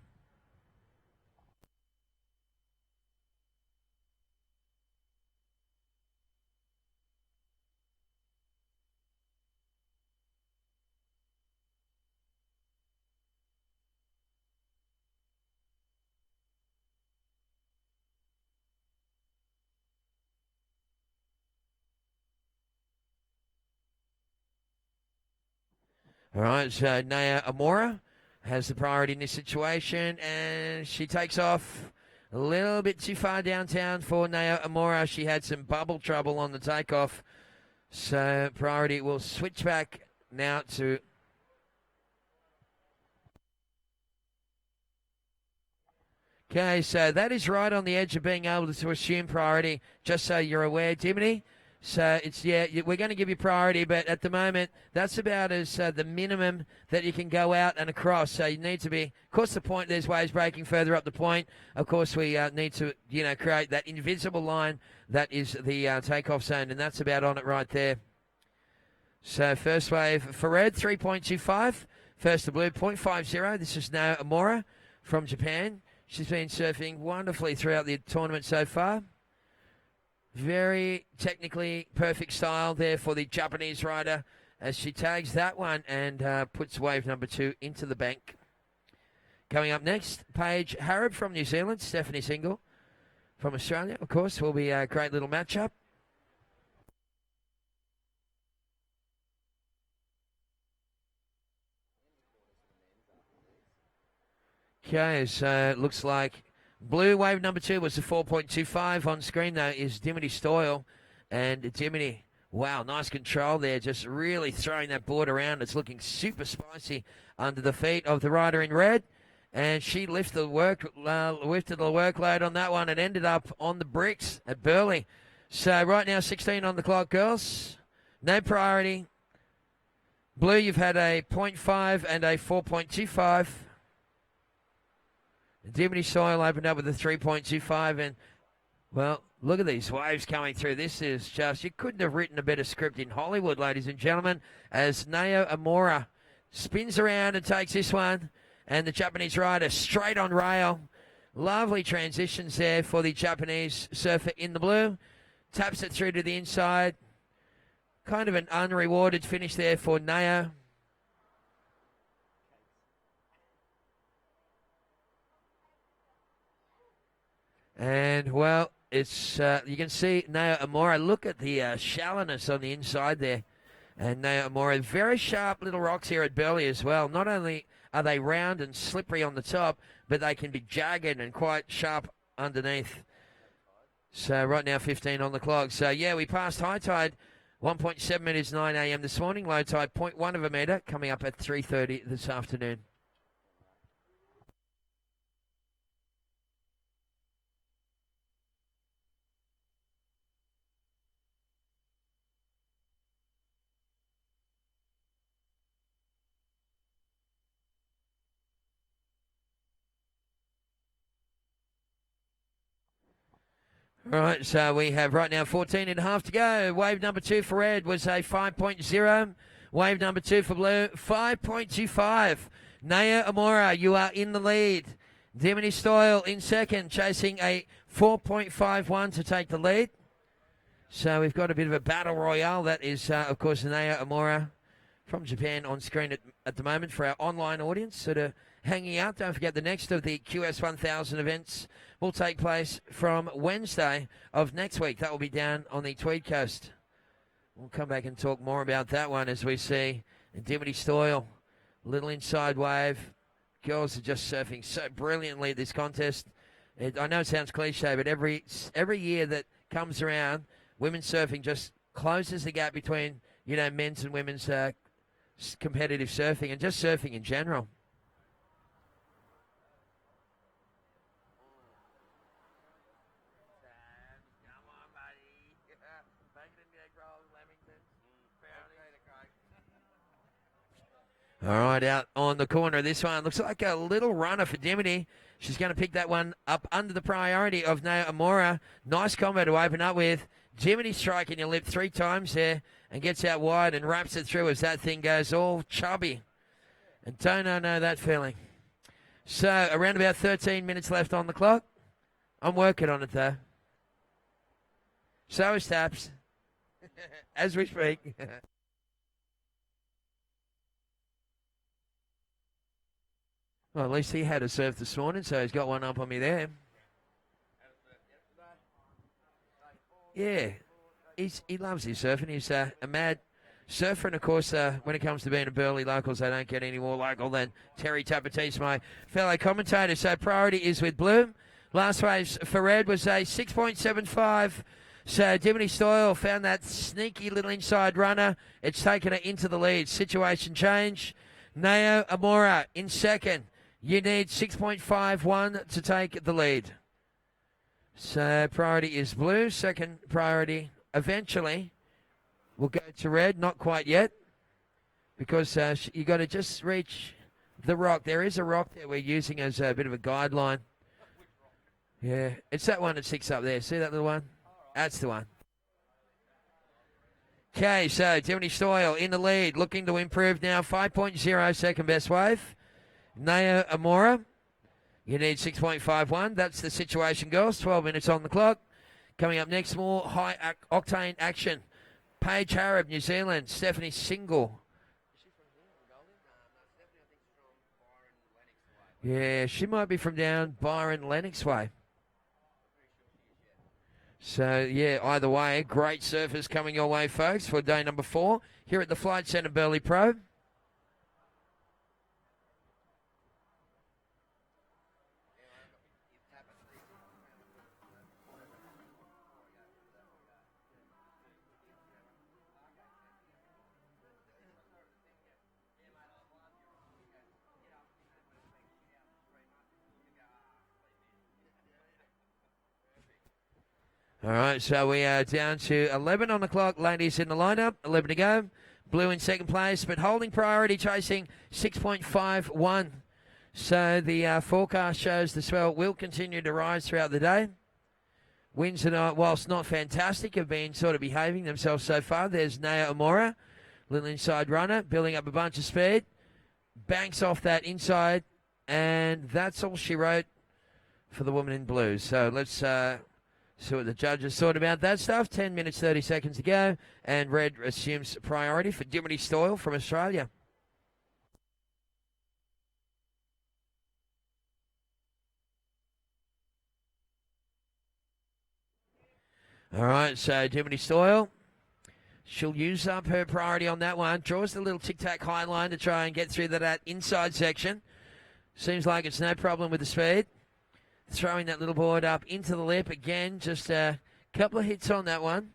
All right, so Naoya Amora has the priority in this situation, and she takes off a little bit too far downtown for Naoya Amora. She had some bubble trouble on the takeoff, so priority will switch back now to... Okay, so that is right on the edge of being able to assume priority, just so you're aware, Dimity. So it's, yeah, we're going to give you priority, but at the moment, that's about as the minimum that you can go out and across. So you need to be, of course, the point, there's waves breaking further up the point. Of course, we need to, create that invisible line that is the takeoff zone, and that's about on it right there. So first wave for red, 3.25. First to blue, 0.50. This is Naoya Amora from Japan. She's been surfing wonderfully throughout the tournament so far. Very technically perfect style there for the Japanese rider as she tags that one and puts wave number 2 into the bank. Coming up next, Paige Harrop from New Zealand, Stephanie Single from Australia, of course, will be a great little matchup. Okay, so it looks like blue wave number 2 was the 4.25. On screen, though, is Dimity Stoyle. And Dimity, wow, nice control there. Just really throwing that board around. It's looking super spicy under the feet of the rider in red. And she lifted the workload on that one and ended up on the bricks at Burleigh. So right now, 16 on the clock, girls. No priority. Blue, you've had a 0.5 and a 4.25. Dimity Stoyle opened up with a 3.25, and, well, look at these waves coming through. This is just, you couldn't have written a better script in Hollywood, ladies and gentlemen, as Naoya Amora spins around and takes this one, and the Japanese rider straight on rail. Lovely transitions there for the Japanese surfer in the blue. Taps it through to the inside. Kind of an unrewarded finish there for Naoya. And, well, it's you can see Naoya Amora. Look at the shallowness on the inside there. And Naoya Amora, very sharp little rocks here at Burleigh as well. Not only are they round and slippery on the top, but they can be jagged and quite sharp underneath. So right now, 15 on the clock. So, yeah, we passed high tide, 1.7 metres, 9 a.m. this morning. Low tide, 0.1 of a metre, coming up at 3:30 this afternoon. All right, so we have right now 14 and a half to go. Wave number 2 for red was a 5.0. Wave number 2 for blue, 5.25. Naoya Amora, you are in the lead. Dimity Stoyle in second, chasing a 4.51 to take the lead. So we've got a bit of a battle royale. That is, of course, Naoya Amora from Japan on screen at the moment for our online audience. Sort of hanging out. Don't forget the next of the QS 1000 events will take place from Wednesday of next week. That will be down on the Tweed Coast. We'll come back and talk more about that one as we see Dimity Stoyle, little inside wave. Girls are just surfing so brilliantly at this contest. I know it sounds cliche, but every year that comes around, women's surfing just closes the gap between, men's and women's competitive surfing and just surfing in general. All right, out on the corner of this one. Looks like a little runner for Dimity. She's going to pick that one up under the priority of Nao Amora. Nice combo to open up with. Dimity striking your lip 3 times there and gets out wide and wraps it through as that thing goes all chubby. And don't I know that feeling. So around about 13 minutes left on the clock. I'm working on it though. So is Taps. As we speak. Well, at least he had a surf this morning, so he's got one up on me there. Yeah, he loves his surfing. He's a mad surfer, and of course, when it comes to being a Burleigh locals, I don't get any more local than Terry Tapatis, my fellow commentator. So priority is with Bloom. Last race for Red was a 6.75. So Dimity Stoyle found that sneaky little inside runner. It's taken her into the lead. Situation change. Nao Amora in second. You need 6.51 to take the lead. So priority is Blue. Second priority eventually will go to Red. Not quite yet because you got to just reach the rock. There is a rock that we're using as a bit of a guideline. Yeah, it's that one that sticks up there. See that little one? That's the one. Okay, so Dimity Stoyle in the lead, looking to improve now. 5.0 second best wave. Nao Amora, you need 6.51. That's the situation, girls. 12 minutes on the clock. Coming up next, more high-octane action. Paige Harrop, New Zealand. Stephanie Single. Yeah, she might be from down Byron Lennox way. So, yeah, either way, great surfers coming your way, folks, for day number 4 here at the Flight Centre Burleigh Pro. All right, so we are down to 11 on the clock. Ladies in the lineup, 11 to go. Blue in second place, but holding priority, chasing 6.51. So the forecast shows the swell will continue to rise throughout the day. Winds tonight, whilst not fantastic, have been sort of behaving themselves so far. There's Nao Amora, little inside runner, building up a bunch of speed. Banks off that inside, and that's all she wrote for the woman in blue. So let's see what the judges thought about that stuff. 10 minutes, 30 seconds to go. And Red assumes priority for Dimity Stoyle from Australia. All right, so Dimity Stoyle. She'll use up her priority on that one. Draws the little tic-tac high line to try and get through that inside section. Seems like it's no problem with the speed. Throwing that little board up into the lip again. Just a couple of hits on that one.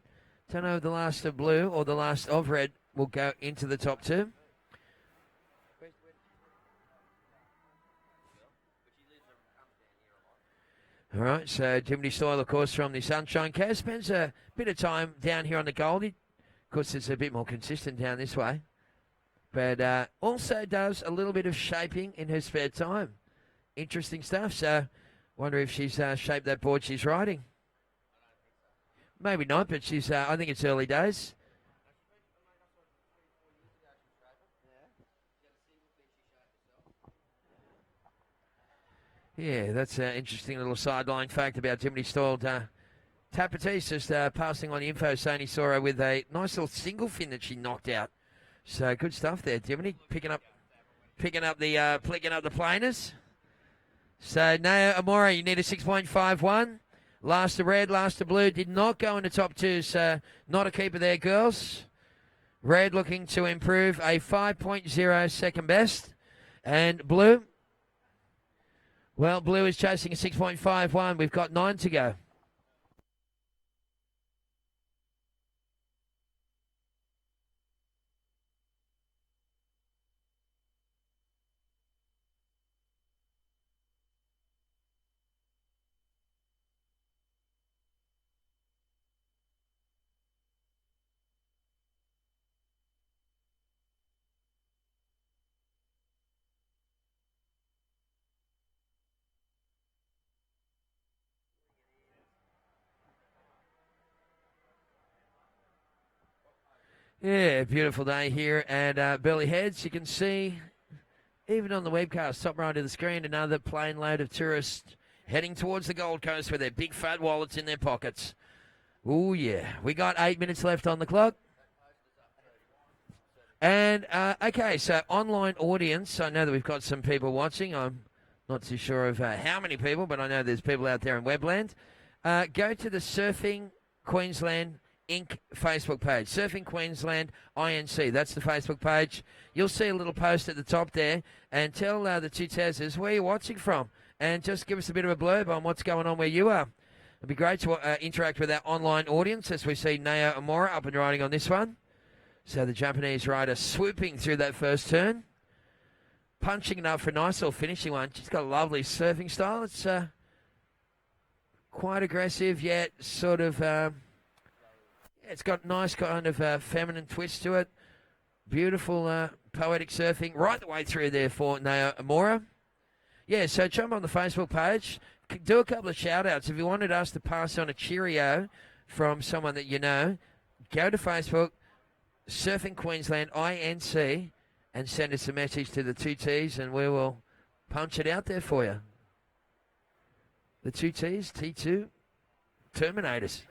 Don't know if the last of Blue or the last of Red will go into the top 2. All right, so Dimity Stoyle, of course, from the Sunshine Coast. Spends a bit of time down here on the Goldie. Of course, it's a bit more consistent down this way. But also does a little bit of shaping in her spare time. Interesting stuff. So wonder if she's shaped that board she's riding. Maybe not, but she's. I think it's early days. Yeah, that's an interesting little sideline fact about Dimity Stoyle. Tapatis just passing on the info, saying he saw her with a nice little single fin that she knocked out. So good stuff there, Dimity, picking up the planers. So Nao Amora, you need a 6.51. Last to Red, last to Blue. Did not go in the top 2, so not a keeper there, girls. Red looking to improve a 5.0 second best. And Blue, well, Blue is chasing a 6.51. We've got 9 to go. Yeah, beautiful day here at Burleigh Heads. You can see, even on the webcast, top right of the screen, another plane load of tourists heading towards the Gold Coast with their big fat wallets in their pockets. Oh, yeah. We got 8 minutes left on the clock. And, okay, so online audience. I know that we've got some people watching. I'm not too sure of how many people, but I know there's people out there in Webland. Go to the Surfing Queensland Inc. Facebook page. Surfing Queensland INC. That's the Facebook page. You'll see a little post at the top there. And tell the two Tazers where you're watching from. And just give us a bit of a blurb on what's going on where you are. It'd be great to interact with our online audience as we see Naoya Amora up and riding on this one. So the Japanese rider swooping through that first turn. Punching it up for a nice little finishing one. She's got a lovely surfing style. It's quite aggressive yet sort of... it's got nice kind of feminine twist to it. Beautiful poetic surfing right the way through there for Naoya Amora. Yeah, so jump on the Facebook page. Do a couple of shout-outs. If you wanted us to pass on a cheerio from someone that you know, go to Facebook, Surfing Queensland INC, and send us a message to the two T's, and we will punch it out there for you. The two T's, T2, Terminators.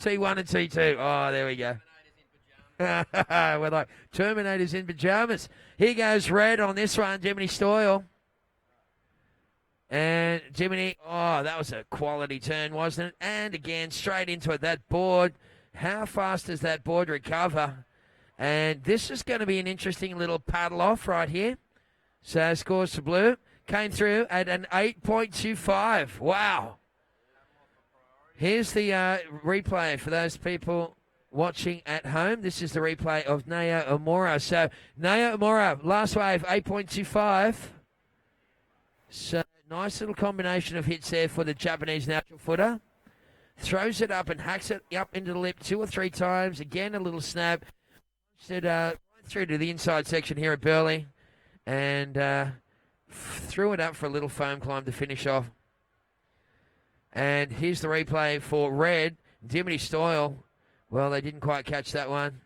T1 and T2. Oh, there we go. We're like Terminators in pajamas. Here goes red on this one, Jiminy Stoyle. And Jiminy, oh, that was a quality turn, wasn't it? And again, straight into it, that board. How fast does that board recover? And this is going to be an interesting little paddle off right here. So scores for blue. Came through at an 8.25. Wow. Here's the replay for those people watching at home. This is the replay of Naoya Amora. So Naoya Amora, last wave, 8.25. So nice little combination of hits there for the Japanese natural footer. Throws it up and hacks it up into the lip 2 or 3 times. Again, a little snap. It right through to the inside section here at Burleigh. And threw it up for a little foam climb to finish off. And here's the replay for red. Dimity Stoyle. Well, they didn't quite catch that one.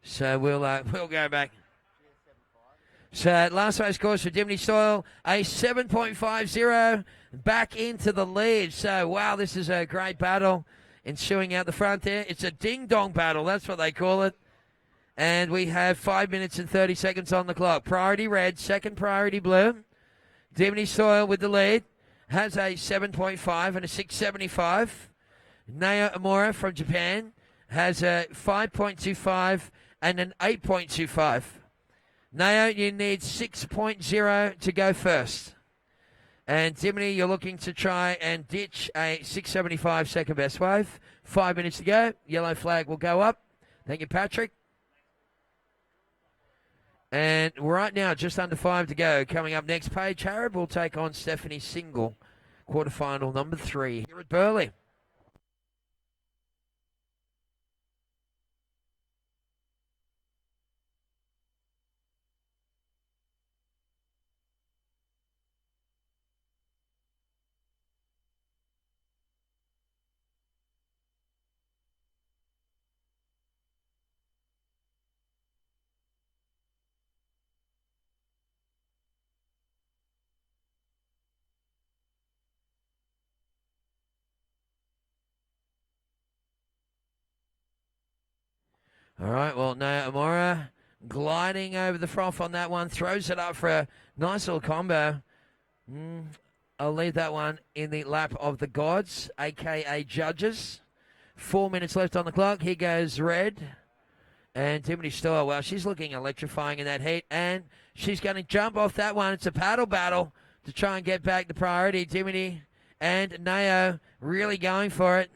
So we'll go back. So last race scores for Dimity Stoyle, a 7.50 back into the lead. So, wow, this is a great battle ensuing out the front there. It's a ding-dong battle, that's what they call it. And we have 5 minutes and 30 seconds on the clock. Priority red, second priority blue. Dimity Stoyle with the lead. Has a 7.5 and a 6.75. Naoya Amora from Japan has a 5.25 and an 8.25. Naoya, you need 6.0 to go first. And Dimity, you're looking to try and ditch a 6.75 second best wave. 5 minutes to go. Yellow flag will go up. Thank you, Patrick. And right now, just under 5 to go. Coming up next, Paige Harrod will take on Stephanie Single. Quarterfinal number 3 here at Burleigh. All right, well, Naoya Amora gliding over the froth on that one. Throws it up for a nice little combo. I'll leave that one in the lap of the gods, a.k.a. judges. 4 minutes left on the clock. Here goes red. And Dimity Stoyle, well, she's looking electrifying in that heat. And she's going to jump off that one. It's a paddle battle to try and get back the priority. Dimity and Naoya really going for it.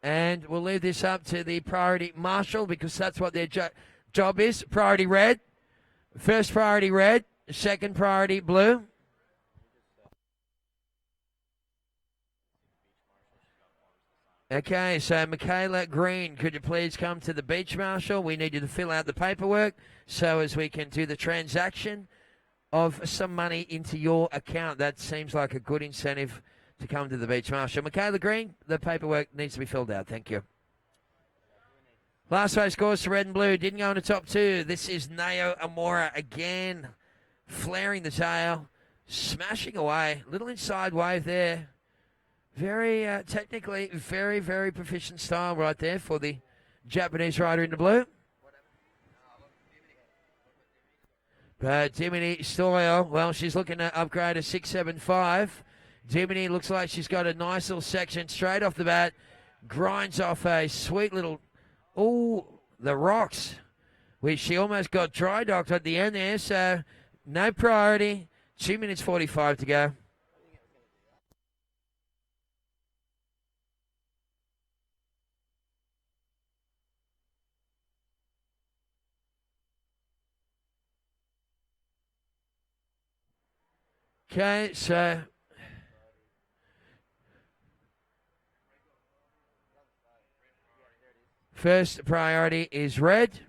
And we'll leave this up to the priority marshal because that's what their job is. Priority red. First priority red. Second priority blue. Okay, so Michaela Green, could you please come to the beach marshal? We need you to fill out the paperwork so as we can do the transaction of some money into your account. That seems like a good incentive to come to the beach marshal. Michaela Green, the paperwork needs to be filled out. Thank you. Last race scores to red and blue. Didn't go in the top two. This is Nao Amora again, flaring the tail, smashing away. Little inside wave there. Very technically, very, very proficient style right there for the Japanese rider in the blue. But Dimity Stoyle, well, she's looking to upgrade a 6.75. Dimity looks like she's got a nice little section straight off the bat. Grinds off a sweet little, the rocks, which she almost got dry docked at the end there. So no priority. 2 minutes 45 to go. Okay, so first priority is red.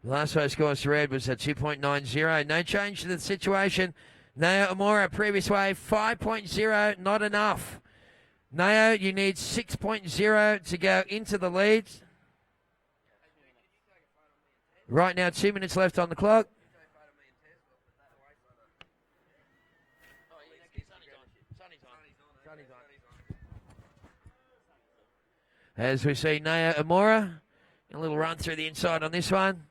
The last race scores to red was at 2.90. No change to the situation. Nao Amora, previous wave, 5.0, not enough. Nao, you need 6.0 to go into the lead. Right now, 2 minutes left on the clock. As we see Nao Amora, a little run through the inside on this one.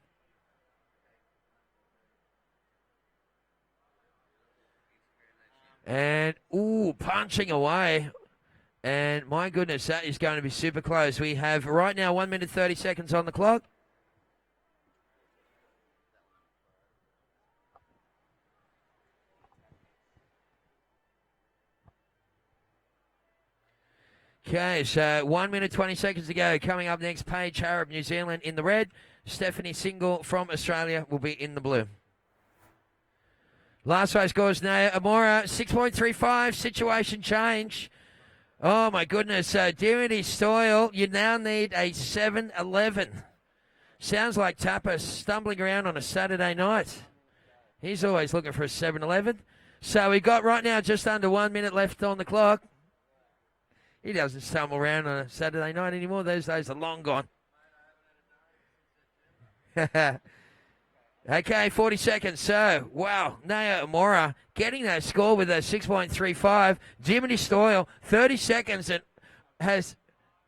And, punching away. And my goodness, that is going to be super close. We have right now 1 minute 30 seconds on the clock. Okay, so 1 minute 20 seconds to go. Coming up next, Paige Harrop, New Zealand in the red. Stephanie Single from Australia will be in the blue. Last race scores Nao Amora, 6.35, situation change. Oh my goodness, Dimity Stoyle, you now need a 7.11. Sounds like Tapper stumbling around on a Saturday night. He's always looking for a 7.11. So we got right now just under 1 minute left on the clock. He doesn't stumble around on a Saturday night anymore. Those days are long gone. Okay, 40 seconds. So, wow, Nao Amora getting that score with a 6.35. Dimity Stoyle, 30 seconds, and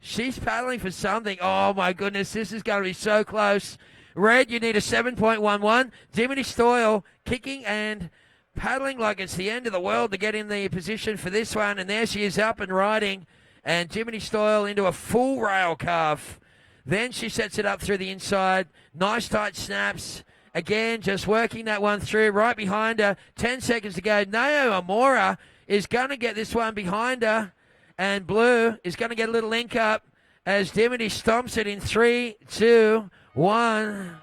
she's paddling for something. Oh, my goodness, this is going to be so close. Red, you need a 7.11. Dimity Stoyle kicking and paddling like it's the end of the world to get in the position for this one. And there she is up and riding. And Dimity Stoyle into a full rail calf. Then she sets it up through the inside. Nice tight snaps. Again, just working that one through. Right behind her. 10 seconds to go. Nao Amora is going to get this one behind her. And Blue is going to get a little link up as Dimity stomps it in 3, 2, 1.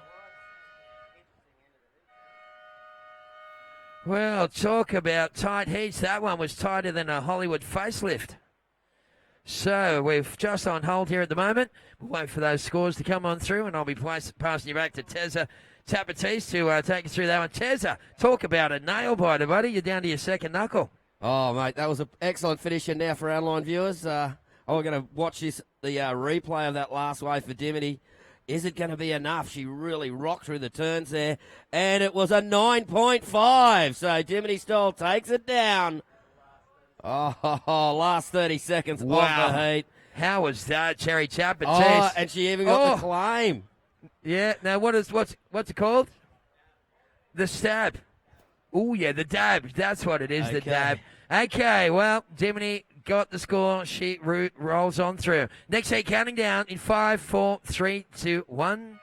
Well, talk about tight heats. That one was tighter than a Hollywood facelift. So we've just on hold here at the moment. We'll wait for those scores to come on through, and I'll be passing you back to Tezza Tapatis to take you through that one. Tezza, talk about a nail biter, buddy. You're down to your second knuckle. Oh, mate, that was an excellent finish. And now for our online viewers, we're going to watch the replay of that last wave for Dimity. Is it going to be enough? She really rocked through the turns there, and it was a 9.5. So Dimity Stoyle takes it down. Oh, last 30 seconds Wow. of the heat. How was that, Cherry Chapman? Oh, and she even got the claim. Yeah. Now, what's it called? The stab. Oh, yeah, the dab. That's what it is, the dab. Okay, well, Dimity got the score. She rolls on through. Next heat counting down in 5, 4, 3, 2, 1.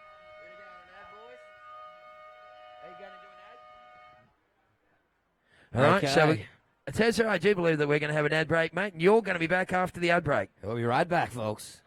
All right, so Tezza, I do believe that we're going to have an ad break, mate, and you're going to be back after the ad break. We'll be right back, folks.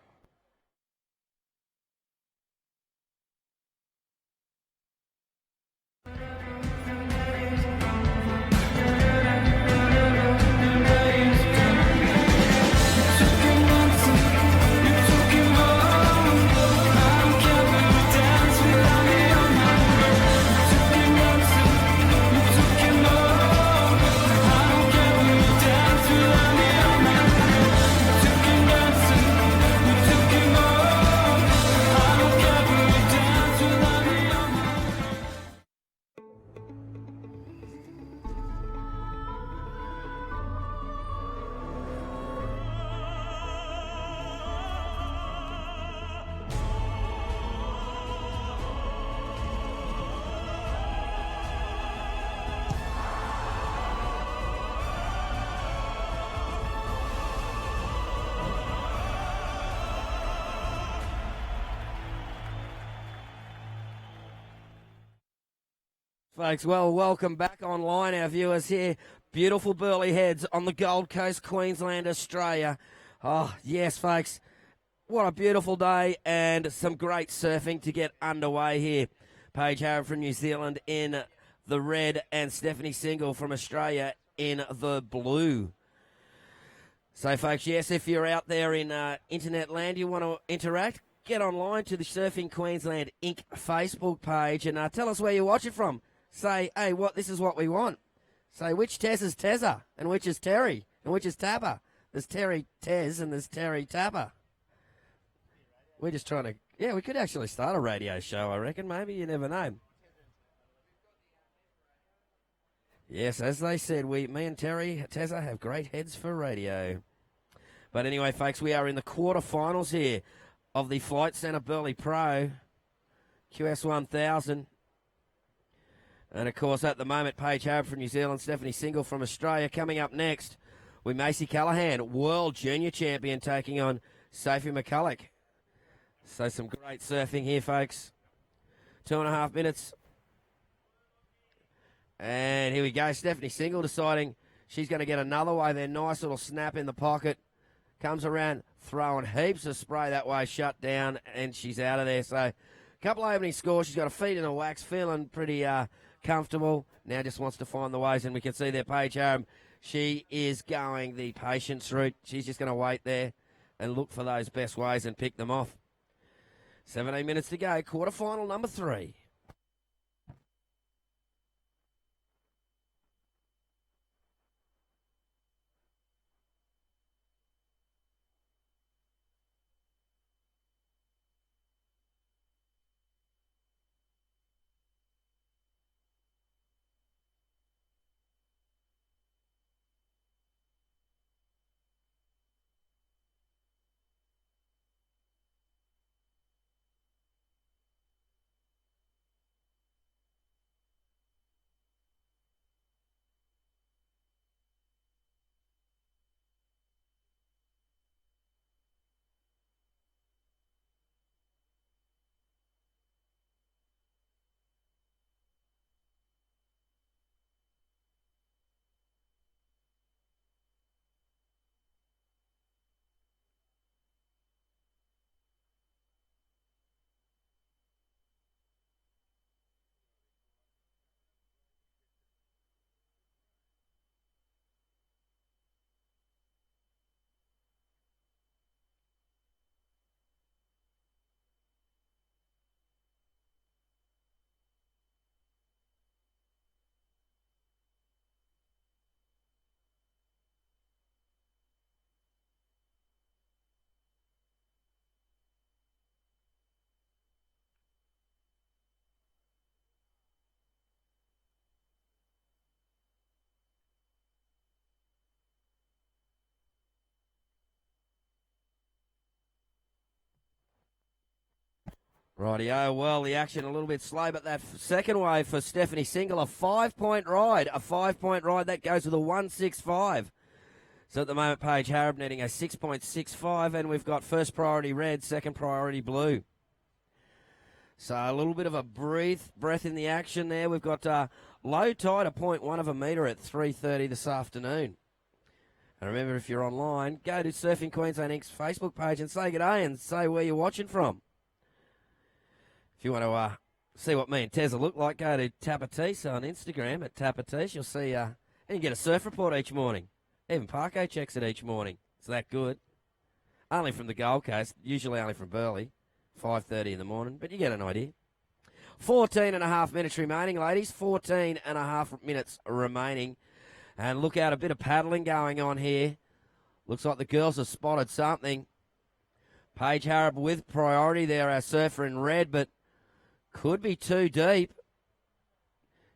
folks. Well, welcome back online, our viewers here. Beautiful Burleigh Heads on the Gold Coast, Queensland, Australia. Oh, yes, folks. What a beautiful day and some great surfing to get underway here. Paige Harrop from New Zealand in the red and Stephanie Single from Australia in the blue. So, folks, yes, if you're out there in internet land, you want to interact, get online to the Surfing Queensland Inc. Facebook page and tell us where you're watching from. Say, hey, this is what we want. Say, which Tez is Tezza and which is Terry and which is Tapper. There's Terry Tez and there's Terry Tapper. We're just trying to, we could actually start a radio show, I reckon. Maybe, you never know. Yes, as they said, me and Terry Tezza have great heads for radio. But anyway, folks, we are in the quarterfinals here of the Flight Centre Burleigh Pro QS 1000. And, of course, at the moment, Paige Harrop from New Zealand, Stephanie Single from Australia. Coming up next, with Macy Callaghan, World Junior Champion, taking on Sophie McCulloch. So some great surfing here, folks. 2.5 minutes. And here we go. Stephanie Single deciding she's going to get another way there. Nice little snap in the pocket. Comes around throwing heaps of spray that way, shut down, and she's out of there. So a couple of opening scores. She's got her feet in the wax, feeling pretty comfortable. Now just wants to find the ways, and we can see there Paige Harrop. She is going the patience route. She's just going to wait there and look for those best ways and pick them off. 17 minutes to go. Quarterfinal number 3. Rightio, well, the action a little bit slow, but that second wave for Stephanie Single, a 5-point ride. A 5-point ride, that goes with a 1.65. So at the moment, Paige Harrop netting a 6.65, and we've got first priority red, second priority blue. So a little bit of a breath in the action there. We've got low tide, a 0.1 of a metre at 3:30 this afternoon. And remember, if you're online, go to Surfing Queensland Inc.'s Facebook page and say g'day and say where you're watching from. If you want to see what me and Tezza look like, go to Tapatisse on Instagram at Tapatisse. You'll see, and you get a surf report each morning. Even Parko checks it each morning. It's that good. Only from the Gold Coast, usually only from Burleigh, 5:30 in the morning, but you get an idea. 14.5 minutes remaining, ladies. 14.5 minutes remaining. And look out, a bit of paddling going on here. Looks like the girls have spotted something. Paige Harrop with priority there, our surfer in red, but could be too deep.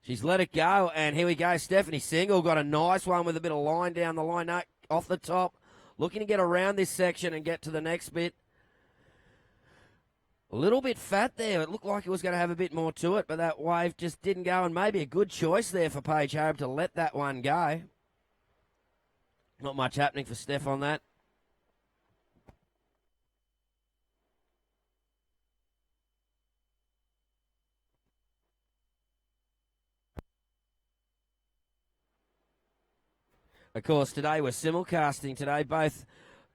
She's let it go, and here we go. Stephanie Single got a nice one with a bit of line down the line, off the top. Looking to get around this section and get to the next bit. A little bit fat there. It looked like it was going to have a bit more to it, but that wave just didn't go, and maybe a good choice there for Paige Harrop to let that one go. Not much happening for Steph on that. Of course, today we're simulcasting today, both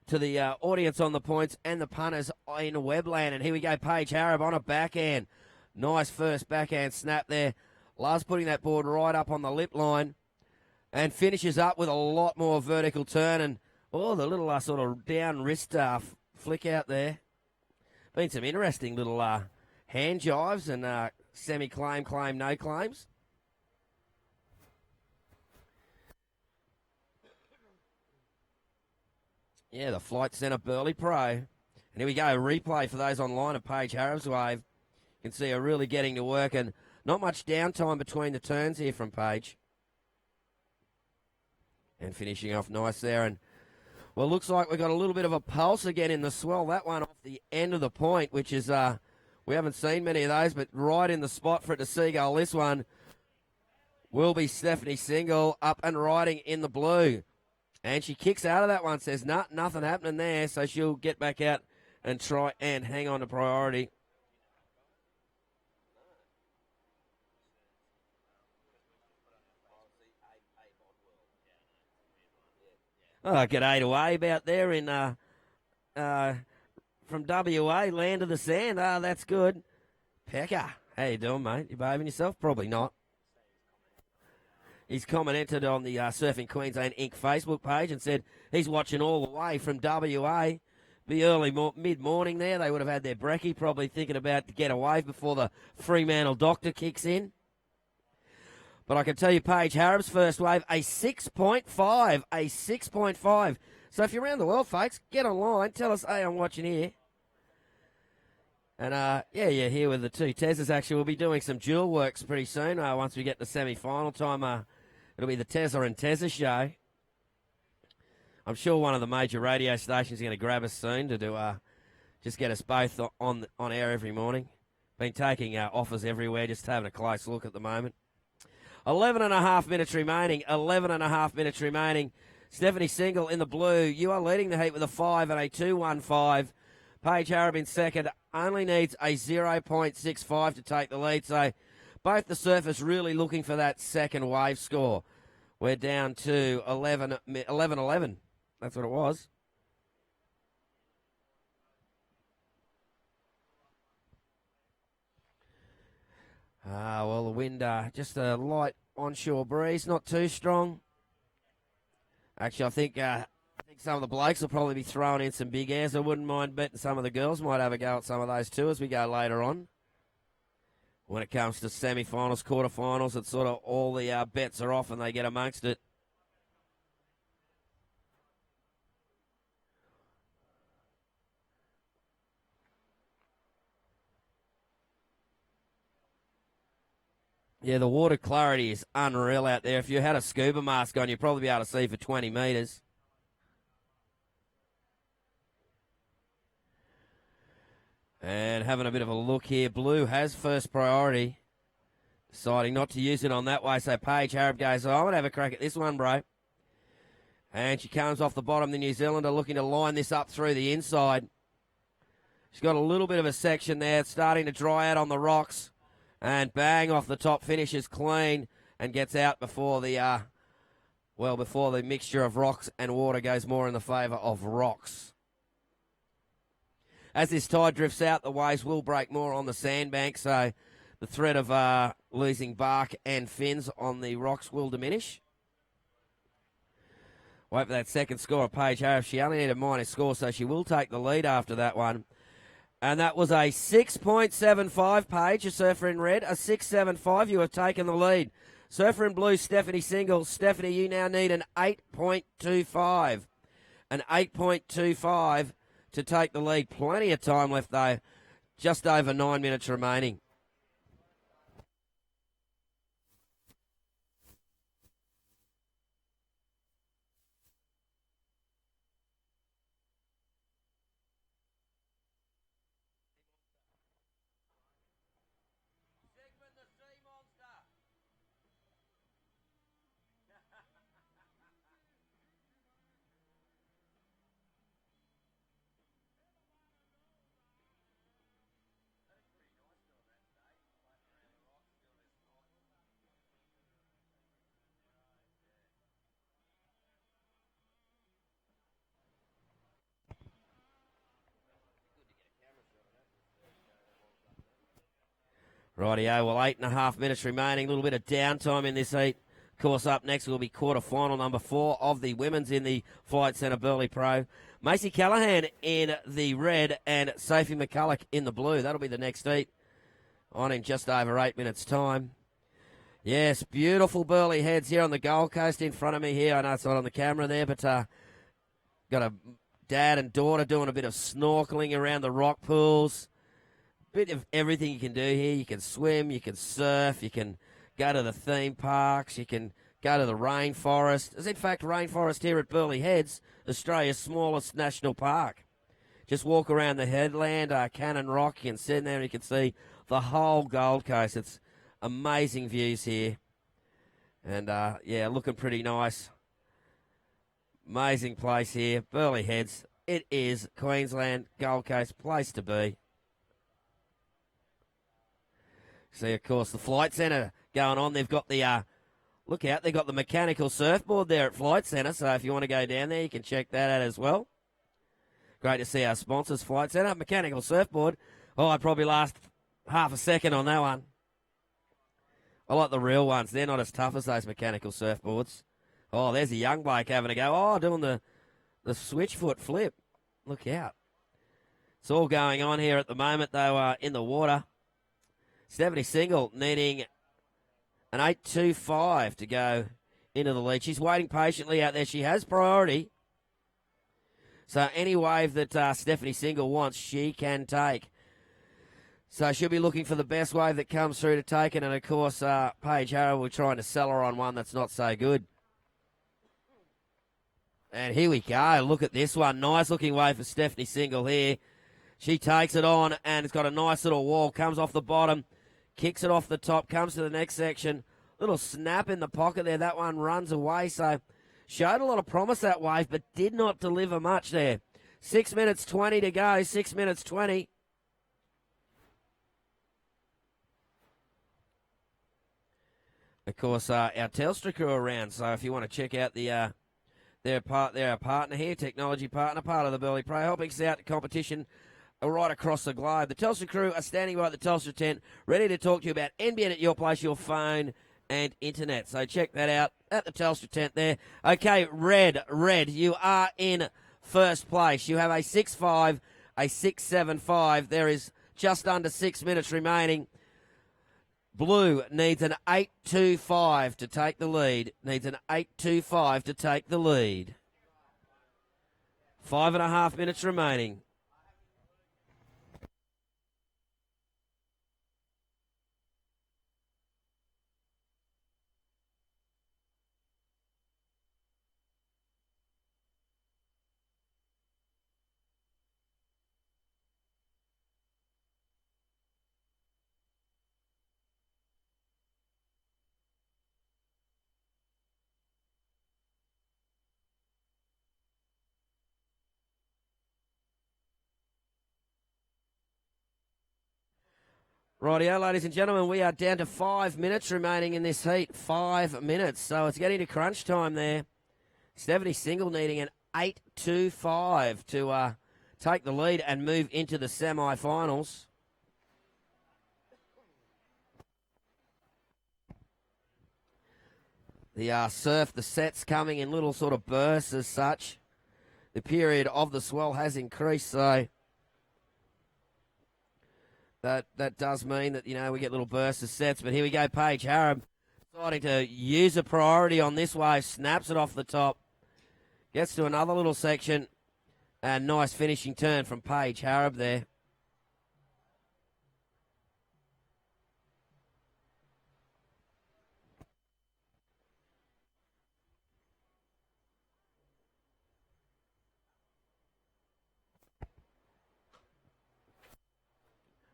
to the audience on the points and the punters in Webland. And here we go, Paige Harrop on a backhand. Nice first backhand snap there. Loves putting that board right up on the lip line and finishes up with a lot more vertical turn. And, oh, the little sort of down wrist flick out there. Been some interesting little hand jives and semi-claim, claim, no claims. Yeah, the Flight Centre Burleigh Pro. And here we go, a replay for those online of Paige Harrop's wave. You can see her really getting to work and not much downtime between the turns here from Paige. And finishing off nice there. And, well, looks like we've got a little bit of a pulse again in the swell. That one off the end of the point, which is, we haven't seen many of those, but right in the spot for it to seagull. This one will be Stephanie Single up and riding in the blue. And she kicks out of that one, says, nothing happening there, so she'll get back out and try and hang on to priority. Oh, g'day to Abe out there in from WA, land of the sand. That's good. Pecker, how you doing, mate? You behaving yourself? Probably not. He's commented on the Surfing Queensland Inc. Facebook page and said he's watching all the way from WA. Be early mid-morning there. They would have had their brekkie, probably thinking about to get away before the Fremantle doctor kicks in. But I can tell you, Paige Harrop's first wave, a 6.5. A 6.5. So if you're around the world, folks, get online. Tell us, hey, I'm watching here. And, yeah, here with the two Tezas. Actually, we'll be doing some dual works pretty soon. Once we get to semi-final time, it'll be the Tezza and Tezza show. I'm sure one of the major radio stations is going to grab us soon to do just get us both on air every morning. Been taking offers everywhere, just having a close look at the moment. 11 and a half minutes remaining. 11 and a half minutes remaining. Stephanie Single in the blue. You are leading the heat with a 5 and a 2.15. Paige Harrop in second. Only needs a 0.65 to take the lead. So both the surfers really looking for that second wave score. We're down to 11. That's what it was. Well, the wind, just a light onshore breeze, not too strong. Actually, I think some of the blokes will probably be throwing in some big airs. I wouldn't mind betting some of the girls might have a go at some of those too as we go later on. When it comes to semi-finals, quarter-finals, it's sort of all the bets are off and they get amongst it. Yeah, the water clarity is unreal out there. If you had a scuba mask on, you'd probably be able to see for 20 metres. And having a bit of a look here. Blue has first priority. Deciding not to use it on that way. So Paige Harrop goes, I'm going to have a crack at this one, bro. And she comes off the bottom. The New Zealander looking to line this up through the inside. She's got a little bit of a section there. It's starting to dry out on the rocks. And bang, off the top, finishes clean and gets out before the, before the mixture of rocks and water goes more in the favour of rocks. As this tide drifts out, the waves will break more on the sandbank, so the threat of losing bark and fins on the rocks will diminish. Wait for that second score of Paige Harrop. She only needed a minor score, so she will take the lead after that one. And that was a 6.75, Paige, a surfer in red. A 6.75, you have taken the lead. Surfer in blue, Stephanie Single. Stephanie, you now need an 8.25. An 8.25 to take the lead. Plenty of time left, though. Just over 9 minutes remaining. Rightio, well, 8.5 minutes remaining. A little bit of downtime in this heat. Of course, up next will be quarter-final number 4 of the women's in the Flight Centre Burleigh Pro. Macy Callahan in the red and Sophie McCulloch in the blue. That'll be the next heat on in just over 8 minutes' time. Yes, beautiful Burleigh heads here on the Gold Coast in front of me here. I know it's not on the camera there, but got a dad and daughter doing a bit of snorkeling around the rock pools. Bit of everything you can do here. You can swim, you can surf, you can go to the theme parks, you can go to the rainforest. There's in fact rainforest here at Burleigh Heads, Australia's smallest national park. Just walk around the headland, Cannon Rock, you can sit in there and you can see the whole Gold Coast. It's amazing views here. And, yeah, looking pretty nice. Amazing place here. Burleigh Heads. It is Queensland, Gold Coast, place to be. See, of course, the Flight Centre going on. They've got the, look out, they've got the mechanical surfboard there at Flight Centre. So if you want to go down there, you can check that out as well. Great to see our sponsors, Flight Centre. Mechanical surfboard. Oh, I'd probably last half a second on that one. I like the real ones. They're not as tough as those mechanical surfboards. Oh, there's a young bloke having a go. Oh, doing the switch foot flip. Look out. It's all going on here at the moment, though, in the water. Stephanie Single needing an 8.25 to go into the lead. She's waiting patiently out there. She has priority. So any wave that Stephanie Single wants, she can take. So she'll be looking for the best wave that comes through to take it. And, of course, Paige Harrow will trying to sell her on one that's not so good. And here we go. Look at this one. Nice-looking wave for Stephanie Single here. She takes it on, and it's got a nice little wall. Comes off the bottom, kicks it off the top, comes to the next section. Little snap in the pocket there. That one runs away. So showed a lot of promise, that wave, but did not deliver much there. 6 minutes 20 to go. 6 minutes 20. Of course, our Telstra crew are around. So if you want to check out they're a partner here, technology partner, part of the Burleigh Pro, helping us out competition right across the globe. The Telstra crew are standing by at the Telstra tent, ready to talk to you about NBN at your place, your phone and internet. So check that out at the Telstra tent there. Okay, Red, you are in first place. You have a 6.5, a 6.75. There is just under 6 minutes remaining. Blue needs an 8.25 to take the lead. Needs an 8.25 to take the lead. 5.5 minutes remaining. Rightio, ladies and gentlemen, we are down to 5 minutes remaining in this heat. 5 minutes, so it's getting to crunch time there. Stephanie Single needing an 8.25 to take the lead and move into the semi-finals. The surf, the sets coming in little sort of bursts as such. The period of the swell has increased, so That does mean that, we get little bursts of sets. But here we go, Paige Harrow deciding to use a priority on this wave, snaps it off the top, gets to another little section, and nice finishing turn from Paige Harrow there.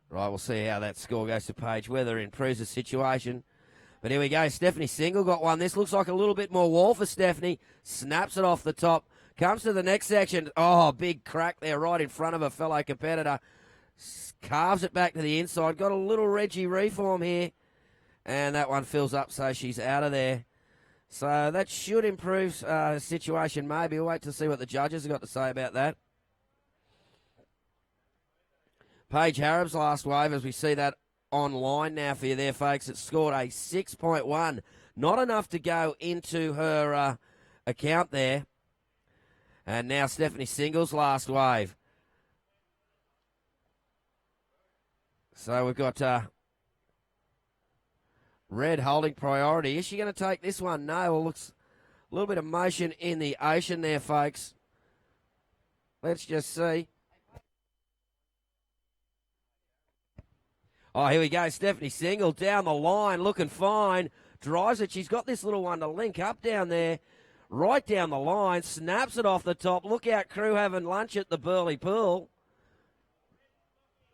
Right, we'll see how that score goes to Paige, whether it improves the situation. But here we go. Stephanie Single got one. This looks like a little bit more wall for Stephanie. Snaps it off the top. Comes to the next section. Oh, big crack there right in front of a fellow competitor. Carves it back to the inside. Got a little Reggie reform here. And that one fills up, so she's out of there. So that should improve the situation maybe. We'll wait to see what the judges have got to say about that. Paige Harrow's last wave, as we see that online now for you there, folks. It scored a 6.1. Not enough to go into her account there. And now Stephanie Single's last wave. So we've got Red holding priority. Is she going to take this one? No. Well, looks a little bit of motion in the ocean there, folks. Let's just see. Oh, here we go. Stephanie Single down the line, looking fine. Drives it. She's got this little one to link up down there. Right down the line. Snaps it off the top. Look out, crew having lunch at the Burleigh pool.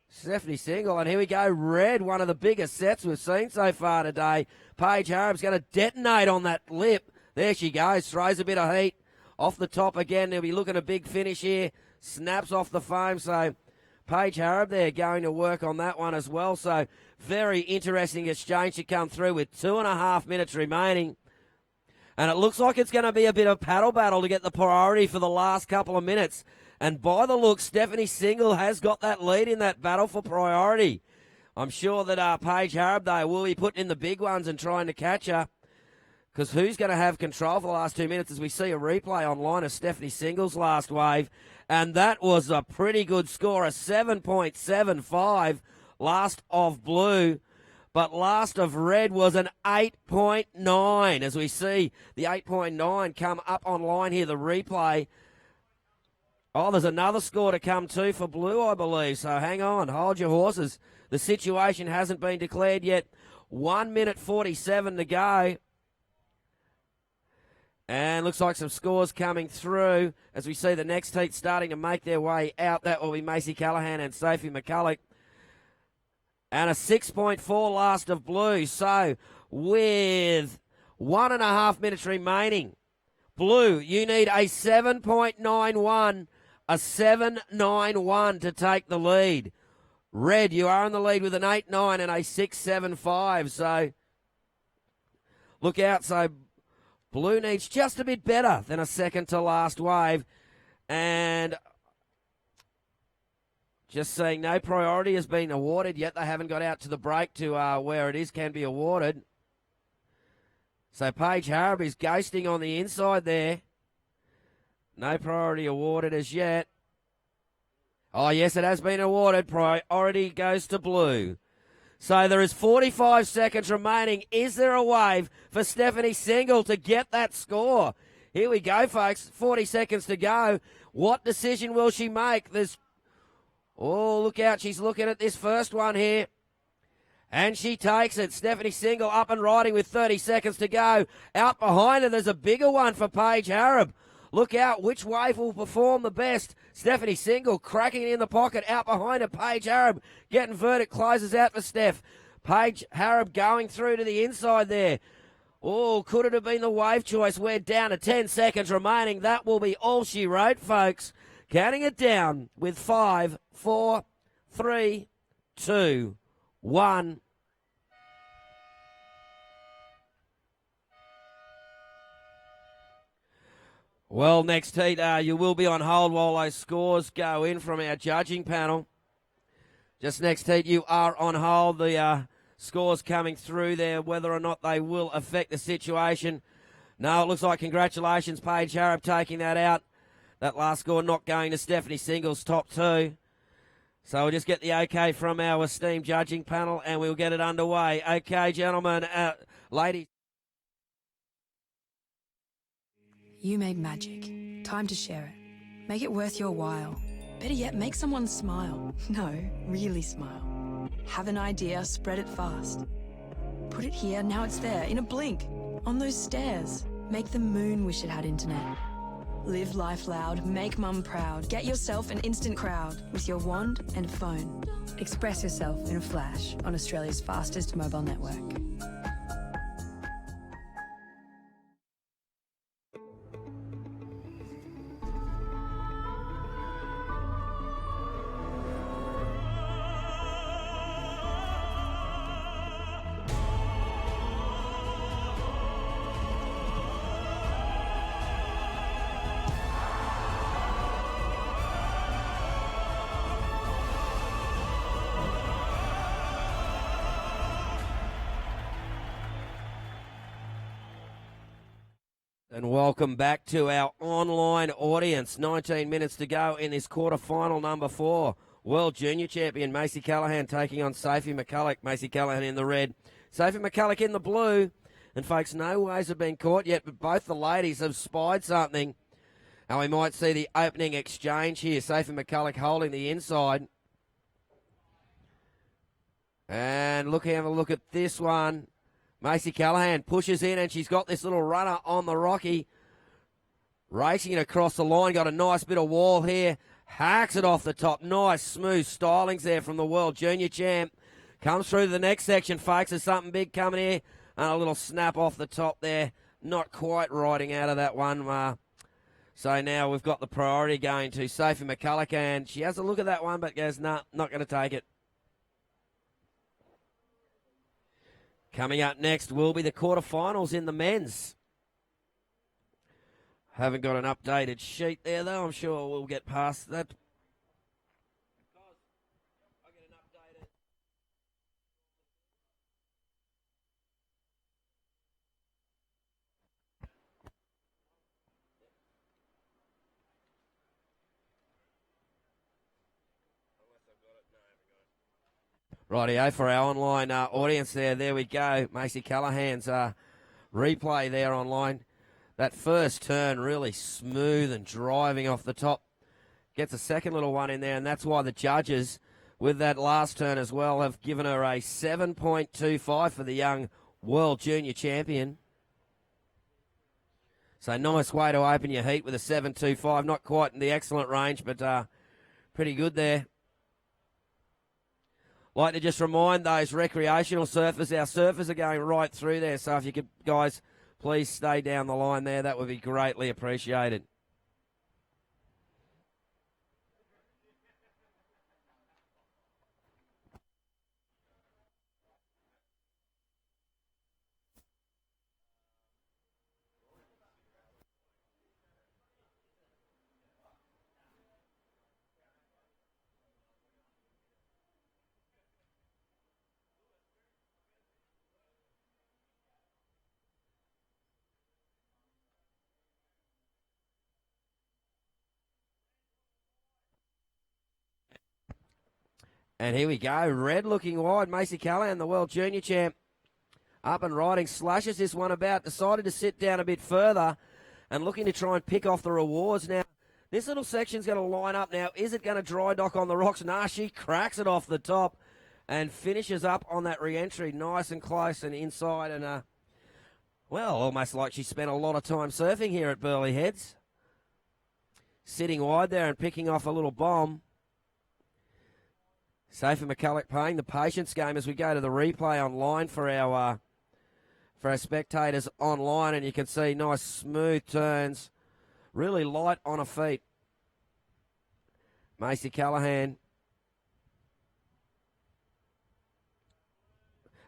Stephanie Single, and here we go. Red, one of the biggest sets we've seen so far today. Paige Harrop's going to detonate on that lip. There she goes. Throws a bit of heat off the top again. They'll be looking a big finish here. Snaps off the foam. So Paige Harrop there going to work on that one as well. So very interesting exchange to come through with 2.5 minutes remaining. And it looks like it's going to be a bit of paddle battle to get the priority for the last couple of minutes. And by the look, Stephanie Single has got that lead in that battle for priority. I'm sure that Paige Harrop, though, will be putting in the big ones and trying to catch her. Because who's going to have control for the last 2 minutes as we see a replay online of Stephanie Single's last wave. And that was a pretty good score, a 7.75 last of blue. But last of red was an 8.9. As we see the 8.9 come up online here, the replay. Oh, there's another score to come too for blue, I believe. So hang on, hold your horses. The situation hasn't been declared yet. 1 minute 47 to go. And looks like some scores coming through as we see the next heat starting to make their way out. That will be Macy Callahan and Sophie McCulloch. And a 6.4 last of blue. So with 1.5 minutes remaining, blue, you need a 7.91, a 7.91 to take the lead. Red, you are in the lead with an 8.9 and a 6.75. So look out. So blue needs just a bit better than a second to last wave. And just saying no priority has been awarded yet. They haven't got out to the break to where it is can be awarded. So Paige Harrop is ghosting on the inside there. No priority awarded as yet. Oh, yes, it has been awarded. Priority goes to blue. So there is 45 seconds remaining. Is there a wave for Stephanie Single to get that score? Here we go, folks. 40 seconds to go. What decision will she make? Oh, look out. She's looking at this first one here. And she takes it. Stephanie Single up and riding with 30 seconds to go. Out behind her, there's a bigger one for Paige Harrop. Look out, which wave will perform the best? Stephanie Single cracking it in the pocket. Out behind her, Paige Harrop getting verdict. Closes out for Steph. Paige Harrop going through to the inside there. Oh, could it have been the wave choice? We're down to 10 seconds remaining. That will be all she wrote, folks. Counting it down with 5, 4, 3, 2, 1. Well, next heat, you will be on hold while those scores go in from our judging panel. Just next heat, you are on hold. The scores coming through there, whether or not they will affect the situation. No, it looks like congratulations, Paige Harrop, taking that out. That last score not going to Stephanie Single's top two. So we'll just get the okay from our esteemed judging panel and we'll get it underway. Okay, gentlemen, ladies. You made magic. Time to share it. Make it worth your while. Better yet, make someone smile. No, really smile. Have an idea, spread it fast. Put it here, now it's there, in a blink. On those stairs. Make the moon wish it had internet. Live life loud, make mum proud. Get yourself an instant crowd with your wand and phone. Express yourself in a flash on Australia's fastest mobile network. welcome back to our online audience. 19 minutes to go in this quarter-final number 4. World Junior Champion Macy Callahan taking on Sophie McCulloch. Macy Callahan in the red, Sophie McCulloch in the blue. And, folks, no ways have been caught yet, but both the ladies have spied something. And we might see the opening exchange here. Sophie McCulloch holding the inside. And have a look at this one. Macy Callahan pushes in, and she's got this little runner on the Rocky. Racing it across the line. Got a nice bit of wall here. Hacks it off the top. Nice, smooth stylings there from the World Junior Champ. Comes through to the next section, folks. There's something big coming here. And a little snap off the top there. Not quite riding out of that one. So now we've got the priority going to Sophie McCulloch. And she has a look at that one, but goes, nah, not going to take it. Coming up next will be the quarterfinals in the men's. Haven't got an updated sheet there, though. I'm sure we'll get past that. Rightio, for our online audience there we go. Macy Callahan's replay there online. That first turn really smooth and driving off the top. Gets a second little one in there, and that's why the judges, with that last turn as well, have given her a 7.25 for the young World Junior Champion. So nice way to open your heat with a 7.25. Not quite in the excellent range, but pretty good there. Like to just remind those recreational surfers, our surfers are going right through there. So if you could, guys, please stay down the line there. That would be greatly appreciated. And here we go. Red looking wide. Macy Callahan, the World Junior Champ, up and riding. Slashes this one about. Decided to sit down a bit further and looking to try and pick off the rewards. Now, this little section's going to line up now. Is it going to dry dock on the rocks? Nah, she cracks it off the top and finishes up on that re-entry. Nice and close and inside. And, well, almost like she spent a lot of time surfing here at Burleigh Heads. Sitting wide there and picking off a little bomb. Sophie McCulloch playing the patience game as we go to the replay online for our spectators online, and you can see nice smooth turns, really light on her feet. Macy Callahan.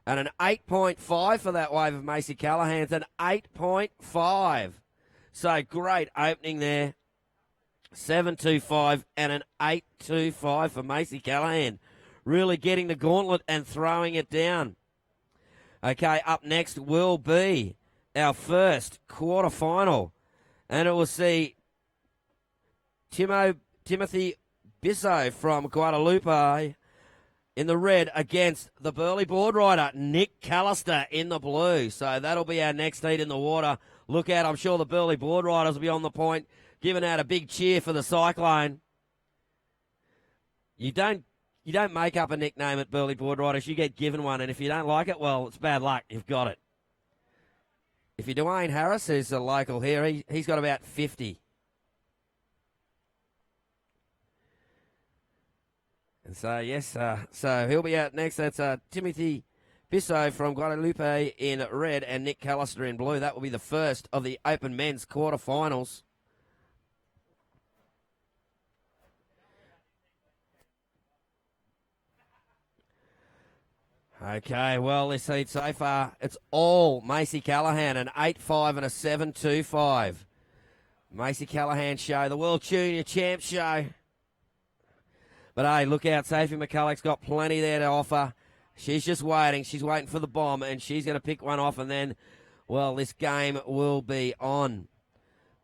And an 8.5 for that wave of Macy Callahan's, an 8.5. So great opening there. 7.25 and an 8.25 for Macy Callahan. Really getting the gauntlet and throwing it down. Okay, up next will be our first quarterfinal. And it will see Timothy Bissot from Guadalupe in the red against the Burleigh board rider, Nick Callister, in the blue. So that'll be our next heat in the water. Look out, I'm sure the Burleigh board riders will be on the point, giving out a big cheer for the Cyclone. You don't make up a nickname at Burleigh board riders. You get given one, and if you don't like it, well, it's bad luck. You've got it. If you're Dwayne Harris, who's a local here, he's got about 50. And so, yes, so he'll be out next. That's Timothy Bissot from Guadalupe in red and Nick Callister in blue. That will be the first of the Open Men's quarterfinals. Okay, well, this heat so far, it's all Macy Callahan, an 8.5 and a 7.25. Macy Callahan show, the World Junior Champ show. But, hey, look out, Sophie McCulloch's got plenty there to offer. She's just waiting. She's waiting for the bomb, and she's going to pick one off, and then, well, this game will be on.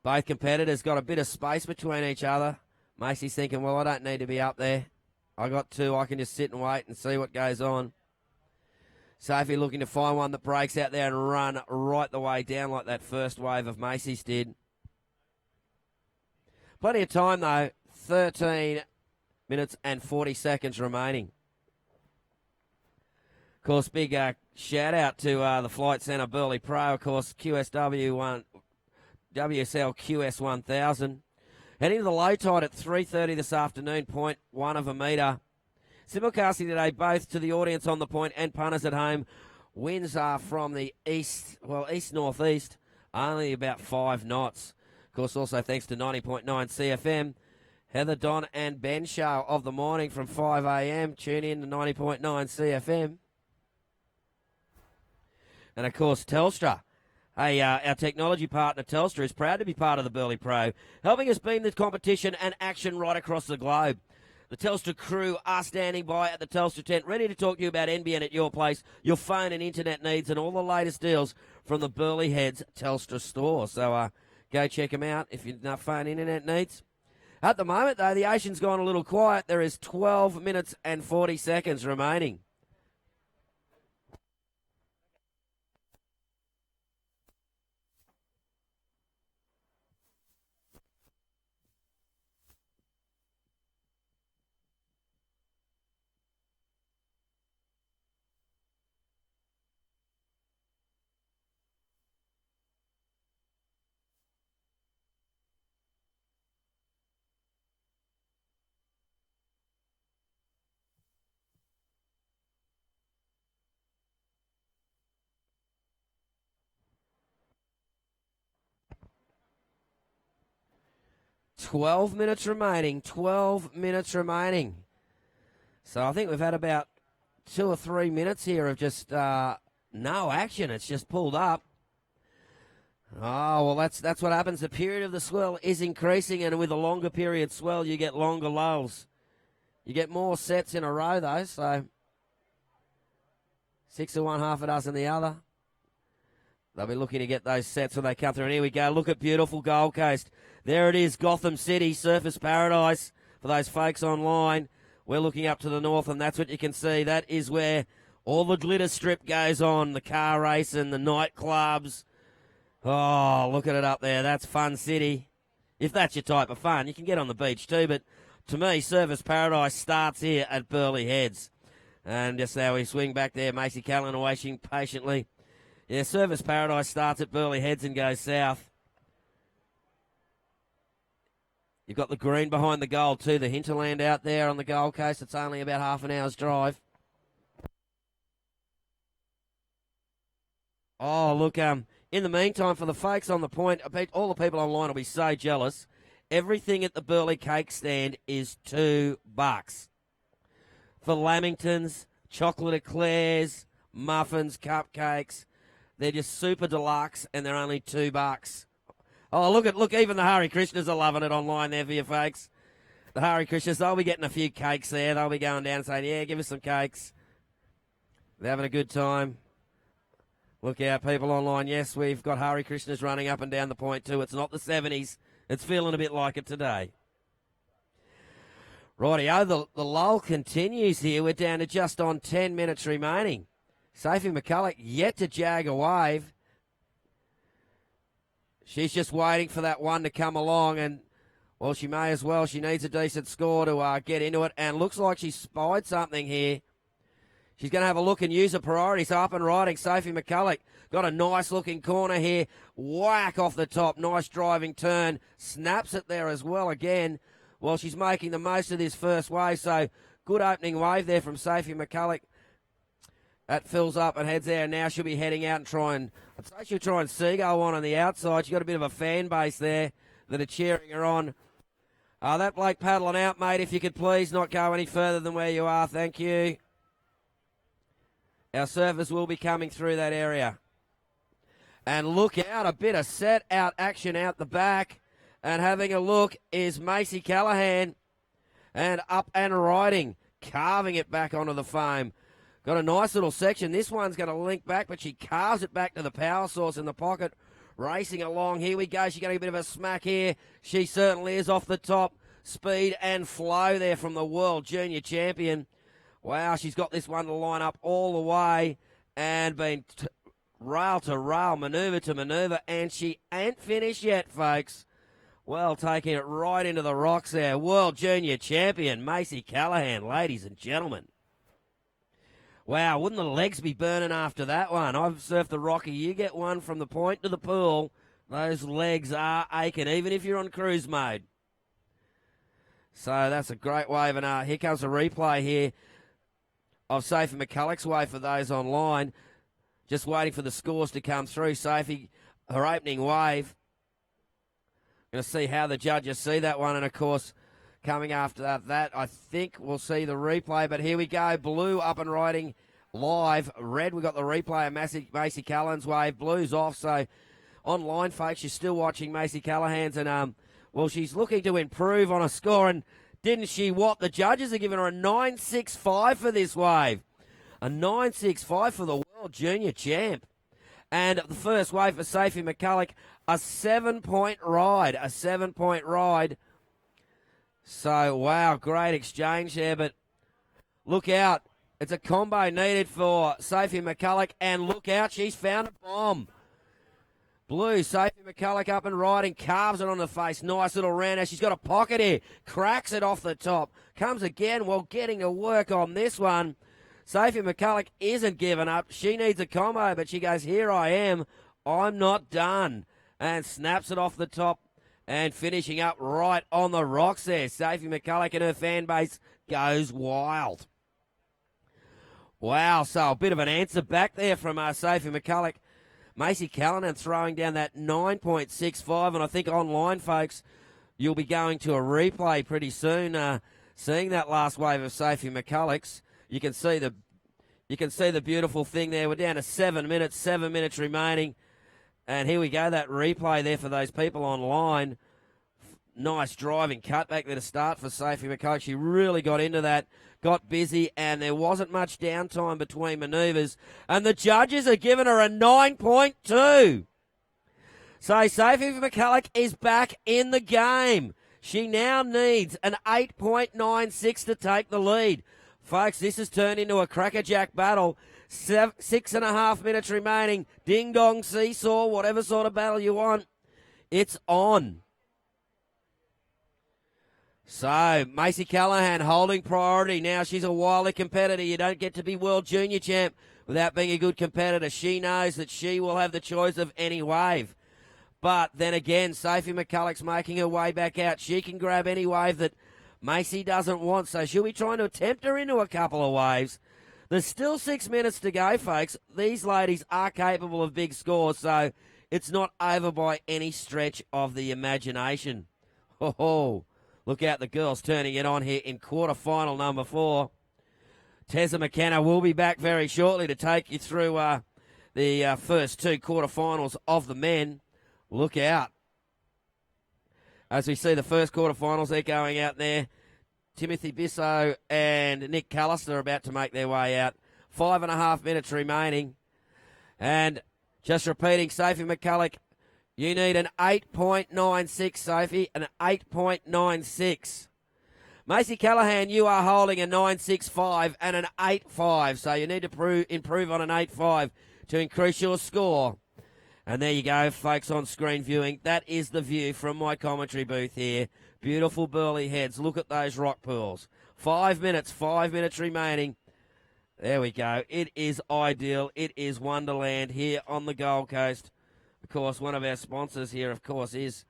Both competitors got a bit of space between each other. Macy's thinking, well, I don't need to be up there. I got two. I can just sit and wait and see what goes on. Sophie looking to find one that breaks out there and run right the way down like that first wave of Macy's did. Plenty of time, though. 13 minutes and 40 seconds remaining. Of course, big shout out to the Flight Centre Burleigh Pro. Of course, WSL QS 1000. Heading to the low tide at 3:30 this afternoon, 0.1 of a metre. Simulcasting today, both to the audience on the point and punters at home. Winds are from the east-northeast, only about 5 knots. Of course, also thanks to 90.9 CFM. Heather, Don and Ben show of the morning from 5 a.m. Tune in to 90.9 CFM. And, of course, Telstra. Hey, our technology partner, Telstra, is proud to be part of the Burleigh Pro, helping us beam the competition and action right across the globe. The Telstra crew are standing by at the Telstra tent, ready to talk to you about NBN at your place, your phone and internet needs, and all the latest deals from the Burleigh Heads Telstra store. So go check them out if you've enough phone internet needs. At the moment, though, the ocean's gone a little quiet. There is 12 minutes and 40 seconds remaining. Twelve minutes remaining. So I think we've had about 2 or 3 minutes here of just no action. It's just pulled up. Oh, well, that's what happens. The period of the swell is increasing, and with a longer period swell, you get longer lulls. You get more sets in a row, though, so 6 of one, half a dozen the other. They'll be looking to get those sets when they come through. And here we go. Look at beautiful Gold Coast. There it is, Gotham City, Surfers Paradise. For those folks online, we're looking up to the north, and that's what you can see. That is where all the glitter strip goes on, the car racing, the nightclubs. Oh, look at it up there. That's Fun City. If that's your type of fun, you can get on the beach too. But to me, Surfers Paradise starts here at Burleigh Heads. And just now we swing back there, Macy Callan waiting patiently. Yeah, Surfers Paradise starts at Burleigh Heads and goes south. You've got the green behind the goal too, the hinterland out there on the Gold Coast. It's only about half an hour's drive. Oh, look, in the meantime, for the folks on the point, all the people online will be so jealous. Everything at the Burleigh cake stand is $2. For lamingtons, chocolate eclairs, muffins, cupcakes, they're just super deluxe and they're only $2. Oh, look, even the Hare Krishnas are loving it online there for you folks. The Hare Krishnas, they'll be getting a few cakes there. They'll be going down and saying, yeah, give us some cakes. They're having a good time. Look out, people online. Yes, we've got Hare Krishnas running up and down the point too. It's not the 70s. It's feeling a bit like it today. Rightio, the lull continues here. We're down to just on 10 minutes remaining. Sophie McCulloch yet to jag a wave. She's just waiting for that one to come along, and, well, she may as well. She needs a decent score to get into it, and looks like she's spied something here. She's going to have a look and use her priorities. Up and riding, Sophie McCulloch. Got a nice-looking corner here. Whack off the top. Nice driving turn. Snaps it there as well again. Well, she's making the most of this first wave, so good opening wave there from Sophie McCulloch. That fills up and heads there, and now she'll be heading out and I'd say she'll try and seagull on the outside. She's got a bit of a fan base there that are cheering her on. That Blake paddling out, mate, if you could please not go any further than where you are. Thank you. Our surfers will be coming through that area. And look out, a bit of set out action out the back. And having a look is Macy Callahan. And up and riding, carving it back onto the foam. Got a nice little section. This one's going to link back, but she carves it back to the power source in the pocket. racing along. Here we go. She's getting a bit of a smack here. She certainly is off the top. Speed and flow there from the world junior champion. Wow, she's got this one to line up all the way and been rail to rail, manoeuvre to manoeuvre, and she ain't finished yet, folks. Well, taking it right into the rocks there. World junior champion, Macy Callahan, ladies and gentlemen. Wow, wouldn't the legs be burning after that one? I've surfed the Rocky. You get one from the point to the pool, those legs are aching, even if you're on cruise mode. So that's a great wave, and here comes a replay here of Sophie McCulloch's wave for those online. Just waiting for the scores to come through. Sophie, her opening wave. Going to see how the judges see that one, and of course, coming after that, I think we'll see the replay. But here we go. Blue up and riding live. Red, we got the replay of Macy Callahan's wave. Blue's off, so online, folks, you're still watching Macy Callahan's, and well, she's looking to improve on a score, and didn't she what? The judges are giving her a 9.65 for this wave. A 9.65 for the World Junior Champ. And the first wave for Sophie McCulloch, a 7-point ride. A 7-point ride. So, wow, great exchange there, but look out. It's a combo needed for Sophie McCulloch, and look out, she's found a bomb. Blue, Sophie McCulloch up and riding, carves it on the face. Nice little round. She's got a pocket here. Cracks it off the top. Comes again while getting to work on this one. Sophie McCulloch isn't giving up. She needs a combo, but she goes, here I am. I'm not done. And snaps it off the top and finishing up right on the rocks there. Sophie McCulloch and her fan base goes wild. Wow, so a bit of an answer back there from Sophie McCulloch. Macy Callahan throwing down that 9.65, and I think online, folks, you'll be going to a replay pretty soon, seeing that last wave of Sophie McCulloch's. You can see the beautiful thing there. We're down to 7 minutes, 7 minutes remaining. And here we go, that replay there for those people online. Nice driving cutback there to start for Sophie McCulloch. She really got into that, got busy, and there wasn't much downtime between manoeuvres. And the judges are giving her a 9.2. So Sophie McCulloch is back in the game. She now needs an 8.96 to take the lead. Folks, this has turned into a crackerjack battle. 6.5 minutes remaining. Ding-dong, seesaw, whatever sort of battle you want. It's on. So, Macy Callahan holding priority. Now she's a wily competitor. You don't get to be World Junior Champ without being a good competitor. She knows that she will have the choice of any wave. But then again, Sophie McCulloch's making her way back out. She can grab any wave that Macy doesn't want, so she'll be trying to tempt her into a couple of waves. There's still 6 minutes to go, folks. These ladies are capable of big scores, so it's not over by any stretch of the imagination. Oh, look out, the girls turning it on here in quarterfinal number 4. Tessa McKenna will be back very shortly to take you through the first 2 quarterfinals of the men. Look out. As we see the first quarterfinals, they're going out there. Timothy Bissau and Nick Callister are about to make their way out. 5.5 minutes remaining. And just repeating, Sophie McCulloch, you need an 8.96, Sophie, an 8.96. Macy Callahan, you are holding a 9.65 and an 8.5, so you need to improve on an 8.5 to increase your score. And there you go, folks, on screen viewing. That is the view from my commentary booth here. Beautiful Burleigh heads. Look at those rock pools. 5 minutes remaining. There we go. It is ideal. It is Wonderland here on the Gold Coast. Of course, one of our sponsors here, of course, is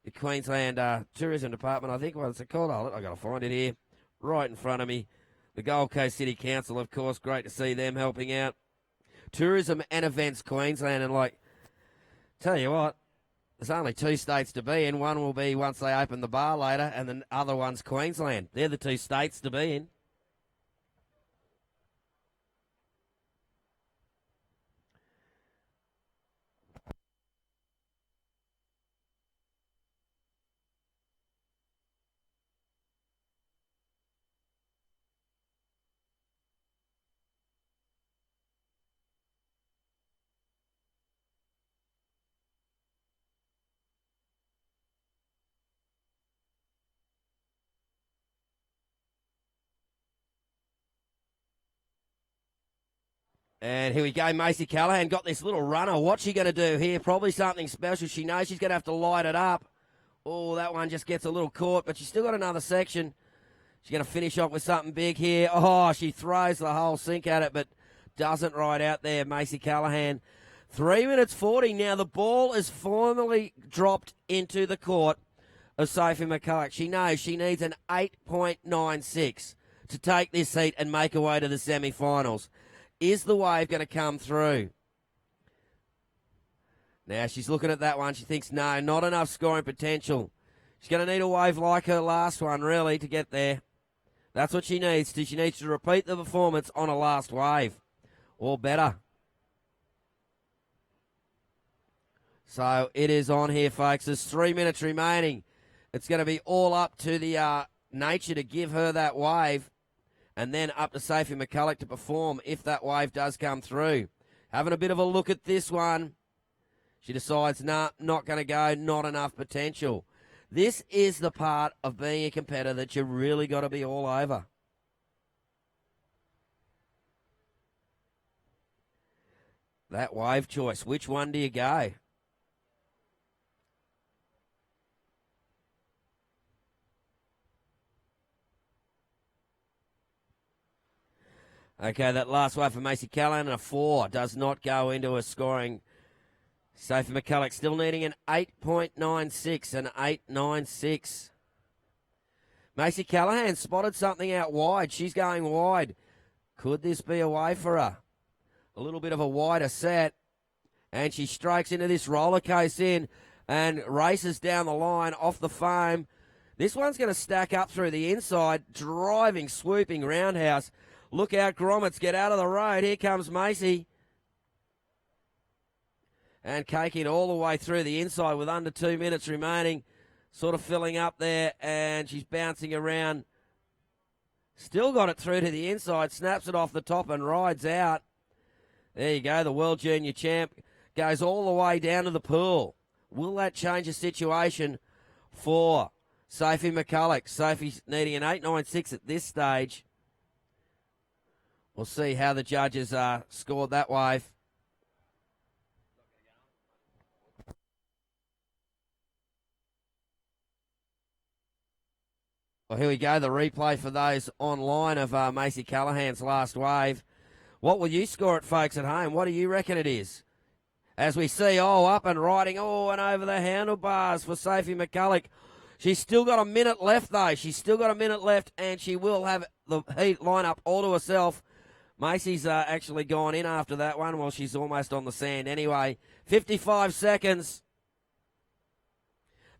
the Queensland Tourism Department. I think what's it called? I've got to find it here. Right in front of me. The Gold Coast City Council, of course. Great to see them helping out. Tourism and Events Queensland, and tell you what, there's only 2 states to be in. One will be once they open the bar later, and the other one's Queensland. They're the 2 states to be in. And here we go. Macy Callahan got this little runner. What's she going to do here? Probably something special. She knows she's going to have to light it up. Oh, that one just gets a little caught, but she's still got another section. She's going to finish off with something big here. Oh, she throws the whole sink at it, but doesn't ride out there, Macy Callahan. 3 minutes 40. Now the ball is formally dropped into the court of Sophie McCulloch. She knows she needs an 8.96 to take this heat and make her way to the semi-finals. Is the wave going to come through? Now she's looking at that one. She thinks, no, not enough scoring potential. She's going to need a wave like her last one, really, to get there. That's what she needs to. She needs to repeat the performance on a last wave, or better. So it is on here, folks. There's 3 minutes remaining. It's going to be all up to the nature to give her that wave, and then up to Sophie McCulloch to perform if that wave does come through. Having a bit of a look at this one. She decides, nah, not going to go, not enough potential. This is the part of being a competitor that you really got to be all over. That wave choice, which one do you go? Okay, that last wave for Macy Callahan, and a 4 does not go into a scoring. Sophie McCulloch still needing an 8.96, an 8.96. Macy Callahan spotted something out wide. She's going wide. Could this be a way for her? A little bit of a wider set. And she strikes into this roller coaster in and races down the line off the foam. This one's going to stack up through the inside, driving, swooping roundhouse. Look out, grommets, get out of the road. Here comes Macy. And caking all the way through the inside with under 2 minutes remaining. Sort of filling up there, and she's bouncing around. Still got it through to the inside, snaps it off the top and rides out. There you go, the World Junior Champ goes all the way down to the pool. Will that change the situation for Sophie McCulloch? Sophie's needing an 8.96 at this stage. We'll see how the judges scored that wave. Well, here we go, the replay for those online of Macy Callahan's last wave. What will you score it, folks, at home? What do you reckon it is? As we see, up and riding, and over the handlebars for Sophie McCulloch. She's still got a minute left, though. She's still got a minute left, and she will have the heat lineup all to herself. Macy's actually gone in after that one. Well, she's almost on the sand anyway. 55 seconds.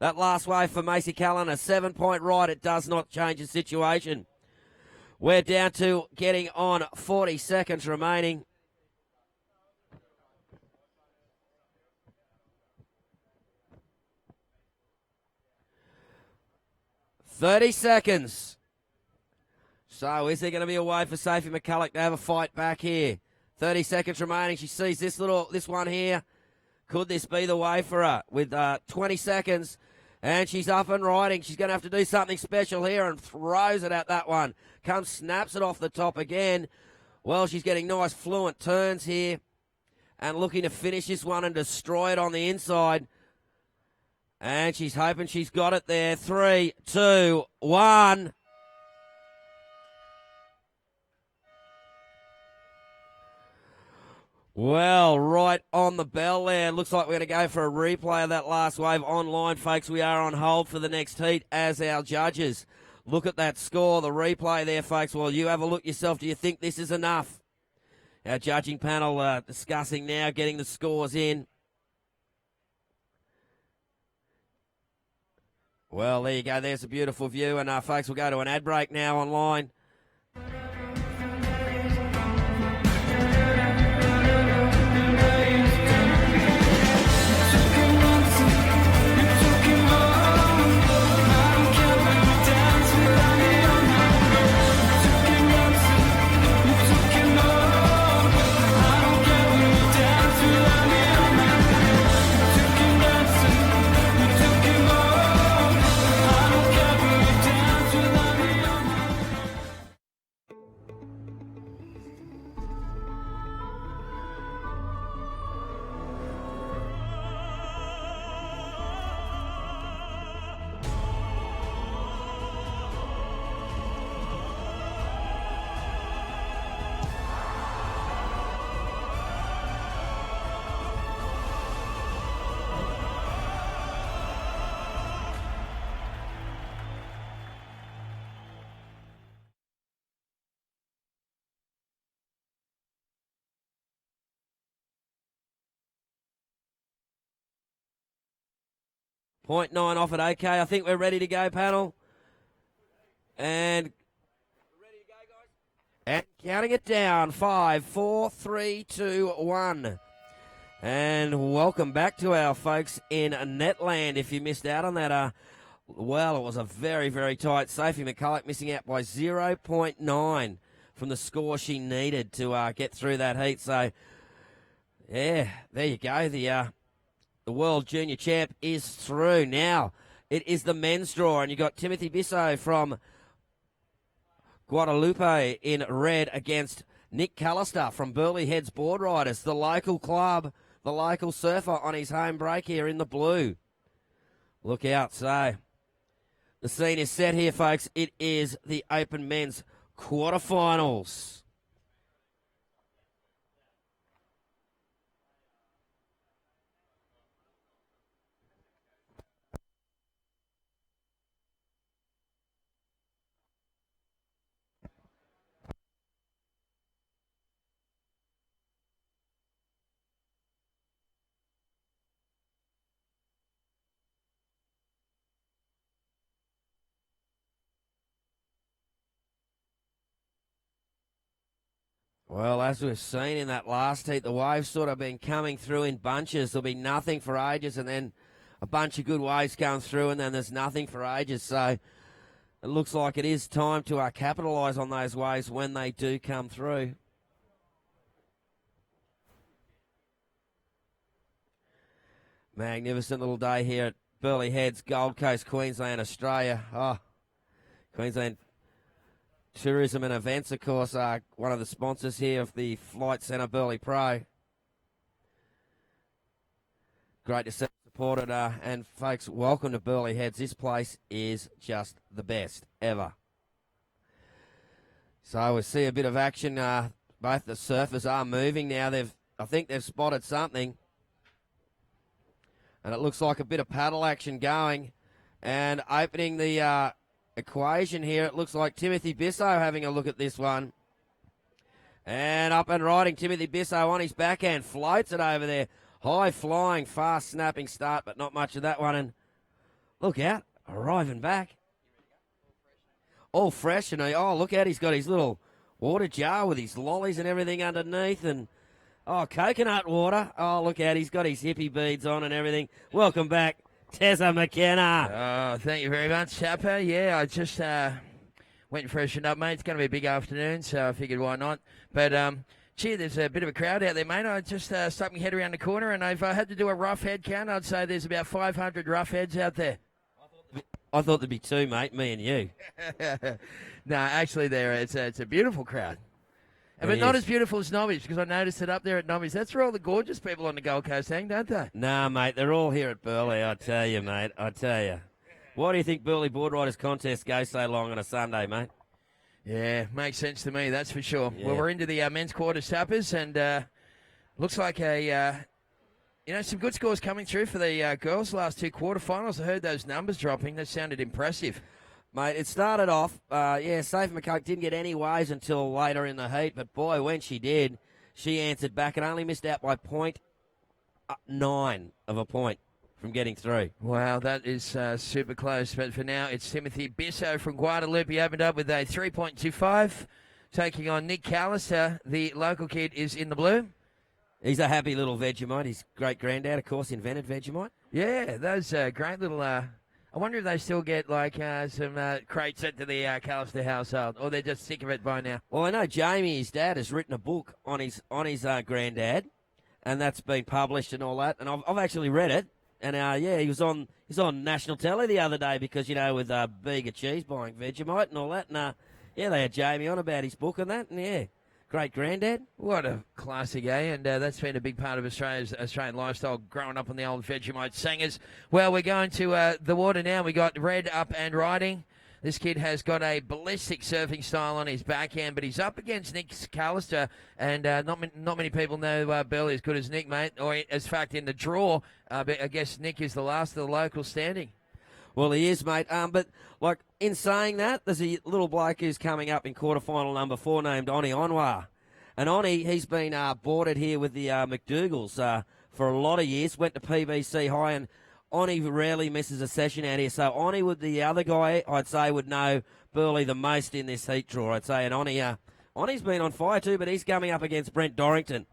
That last wave for Macy Callahan, a 7-point ride. It does not change the situation. We're down to getting on 40 seconds remaining. $30 seconds. So is there going to be a way for Sophie McCulloch to have a fight back here? 30 seconds remaining. She sees this one here. Could this be the way for her? With 20 seconds. And she's up and riding. She's going to have to do something special here and throws it at that one. Comes, snaps it off the top again. Well, she's getting nice fluent turns here and looking to finish this one and destroy it on the inside. And she's hoping she's got it there. 3, 2, 1. Well, right on the bell there. Looks like we're going to go for a replay of that last wave online, folks. We are on hold for the next heat as our judges look at that score, the replay there, folks. Well, you have a look yourself. Do you think this is enough? Our judging panel discussing now, getting the scores in. Well, there you go. There's a beautiful view. And, folks, we'll go to an ad break now online. 0.9 off it. Okay, I think we're ready to go, panel. And counting it down. 5, 4, 3, 2, 1. And welcome back to our folks in Netland. If you missed out on that, well, it was a very, very tight. Sophie McCulloch missing out by 0.9 from the score she needed to get through that heat. So, yeah, there you go. The World Junior Champ is through. Now, it is the men's draw, and you got Timothy Bissau from Guadalupe in red against Nick Callister from Burleigh Heads Board Riders, the local club, the local surfer on his home break here in the blue. Look out. So, the scene is set here, folks. It is the Open Men's quarterfinals. Well, as we've seen in that last heat, the waves sort of been coming through in bunches. There'll be nothing for ages, and then a bunch of good waves going through, and then there's nothing for ages. So it looks like it is time to capitalise on those waves when they do come through. Magnificent little day here at Burleigh Heads, Gold Coast, Queensland, Australia. Oh, Queensland Tourism and Events, of course, are one of the sponsors here of the Flight Centre Burleigh Pro. Great to see supported, and folks, welcome to Burleigh Heads. This place is just the best ever. So we see a bit of action. Both the surfers are moving now. I think they've spotted something, and it looks like a bit of paddle action going, and opening the equation here. It looks like Timothy Bissau having a look at this one. And up and riding, Timothy Bissau on his backhand, floats it over there. High flying, fast snapping start, but not much of that one. And look out, arriving back. All fresh, and look out, he's got his little water jar with his lollies and everything underneath, and coconut water. Oh, look out, he's got his hippie beads on and everything. Welcome back, Tessa McKenna. Oh, thank you very much, Chapper. Yeah, I just went and freshened up, mate. It's going to be a big afternoon, so I figured why not. But, gee, there's a bit of a crowd out there, mate. I just stuck my head around the corner, and if I had to do a rough head count, I'd say there's about 500 rough heads out there. I thought there'd be two, mate, me and you. No, actually, it's a beautiful crowd. But not as beautiful as Nobby's, because I noticed it up there at Nobby's. That's where all the gorgeous people on the Gold Coast hang, don't they? Nah, mate, they're all here at Burleigh, I tell you, mate, I tell you. Why do you think Burleigh Board Riders Contest goes so long on a Sunday, mate? Yeah, makes sense to me, that's for sure. Yeah. Well, we're into the men's quarter tappers, and looks like some good scores coming through for the girls' last two quarterfinals. I heard those numbers dropping. That sounded impressive. Mate, it started off, Sophie McCulloch didn't get any waves until later in the heat, but boy, when she did, she answered back and only missed out by 0.9 of a point from getting through. Wow, that is super close. But for now, it's Timothy Bissau from Guadalupe opened up with a 3.25, taking on Nick Callister. The local kid is in the blue. He's a happy little Vegemite. His great-granddad, of course, invented Vegemite. Yeah, those great little... I wonder if they still get, some crates sent to the Callister household, or they're just sick of it by now. Well, I know Jamie, his dad, has written a book on his granddad, and that's been published and all that, and I've actually read it. And, he was on national telly the other day because, with Bega Cheese buying Vegemite and all that. And, they had Jamie on about his book and that, and, great-granddad. What a classic, eh? And that's been a big part of Australian lifestyle, growing up on the old Vegemite singers. Well, we're going to the water now. We got Red up and riding. This kid has got a ballistic surfing style on his backhand, but he's up against Nick Callister, and not many people know Burleigh as good as Nick, mate. Or, as fact, in the draw, but I guess Nick is the last of the locals standing. Well, he is, mate. But, in saying that, there's a little bloke who's coming up in quarterfinal number 4 named Oni Onwa. And Oni, he's been boarded here with the McDougalls for a lot of years, went to PBC High, and Oni rarely misses a session out here, so Oni would the other guy, I'd say, would know Burleigh the most in this heat draw, I'd say. And Oni's been on fire too, but he's coming up against Brent Dorrington.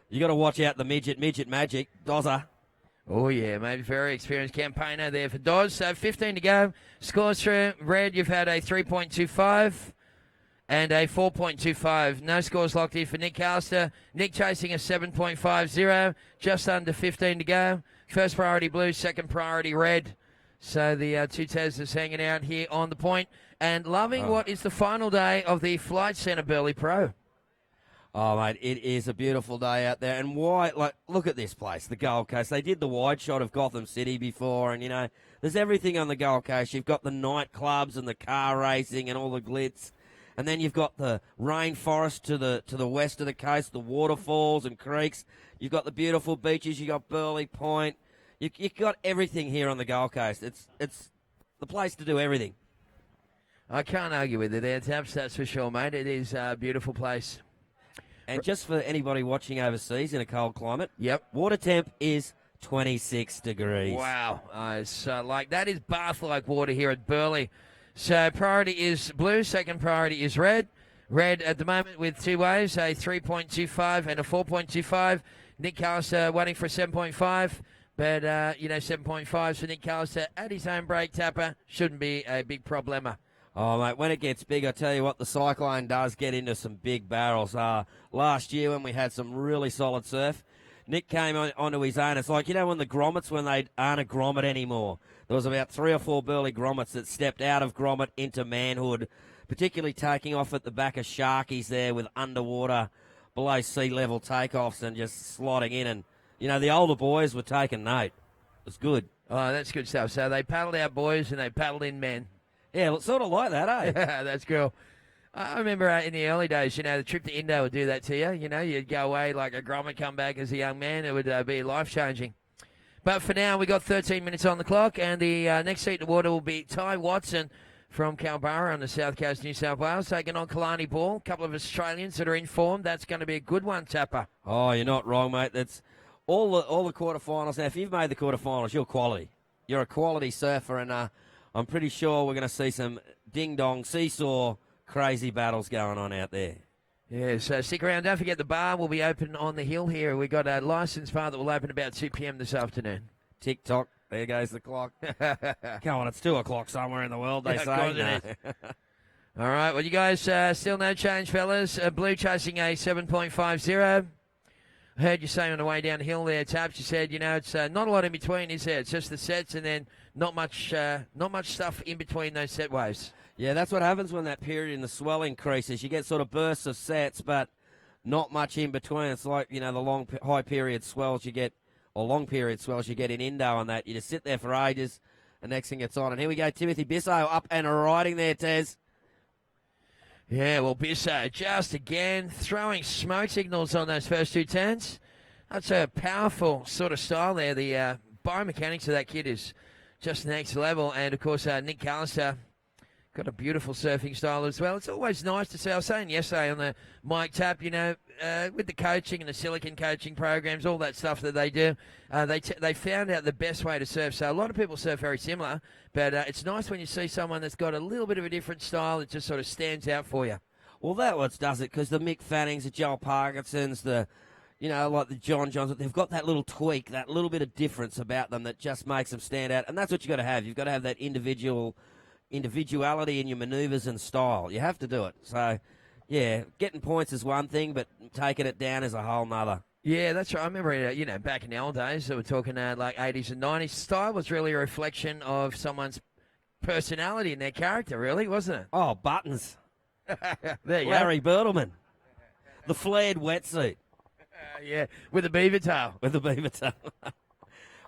You got to watch out the midget magic, Dozza. Oh, yeah, maybe very experienced campaigner there for Dodds. So 15 to go. Scores through red, you've had a 3.25 and a 4.25. No scores locked in for Nick Callister. Nick chasing a 7.50, just under 15 to go. First priority blue, second priority red. So the two Teslas hanging out here on the point and loving what is the final day of the Flight Centre Burleigh Pro. Oh, mate, it is a beautiful day out there. And why, look at this place, the Gold Coast. They did the wide shot of Gotham City before, and, there's everything on the Gold Coast. You've got the nightclubs and the car racing and all the glitz. And then you've got the rainforest to the west of the coast, the waterfalls and creeks. You've got the beautiful beaches. You've got Burleigh Point. You've got everything here on the Gold Coast. It's the place to do everything. I can't argue with it there, Taps, that's for sure, mate. It is a beautiful place. And just for anybody watching overseas in a cold climate, yep, water temp is 26 degrees. Wow. It's that is bath-like water here at Burleigh. So priority is blue, second priority is red. Red at the moment with two waves, a 3.25 and a 4.25. Nick Callister waiting for a 7.5. But, 7.5 for Nick Callister at his own break tapper shouldn't be a big problema. Oh, mate, when it gets big, I tell you what, the Cyclone does get into some big barrels. Last year when we had some really solid surf, Nick came onto his own. It's like, when the grommets, when they aren't a grommet anymore. There was about 3 or 4 Burleigh grommets that stepped out of grommet into manhood, particularly taking off at the back of Sharkies there with underwater, below sea level takeoffs and just slotting in. And, the older boys were taking note. It was good. Oh, that's good stuff. So they paddled out boys and they paddled in men. Yeah, it's sort of like that, eh? Yeah, that's cool. I remember in the early days, the trip to Indo would do that to you. You'd go away like a grommet, come back as a young man. It would be life-changing. But for now, we got 13 minutes on the clock, and the next seat in the water will be Ty Watson from Kalbarra on the south coast of New South Wales, taking on Kalani Ball. A couple of Australians that are in form. That's going to be a good one, Tapper. Oh, you're not wrong, mate. That's all the quarterfinals. Now, if you've made the quarterfinals, you're quality. You're a quality surfer, and I'm pretty sure we're going to see some ding-dong, seesaw, crazy battles going on out there. Yeah, so stick around. Don't forget the bar will be open on the hill here. We've got a licensed bar that will open about 2 p.m. this afternoon. Tick-tock. There goes the clock. Come on, it's 2 o'clock somewhere in the world, they say. No. All right, well, you guys still no change, fellas. Blue chasing a 7.50. I heard you say on the way down the hill there, Taps, you said, it's not a lot in between, is there? It's just the sets and then not much stuff in between those set waves. Yeah, that's what happens when that period in the swell increases. You get sort of bursts of sets, but not much in between. It's like, the long high period swells you get, or long period swells you get in Indo and that. You just sit there for ages, and next thing it's on. And here we go, Timothy Bisso up and riding there, Tez. Yeah, well, Bisso just again throwing smoke signals on those first 2 turns. That's a powerful sort of style there. The biomechanics of that kid is just next level. And, of course, Nick Callister got a beautiful surfing style as well. It's always nice to see. I was saying yesterday on the mic tap, with the coaching and the silicon coaching programs, all that stuff that they do, they found out the best way to surf. So a lot of people surf very similar, but it's nice when you see someone that's got a little bit of a different style that just sort of stands out for you. Well, that what does it, because the Mick Fannings, the Joel Parkinsons, like the John Johns, they've got that little tweak, that little bit of difference about them that just makes them stand out. And that's what you've got to have. You've got to have that individuality in your manoeuvres and style. You have to do it. So, yeah, getting points is one thing, but taking it down is a whole nother. Yeah, that's right. I remember, back in the old days, we're talking like 80s and 90s. Style was really a reflection of someone's personality and their character, really, wasn't it? Oh, Buttons. There you Larry Bertleman. The flared wetsuit. Yeah, with the beaver tail. With the beaver tail.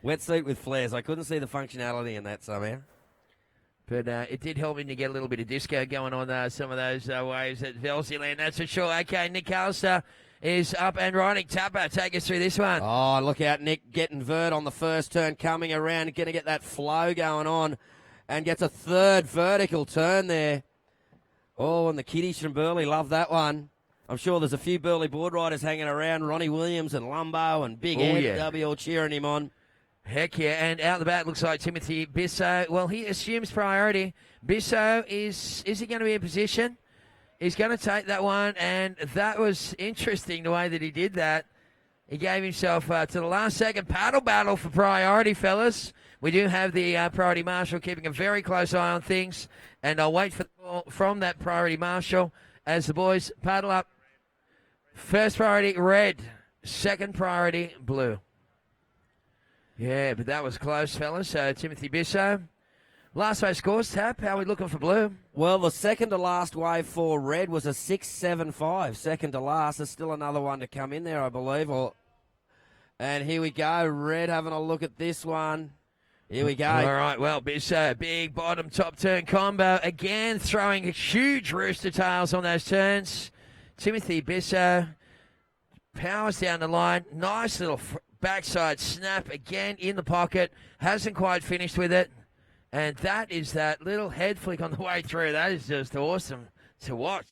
Wetsuit with flares. I couldn't see the functionality in that somehow. But it did help me to get a little bit of disco going on some of those waves at Velsiland, that's for sure. Okay, Nick Callister is up and riding. Tapper, take us through this one. Oh, look out, Nick getting vert on the first turn, coming around, going to get that flow going on, and gets a third vertical turn there. Oh, and the kiddies from Burleigh love that one. I'm sure there's a few Burleigh board riders hanging around, Ronnie Williams and Lumbo and Big Ed W all cheering him on. Heck yeah, and out the bat looks like Timothy Bisso. Well, he assumes priority. Bisso, is he going to be in position? He's going to take that one, and that was interesting the way that he did that. He gave himself to the last second paddle battle for priority, fellas. We do have the priority marshal keeping a very close eye on things, and I'll wait for the ball from that priority marshal as the boys paddle up. First priority, red. Second priority, blue. Yeah, but that was close, fellas. So Timothy Bisso. Last wave scores, Tap. How are we looking for blue? Well, the second to last wave for red was a 6.75. Second to last. There's still another one to come in there, I believe. And here we go. Red having a look at this one. Here we go. All right, well, Bisso, big bottom top turn combo. Again, throwing huge rooster tails on those turns. Timothy Bisso powers down the line. Nice little backside snap again in the pocket. Hasn't quite finished with it. And that is that little head flick on the way through. That is just awesome to watch.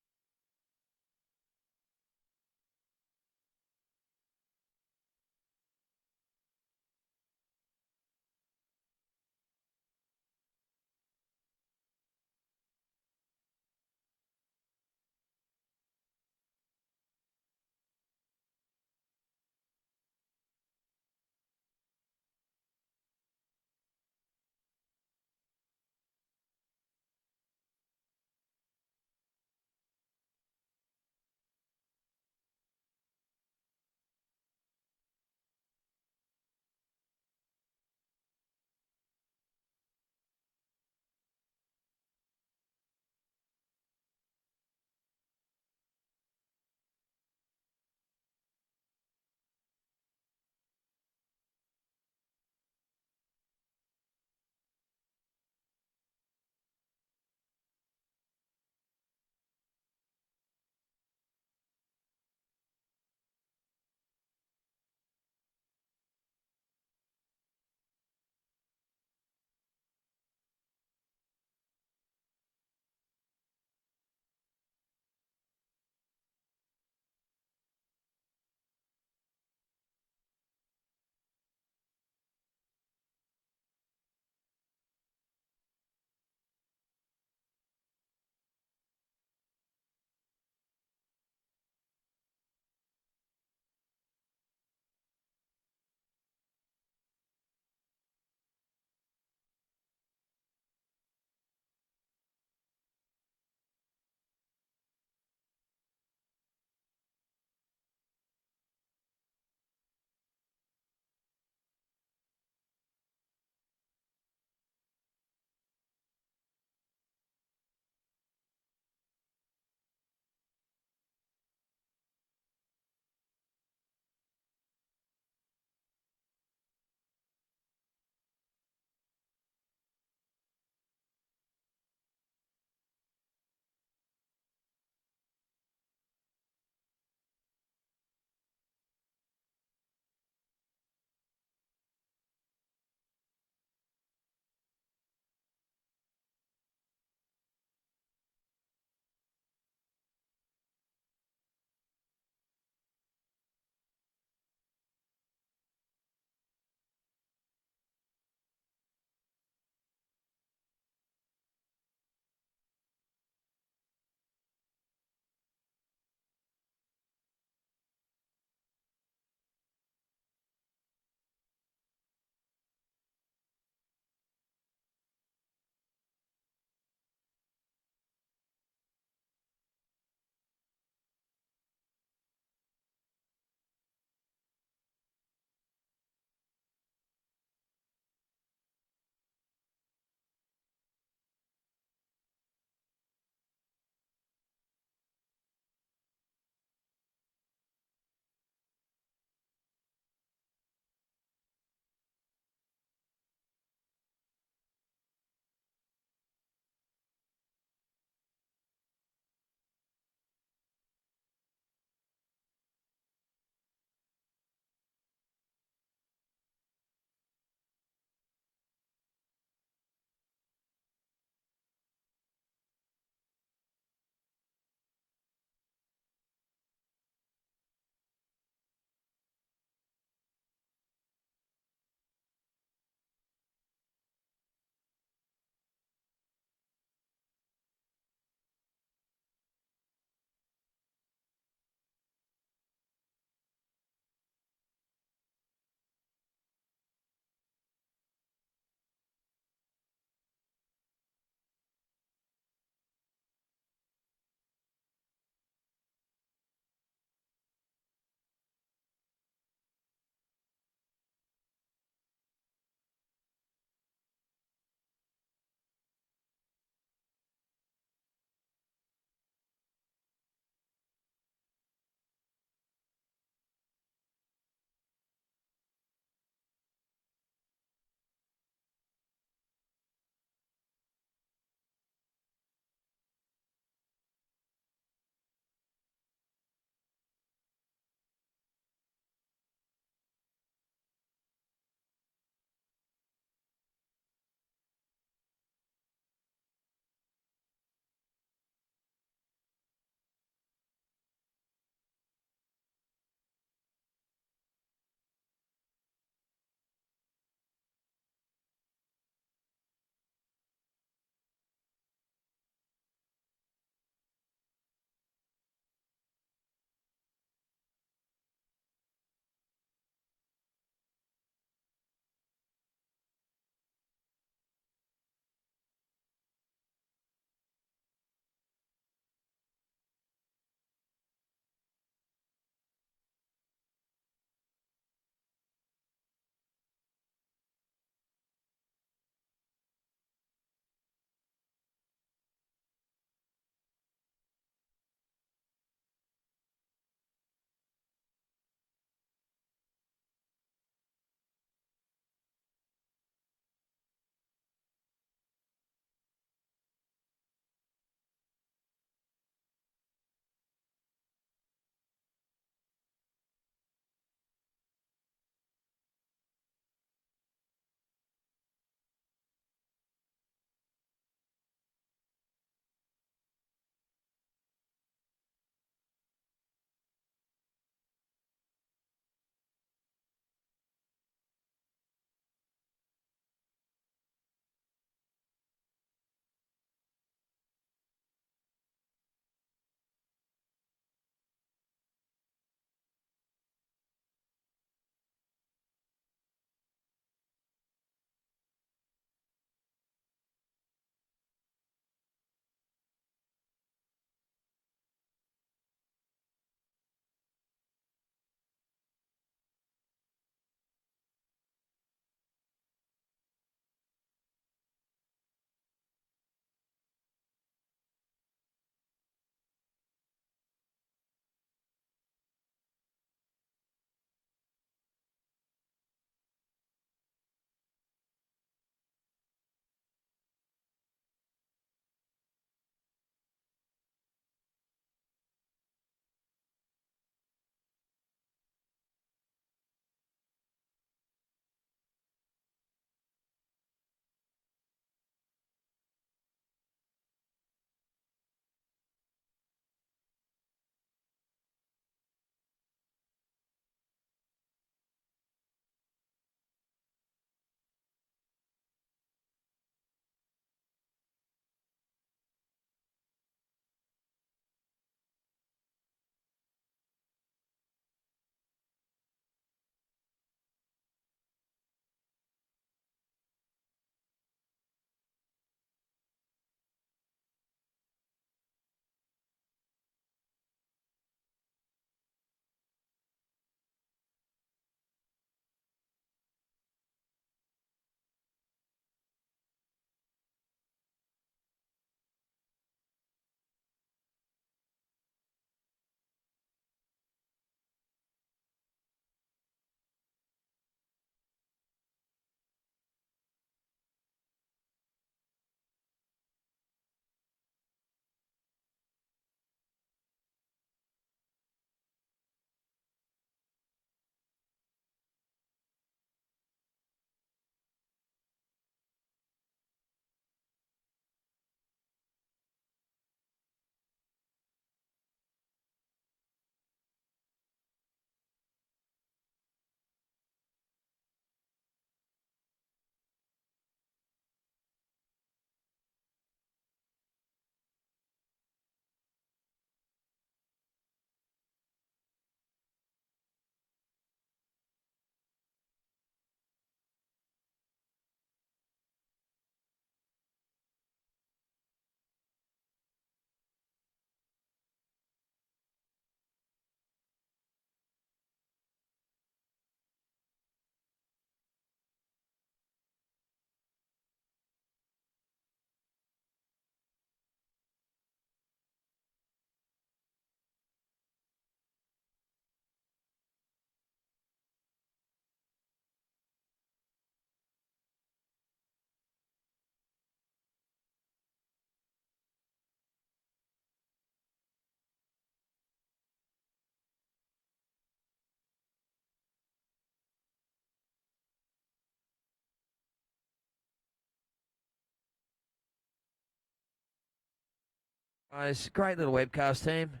Guys, great little webcast team.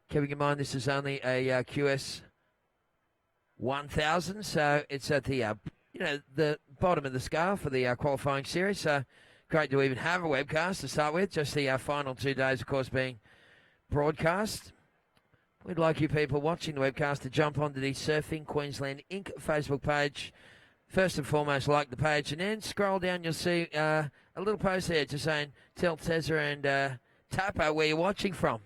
Keeping in mind this is only a QS 1000, so it's at the the bottom of the scale for the qualifying series. So great to even have a webcast to start with. Just the final 2 days, of course, being broadcast. We'd like you people watching the webcast to jump onto the Surfing Queensland Inc. Facebook page. First and foremost, like the page, and then scroll down. You'll see a little post there just saying, tell Tezza and Tapo where you're watching from.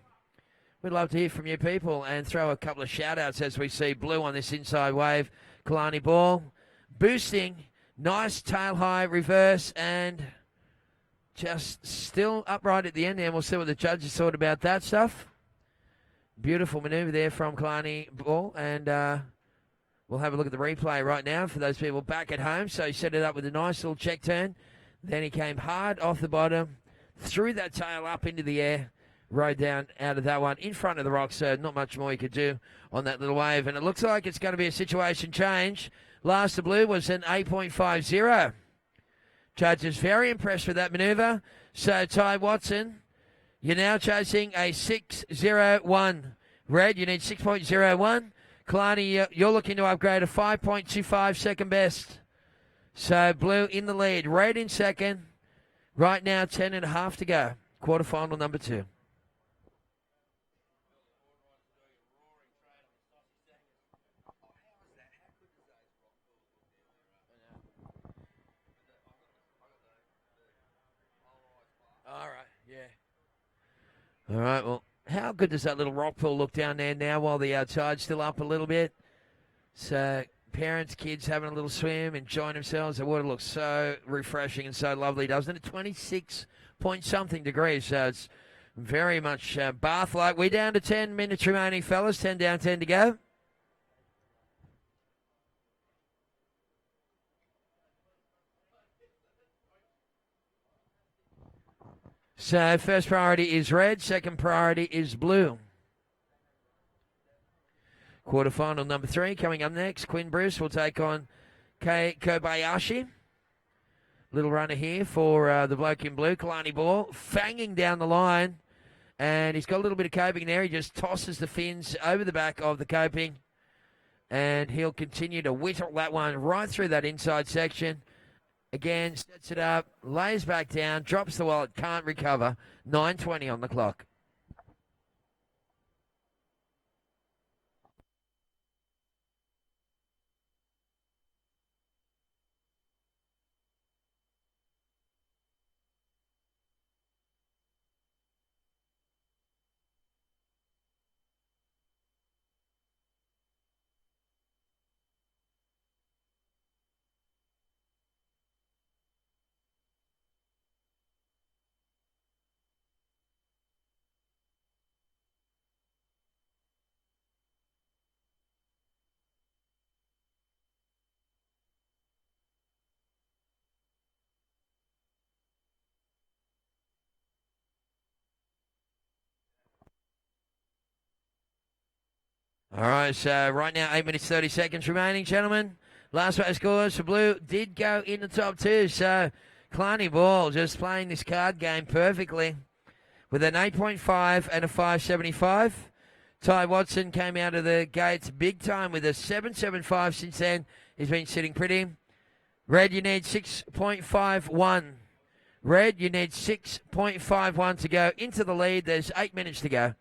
We'd love to hear from you people and throw a couple of shout-outs as we see Blue on this inside wave. Kalani ball, boosting, nice tail high reverse, and just still upright at the end there. And we'll see what the judges thought about that stuff. Beautiful manoeuvre there from Kalani ball, and we'll have a look at the replay right now for those people back at home. So he set it up with a nice little check turn. Then he came hard off the bottom, threw that tail up into the air, rode down out of that one in front of the rock. So not much more he could do on that little wave. And it looks like it's going to be a situation change. Last to Blue was an 8.50. Judges very impressed with that manoeuvre. So Ty Watson, you're now chasing a 6.01. Red, you need 6.01. Kalani, you're looking to upgrade a 5.25 second best. So Blue in the lead. Red in second. Right now, 10.5 to go. Quarterfinal number 2. All right, yeah. All right, well, how good does that little rock pool look down there now while the tide's still up a little bit? So parents, kids having a little swim, enjoying themselves. The water looks so refreshing and so lovely, doesn't it? 26 point something degrees, so it's very much bath-like. We're down to 10 minutes remaining, fellas. 10 down, 10 to go. So first priority is red, second priority is blue. Quarterfinal number 3 coming up next. Quinn Bruce will take on Kei Kobayashi. Little runner here for the bloke in blue. Kalani ball, fanging down the line. And he's got a little bit of coping there. He just tosses the fins over the back of the coping. And he'll continue to whittle that one right through that inside section. Again, sets it up, lays back down, drops the wallet, can't recover. 9:20 on the clock. All right, so right now, 8 minutes, 30 seconds remaining, gentlemen. Last row scores for Blue did go in the top 2, so Kalani Ball just playing this card game perfectly with an 8.5 and a 5.75. Ty Watson came out of the gates big time with a 7.75 since then. He's been sitting pretty. Red, you need 6.51. Red, you need 6.51 to go into the lead. There's 8 minutes to go.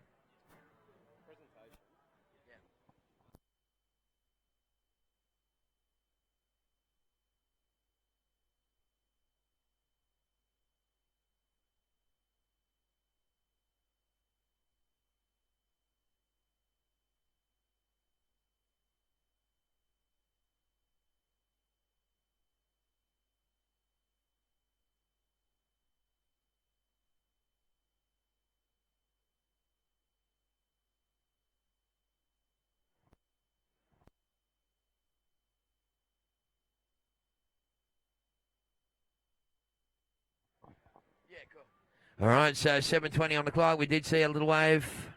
All right, so 7:20 on the clock. We did see a little wave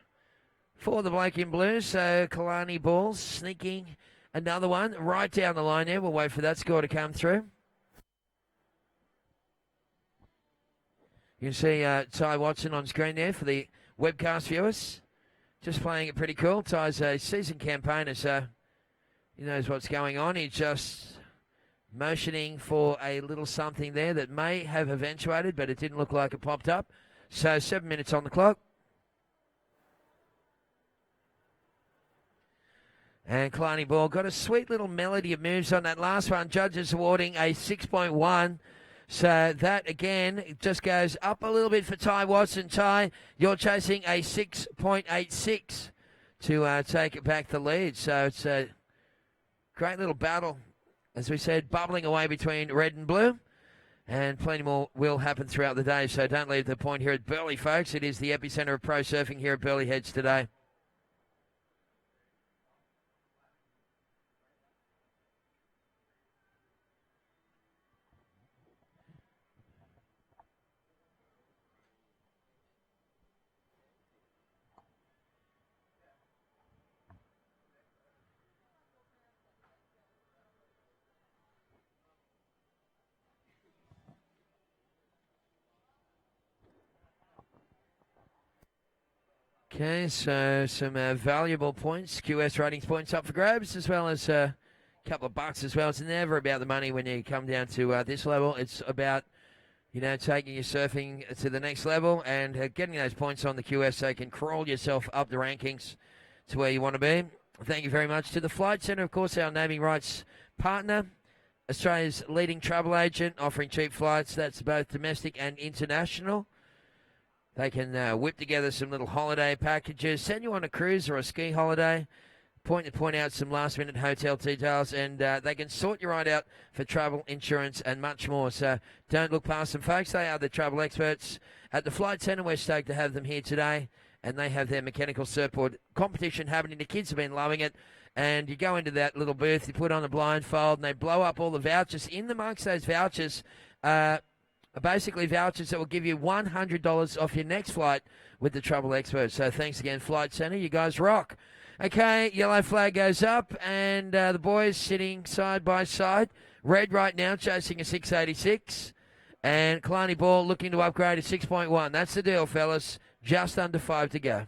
for the bloke in blue. So Kalani Ball sneaking another one right down the line there. We'll wait for that score to come through. You can see Ty Watson on screen there for the webcast viewers. Just playing it pretty cool. Ty's a seasoned campaigner, so he knows what's going on. He's just motioning for a little something there that may have eventuated, but it didn't look like it popped up. So 7 minutes on the clock. And Kalani Ball got a sweet little melody of moves on that last one. Judges awarding a 6.1. So that, again, just goes up a little bit for Ty Watson. Ty, you're chasing a 6.86 to take it back the lead. So it's a great little battle, as we said, bubbling away between red and blue. And plenty more will happen throughout the day. So don't leave the point here at Burleigh, folks. It is the epicenter of pro surfing here at Burleigh Heads today. Okay, so some valuable points, QS ratings points up for grabs, as well as a couple of bucks as well. It's never about the money when you come down to this level. It's about, taking your surfing to the next level and getting those points on the QS so you can crawl yourself up the rankings to where you want to be. Thank you very much to the Flight Centre, of course, our naming rights partner, Australia's leading travel agent, offering cheap flights. That's both domestic and international. They can whip together some little holiday packages, send you on a cruise or a ski holiday, point out some last-minute hotel details, and they can sort you right out for travel, insurance, and much more. So don't look past them, folks. They are the travel experts at the Flight Centre. We're stoked to have them here today, and they have their mechanical surfboard competition happening. The kids have been loving it. And you go into that little booth, you put on a blindfold, and they blow up all the vouchers. In amongst those vouchers are basically vouchers that will give you $100 off your next flight with the travel experts. So thanks again, Flight Centre. You guys rock. Okay, yellow flag goes up, and the boys sitting side by side. Red right now chasing a 686. And Kalani Ball looking to upgrade to 6.1. That's the deal, fellas. Just under 5 to go.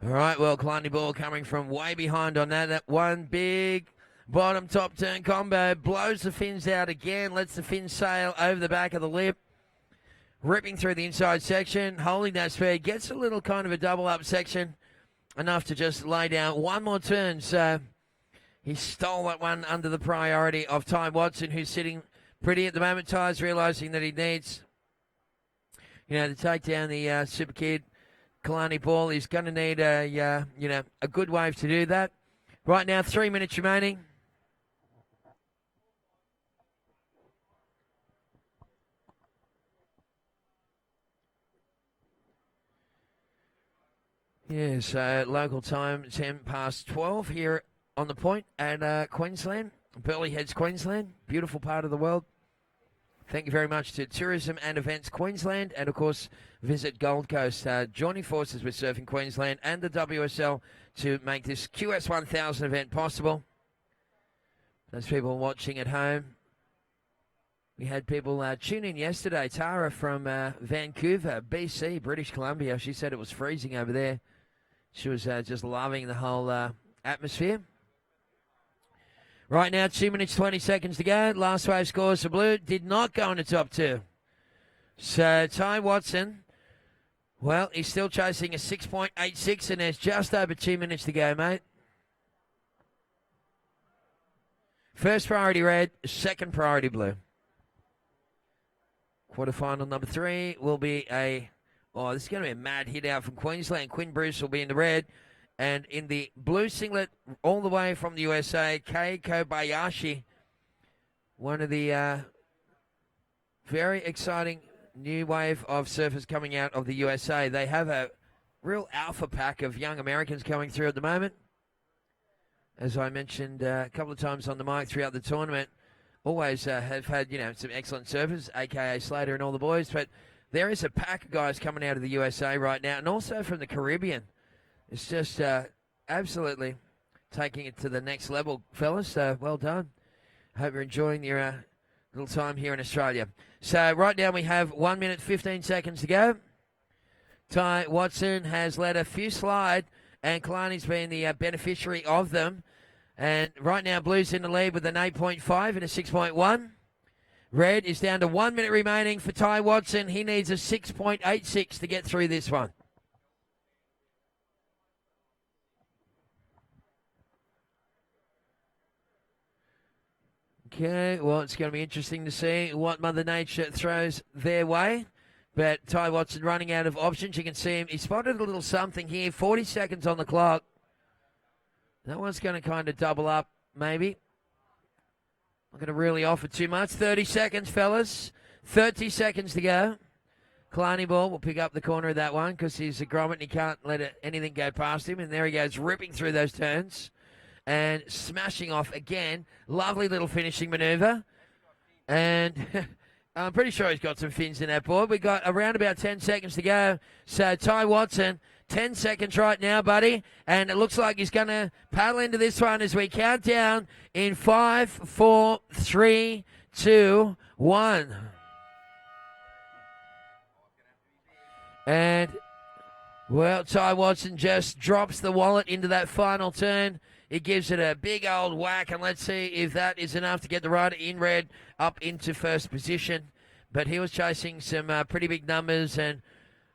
All right, well, Kalani Ball coming from way behind on that. That one big bottom top turn combo blows the fins out again, lets the fins sail over the back of the lip, ripping through the inside section, holding that speed, gets a little kind of a double up section, enough to just lay down one more turn. So he stole that one under the priority of Ty Watson, who's sitting pretty at the moment. Ty's realising that he needs, to take down the Super Kid. Kalani Ball is going to need a good wave to do that. Right now, 3 minutes remaining. Yes, local time 10 past 12 here on the point at Queensland, Burleigh Heads, Queensland. Beautiful part of the world. Thank you very much to Tourism and Events Queensland, and of course, visit Gold Coast, joining forces with Surfing Queensland and the WSL to make this QS 1000 event possible. Those people watching at home, we had people tune in yesterday. Tara from Vancouver, BC, British Columbia. She said it was freezing over there. She was just loving the whole atmosphere. Right now, 2 minutes, 20 seconds to go. Last wave scores for blue. Did not go in the top two. So Ty Watson Well, he's still chasing a 6.86, and there's just over 2 minutes to go, mate. First priority red, second priority blue. Quarterfinal number 3 will be this is going to be a mad hit out from Queensland. Quinn Bruce will be in the red. And in the blue singlet, all the way from the USA, Kei Kobayashi, one of the very exciting new wave of surfers coming out of the USA. They have a real alpha pack of young Americans coming through at the moment. As I mentioned a couple of times on the mic throughout the tournament, always have had, some excellent surfers, a.k.a. Slater and all the boys. But there is a pack of guys coming out of the USA right now, and also from the Caribbean. It's just absolutely taking it to the next level, fellas. Well done. Hope you're enjoying your little time here in Australia. So right now we have 1 minute, 15 seconds to go. Ty Watson has let a few slide, and Kalani's been the beneficiary of them. And right now, Blue's in the lead with an 8.5 and a 6.1. Red is down to 1 minute remaining for Ty Watson. He needs a 6.86 to get through this one. Okay, well, it's going to be interesting to see what Mother Nature throws their way. But Ty Watson running out of options. You can see him. He spotted a little something here. 40 seconds on the clock. That one's going to kind of double up, maybe. Not going to really offer too much. 30 seconds, fellas. 30 seconds to go. Kalani Ball will pick up the corner of that one because he's a grommet and he can't let anything go past him. And there he goes, ripping through those turns and smashing off again. Lovely little finishing maneuver. And I'm pretty sure he's got some fins in that board. We've got around about 10 seconds to go. So Ty Watson, 10 seconds right now, buddy. And it looks like he's going to paddle into this one as we count down in 5, 4, 3, 2, 1. And, well, Ty Watson just drops the wallet into that final turn. He gives it a big old whack, and let's see if that is enough to get the rider in red up into first position. But he was chasing some pretty big numbers, and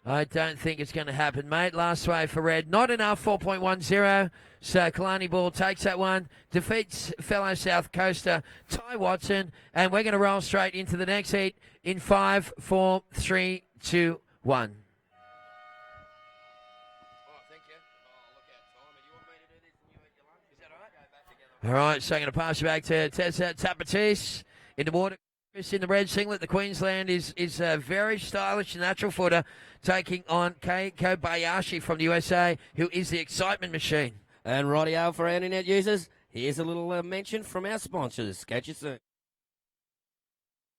I don't think it's going to happen, mate. Last wave for red. Not enough, 4.10. So Kalani Ball takes that one, defeats fellow South Coaster Ty Watson, and we're going to roll straight into the next heat in 5, 4, 3, 2, 1. All right, so I'm going to pass you back to Tessa Tapatis in the water. In the red singlet, the Queensland is a very stylish natural footer, taking on Kei Kobayashi from the USA, who is the excitement machine. And rightio for our internet users, here's a little mention from our sponsors. Catch you soon.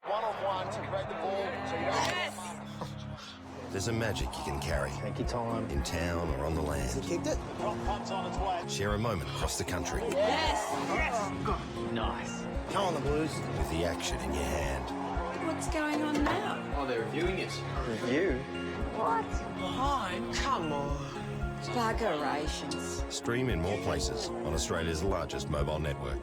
One-on-one to grab the ball. So you don't There's a magic you can carry. Take your time. In town or on the land. He kicked it. Rock pump's on its way. Share a moment across the country. Yes! Nice. Come on, the Blues. With the action in your hand. What's going on now? Oh, they're reviewing it. Review? What? Fine. Come on. Bugerations. Stream in more places on Australia's largest mobile network.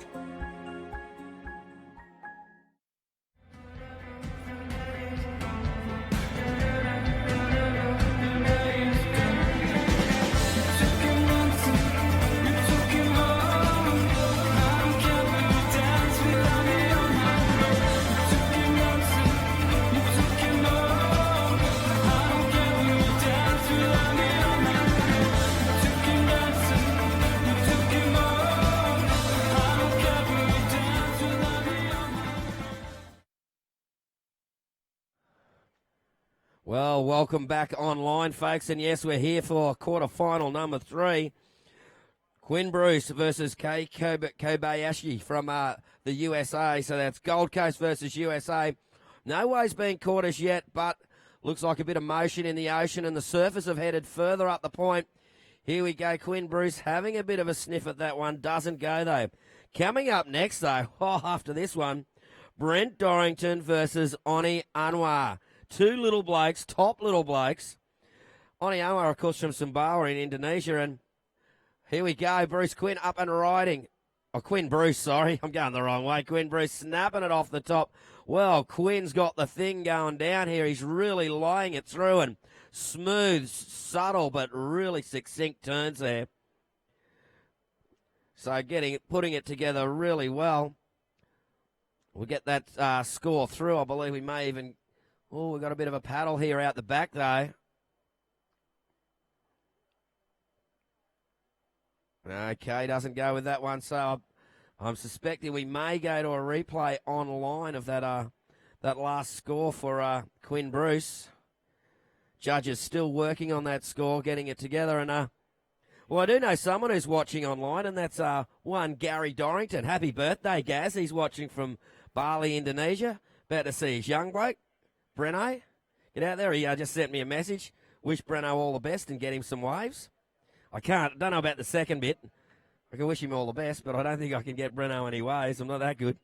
Well, welcome back online, folks. And yes, we're here for quarterfinal number 3. Quinn Bruce versus Kei Kobayashi from the USA. So that's Gold Coast versus USA. No wave's been caught as yet, but looks like a bit of motion in the ocean, and the surfers have headed further up the point. Here we go. Quinn Bruce having a bit of a sniff at that one. Doesn't go, though. Coming up next, though, after this one, Brent Dorrington versus Oni Anwar. Two little blokes, top little blokes. Oni Anwar, of course, from Sumbawa in Indonesia. And here we go. Bruce Quinn up and riding. Oh, Quinn Bruce, sorry. I'm going the wrong way. Quinn Bruce snapping it off the top. Well, Quinn's got the thing going down here. He's really lying it through. And smooth, subtle, but really succinct turns there. So putting it together really well. We'll get that score through. I believe we may even... Oh, we've got a bit of a paddle here out the back, though. Okay, doesn't go with that one. So I'm suspecting we may go to a replay online of that last score for Quinn Bruce. Judges still working on that score, getting it together. And well, I do know someone who's watching online, and that's one Gary Dorrington. Happy birthday, Gaz. He's watching from Burleigh, Indonesia. About to see his young bloke, Breno. Get out there. He just sent me a message. Wish Breno all the best and get him some waves. Don't know about the second bit. I can wish him all the best, but I don't think I can get Breno any waves. I'm not that good.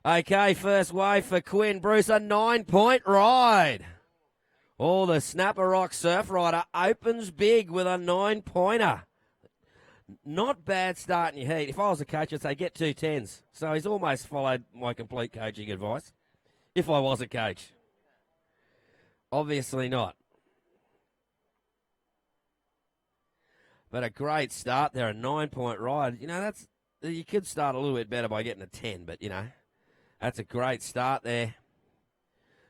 Okay, first wave for Quinn Bruce, a 9-point ride. Oh, the Snapper Rock Surf Rider opens big with a 9-pointer. Not bad start in your heat. If I was a coach, I'd say get 2 10s. So he's almost followed my complete coaching advice. If I was a coach. Obviously not. But a great start there, a 9-point ride. You know, you could start a little bit better by getting a 10, but, you know, that's a great start there.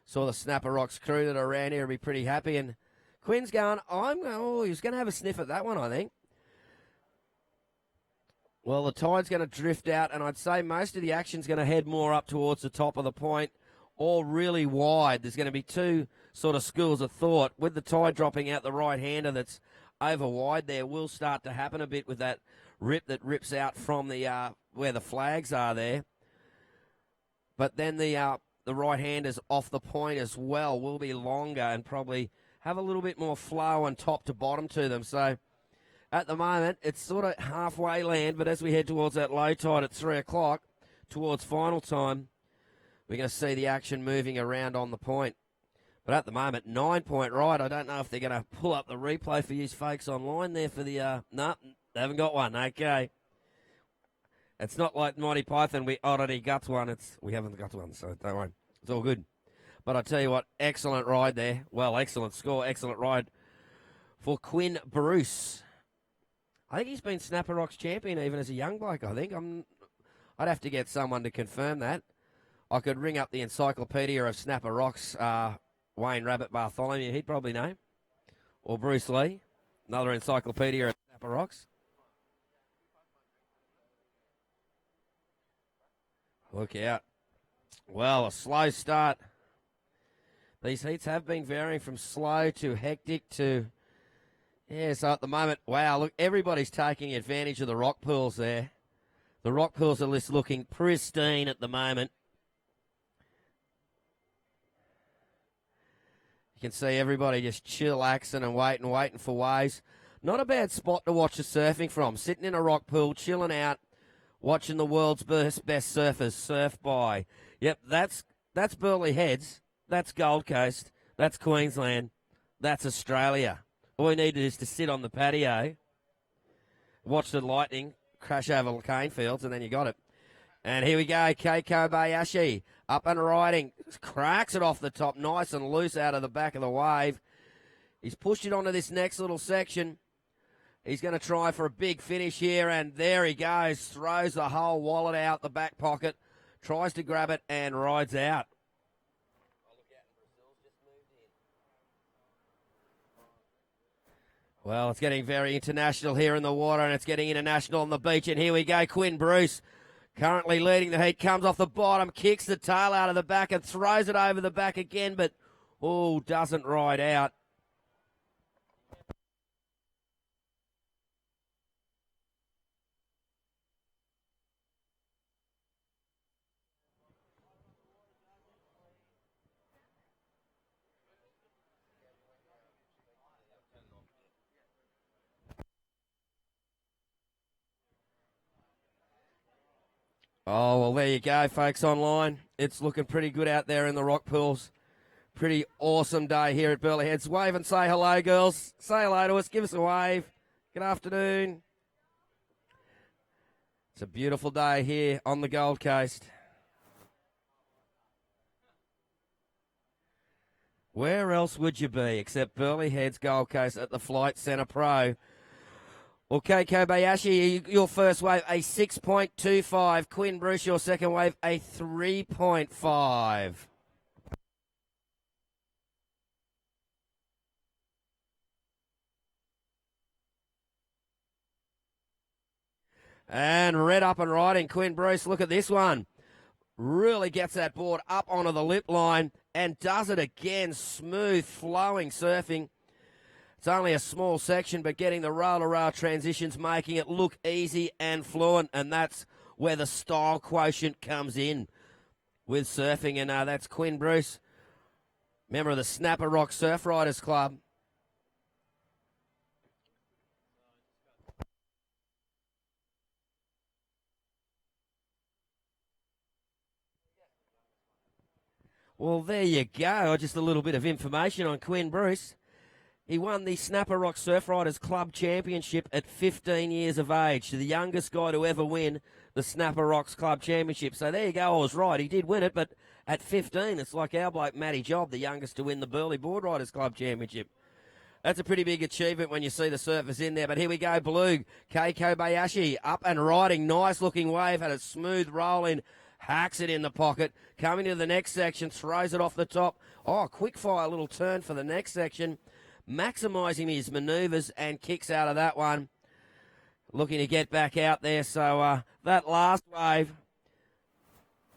Saw the Snapper Rocks crew that are around here will be pretty happy. And Quinn's going, he's going to have a sniff at that one, I think. Well, the tide's going to drift out, and I'd say most of the action's going to head more up towards the top of the point, or really wide. There's going to be two sort of schools of thought. With the tide dropping out the right-hander that's over wide there, will start to happen a bit with that rip that rips out from the where the flags are there. But then the right-handers off the point as well will be longer and probably have a little bit more flow and top to bottom to them. So at the moment, it's sort of halfway land, but as we head towards that low tide at 3 o'clock, towards final time, we're going to see the action moving around on the point. But at the moment, 9-point ride. I don't know if they're going to pull up the replay for you folks online there for the... No, they haven't got one. Okay. It's not like Monty Python. We already got one. We haven't got one, so don't worry. It's all good. But I tell you what, excellent ride there. Well, excellent score, excellent ride for Quinn Bruce. I think he's been Snapper Rocks champion even as a young bloke, I think. I'd have to get someone to confirm that. I could ring up the Encyclopedia of Snapper Rocks, Wayne Rabbit Bartholomew. He'd probably know. Or Bruce Lee, another Encyclopedia of Snapper Rocks. Look out. Well, a slow start. These heats have been varying from slow to hectic to... Yeah, so at the moment, wow, look, everybody's taking advantage of the rock pools there. The rock pools are just looking pristine at the moment. You can see everybody just chillaxing and waiting for waves. Not a bad spot to watch the surfing from. Sitting in a rock pool, chilling out, watching the world's best surfers surf by. Yep, that's Burleigh Heads. That's Gold Coast. That's Queensland. That's Australia. All we needed is to sit on the patio, watch the lightning crash over cane fields, and then you got it. And here we go, Keiko Bayashi up and riding, cracks it off the top, nice and loose out of the back of the wave. He's pushed it onto this next little section. He's going to try for a big finish here, and there he goes, throws the whole wallet out the back pocket, tries to grab it, and rides out. Well, it's getting very international here in the water, and it's getting international on the beach. And here we go, Quinn Bruce, currently leading the heat, comes off the bottom, kicks the tail out of the back and throws it over the back again, but, doesn't ride out. Oh, well, there you go, folks, online. It's looking pretty good out there in the rock pools. Pretty awesome day here at Burleigh Heads. Wave and say hello, girls. Say hello to us. Give us a wave. Good afternoon. It's a beautiful day here on the Gold Coast. Where else would you be except Burleigh Heads Gold Coast at the Flight Centre Pro? Well, Kei Kobayashi, your first wave, a 6.25. Quinn Bruce, your second wave, a 3.5. And red up and riding. Quinn Bruce, look at this one. Really gets that board up onto the lip line and does it again. Smooth, flowing surfing. It's only a small section, but getting the rail-to-rail transitions, making it look easy and fluent, and that's where the style quotient comes in with surfing. And that's Quinn Bruce, member of the Snapper Rock Surf Riders Club. Well, there you go. Just a little bit of information on Quinn Bruce. He won the Snapper Rock Surf Riders Club Championship at 15 years of age, the youngest guy to ever win the Snapper Rocks Club Championship. So there you go, I was right. He did win it, but at 15, it's like our bloke Matty Job, the youngest to win the Burleigh Board Riders Club Championship. That's a pretty big achievement when you see the surfers in there. But here we go, Blue, Kei Kobayashi, up and riding. Nice looking wave, had a smooth roll in. Hacks it in the pocket. Coming to the next section, throws it off the top. Oh, quick fire little turn for the next section. Maximising his manoeuvres and kicks out of that one. Looking to get back out there. So that last wave.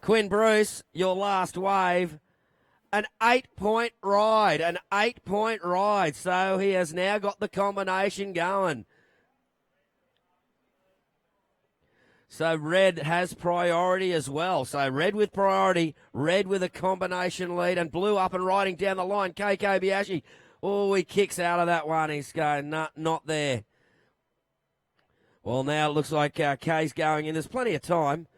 Quinn Bruce, your last wave. An 8-point ride. An 8-point ride. So he has now got the combination going. So red has priority as well. So red with priority, red with a combination lead, and blue up and riding down the line. Kei Kobayashi. Oh, he kicks out of that one. He's going, not there. Well, now it looks like Kei's going in. There's plenty of time.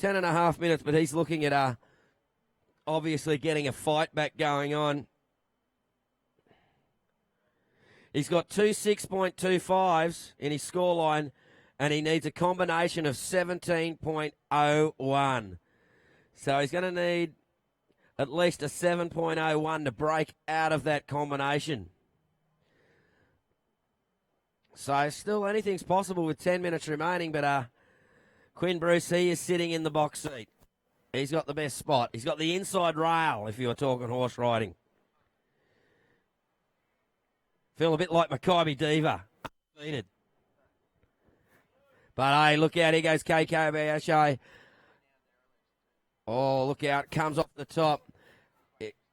10.5 minutes, but he's looking at obviously getting a fight back going on. He's got two 6.25s in his scoreline, and he needs a combination of 17.01. So he's going to need at least a 7.01 to break out of that combination. So still anything's possible with 10 minutes remaining, but Quinn Bruce, he is sitting in the box seat. He's got the best spot. He's got the inside rail if you're talking horse riding. Feel a bit like Makybe Diva. Defeated. But hey, look out, here goes Kei Kobayashi. Oh, look out, comes off the top.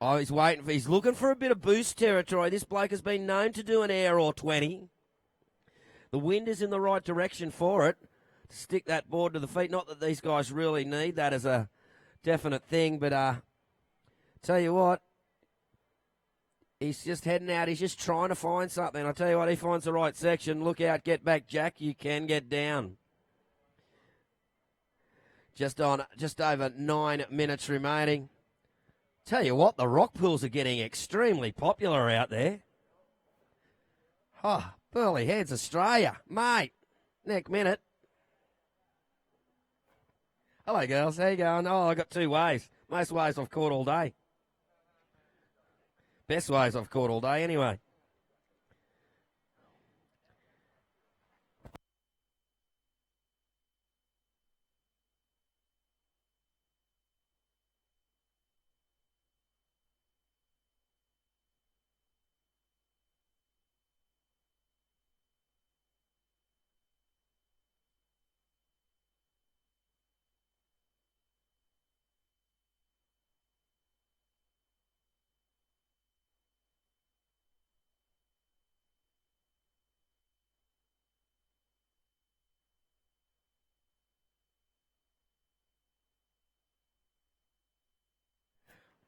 Oh, he's looking for a bit of boost territory. This bloke has been known to do an air or 20. The wind is in the right direction for it. To stick that board to the feet. Not that these guys really need that as a definite thing, but tell you what, he's just heading out. He's just trying to find something. I tell you what, he finds the right section. Look out, get back, Jack. You can get down. Just over 9 minutes remaining. Tell you what, the rock pools are getting extremely popular out there. Oh, Burleigh Heads, Australia. Mate, next minute. Hello, girls. How you going? Oh, I got 2 waves. Most waves I've caught all day. Best waves I've caught all day anyway.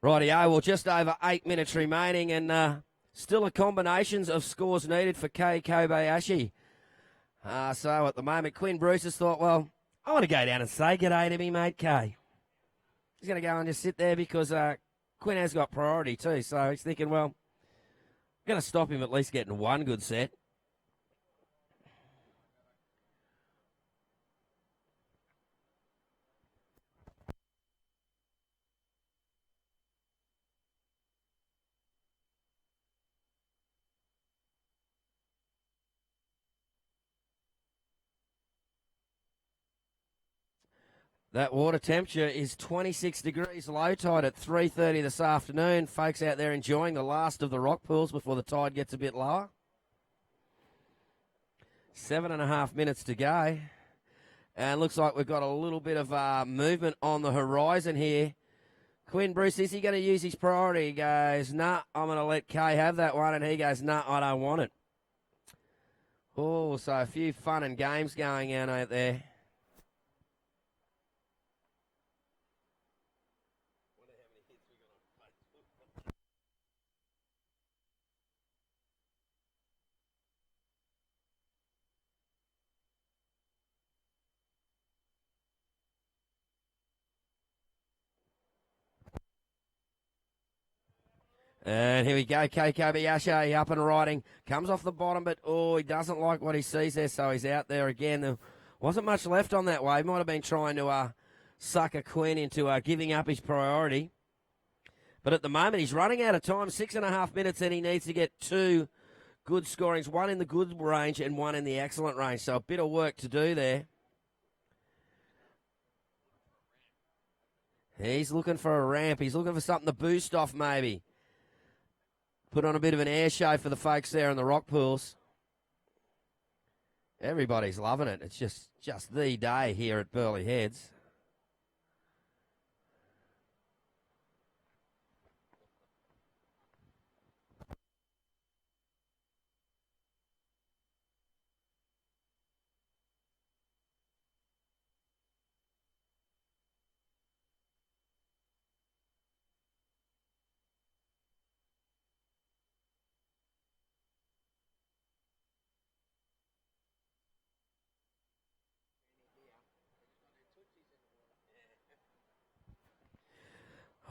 Rightio, well, just over 8 minutes remaining, and still a combinations of scores needed for Kei Kobayashi. So at the moment, Quinn Bruce has thought, well, I want to go down and say g'day to me mate Kei. He's going to go and just sit there because Quinn has got priority too. So he's thinking, well, I'm going to stop him at least getting one good set. That water temperature is 26 degrees, low tide at 3:30 this afternoon. Folks out there enjoying the last of the rock pools before the tide gets a bit lower. 7.5 minutes to go. And looks like we've got a little bit of movement on the horizon here. Quinn Bruce, is he going to use his priority? He goes, nah, I'm going to let Kay have that one. And he goes, nah, I don't want it. Oh, so a few fun and games going on out there. And here we go, Kay Kobayashi up and riding. Comes off the bottom, but he doesn't like what he sees there, so he's out there again. There wasn't much left on that wave. Might have been trying to sucker Quinn into giving up his priority. But at the moment, he's running out of time. 6.5 minutes, and he needs to get 2 good scorings, 1 in the good range and 1 in the excellent range. So a bit of work to do there. He's looking for a ramp. He's looking for something to boost off maybe. Put on a bit of an air show for the folks there in the rock pools. Everybody's loving it. It's just the day here at Burleigh Heads.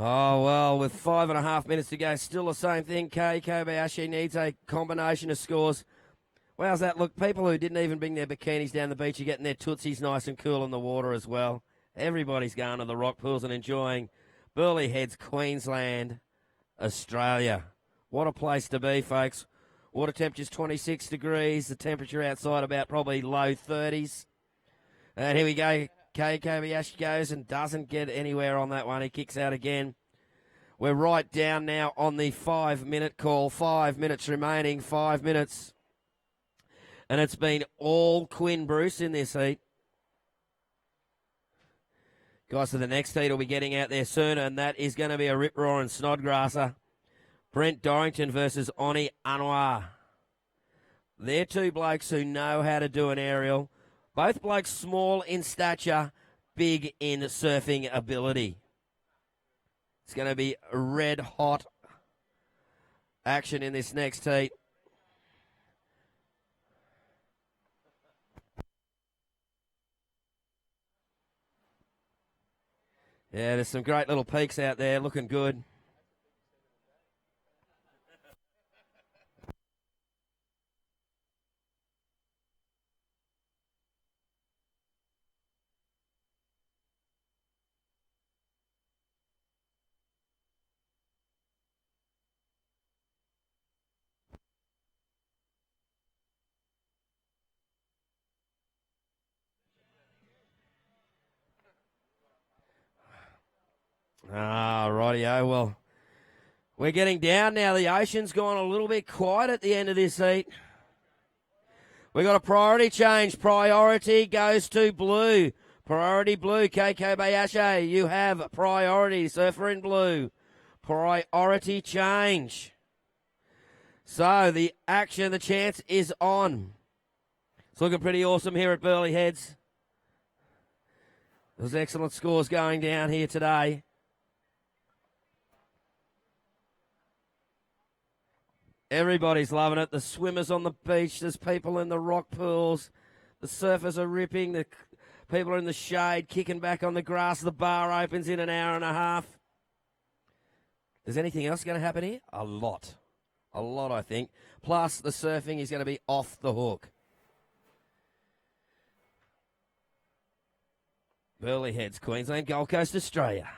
Oh, well, with 5.5 minutes to go, still the same thing. Kay Kobayashi needs a combination of scores. How's that look? People who didn't even bring their bikinis down the beach are getting their tootsies nice and cool in the water as well. Everybody's going to the rock pools and enjoying Burleigh Heads, Queensland, Australia. What a place to be, folks. Water temperature's 26 degrees. The temperature outside about probably low 30s. And here we go. Kay Kobayashi goes and doesn't get anywhere on that one. He kicks out again. We're right down now on the 5-minute call. 5 minutes remaining. 5 minutes. And it's been all Quinn Bruce in this heat. Guys, so the next heat will be getting out there soon, and that is going to be a rip-roaring snodgrasser. Brent Dorrington versus Oni Anwar. They're 2 blokes who know how to do an aerial. Both blokes small in stature, big in surfing ability. It's going to be red-hot action in this next heat. Yeah, there's some great little peaks out there, looking good. Rightio. Well, we're getting down now. The ocean's gone a little bit quiet at the end of this heat. We got a priority change. Priority goes to blue. Priority blue. Kay Kobayashi, you have priority. Surfer in blue. Priority change. So the action, the chance is on. It's looking pretty awesome here at Burleigh Heads. There's excellent scores going down here today. Everybody's loving it. The swimmers on the beach. There's people in the rock pools. The surfers are ripping. The people are in the shade, kicking back on the grass. The bar opens in an hour and a half. Is anything else going to happen here? A lot. A lot, I think. Plus, the surfing is going to be off the hook. Burleigh Heads, Queensland, Gold Coast, Australia.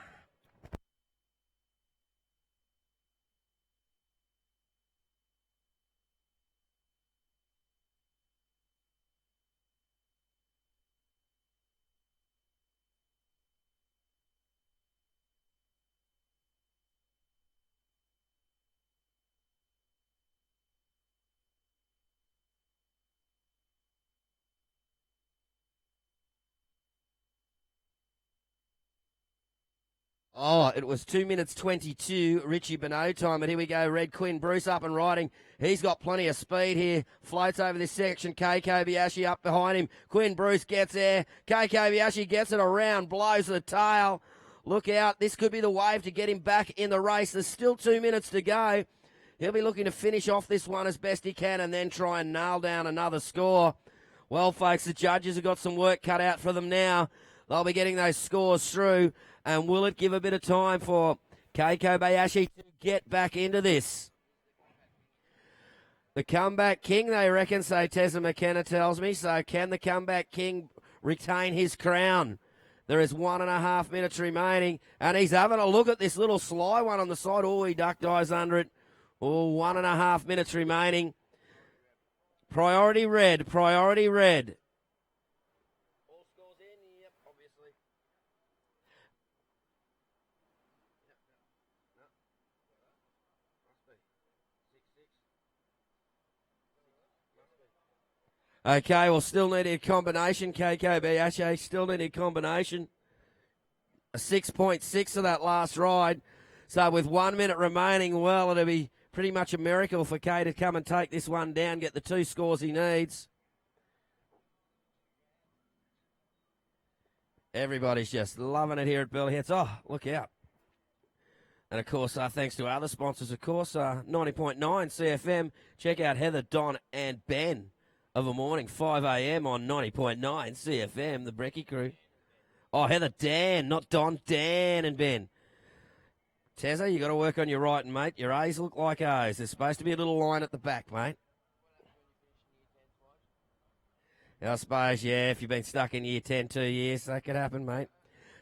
Oh, it was 2 minutes 22, Richie Beno time. But here we go, Red Quinn Bruce up and riding. He's got plenty of speed here. Floats over this section. Kei Kobayashi up behind him. Quinn Bruce gets there. Kei Kobayashi gets it around, blows the tail. Look out. This could be the wave to get him back in the race. There's still 2 minutes to go. He'll be looking to finish off this one as best he can and then try and nail down another score. Well, folks, the judges have got some work cut out for them now. They'll be getting those scores through. And will it give a bit of time for Kei Kobayashi to get back into this? The comeback king, they reckon, so Tessa McKenna tells me. So can the comeback king retain his crown? There is 1.5 minutes remaining. And he's having a look at this little sly one on the side. Oh, he duck dives under it. Oh, 1.5 minutes remaining. Priority red, priority red. All scores in, yep, obviously. Okay, well, still needed a combination. Kei Kobayashi still needed a combination. A 6.6 of that last ride. So with 1 minute remaining, well, it'll be pretty much a miracle for Kei to come and take this one down, get the 2 scores he needs. Everybody's just loving it here at Burleigh. Oh, look out. And, of course, thanks to our other sponsors, of course, 90.9 CFM. Check out Heather, Don, and Ben of a morning, 5 a.m. on 90.9 CFM, the Brekkie crew. Oh, Heather, Dan, not Don, Dan and Ben. Tezza, you got to work on your writing, mate. Your A's look like O's. There's supposed to be a little line at the back, mate. I suppose, yeah, if you've been stuck in year 10 2 years, that could happen, mate.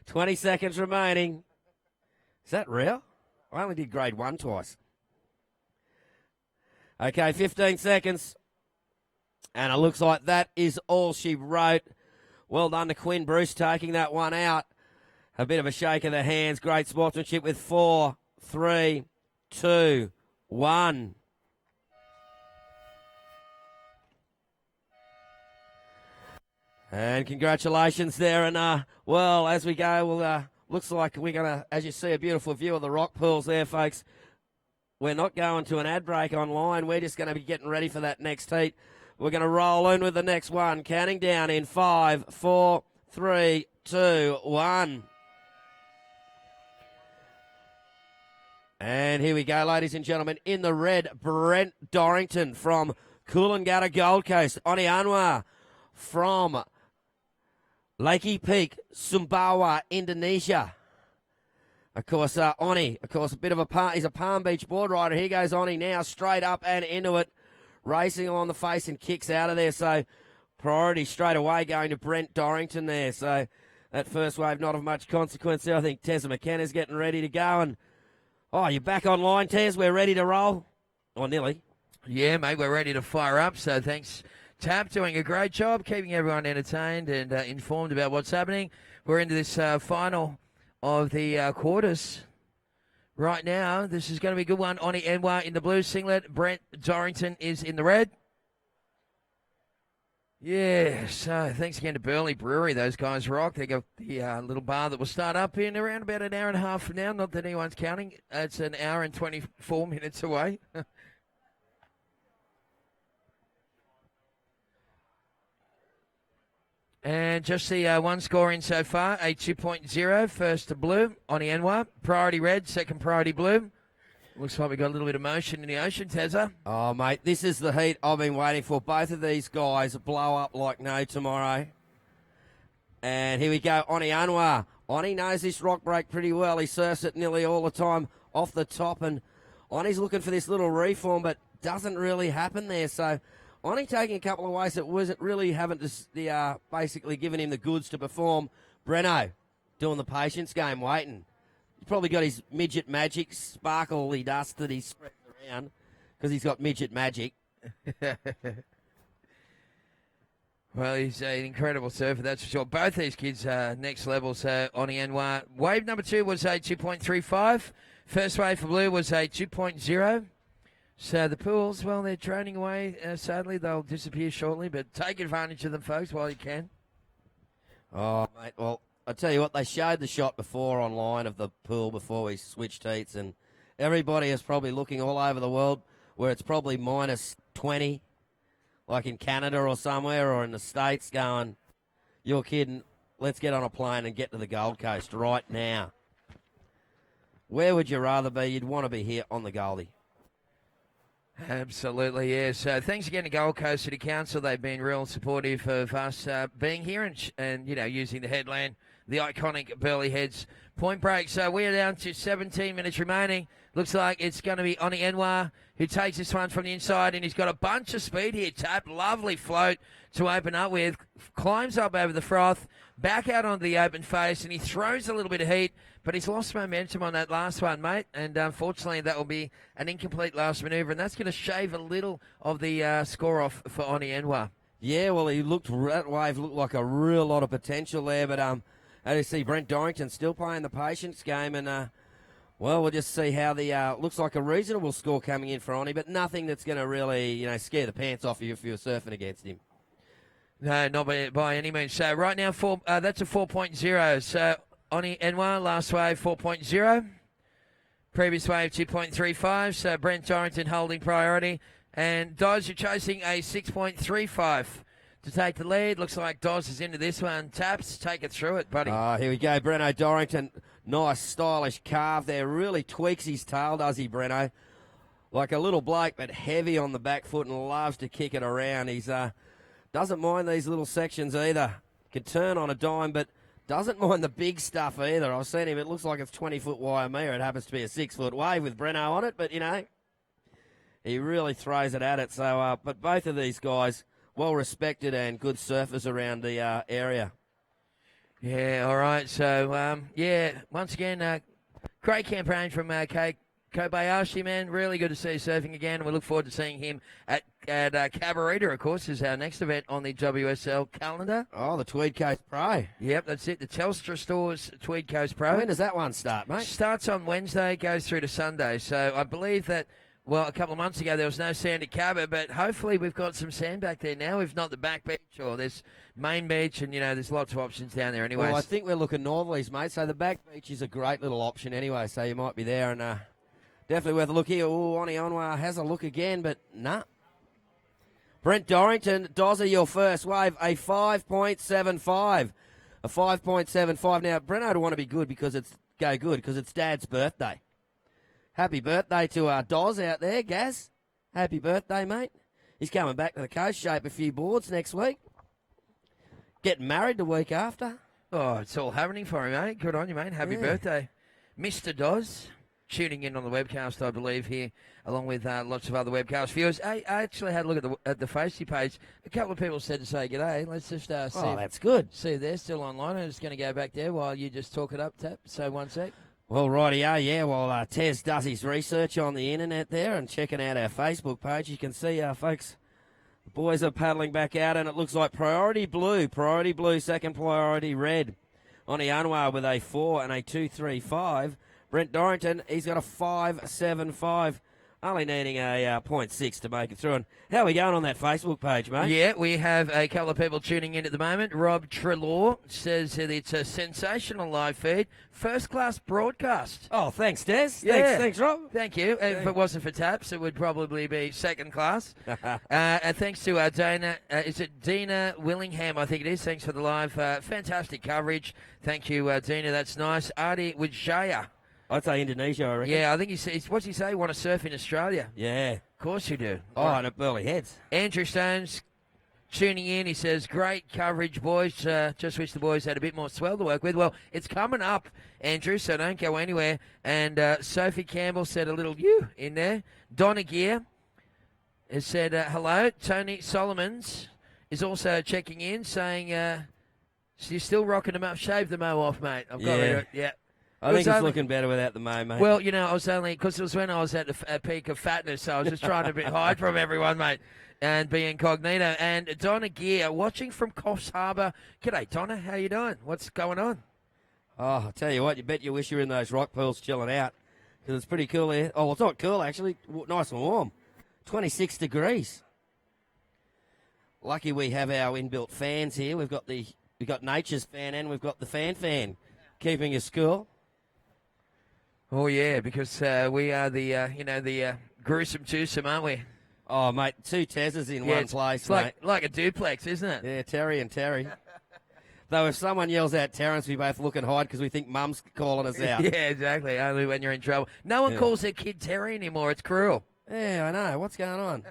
20 seconds remaining. Is that real? I only did grade 1 twice. Okay, 15 seconds. And it looks like that is all she wrote. Well done to Quinn Bruce taking that one out. A bit of a shake of the hands. Great sportsmanship with 4, 3, 2, 1. And congratulations there. And, well, as we go, well, looks like we're going to, as you see, a beautiful view of the rock pools there, folks. We're not going to an ad break online. We're just going to be getting ready for that next heat. We're going to roll in with the next one. Counting down in 5, 4, 3, 2, 1. And here we go, ladies and gentlemen. In the red, Brent Dorrington from Coolangatta, Gold Coast. Oni Anwar from Lakey Peak, Sumbawa, Indonesia. Of course, Oni, of course, he's a Palm Beach board rider. Here goes Oni now, straight up and into it. Racing along the face and kicks out of there. So priority straight away going to Brent Dorrington there. So that first wave not of much consequence there. I think Tessa McKenna's getting ready to go. And, oh, you're back online, Tess. We're ready to roll. Or nearly. Yeah, mate, we're ready to fire up. So thanks, Tap, doing a great job keeping everyone entertained and informed about what's happening. We're into this final of the quarters. Right now, this is going to be a good one. Oni Anwar in the blue singlet. Brent Dorrington is in the red. Yeah, so thanks again to Burleigh Brewery. Those guys rock. They got the little bar that will start up in around about an hour and a half from now. Not that anyone's counting. It's an hour and 24 minutes away. And just the one score in so far, a 2.0. First to blue, Oni Anwar. Priority red, second priority blue. Looks like we've got a little bit of motion in the ocean, Tezza. Oh, mate, this is the heat I've been waiting for. Both of these guys blow up like no tomorrow. And here we go, Oni Anwar. Oni knows this rock break pretty well. He surfs it nearly all the time off the top. And Oni's looking for this little reform, but doesn't really happen there. So Oni taking a couple of ways that wasn't really basically giving him the goods to perform. Breno doing the patience game, waiting. He's probably got his midget magic sparkly dust that he spreads around because he's got midget magic. Well, he's an incredible surfer, that's for sure. Both these kids are next level. So Oni Anwar, wave number 2 was a 2.35. First wave for blue was a 2.0. So the pools, well, they're droning away. Sadly, they'll disappear shortly, but take advantage of them, folks, while you can. Oh, mate, well, I tell you what, they showed the shot before online of the pool before we switched heats, and everybody is probably looking all over the world where it's probably minus 20, like in Canada or somewhere, or in the States, going, you're kidding, let's get on a plane and get to the Gold Coast right now. Where would you rather be? You'd want to be here on the Goldie. Absolutely, yeah. So thanks again to Gold Coast City Council. They've been real supportive of us being here and using the headland, the iconic Burleigh Heads Point Break. So we are down to 17 minutes remaining. Looks like it's going to be Oni Enwa who takes this one from the inside, and he's got a bunch of speed here. Tap, lovely float to open up with. Climbs up over the froth, back out onto the open face, and he throws a little bit of heat, but he's lost momentum on that last one, mate. And unfortunately, that will be an incomplete last manoeuvre, and that's going to shave a little of the score off for Oni Enwa. Yeah, well, that wave looked like a real lot of potential there, but as you see, Brent Dorrington still playing the patience game, and well, we'll just see how the looks like a reasonable score coming in for Oni, but nothing that's going to really scare the pants off you if you're surfing against him. No, not by any means. So right now, that's a 4.0. So Oni Enwa, last wave 4.0. Previous wave 2.35. So Brent Dorrington holding priority. And Doz, you're chasing a 6.35 to take the lead. Looks like Doz is into this one. Taps, take it through it, buddy. Here we go. Breno Dorrington, nice stylish carve there. Really tweaks his tail, does he, Breno? Like a little bloke, but heavy on the back foot and loves to kick it around. He's doesn't mind these little sections either. Can turn on a dime, but doesn't mind the big stuff either. I've seen him. It looks like it's 20-foot Waimea. It happens to be a 6-foot wave with Breno on it, but, he really throws it at it. So, but both of these guys, well respected and good surfers around the area. Yeah, all right. So, once again, great campaign from Kobayashi, man. Really good to see you surfing again. And we look forward to seeing him at Cabarita, of course, is our next event on the WSL calendar. Oh, the Tweed Coast Pro. Yep, that's it. The Telstra Stores Tweed Coast Pro. When does that one start, mate? Starts on Wednesday, goes through to Sunday. So I believe that, well, a couple of months ago there was no sand at Cabba, but hopefully we've got some sand back there now, if not the back beach or this main beach, and, there's lots of options down there anyways. Well, I think we're looking northerlies, mate, so the back beach is a great little option anyway, so you might be there, and definitely worth a look here. Oh, Oni Enwa has a look again, but nah. Brent Dorrington, Dozza, your first wave, a 5.75. A 5.75. Now, Breno would want to be good because it's Dad's birthday. Happy birthday to Doz out there, Gaz. Happy birthday, mate. He's coming back to the coast, shape a few boards next week. Getting married the week after. Oh, it's all happening for him, mate. Good on you, mate. Happy birthday. Mr. Doz, tuning in on the webcast, I believe, here, along with lots of other webcast viewers. I actually had a look at the Facey page. A couple of people said to say g'day. Let's just see. Oh, that's good. See if they're still online. I'm just going to go back there while you just talk it up, Tap. So 1 sec. Well, rightio, yeah. While Tez does his research on the internet there and checking out our Facebook page, you can see, folks, the boys are paddling back out, and it looks like priority blue, second priority red. Oni Enwa with a 4 and a 2.35. Brent Dorrington, he's got a 5.75. Only needing a 0.6 to make it through. And how are we going on that Facebook page, mate? Yeah, we have a couple of people tuning in at the moment. Rob Trelaw says that it's a sensational live feed. First-class broadcast. Oh, thanks, Des. Yeah. Thanks, Rob. Thank you. If it wasn't for Taps, it would probably be second class. And thanks to Dana. Is it Dina Willingham, I think it is. Thanks for the live. Fantastic coverage. Thank you, Dina. That's nice. Adi Wijaya. I'd say Indonesia, I reckon. Yeah, I think he says, what's he say? Want to surf in Australia? Yeah. Of course you do. Oh, and at Burleigh Heads. Andrew Stones tuning in. He says, great coverage, boys. Just wish the boys had a bit more swell to work with. Well, it's coming up, Andrew, so don't go anywhere. And Sophie Campbell said a little you in there. Donna Gear has said hello. Tony Solomons is also checking in, saying, you're still rocking them up. Shave the mo off, mate. I've got it. Yeah. I think it's looking better without the mo, mate. Well, I was only, because it was when I was at the peak of fatness, so I was just trying to hide from everyone, mate, and be incognito. And Donna Gear, watching from Coffs Harbour. G'day, Donna. How you doing? What's going on? Oh, I tell you what, you bet you wish you were in those rock pools chilling out, because it's pretty cool here. Oh, well, it's not cool, actually. Nice and warm. 26 degrees. Lucky we have our inbuilt fans here. We've got the we've got Nature's Fan and we've got the Fan keeping us cool. Oh, yeah, because we are the gruesome twosome, aren't we? Oh, mate, 2 Tezzers in one place, it's mate. like a duplex, isn't it? Yeah, Terry and Terry. Though if someone yells out Terrence, we both look and hide because we think Mum's calling us out. Yeah, exactly. Only when you're in trouble. No one calls their kid Terry anymore. It's cruel. Yeah, I know. What's going on?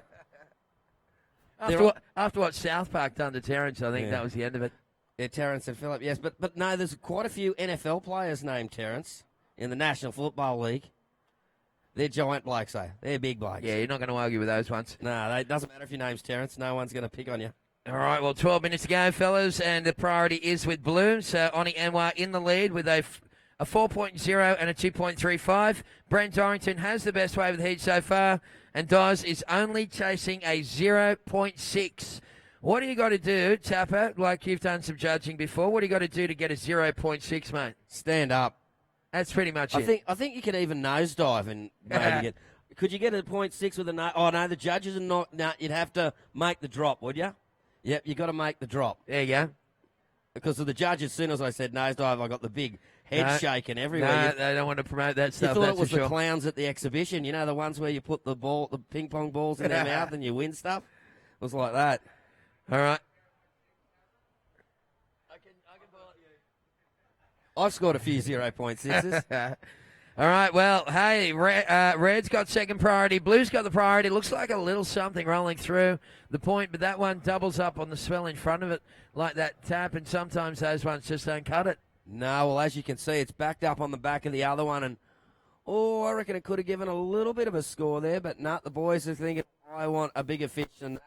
After what South Park done to Terrence, I think that was the end of it. Yeah, Terrence and Phillip, yes. But no, there's quite a few NFL players named Terrence in the National Football League. They're giant blokes, though. They're big blokes. Yeah, you're not going to argue with those ones. No, it doesn't matter if your name's Terrence. No one's going to pick on you. All right, well, 12 minutes to go, fellas, and the priority is with Bloom. So, Oni Anwar in the lead with a 4.0 and a 2.35. Brent Dorrington has the best way of the heat so far, and Dawes is only chasing a 0.6. What do you got to do, Tapper, like you've done some judging before? What do you got to do to get a 0.6, mate? Stand up. That's pretty much it. I think you could even nosedive and maybe get... Could you get a 0.6 with a no? Oh, no, the judges are not... No, you'd have to make the drop, would you? Yep, you got to make the drop. There you go. Because of the judges, as soon as I said nosedive, I got the big head shaking everywhere. No, they don't want to promote that stuff. You thought that's it was for the sure. clowns at the exhibition, you know, the ones where you put the ping pong balls in their mouth and you win stuff? It was like that. All right. I've scored a few 0.6s. All right, well, hey, Red's got second priority. Blue's got the priority. Looks like a little something rolling through the point, but that one doubles up on the swell in front of it like that tap, and sometimes those ones just don't cut it. No, well, as you can see, it's backed up on the back of the other one, and, I reckon it could have given a little bit of a score there, but the boys are thinking, I want a bigger fish than that.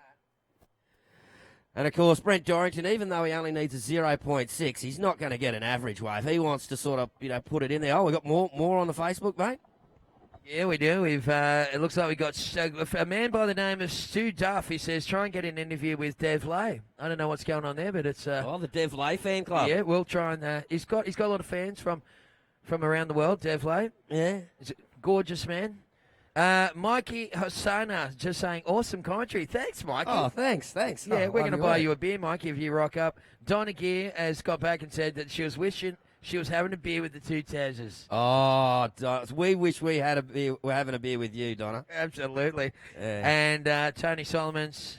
And, of course, Brent Dorrington, even though he only needs a 0.6, he's not going to get an average wave. He wants to sort of, put it in there. Oh, we got more on the Facebook, mate? Yeah, we do. It looks like we got a man by the name of Stu Duff. He says, try and get an interview with Dev Lay. I don't know what's going on there, but it's... the Dev Lay fan club. Yeah, we'll try and... he's got a lot of fans from around the world, Dev Lay. Yeah. He's a gorgeous man. Mikey Hosanna just saying, awesome commentary. Thanks, Mikey. Oh, thanks. Yeah, we're going to buy you a beer, Mikey, if you rock up. Donna Gear has got back and said that she was wishing she was having a beer with the 2 Tazzers. Oh, we wish we had a beer. We're having a beer with you, Donna. Absolutely. Yeah. And Tony Solomons,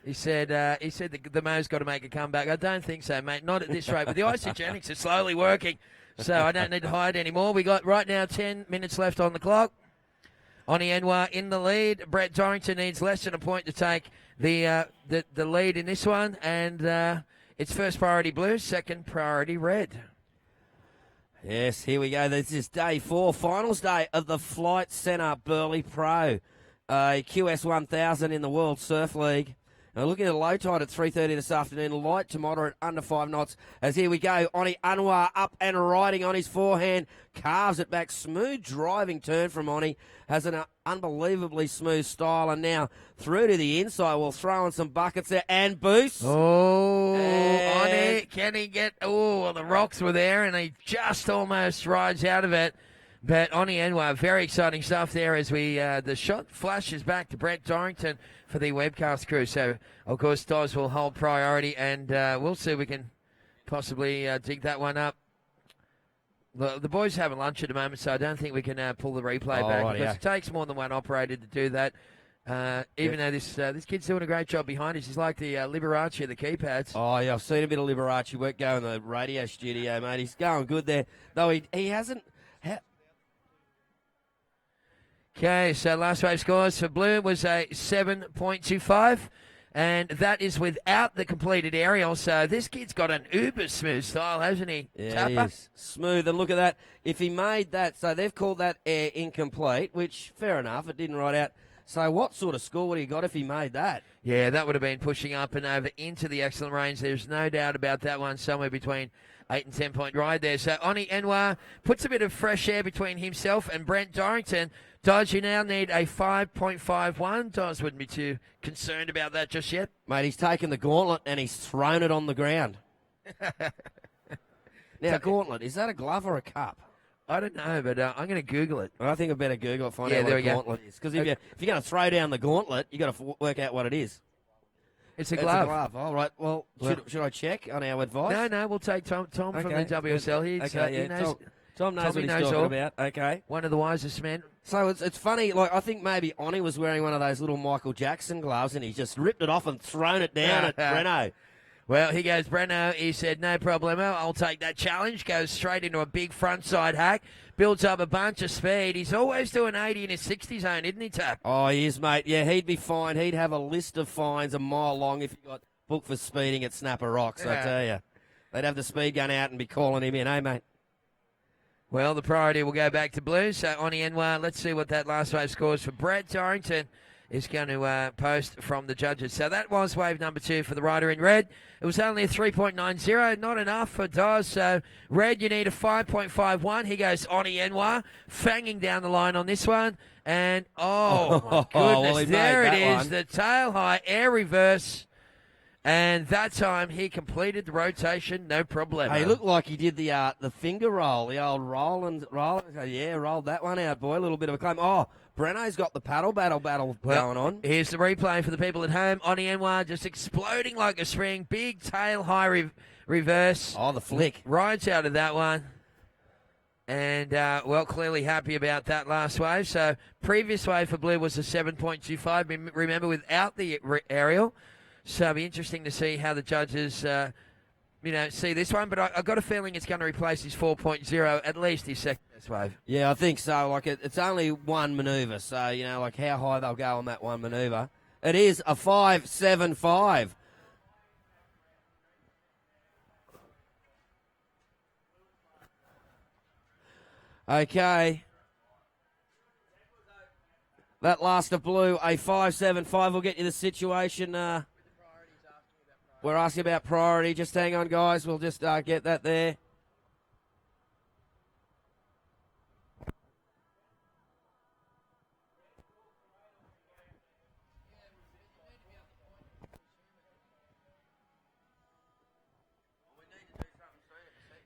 he said the Mo's got to make a comeback. I don't think so, mate. Not at this rate. But the isogenics are slowly working, so I don't need to hide anymore. We got right now 10 minutes left on the clock. Oni Anwar in the lead. Brett Dorrington needs less than a point to take the lead in this one. And it's first priority blue, second priority red. Yes, here we go. This is day 4, finals day of the Flight Centre Burleigh Pro, QS 1000 in the World Surf League. Now looking at the low tide at 3:30 this afternoon, light to moderate, under 5 knots. As here we go, Oni Anwar up and riding on his forehand, carves it back. Smooth driving turn from Oni, has an unbelievably smooth style, and now through to the inside. We'll throw in some buckets there and boost. Oh, And- Oni, can he get? Oh, the rocks were there, and he just almost rides out of it. But Oni Anwar, very exciting stuff there as the shot flashes back to Brent Dorrington for the webcast crew. So, of course, Dawes will hold priority, and we'll see if we can possibly dig that one up. The boys are having lunch at the moment, so I don't think we can pull the replay back because it takes more than one operator to do that. Even though this kid's doing a great job behind us. He's like the Liberace of the keypads. Oh, yeah, I've seen a bit of Liberace work go in the radio studio, mate. He's going good there, though he hasn't... Okay, so last wave scores for Blue was a 7.25, and that is without the completed aerial. So this kid's got an uber smooth style, hasn't he? Yeah, he is. Smooth, and look at that. If he made that, so they've called that air incomplete, which, fair enough, it didn't ride out. So what sort of score would he got if he made that? Yeah, that would have been pushing up and over into the excellent range. There's no doubt about that one, somewhere between 8 and 10 point ride there. So Oni Anwar puts a bit of fresh air between himself and Brent Dorrington. Dodge, you now need a 5.51. Dodge wouldn't be too concerned about that just yet. Mate, he's taken the gauntlet and he's thrown it on the ground. Now, gauntlet, is that a glove or a cup? I don't know, but I'm going to Google it. I think I better Google it, find Yeah, out what there a we go. gauntlet is. Because if you're going to throw down the gauntlet, you've got to work out what it is. It's a It's glove. a glove. All right. Well, should I check on our advice? No, we'll take Tom from the Okay. WSL here. Okay, So yeah. he knows, Tom knows Tommy what he's knows talking all. about. Okay. One of the wisest men. So it's funny, like, I think maybe Oni was wearing one of those little Michael Jackson gloves and he's just ripped it off and thrown it down at Breno. Well, he goes, Breno, he said, no problemo, I'll take that challenge. Goes straight into a big front-side hack. Builds up a bunch of speed. He's always doing 80 in his 60 zone, isn't he, Tap? Oh, he is, mate. Yeah, he'd be fine. He'd have a list of fines a mile long if he got booked for speeding at Snapper Rocks, I tell you. They'd have the speed gun out and be calling him in, eh, mate? Well, the priority will go back to Blue. So, Oni Enwa, let's see what that last wave scores for Brett Dorrington is going to post from the judges. So that was wave number 2 for the rider in red. It was only a 3.90, not enough for Dawes. So red, you need a 5.51. He goes Oni Enwa, fanging down the line on this one. And, oh, my goodness, well, he there made it that is, one. the tail high air reverse. And that time he completed the rotation, no problem. Hey, he looked like he did the finger roll, the old roll. Yeah, rolled that one out, boy. A little bit of a claim. Oh, Breno's got the paddle battle going on. Here's the replay for the people at home. Oni Enwa just exploding like a spring. Big tail high reverse. Oh, the flick. Rides out of that one. And, well, clearly happy about that last wave. So previous wave for Blue was a 7.25. Remember, without the aerial. So it'll be interesting to see how the judges, see this one. But I've got a feeling it's going to replace his 4.0, at least his second best wave. Yeah, I think so. Like, it's only one manoeuvre, so, like how high they'll go on that one manoeuvre. It is a 5.75. Okay. That last of Blue, a 5.75 will get you the situation. We're asking about priority. Just hang on, guys. We'll just get that there.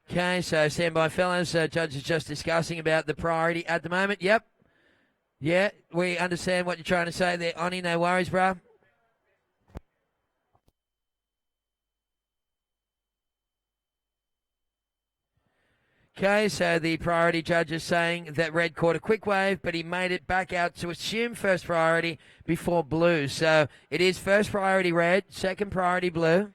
Okay, so stand by, fellas. Judge is just discussing about the priority at the moment. Yep. Yeah, we understand what you're trying to say there, Oni. No worries, bro. Okay, so the priority judge is saying that red caught a quick wave, but he made it back out to assume first priority before blue. So it is first priority red, second priority blue.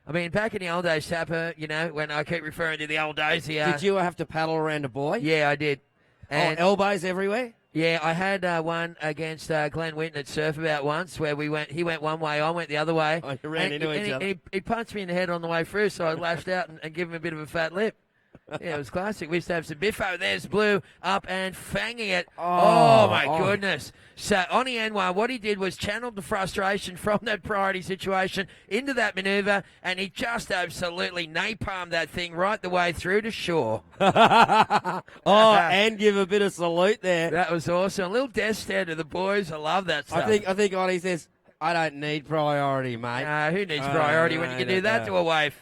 I mean, back in the old days, Tapper, when I keep referring to the old days here. Did you have to paddle around a buoy? Yeah, I did. And elbows everywhere? Yeah, I had one against Glenn Winton at Surfabout once where he went one way, I went the other way. Oh, you ran into each other. He punched me in the head on the way through, so I lashed out and gave him a bit of a fat lip. Yeah, it was classic. We used to have some biffo. There's Blue up and fanging it. Oh my goodness. So Oni Enwa, what he did was channeled the frustration from that priority situation into that manoeuvre, and he just absolutely napalmed that thing right the way through to shore. And give a bit of salute there. That was awesome. A little death stare to the boys. I love that stuff. I think Oni says, I don't need priority, mate. Who needs priority when you can do that to a wave?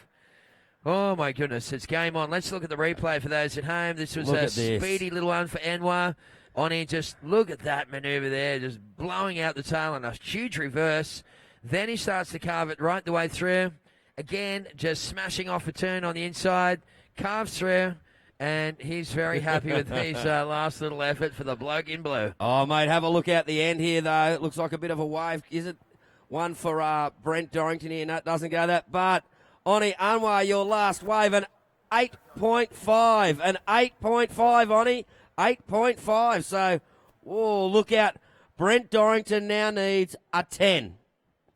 Oh, my goodness. It's game on. Let's look at the replay for those at home. This was a speedy little one for Enwa. Oni, just look at that manoeuvre there, just blowing out the tail on a huge reverse. Then he starts to carve it right the way through. Again, just smashing off a turn on the inside. Carves through. And he's very happy with his last little effort for the bloke in blue. Oh, mate, have a look at the end here, though. It looks like a bit of a wave. Is it one for Brent Dorrington here? No, it doesn't go that. But Oni Anwar, your last wave, an 8.5. An 8.5, Oni. 8.5. So, look out. Brent Dorrington now needs a 10.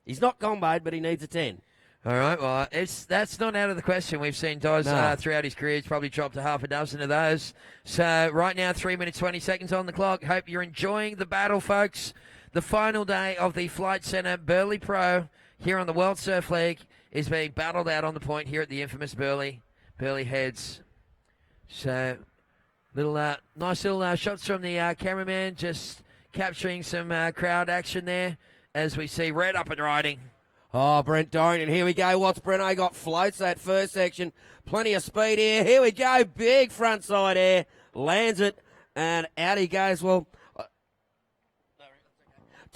He's not comboed, but he needs a 10. All right, well, that's not out of the question. We've seen Doz throughout his career. He's probably dropped a half a dozen of those. So right now, 3 minutes, 20 seconds on the clock. Hope you're enjoying the battle, folks. The final day of the Flight Centre Burleigh Pro here on the World Surf League is being battled out on the point here at the infamous Burleigh Heads. So nice little shots from the cameraman, just capturing some crowd action there as we see Red up and riding. Oh, Brent Dorrington, here we go. What's Breno got? Floats that first section. Plenty of speed here. Here we go. Big front side air. Lands it, and out he goes. Well,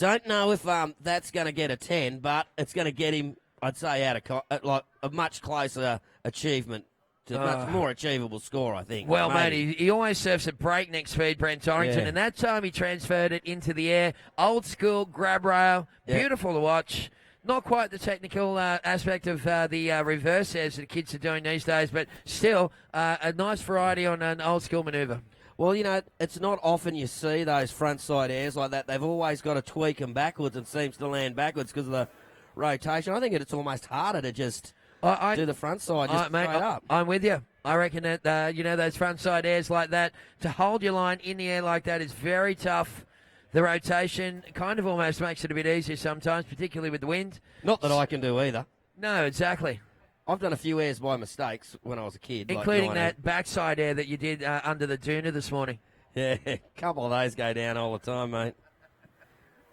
Don't know if that's going to get a 10, but it's going to get him, I'd say, like a much closer achievement. To a much more achievable score, I think. Well, maybe. mate, he always surfs at breakneck speed, Brent Dorrington, Yeah. and that time he transferred it into the air. Old school grab rail, beautiful to watch. Not quite the technical aspect of the reverse as the kids are doing these days, but still a nice variety on an old school manoeuvre. Well, you know, it's not often you see those front side airs like that. They've always got to tweak them backwards and seems to land backwards because of the rotation. I think it's almost harder to just do the front side just mate, straight up. I'm with you. I reckon that, those front side airs like that, to hold your line in the air like that is very tough. The rotation kind of almost makes it a bit easier sometimes, particularly with the wind. Not that I can do either. No, exactly. I've done a few airs by mistakes when I was a kid. Including like that backside air that you did under the Doona this morning. Yeah, a couple of those go down all the time, mate.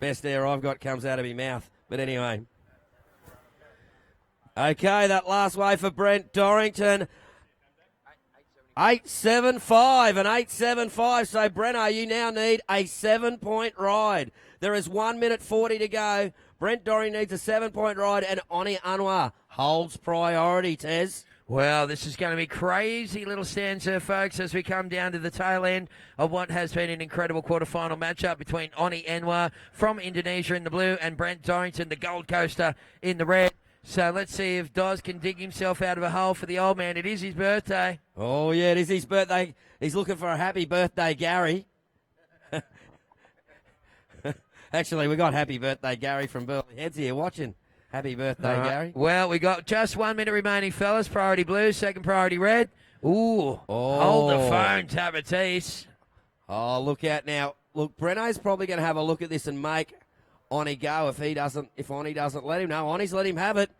Best air I've got comes out of my mouth. But anyway. Okay, that last wave for Brent Dorrington. 8.75 and 8.75. So, Brenno, you now need a 7-point ride. There is 1 minute 40 to go. Brent Dorrington needs a 7-point ride, and Oni Anwar holds priority, Tez. Well, this is going to be crazy little stanza, folks, as we come down to the tail end of what has been an incredible quarterfinal matchup between Oni Anwar from Indonesia in the blue and Brent Dorrington, the Gold Coaster, in the red. So let's see if Doz can dig himself out of a hole for the old man. It is his birthday. Oh, yeah, it is his birthday. He's looking for a happy birthday, Gary. Actually, we got happy birthday, Gary, from Burleigh Heads here watching. Happy birthday, Gary. Well, we got just 1 minute remaining, fellas. Priority blue, second priority red. Ooh, hold the phone, Tabatiste. Oh, look out now. Look, Brenno's probably going to have a look at this and make Oni go if Oni doesn't let him. No, Oni's let him have it.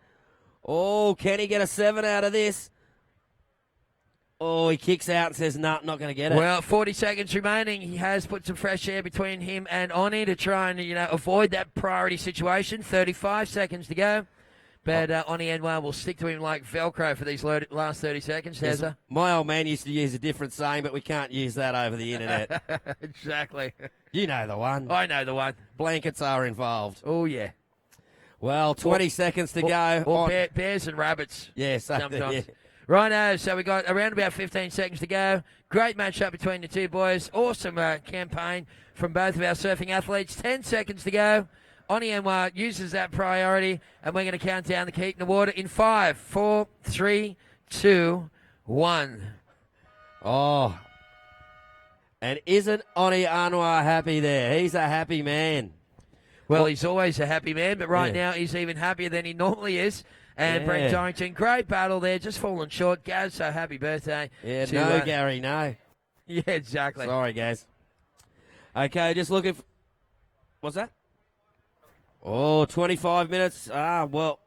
Oh, can he get a 7 out of this? Oh, he kicks out and says, nah, not going to get it. Well, 40 seconds remaining. He has put some fresh air between him and Oni to try and, avoid that priority situation. 35 seconds to go. But Oni Anwar will stick to him like Velcro for these last 30 seconds, Yes, Tezza. my old man used to use a different saying, but we can't use that over the internet. Exactly. You know the one. I know the one. Blankets are involved. Oh, yeah. Well, 20 seconds to go. Or bears and rabbits. Yes, sometimes. Yeah. Righto, so we got around about 15 seconds to go. Great matchup between the two boys. Awesome campaign from both of our surfing athletes. 10 seconds to go. Oni Anwar uses that priority, and we're going to count down the heat in the water in 5, 4, 3, 2, 1. Oh. And isn't Oni Anwar happy there? He's a happy man. Well, he's always a happy man, but right now he's even happier than he normally is. And Brent Dorrington, great battle there, just falling short. Gaz, so happy birthday. Yeah, no, Gary, no. Yeah, exactly. Sorry, Gaz. Okay, just looking for... What's that? Oh, 25 minutes. 25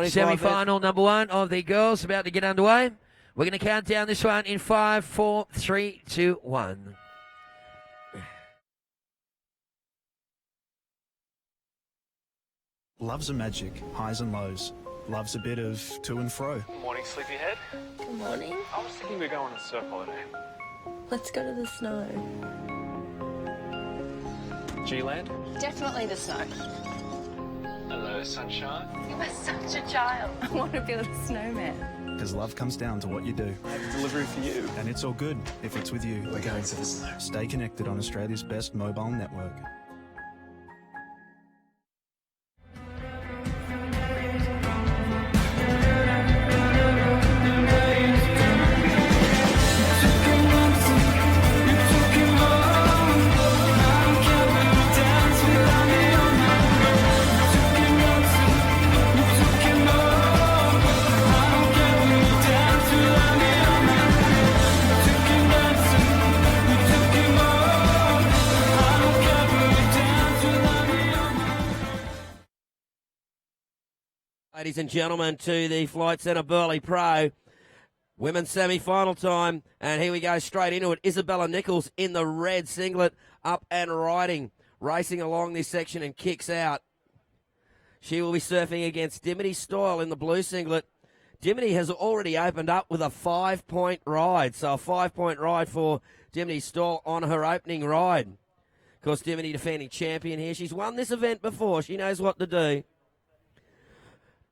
Semi-final number one of the girls about to get underway. We're going to count down this one in 5, 4, 3, 2, 1. Loves a magic, highs and lows. Loves a bit of to and fro. Morning, sleepyhead. Good morning. I was thinking we're going on a surf holiday. Let's go to the snow. G-Land? Definitely the snow. Hello, sunshine. You are such a child. I want to build a snowman. Because love comes down to what you do. I have a delivery for you. And it's all good if it's with you. We're going to the snow. Stay connected on Australia's best mobile network. Ladies and gentlemen, to the Flight Centre Burleigh Pro women's semi-final time, and here we go straight into it. Isabella Nichols in the red singlet, up and riding, racing along this section and kicks out. She will be surfing against Dimity Stoyle in the blue singlet. Dimity has already opened up with a 5-point ride, so a 5-point ride for Dimity Stoyle on her opening ride. course, Dimity defending champion here. She's won this event before. She knows what to do.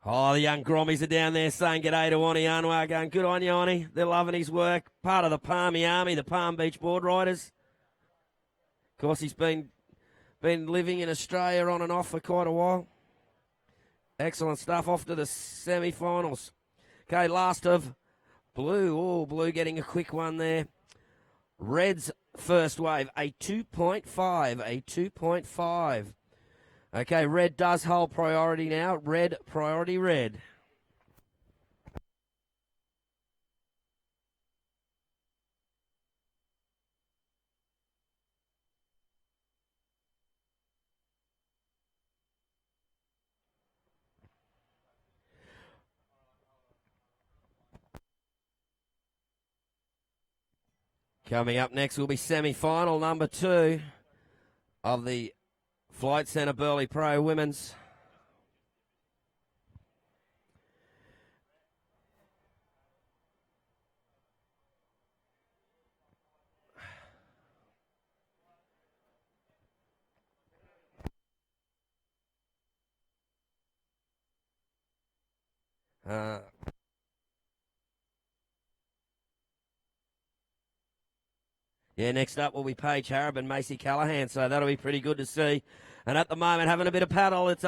Oh, the young Grommies are down there saying g'day to Ani Anwar, going, good on you, Ani. They're loving his work. Part of the Palmy Army, the Palm Beach Board Riders. Of course, he's been living in Australia on and off for quite a while. Excellent stuff. Off to the semi-finals. Okay, last of Blue. Oh, Blue getting a quick one there. Red's first wave, a 2.5, a 2.5. Okay, Red does hold priority now. Red, priority Red. Coming up next will be semi-final number 2 of the Flight Centre Burleigh Pro Women's. Yeah, next up will be Paige Harrop and Macy Callahan, so that'll be pretty good to see. And at the moment, having a bit of paddle, it's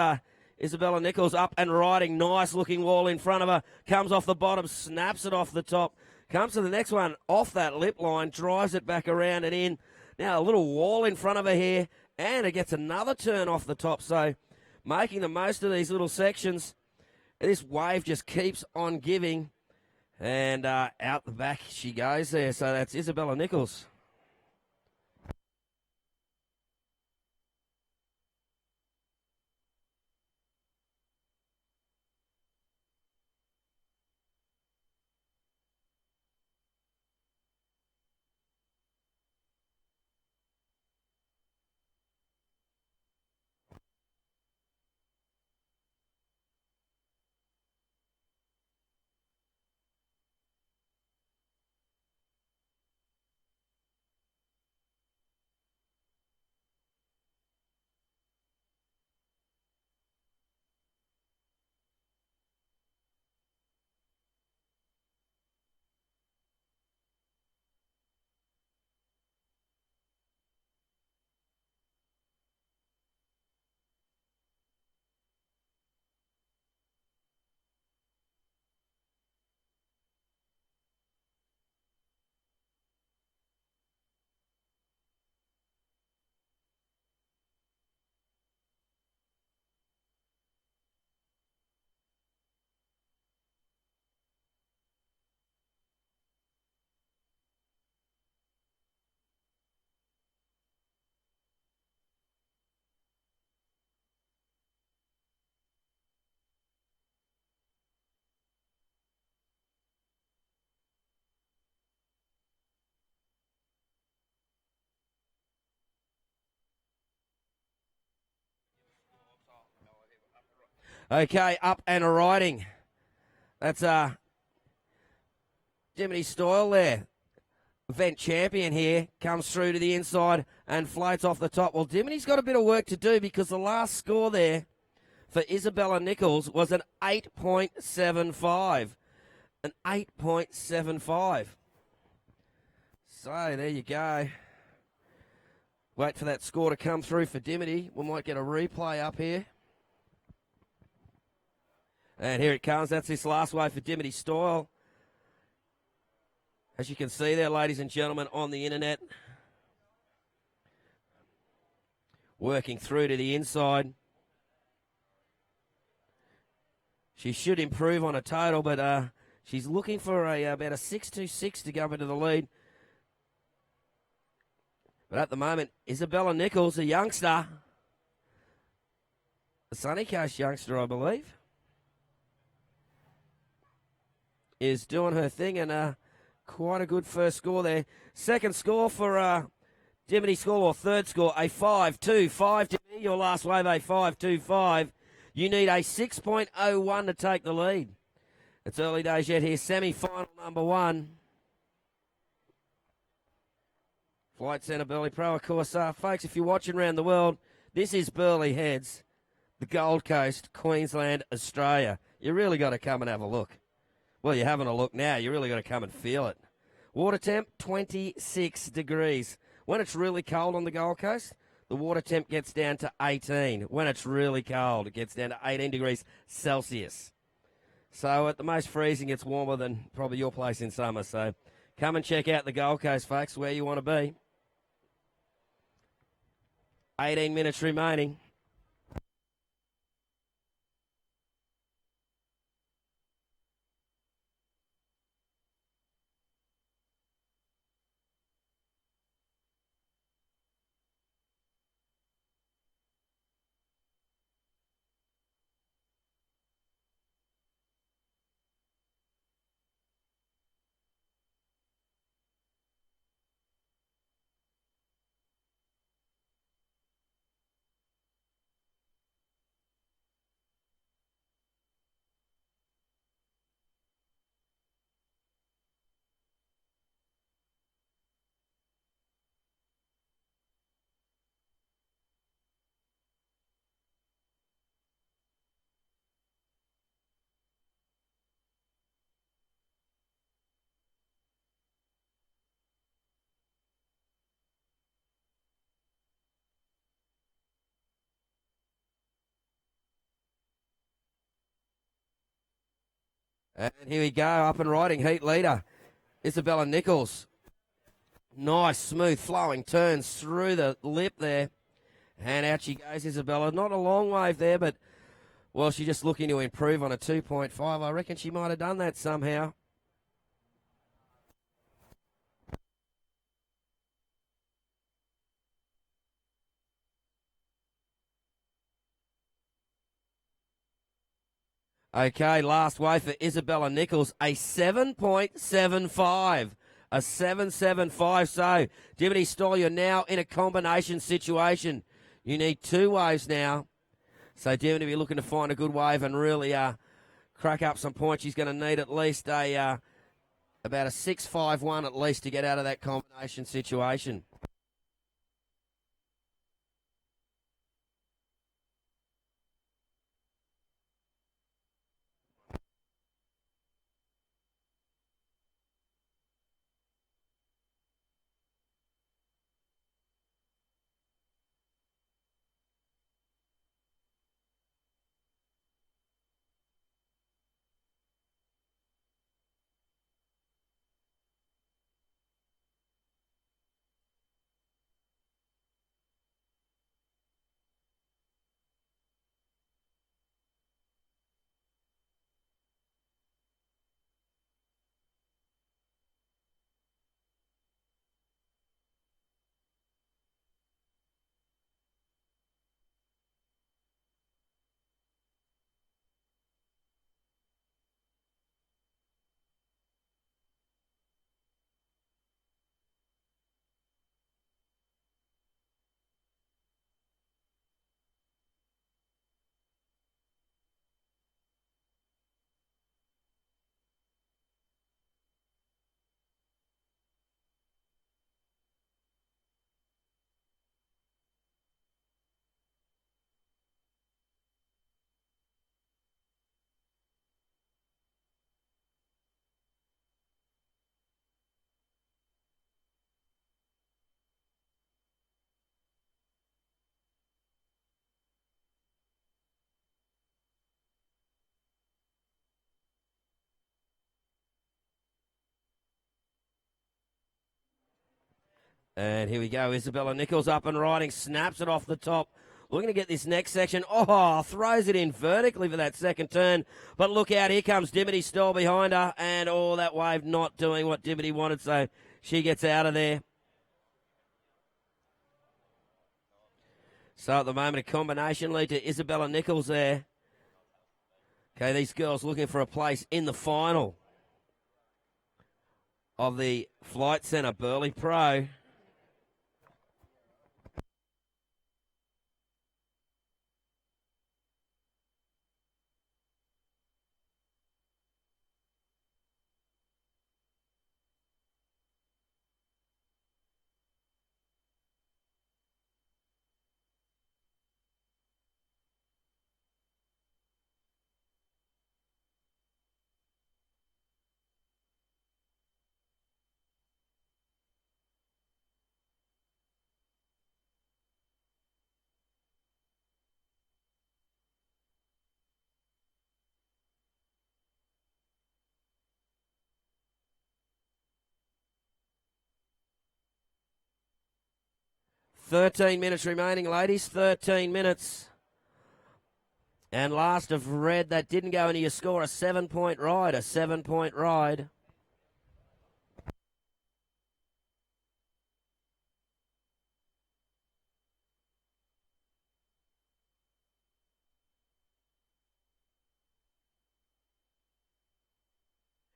Isabella Nichols up and riding. Nice looking wall in front of her. Comes off the bottom, snaps it off the top. Comes to the next one, off that lip line, drives it back around and in. Now a little wall in front of her here, and it gets another turn off the top. So making the most of these little sections. This wave just keeps on giving. And out the back she goes there. So that's Isabella Nichols. Okay, up and riding. That's Jiminy Stoyle there. Event champion here. Comes through to the inside and floats off the top. Well, Dimity's got a bit of work to do because the last score there for Isabella Nichols was an 8.75. An 8.75. So there you go. Wait for that score to come through for Dimity. We might get a replay up here. And here it comes. That's this last wave for Dimity Stoyle. As you can see there, ladies and gentlemen, on the internet. Working through to the inside. She should improve on a total, but she's looking for about a 6.26 to go into the lead. But at the moment, Isabella Nichols, a youngster. A Sunny Coast youngster, I believe. Is doing her thing, and quite a good first score there. Second score for Dimity School, or third score, a 5.25. Dimity, your last wave, a 5.25. You need a 6.01 to take the lead. It's early days yet here. Semi-final number 1 Flight Centre Burleigh Pro, of course. Folks, if you're watching around the world, this is Burleigh Heads, the Gold Coast, Queensland, Australia. You really got to come and have a look. Well, you're having a look now. You really got to come and feel it. Water temp, 26 degrees. When it's really cold on the Gold Coast, the water temp gets down to 18. When it's really cold, it gets down to 18 degrees Celsius. So at the most freezing, it's warmer than probably your place in summer. So come and check out the Gold Coast, folks, where you want to be. 18 minutes remaining. And here we go, up and riding, heat leader, Isabella Nichols. Nice, smooth, flowing turns through the lip there. And out she goes, Isabella. Not a long wave there, but, well, she's just looking to improve on a 2.5. I reckon she might have done that somehow. Okay, last wave for Isabella Nichols, a 7.75. A 7.75. So, Dimity Stoll, you're now in a combination situation. You need two waves now. So, Dimity will be looking to find a good wave and really crack up some points. She's going to need at least about a 6.51 at least to get out of that combination situation. And here we go, Isabella Nichols up and riding, snaps it off the top. Looking to get this next section. Oh, throws it in vertically for that second turn. But look out, here comes Dimity Stoll behind her. And that wave not doing what Dimity wanted, so she gets out of there. So at the moment, a combination lead to Isabella Nichols there. Okay, these girls looking for a place in the final of the Flight Centre Burleigh Pro. 13 minutes remaining, ladies. 13 minutes. And last of red, that didn't go into your score, a 7-point ride. A 7-point ride.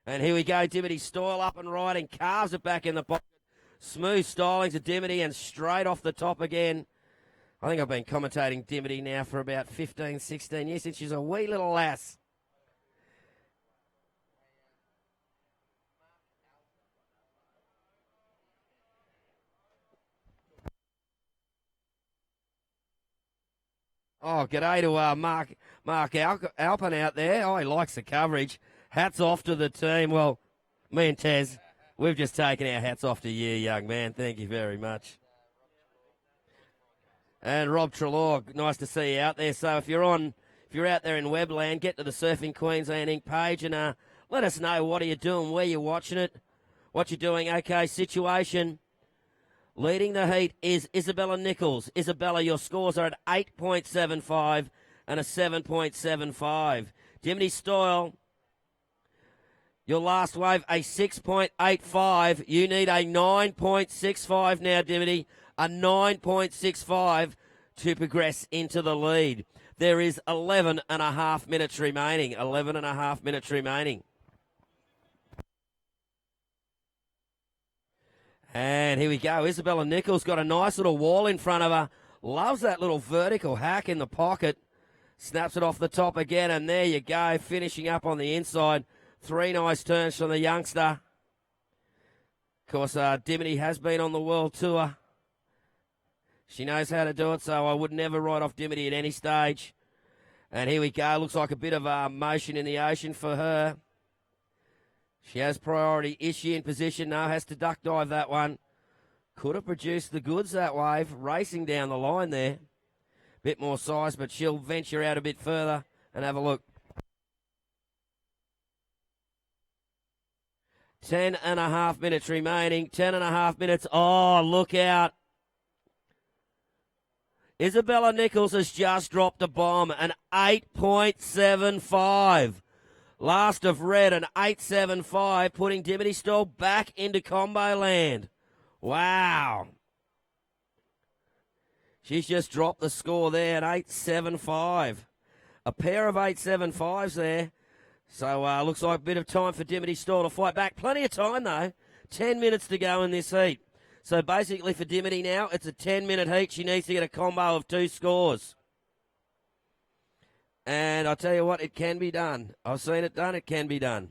And here we go, Dimity Stoyle up and riding, carves it back in the pocket. Smooth styling to Dimity and straight off the top again. I think I've been commentating Dimity now for about 15, 16 years since she's a wee little lass. Oh, g'day to Mark Alpin out there. Oh, he likes the coverage. Hats off to the team. Well, me and Tez, we've just taken our hats off to you, young man. Thank you very much. And Rob Trelaw, nice to see you out there. So if you're out there in Webland, get to the Surfing Queensland Inc. page and let us know what are you doing, where you're watching it, what you're doing. Okay, situation. Leading the heat is Isabella Nichols. Isabella, your scores are at 8.75 and a 7.75. Dimity Stoyle, your last wave, a 6.85. You need a 9.65 now, Dimity. A 9.65 to progress into the lead. There is 11 and a half minutes remaining. 11 and a half minutes remaining. And here we go. Isabella Nichols got a nice little wall in front of her. Loves that little vertical hack in the pocket. Snaps it off the top again, and there you go. Finishing up on the inside. 3 nice turns from the youngster. Of course, Dimity has been on the world tour. She knows how to do it, so I would never write off Dimity at any stage. And here we go. Looks like a bit of motion in the ocean for her. She has priority. Is she in position? No, has to duck dive that one. Could have produced the goods that wave. Racing down the line there. Bit more size, but she'll venture out a bit further and have a look. 10 and a half minutes remaining. 10 and a half minutes. Oh, look out. Isabella Nichols has just dropped a bomb, an 8.75. Last of red, an 8.75, putting Dimity Stoyle back into combo land. Wow. She's just dropped the score there at 8.75. A pair of 8.75s there. So looks like a bit of time for Dimity Stoyle to fight back. Plenty of time, though. 10 minutes to go in this heat. So basically for Dimity now, it's a 10-minute heat. She needs to get a combo of 2 scores. And I'll tell you what, it can be done. I've seen it done. It can be done.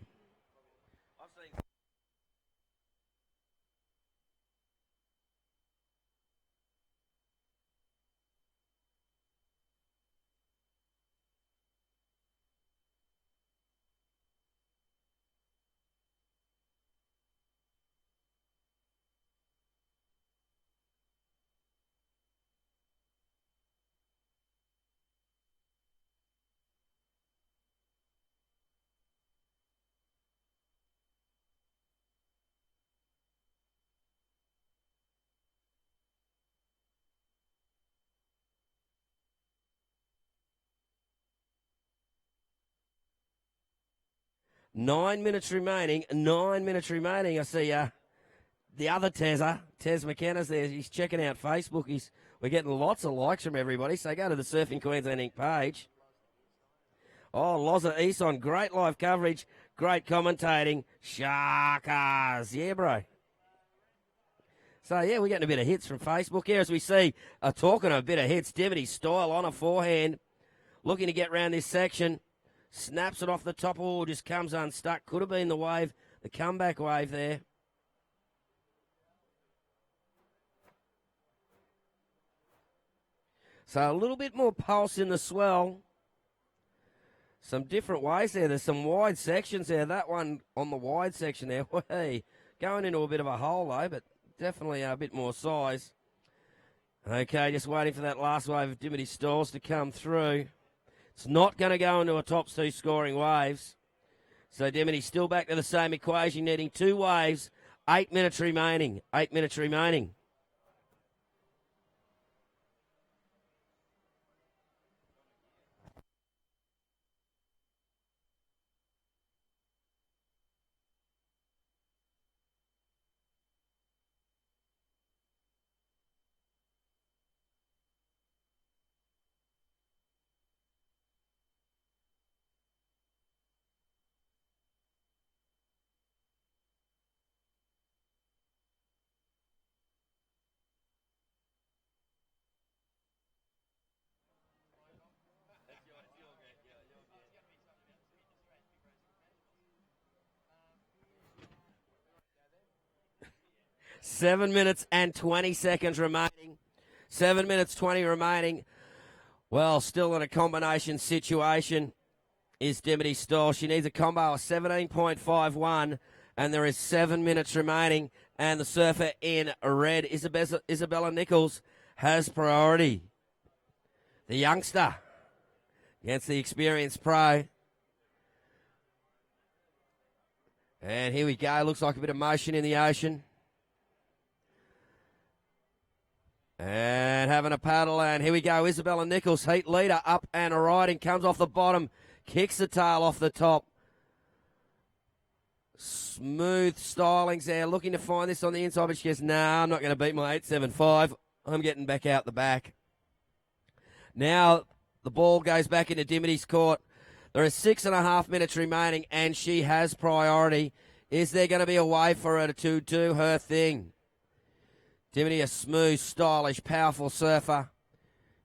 9 minutes remaining. 9 minutes remaining. I see the other Tezza, Tez McKenna's there. He's checking out Facebook. We're getting lots of likes from everybody. So go to the Surfing Queensland Inc. page. Oh, Loza Eason, great live coverage, great commentating. Sharkers. Yeah, bro. So, yeah, we're getting a bit of hits from Facebook here as we see talking a bit of hits. Dimity Stoyle on a forehand, looking to get round this section. Snaps it off the top. Oh, just comes unstuck. Could have been the wave, the comeback wave there. So a little bit more pulse in the swell. Some different ways there. There's some wide sections there. That one on the wide section there. Hey, going into a bit of a hole though, but definitely a bit more size. Okay, just waiting for that last wave of Dimity Stoyles to come through. It's not going to go into a top two scoring waves. So Dimity still back to the same equation, needing 2 waves. 8 minutes remaining. 8 minutes remaining. 7 minutes and 20 seconds remaining. 7 minutes 20 remaining. Well, still in a combination situation is Dimity Stoll. She needs a combo of 17.51, and there is 7 minutes remaining. And the surfer in red, Isabella Nichols, has priority. The youngster against the experienced pro. And here we go. Looks like a bit of motion in the ocean. And having a paddle. And here we go. Isabella Nichols, heat leader, up and riding. Comes off the bottom. Kicks the tail off the top. Smooth stylings there. Looking to find this on the inside. But she goes, nah, I'm not going to beat my 8.75. I'm getting back out the back. Now the ball goes back into Dimity's court. There are 6.5 minutes remaining, and she has priority. Is there going to be a way for her to do her thing? Dimity, a smooth, stylish, powerful surfer.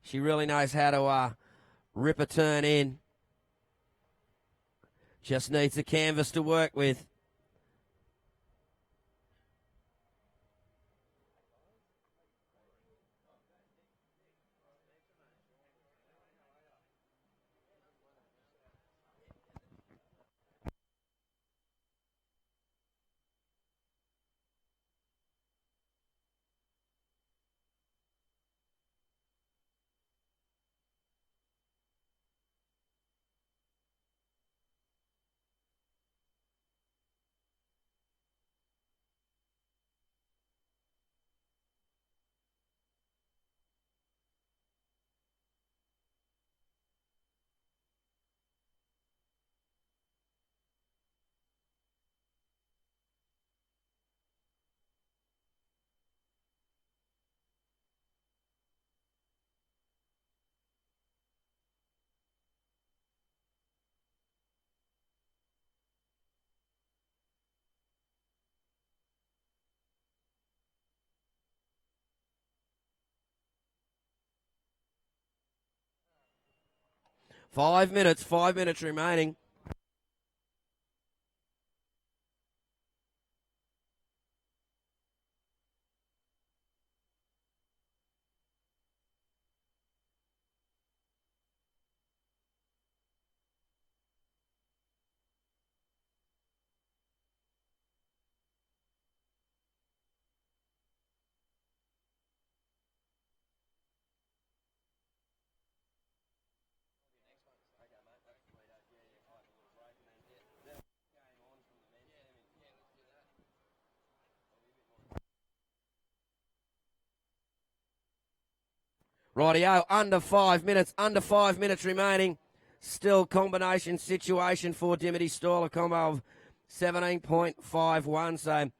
She really knows how to rip a turn in. Just needs the canvas to work with. Five minutes remaining. Rightio, under 5 minutes remaining. Still combination situation for Dimity Stoll, a combo of 17.51. So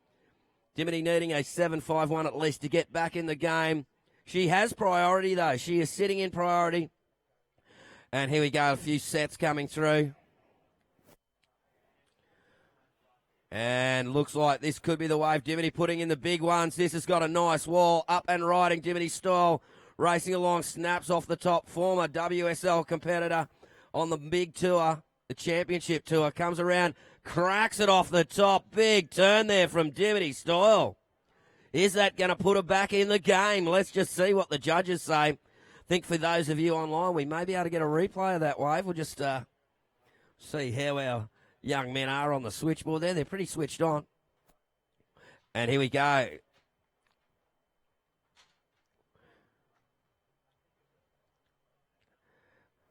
Dimity needing a 7.51 at least to get back in the game. She has priority though. She is sitting in priority. And here we go, a few sets coming through. And looks like this could be the wave. Dimity putting in the big ones. This has got a nice wall. Up and riding, Dimity Stoll. Racing along, snaps off the top. Former WSL competitor on the big tour, the championship tour. Comes around, cracks it off the top. Big turn there from Dimity Stoll. Is that going to put her back in the game? Let's just see what the judges say. I think for those of you online, we may be able to get a replay of that wave. We'll just see how our young men are on the switchboard there. They're pretty switched on. And here we go.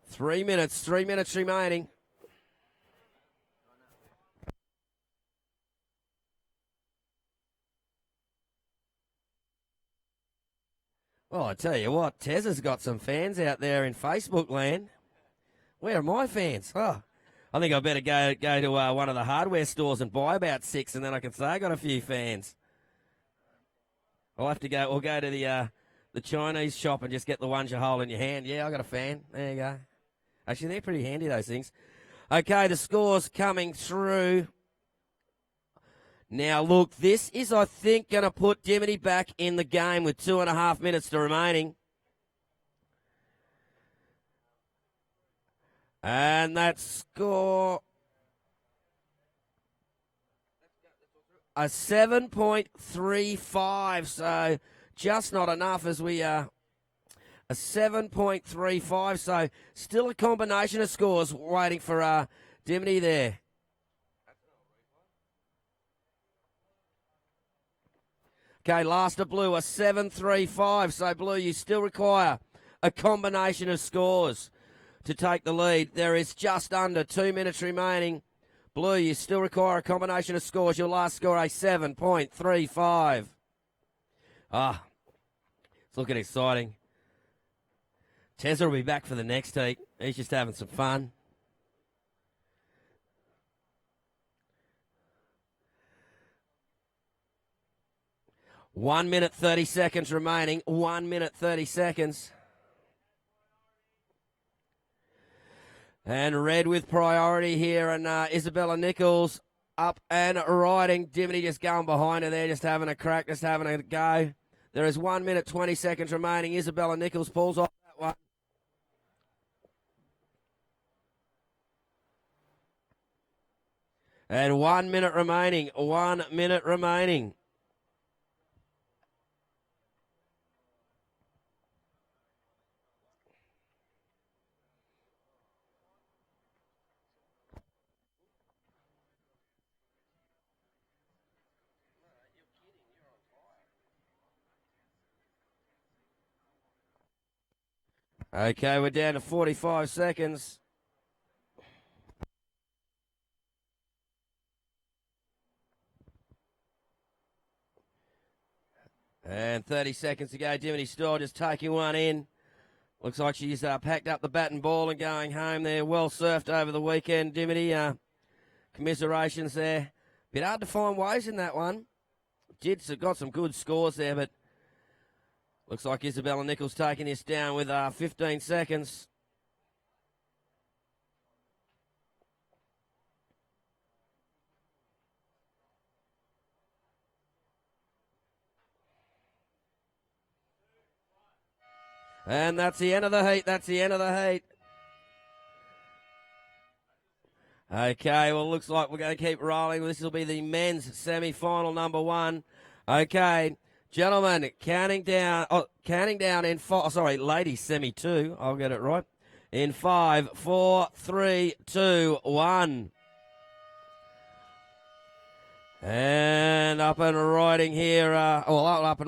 Three minutes remaining. Well, I tell you what, Tez has got some fans out there in Facebook land. Where are my fans? Oh, I think I better go to one of the hardware stores and buy about 6, and then I can say I got a few fans. I'll have to go. We'll go to the Chinese shop and just get the ones you hold in your hand. Yeah, I got a fan. There you go. Actually, they're pretty handy, those things. Okay, the scores coming through. Now, look, this is, I think, going to put Dimity back in the game with 2.5 minutes to remaining. And that score... a 7.35, so just not enough as we a 7.35, so still a combination of scores waiting for Dimity there. Okay, last of Blue, a 7.35, so Blue, you still require a combination of scores to take the lead. There is just under 2 minutes remaining. Blue, you still require a combination of scores. Your last score, a 7.35. It's looking exciting. Tezza will be back for the next heat. He's just having some fun. One minute, 30 seconds remaining. 1 minute, 30 seconds. And Red with priority here, and Isabella Nichols up and riding. Dimity just going behind her there, just having a crack, just having a go. There is 1 minute, 20 seconds remaining. Isabella Nichols pulls off that one. And 1 minute remaining. 1 minute remaining. Okay, we're down to 45 seconds. And 30 seconds to go. Dimity Store just taking one in. Looks like she's packed up the bat and ball and going home there. Well surfed over the weekend, Dimity. Commiserations there. Bit hard to find ways in that one. Got some good scores there, but looks like Isabella Nichols taking this down with 15 seconds. And that's the end of the heat. That's the end of the heat. Okay, well, looks like we're going to keep rolling. This will be the men's semi-final number one. Okay, gentlemen, counting down in five. Sorry, ladies semi-two. I'll get it right. In 5, 4, 3, 2, 1. And up and riding here. Up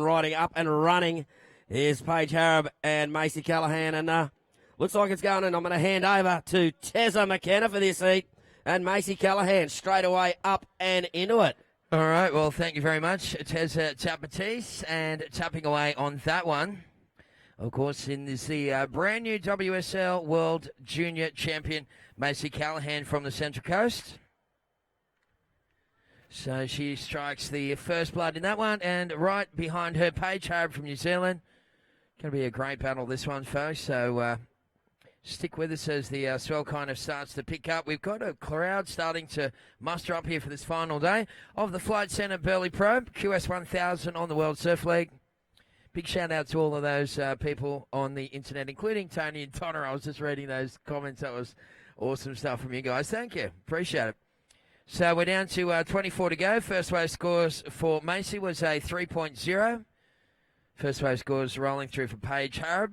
and running. Here's Paige Harrop and Macy Callahan. And looks like it's going, and I'm going to hand over to Tezza McKenna for this heat. And Macy Callahan straight away up and into it. All right, well, thank you very much, Tezza Chapatis, and tapping away on that one. Of course, in this the brand new WSL World Junior Champion, Macy Callahan from the Central Coast. So she strikes the first blood in that one, and right behind her, Paige Harrop from New Zealand. Going to be a great battle, this one, folks. So stick with us as the swell kind of starts to pick up. We've got a crowd starting to muster up here for this final day of the Flight Centre Burleigh Pro, QS 1000 on the World Surf League. Big shout out to all of those people on the internet, including Tony and Tonner. I was just reading those comments. That was awesome stuff from you guys. Thank you. Appreciate it. So we're down to 24 to go. First wave scores for Macy was a 3.0. First wave scores rolling through for Paige Harrop.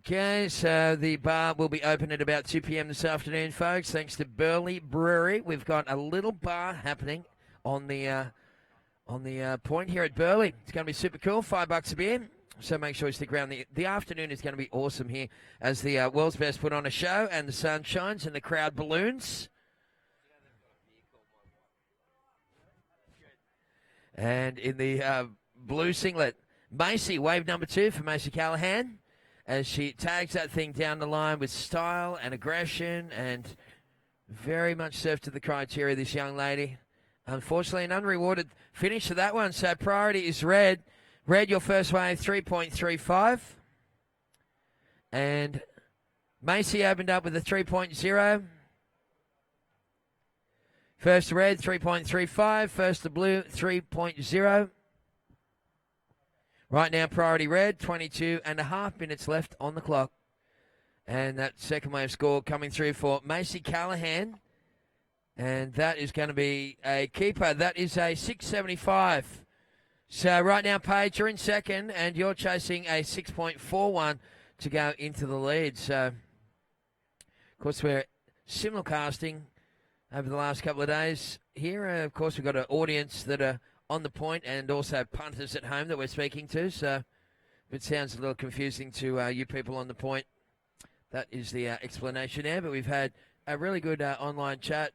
Okay, so the bar will be open at about 2 p.m. this afternoon, folks. Thanks to Burleigh Brewery, we've got a little bar happening on the point here at Burleigh. It's going to be super cool. $5 a beer. So make sure you stick around. The afternoon is going to be awesome here as the world's best put on a show, and the sun shines and the crowd balloons. And in the blue singlet, Macy, wave number 2 for Macy Callahan, as she tags that thing down the line with style and aggression, and very much served to the criteria, this young lady. Unfortunately, an unrewarded finish to that one, so priority is Red. Red, your first wave, 3.35. And Macy opened up with a 3.0. First to red, 3.35. First to blue, 3.0. Right now, priority red, 22.5 minutes left on the clock. And that second wave score coming through for Macy Callahan. And that is going to be a keeper. That is a 6.75. So right now, Paige, you're in second, and you're chasing a 6.41 to go into the lead. So, of course, we're simulcasting over the last couple of days here. Of course, we've got an audience that are on the point and also punters at home that we're speaking to. So if it sounds a little confusing to you people on the point, that is the explanation there. But we've had a really good online chat.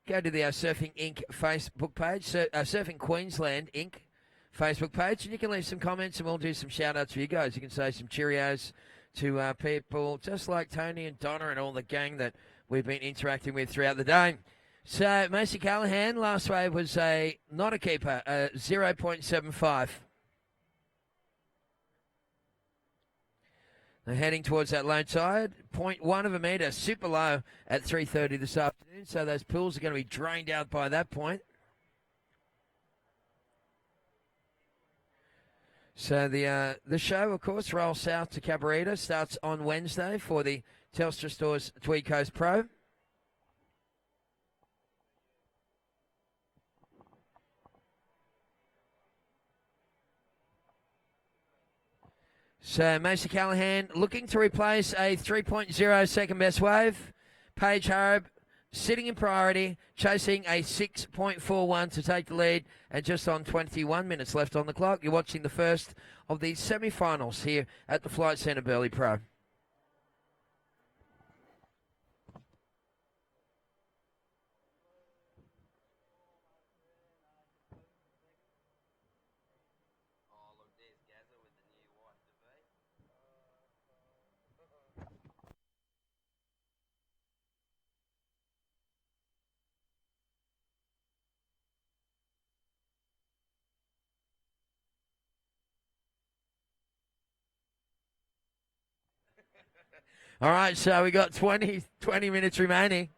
Go to the Surfing Inc. Facebook page, Surfing Queensland Inc. Facebook page, and you can leave some comments and we'll do some shout-outs for you guys. You can say some Cheerios to people just like Tony and Donna and all the gang that we've been interacting with throughout the day. So, Macy Callahan, last wave was not a keeper, 0.75. They're heading towards that low tide, 0.1 of a metre, super low at 3:30 this afternoon. So those pools are going to be drained out by that point. So the show, of course, rolls south to Cabarita, starts on Wednesday for the Telstra Stores Tweed Coast Pro. So Macy Callahan looking to replace a 3.0 second best wave. Paige Harab sitting in priority, chasing a 6.41 to take the lead, and just on 21 minutes left on the clock. You're watching the first of the semi-finals here at the Flight Centre Burleigh Pro. All right, so we got 20 minutes remaining.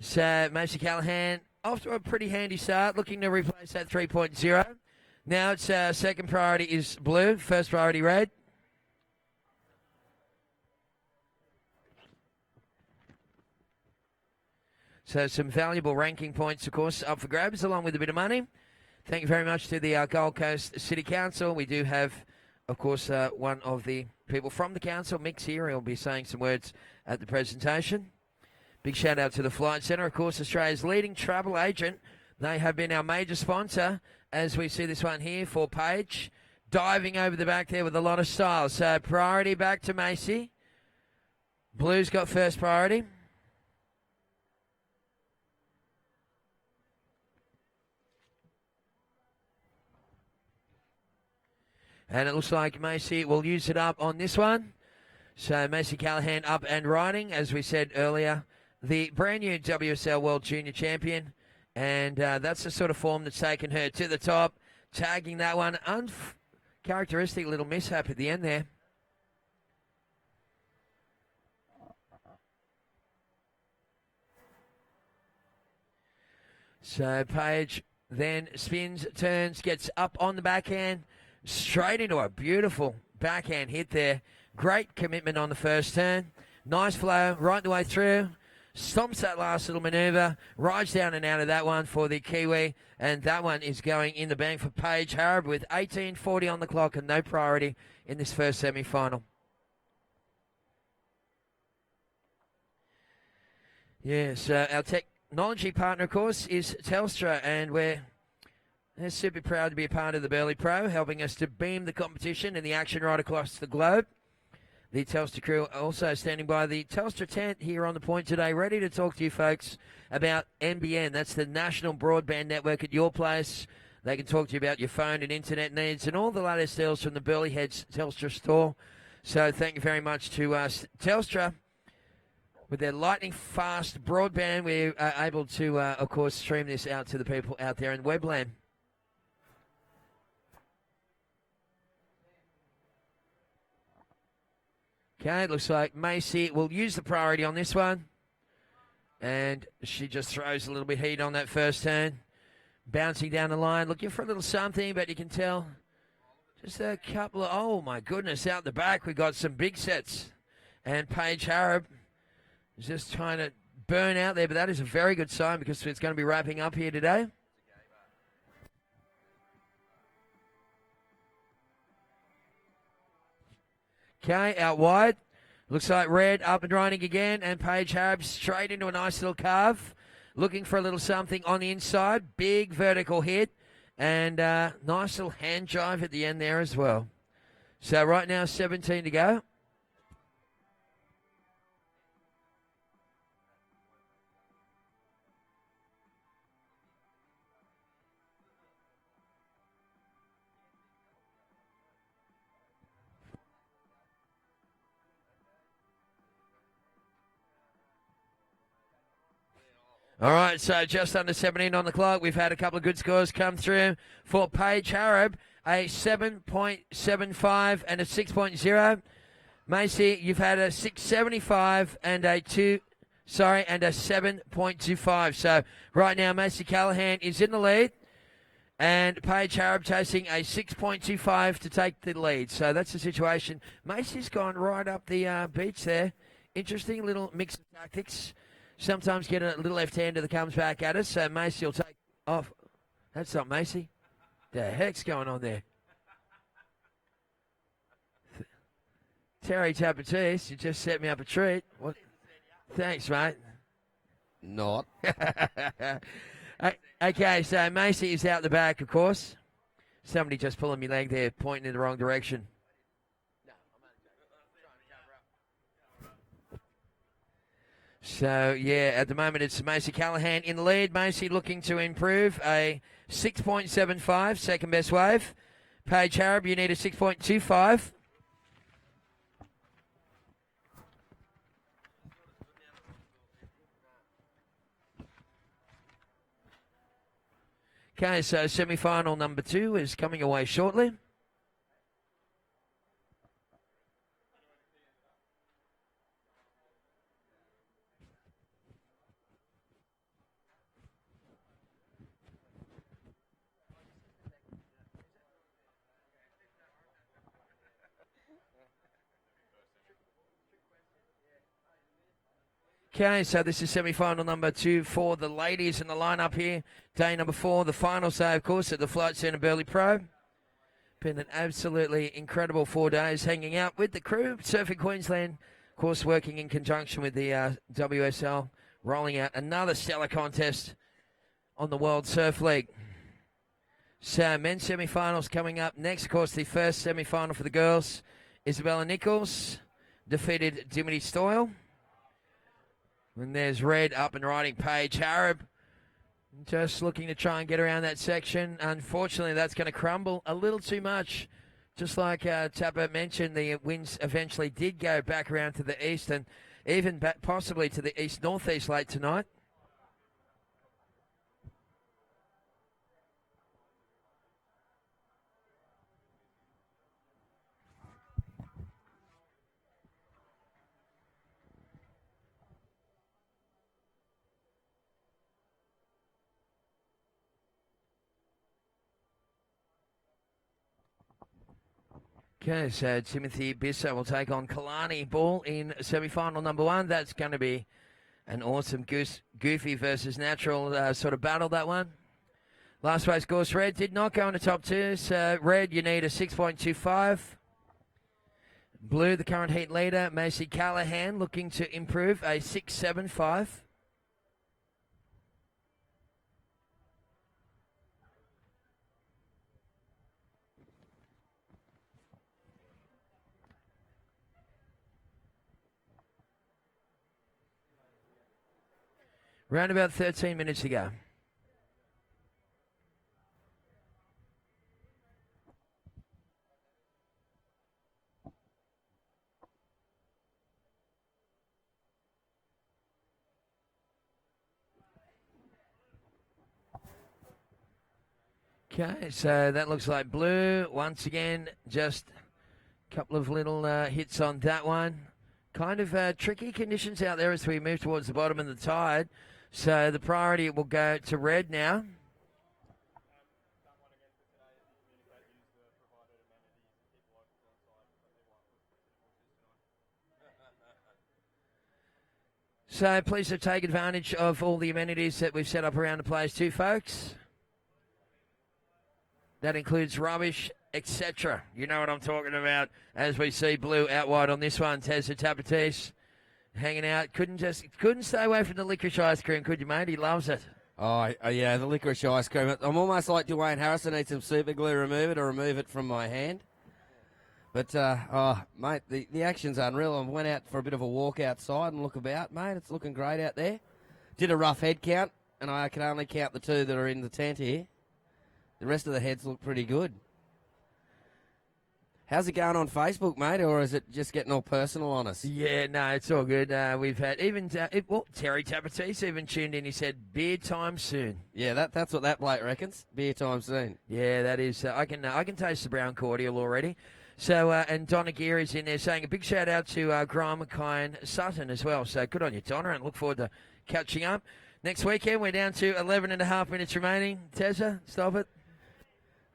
So Macy Callahan off to a pretty handy start, looking to replace that 3.0. Now it's second priority is blue, first priority red. So some valuable ranking points, of course, up for grabs, along with a bit of money. Thank you very much to the Gold Coast City Council. We do have, of course, one of the people from the council, Mick's here. He'll be saying some words at the presentation. Big shout out to the Flight Centre, of course, Australia's leading travel agent. They have been our major sponsor, as we see this one here for Paige. Diving over the back there with a lot of style. So priority back to Macy. Blue's got first priority. And it looks like Macy will use it up on this one. So Macy Callahan up and riding, as we said earlier. The brand new WSL World Junior Champion. And that's the sort of form that's taken her to the top. Tagging that one. Uncharacteristic little mishap at the end there. So Paige then spins, turns, gets up on the backhand. Straight into a beautiful backhand hit there. Great commitment on the first turn. Nice flow right the way through. Stomps that last little manoeuvre. Rides down and out of that one for the Kiwi. And that one is going in the bank for Paige Harab with 18:40 on the clock and no priority in this first semi-final. Yes, our technology partner, of course, is Telstra, and we're super proud to be a part of the Burleigh Pro, helping us to beam the competition and the action right across the globe. The Telstra crew also standing by the Telstra tent here on the point today, ready to talk to you folks about NBN. That's the National Broadband Network at your place. They can talk to you about your phone and internet needs and all the latest deals from the Burleigh Heads Telstra store. So thank you very much to Telstra. With their lightning fast broadband, we're able to, of course, stream this out to the people out there in Webland. Okay, it looks like Macy will use the priority on this one. And she just throws a little bit of heat on that first turn. Bouncing down the line, looking for a little something, but you can tell just a couple of, oh my goodness, out the back we got some big sets. And Paige Harrop is just trying to burn out there, but that is a very good sign because it's going to be wrapping up here today. Okay, out wide. Looks like Red up and running again, and Paige Harrop straight into a nice little carve. Looking for a little something on the inside. Big vertical hit, and nice little hand drive at the end there as well. So right now, 17 to go. All right, so just under 17 on the clock. We've had a couple of good scores come through for Paige Harrop, a 7.75 and a 6.0. Macy, you've had a 6.75 and a 7.25. So right now, Macy Callahan is in the lead, and Paige Harrop chasing a 6.25 to take the lead. So that's the situation. Macy's gone right up the beach there. Interesting little mix of tactics. Sometimes get a little left-hander that comes back at us. So Macy will take off. That's not Macy. The heck's going on there? Terry Tapatis, you just set me up a treat. What? Thanks, mate. Not. Okay, so Macy is out the back, of course. Somebody just pulling me leg there, pointing in the wrong direction. So, yeah, at the moment it's Macy Callahan in the lead. Macy looking to improve a 6.75, second best wave. Paige Harrop, you need a 6.25. Okay, so semi-final number 2 is coming away shortly. Okay, so this is semi-final number 2 for the ladies in the lineup here. Day number 4, the final say, of course, at the Flight Centre Burleigh Pro. Been an absolutely incredible 4 days hanging out with the crew. Surfing Queensland, of course, working in conjunction with the WSL, rolling out another stellar contest on the World Surf League. So, men's semi-finals coming up next. Of course, the first semi-final for the girls. Isabella Nichols defeated Dimity Stoyle. And there's Red up and riding Paige Harrop. Just looking to try and get around that section. Unfortunately, that's going to crumble a little too much. Just like Tapper mentioned, the winds eventually did go back around to the east and even back possibly to the east-northeast late tonight. Okay, so Timothy Bissett will take on Kalani Ball in semi-final number 1. That's going to be an awesome goofy versus natural sort of battle, that one. Last race course, Red did not go in the top 2. So, Red, you need a 6.25. Blue, the current heat leader, Macy Callahan, looking to improve a 6.75. Around about 13 minutes to go. Okay, so that looks like Blue. Once again, just a couple of little hits on that one. kind of tricky conditions out there as we move towards the bottom of the tide. So the priority will go to red now. So please take advantage of all the amenities that we've set up around the place too, folks. That includes rubbish, etc. You know what I'm talking about. As we see Blue out wide on this one, Tezza Tapatis hanging out. Couldn't stay away from the licorice ice cream, could you, mate? He loves it. Oh, yeah, the licorice ice cream. I'm almost like Dwayne Harrison. Need some super glue, remove it, or remove it from my hand. But, mate, the action's unreal. I went out for a bit of a walk outside and look about, mate. It's looking great out there. Did a rough head count, and I can only count the 2 that are in the tent here. The rest of the heads look pretty good. How's it going on Facebook, mate, or is it just getting all personal on us? Yeah, no, it's all good. We've had even Terry Tapatis even tuned in. He said, beer time soon. Yeah, that's what that bloke reckons. Beer time soon. Yeah, that is. I can taste the brown cordial already. So, and Donna Geary's in there saying a big shout out to Graham McKine Sutton as well. So good on you, Donna, and look forward to catching up. Next weekend, we're down to 11 and a half minutes remaining. Tezza, stop it.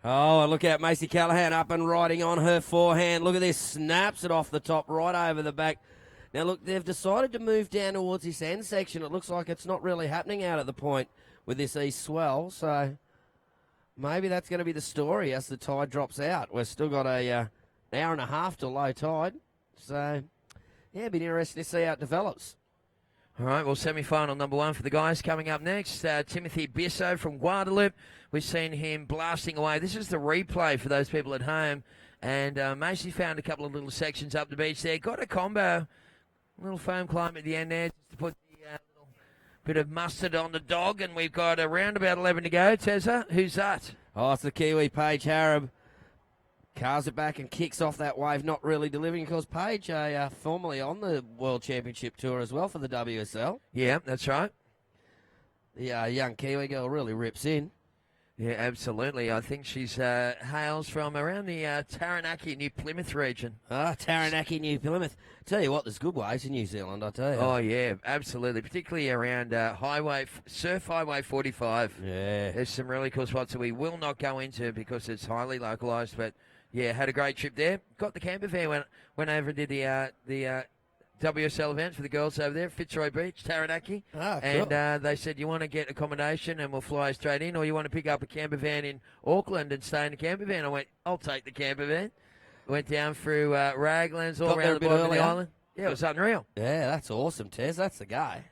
Oh, and look out, Macy Callahan up and riding on her forehand. Look at this, snaps it off the top right over the back. Now, look, they've decided to move down towards this end section. It looks like it's not really happening out at the point with this east swell. So maybe that's going to be the story as the tide drops out. We've still got an hour and a half to low tide. So, yeah, it'll be interesting to see how it develops. All right, well, semi-final number 1 for the guys coming up next. Timothy Bisso from Guadalupe. We've seen him blasting away. This is the replay for those people at home. And Macy found a couple of little sections up the beach there. Got a combo, little foam climb at the end there just to put the little bit of mustard on the dog. And we've got around about 11 to go. Tezza, who's that? Oh, it's the Kiwi, Paige Harab. Cars it back and kicks off that wave, not really delivering. Of course, Paige, formerly on the World Championship Tour as well for the WSL. Yeah, that's right. The young Kiwi girl really rips in. Yeah, absolutely. I think she's hails from around the Taranaki, New Plymouth region. Taranaki, New Plymouth. Tell you what, there's good ways in New Zealand, I tell you. Oh, yeah, absolutely. Particularly around Surf Highway 45. Yeah. There's some really cool spots that we will not go into because it's highly localised, but yeah, had a great trip there. Got the camper van, went over and did the WSL event for the girls over there, Fitzroy Beach, Taranaki. Cool. And they said, you want to get accommodation and we'll fly straight in, or you want to pick up a camper van in Auckland and stay in the camper van? I went, I'll take the camper van. Went down through Raglands, all around the bottom of the island. Yeah, it was unreal. Yeah, that's awesome, Tez. That's the guy.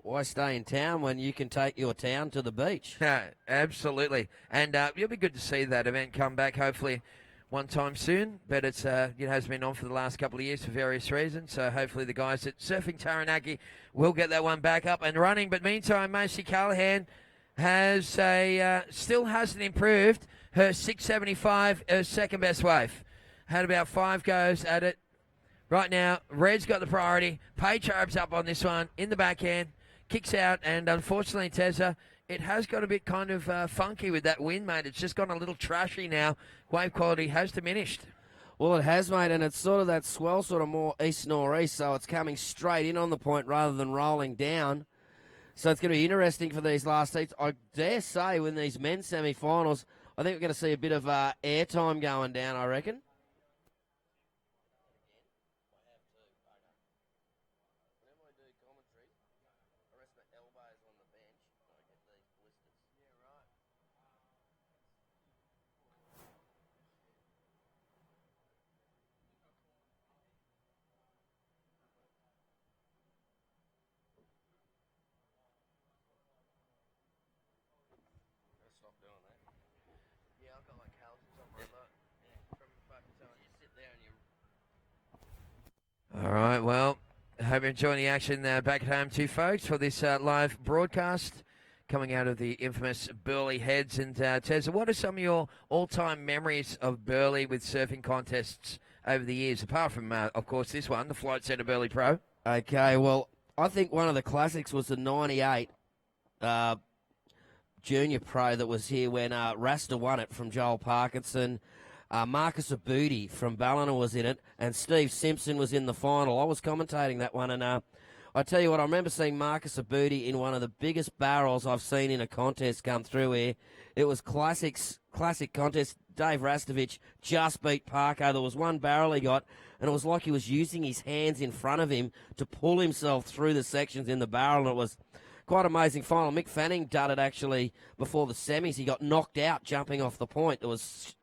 Why stay in town when you can take your town to the beach? Absolutely. And it'll be good to see that event come back, hopefully, one time soon. But it has been on for the last couple of years for various reasons. So hopefully the guys at Surfing Taranaki will get that one back up and running. But meantime, Macy Callahan has still hasn't improved. Her 675, her second best wave. Had about 5 goes at it. Right now, Red's got the priority. Paige Harab's up on this one in the backhand. Kicks out, and unfortunately, Tezza, it has got a bit kind of funky with that wind, mate. It's just gone a little trashy now. Wave quality has diminished. Well, it has, mate, and it's sort of that swell, sort of more east-northeast, so it's coming straight in on the point rather than rolling down. So it's going to be interesting for these last heats. I dare say, in these men's semi-finals, I think we're going to see a bit of airtime going down, I reckon. All right, well, hope you're enjoying the action back at home too, folks, for this live broadcast coming out of the infamous Burleigh Heads. And Tezza, what are some of your all-time memories of Burleigh with surfing contests over the years, apart from, of course, this one, the Flight Centre Burleigh Pro? Okay, well, I think one of the classics was the 98 Junior Pro that was here when Rasta won it from Joel Parkinson. Marcus Abudi from Ballina was in it, and Steve Simpson was in the final. I was commentating that one, and I tell you what, I remember seeing Marcus Abudi in one of the biggest barrels I've seen in a contest come through here. It was classic contest. Dave Rastovich just beat Parko. There was one barrel he got, and it was like he was using his hands in front of him to pull himself through the sections in the barrel, and it was quite amazing final. Mick Fanning done it actually before the semis. He got knocked out jumping off the point. There was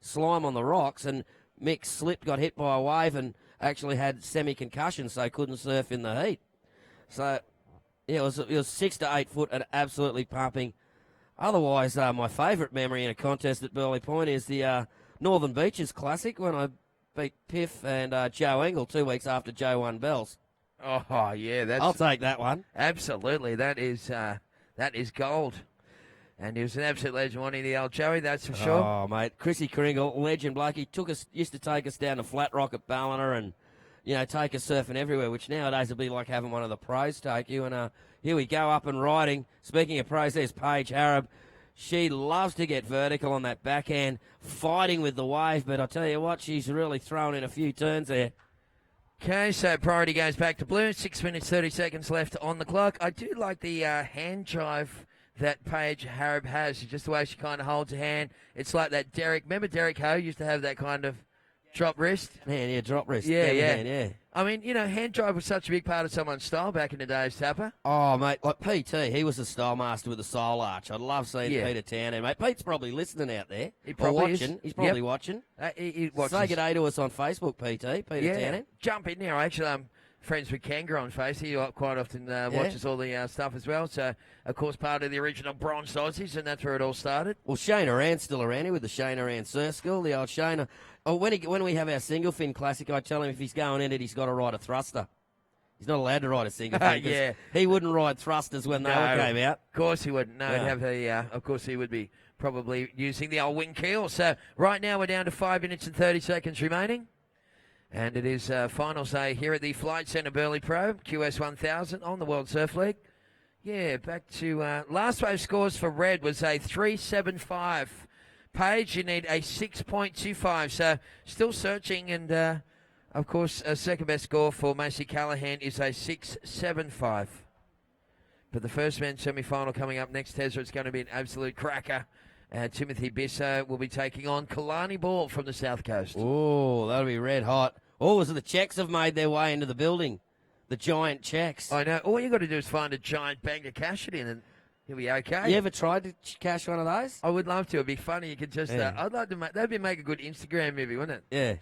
slime on the rocks, and Mick slipped, got hit by a wave, and actually had semi-concussion, so couldn't surf in the heat. So, yeah, it was 6 to 8 foot and absolutely pumping. Otherwise, my favourite memory in a contest at Burleigh Point is the Northern Beaches Classic when I beat Piff and Joe Engel 2 weeks after Joe won Bells. Oh, yeah. I'll take that one. Absolutely. That is gold. And he was an absolute legend, wanting the old Joey, that's for sure. Oh, mate. Chrissy Kringle, legend bloke. He used to take us down to Flat Rock at Ballina and, take us surfing everywhere, which nowadays would be like having one of the pros take you. And here we go, up and riding. Speaking of pros, there's Paige Harrop. She loves to get vertical on that backhand, fighting with the wave. But I tell you what, she's really thrown in a few turns there. Okay, so priority goes back to blue. 6 minutes, 30 seconds left on the clock. I do like the hand drive that Paige Harrop has. Just the way she kind of holds her hand. It's like that Derek. Remember Derek Ho used to have that kind of drop wrist? Yeah, drop wrist. Yeah. Hand, yeah. I mean, hand drive was such a big part of someone's style back in the days, Tapper. Oh, mate, like PT, he was a style master with a soul arch. I'd love seeing Peter Townend, mate. Pete's probably listening out there. He probably watching. is. He's probably watching. He watches. Say good day to us on Facebook, PT, Peter Townend. Jump in there. Actually, I'm friends with Kangaroo on Face. He quite often watches all the stuff as well. So, of course, part of the original Bronze Aussies, and that's where it all started. Well, Shane Rand's still around here with the Shane Rand Surf School, the old Shane. Oh, when we have our single fin classic, I tell him if he's going in it, he's got to ride a thruster. He's not allowed to ride a single fin. Yeah. He wouldn't ride thrusters when they came out. Of course he wouldn't. No, of course he would be probably using the old wing keel. So right now we're down to 5 minutes and 30 seconds remaining. And it is finals day here at the Flight Centre Burleigh Pro, QS 1000 on the World Surf League. Yeah, back to last wave scores for Red was a 3.75. Paige, you need a 6.25. So still searching, and of course, a second best score for Macy Callahan is a 6.75. But the first men's semi-final coming up next, Tezza, it's going to be an absolute cracker. Timothy Bisso will be taking on Kalani Ball from the South Coast. Oh, that'll be red hot. Oh, so the Czechs have made their way into the building. The giant Czechs. I know. All you got to do is find a giant bag of cash it in, and you'll be okay. You ever tried to cash one of those? I would love to. It'd be funny. You could just. I'd like to make. That'd make a good Instagram movie, wouldn't it? Yeah.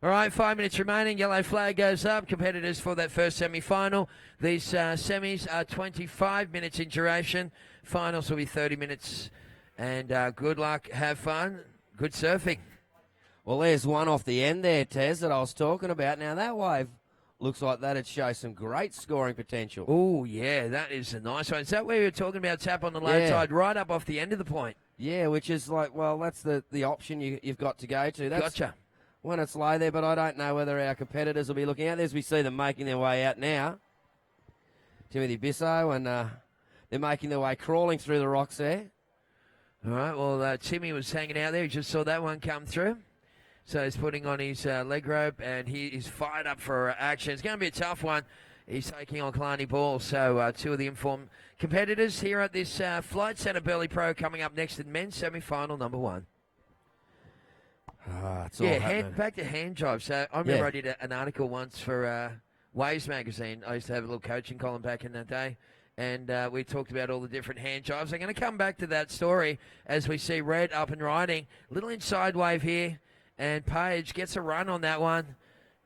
All right, 5 minutes remaining. Yellow flag goes up. Competitors for that first semi-final. These semis are 25 minutes in duration. Finals will be 30 minutes. And good luck. Have fun. Good surfing. Well, there's one off the end there, Tez, that I was talking about. Now, that wave looks like that'd show some great scoring potential. Oh, yeah, that is a nice one. Is that where you were talking about, tap on the low tide, right up off the end of the point? Yeah, which is like, well, that's the option you've got to go to. That's gotcha. When it's low there, but I don't know whether our competitors will be looking at this. We see them making their way out now. Timothy Bisso, and they're making their way, crawling through the rocks there. All right, well, Timmy was hanging out there. He just saw that one come through. So he's putting on his leg rope, and he is fired up for action. It's going to be a tough one. He's taking on Kalani Ball. So two of the informed competitors here at this Flight Centre Burleigh Pro coming up next in men's semi-final number 1. It's all happening. Back to hand drive. So I remember I did an article once for Waves magazine. I used to have a little coaching column back in that day. And we talked about all the different hand drives. I'm going to come back to that story as we see Red up and riding. Little inside wave here. And Paige gets a run on that one.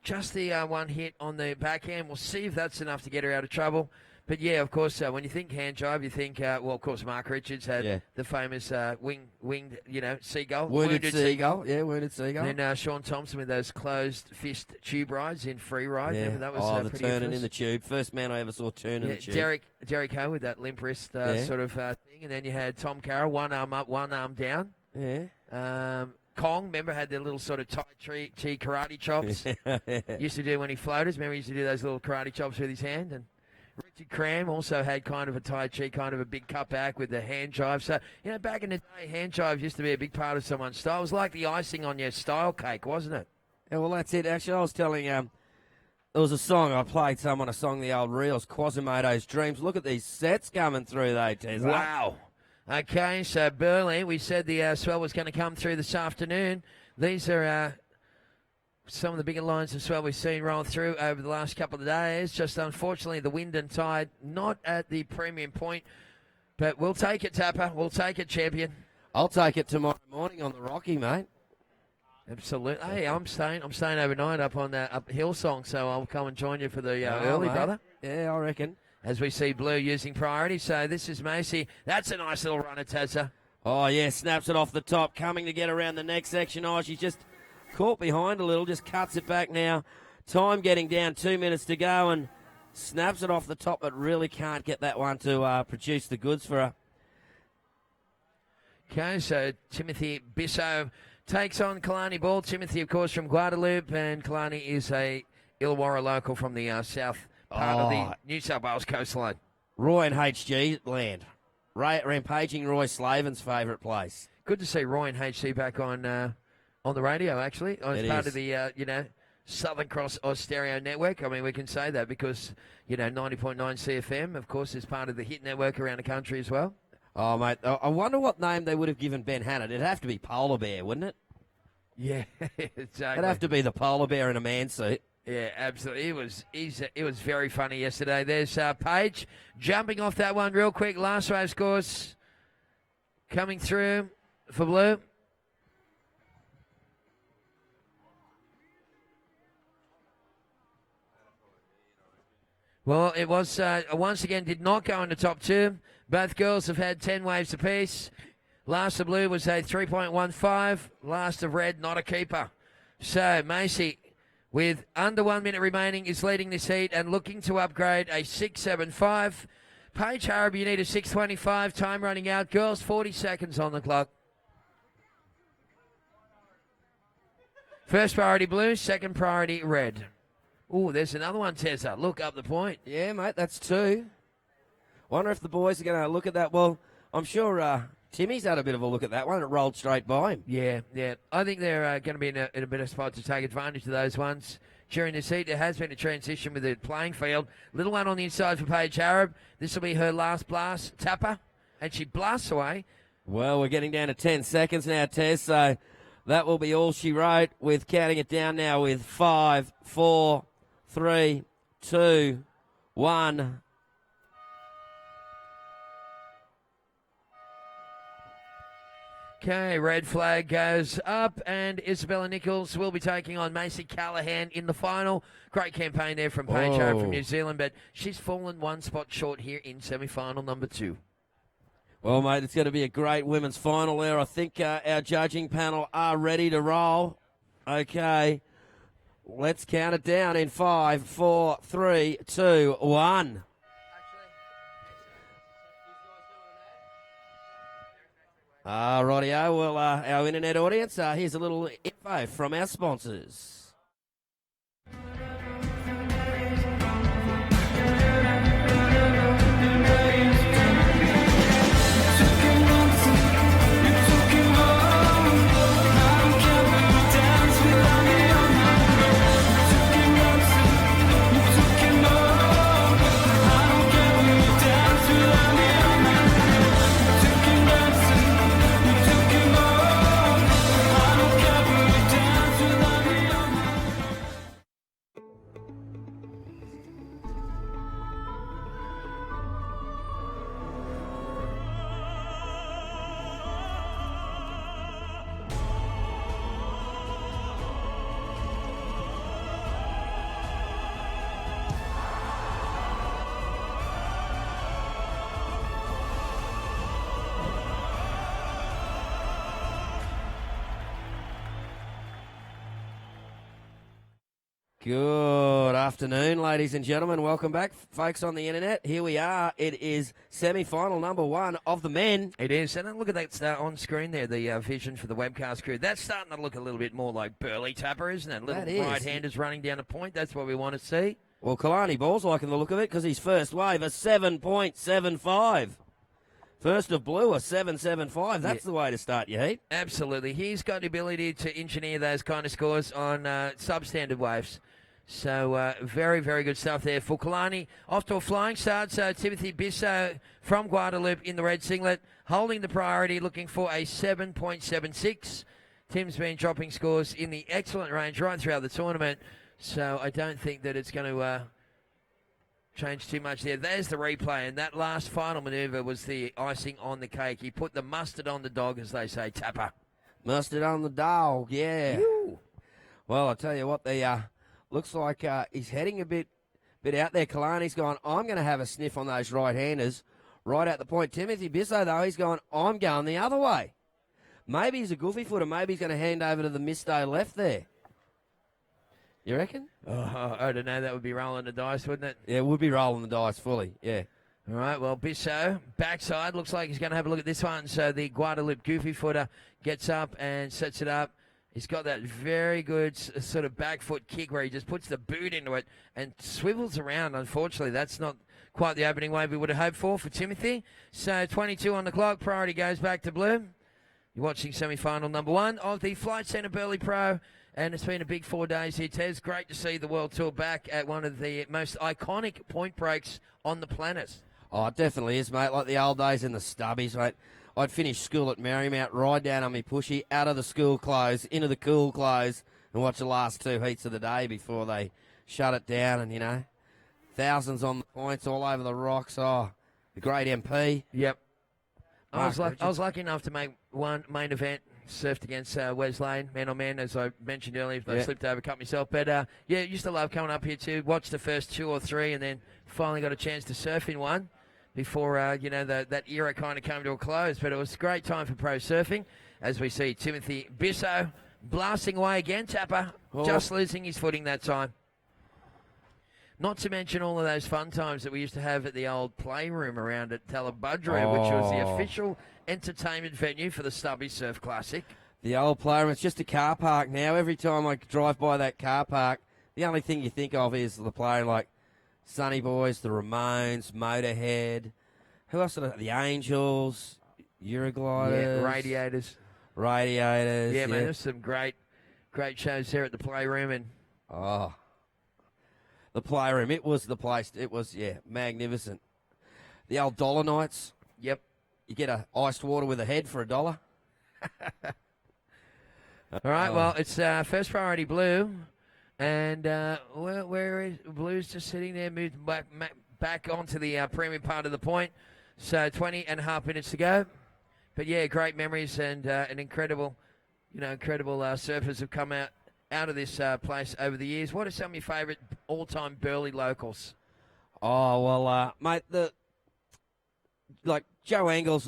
Just the one hit on the backhand. We'll see if that's enough to get her out of trouble. But, yeah, of course, when you think hand drive, you think, of course, Mark Richards had the famous winged, seagull. Wounded seagull. Yeah, wounded seagull. And then Sean Thompson with those closed fist tube rides in free ride. Yeah. That was the pretty turning in the tube. First man I ever saw turn in the tube. Derek Ho with that limp wrist sort of thing. And then you had Tom Carroll, one arm up, one arm down. Yeah. Kong, remember, had the little sort of Tai Chi karate chops. Used to do when he floated. Remember, he used to do those little karate chops with his hand. And Cram also had kind of a Tai Chi, kind of a big cutback with the hand jive. So, back in the day, hand jive used to be a big part of someone's style. It was like the icing on your style cake, wasn't it? Yeah, well, that's it. Actually, I was telling there was a song I played someone a song the old reels, Quasimodo's Dreams. Look at these sets coming through, though, Tez. Wow. Okay, so Burleigh, we said the swell was going to come through this afternoon. These are some of the bigger lines of swell we've seen roll through over the last couple of days. Just unfortunately, the wind and tide not at the premium point. But we'll take it, Tapper. We'll take it, champion. I'll take it tomorrow morning on the Rocky, mate. Absolutely. Hey, I'm staying overnight up on that up Hillsong, so I'll come and join you for the early, mate. brother. Yeah, I reckon. As we see Blue using priority. So this is Macy. That's a nice little runner, Tazza. Oh, yeah, snaps it off the top, coming to get around the next section. Oh, she's just caught behind a little, just cuts it back now. Time getting down, 2 minutes to go, and snaps it off the top, but really can't get that one to produce the goods for her. Okay, so Timothy Bisso takes on Kalani Ball. Timothy, of course, from Guadalupe, and Kalani is a Illawarra local from the south part of the New South Wales coastline. Roy and HG land. Rampaging Roy Slaven's favourite place. Good to see Roy and HC back on the radio, actually. As part of the, Southern Cross Oz Stereo Network. I mean, we can say that because, 90.9 CFM, of course, is part of the hit network around the country as well. Oh, mate, I wonder what name they would have given Ben Hannett. It'd have to be Polar Bear, wouldn't it? Yeah, exactly. It'd have to be the Polar Bear in a man suit. Yeah, absolutely. It was very funny yesterday. There's Paige jumping off that one real quick. Last wave scores coming through for Blue. Well, it was once again did not go in the top two. Both girls have had 10 waves apiece. Last of Blue was a 3.15. Last of Red, not a keeper. So Macy, with under 1 minute remaining, is leading this heat and looking to upgrade a 6.75. Paige Harrop, you need a 6.25. Time running out. Girls, 40 seconds on the clock. First priority Blue, second priority Red. Oh, there's another one, Tessa. Look up the point. Yeah, mate, that's two. Wonder if the boys are going to look at that. Well, I'm sure Timmy's had a bit of a look at that one. It rolled straight by him. Yeah. I think they're going to be in a better spot to take advantage of those ones. During this heat, there has been a transition with the playing field. Little one on the inside for Paige Harrop. This will be her last blast. Tapper, and she blasts away. Well, we're getting down to 10 seconds now, Tess, so that will be all she wrote, with counting it down now with 5, 4, 3, 2, 1. Okay, red flag goes up, and Isabella Nichols will be taking on Macy Callahan in the final. Great campaign there from Paige Harrop from New Zealand, but she's fallen one spot short here in semi-final number 2. Well, mate, it's going to be a great women's final there. I think our judging panel are ready to roll. Okay, let's count it down in 5, 4, 3, 2, 1. Rightio. Well, our internet audience, here's a little info from our sponsors. Good afternoon, ladies and gentlemen. Welcome back, folks on the internet. Here we are. It is semi-final number 1 of the men. It is. And look at that on screen there, the vision for the webcast crew. That's starting to look a little bit more like Burleigh Tapper, isn't it? Little right-handers running down a point. That's what we want to see. Well, Kalani Ball's liking the look of it because his first wave, a 7.75. First of blue, a 7.75. That's the way to start your heat. Absolutely. He's got the ability to engineer those kind of scores on substandard waves. So very, very good stuff there for Kalani. Off to a flying start. So Timothy Bissau from Guadalupe in the red singlet, holding the priority, looking for a 7.76. Tim's been dropping scores in the excellent range right throughout the tournament. So I don't think that it's going to change too much there. There's the replay, and that last final manoeuvre was the icing on the cake. He put the mustard on the dog, as they say, Tapper. Mustard on the dog, yeah. Woo. Well, I tell you what, looks like he's heading a bit out there. Kalani's gone, I'm going to have a sniff on those right-handers right at the point. Timothy Bissau, though, he's gone, I'm going the other way. Maybe he's a goofy footer. Maybe he's going to hand over to the Misto left there. You reckon? Oh, I don't know. That would be rolling the dice, wouldn't it? Yeah, it would be rolling the dice fully, yeah. All right, well, Bissau, backside, looks like he's going to have a look at this one. So the Guadalupe goofy footer gets up and sets it up. He's got that very good sort of back foot kick where he just puts the boot into it and swivels around. Unfortunately, that's not quite the opening wave we would have hoped for Timothy. So 22 on the clock. Priority goes back to blue. You're watching semi-final number 1 of the Flight Centre Burleigh Pro. And it's been a big 4 days here, Tez. Great to see the World Tour back at one of the most iconic point breaks on the planet. Oh, it definitely is, mate. Like the old days in the stubbies, mate. I'd finish school at Marymount, ride down on me pushy, out of the school clothes, into the cool clothes, and watch the last 2 heats of the day before they shut it down. And, you know, thousands on the points all over the rocks. Oh, the great MP. Yep. I was lucky enough to make one main event. Surfed against Wes Lane, man on man, as I mentioned earlier. I slipped over, cut myself. But, used to love coming up here too. Watched the first 2 or 3 and then finally got a chance to surf in one before, that era kind of came to a close. But it was a great time for pro surfing as we see Timothy Bissau blasting away again. Tapper just losing his footing that time. Not to mention all of those fun times that we used to have at the old playroom around at Talabudra, which was the official entertainment venue for the Stubby Surf Classic. The old playroom, it's just a car park now. Every time I drive by that car park, the only thing you think of is the playroom, like Sunny Boys, the Ramones, Motorhead. Who else? The Angels, Eurogliders. Yeah, Radiators. Yeah, man, there's some great shows there at the playroom. And the playroom, it was the place. It was, magnificent. The old Dollar Nights. Yep. You get a iced water with a head for $1. All right, well, it's first priority blue. And where is Blue's just sitting there, moved back onto the premium part of the point. So 20 and a half minutes to go. But, yeah, great memories and an incredible surfers have come out of this place over the years. What are some of your favourite all-time Burleigh locals? Oh, well, mate, Joe Engle's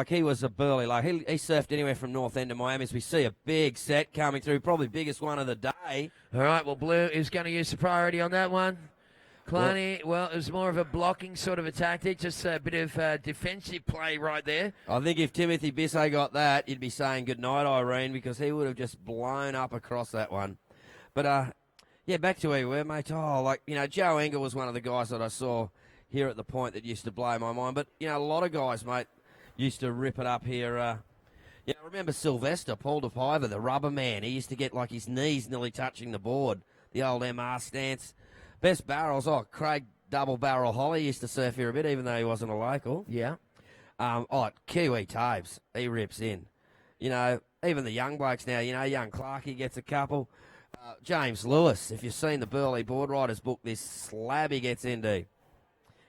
he was a Burleigh. Like, he surfed anywhere from North End to Miami. As we see a big set coming through, probably biggest one of the day. All right, well, Blue is going to use the priority on that one. Kalani, well, it was more of a blocking sort of a tactic, just a bit of defensive play right there. I think if Timothy Bissau got that, you'd be saying goodnight, Irene, because he would have just blown up across that one. But, back to where we were, mate. Oh, Joe Engle was one of the guys that I saw here at the point that used to blow my mind. But, a lot of guys, mate, used to rip it up here. I remember Sylvester, Paul DePiver, the rubber man. He used to get, his knees nearly touching the board, the old MR stance. Best barrels, Craig Double Barrel Holly used to surf here a bit, even though he wasn't a local. Yeah. Kiwi Tabes, he rips in. Even the young blokes now, young Clarkey gets a couple. James Lewis, if you've seen the Burleigh Board Riders book, this slab he gets into.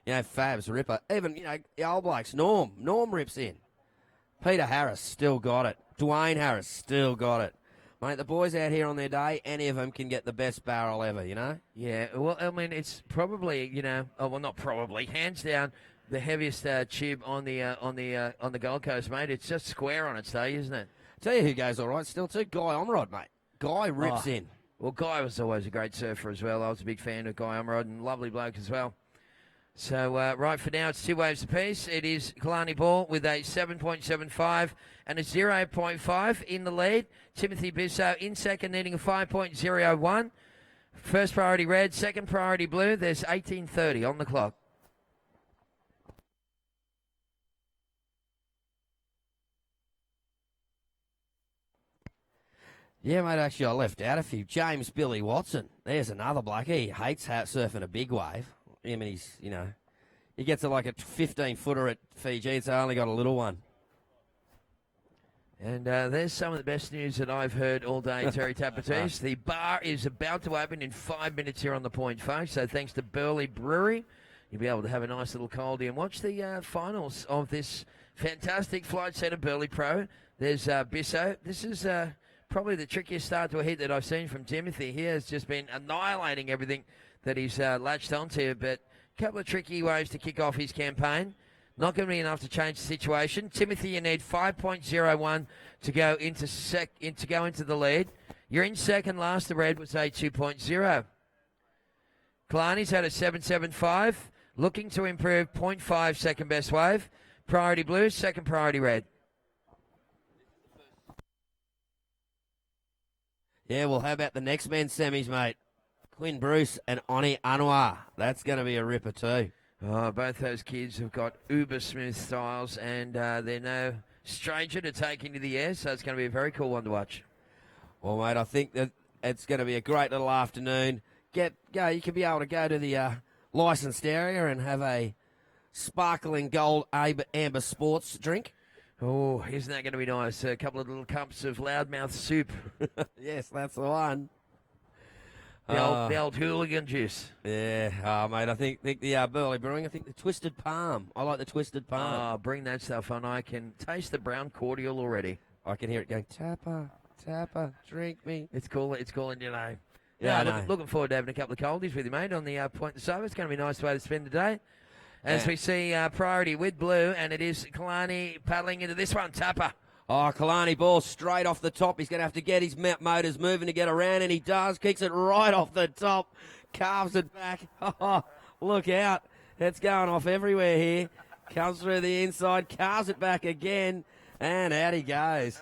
Fabs, Ripper. Even, the old blokes, Norm rips in. Peter Harris still got it. Dwayne Harris still got it. Mate, the boys out here on their day, any of them can get the best barrel ever, Yeah, well, I mean, it's probably, not probably, hands down, the heaviest tube on the Gold Coast, mate. It's just square on its day, isn't it? Tell you who goes all right still too, Guy Omrod, mate. Guy rips in. Well, Guy was always a great surfer as well. I was a big fan of Guy Omrod and lovely bloke as well. So, right for now, it's 2 waves apiece. It is Kalani Ball with a 7.75 and a 0.5 in the lead. Timothy Bissau in second, needing a 5.01. First priority red, second priority blue. There's 18:30 on the clock. Yeah, mate, actually, I left out a few. James Billy Watson. There's another bloke. He hates surfing a big wave. I mean, he gets like a 15-footer at Fiji. It's only got a little one. And there's some of the best news that I've heard all day, Terry Tapatis. The bar is about to open in 5 minutes here on the Point, folks. So thanks to Burleigh Brewery, you'll be able to have a nice little coldie and watch the finals of this fantastic Flight Centre Burleigh Pro. There's Bisso. This is probably the trickiest start to a heat that I've seen from Timothy. He has just been annihilating everything that he's latched onto, but a couple of tricky waves to kick off his campaign. Not going to be enough to change the situation. Timothy, you need 5.01 to go into the lead. You're in second. Last the red was a 2.0. Kalani's had a 7.75, looking to improve 0.5 second best wave. Priority blue, second priority red. Yeah, well, how about the next men's semis, mate? Quinn Bruce and Oni Anwar. That's going to be a ripper too. Oh, both those kids have got uber smooth styles, and they're no stranger to taking to the air, so it's going to be a very cool one to watch. Well, mate, I think that it's going to be a great little afternoon. You can be able to go to the licensed area and have a sparkling gold amber sports drink. Oh, isn't that going to be nice? A couple of little cups of loudmouth soup. Yes, that's the one. The old hooligan juice. Yeah, mate, I think the Burleigh Brewing, I think the Twisted Palm. I like the Twisted Palm. Oh, bring that stuff on. I can taste the brown cordial already. I can hear it going, Tapper, drink me. It's calling your name. Yeah, I know. Looking forward to having a couple of coldies with you, mate, on the Point to Sober. It's going to be a nice way to spend the day. As we see priority with blue, and it is Kalani paddling into this one, Tapper. Oh, Kalani ball straight off the top. He's going to have to get his motors moving to get around, and he does. Kicks it right off the top. Carves it back. Oh, look out. It's going off everywhere here. Comes through the inside, carves it back again, and out he goes.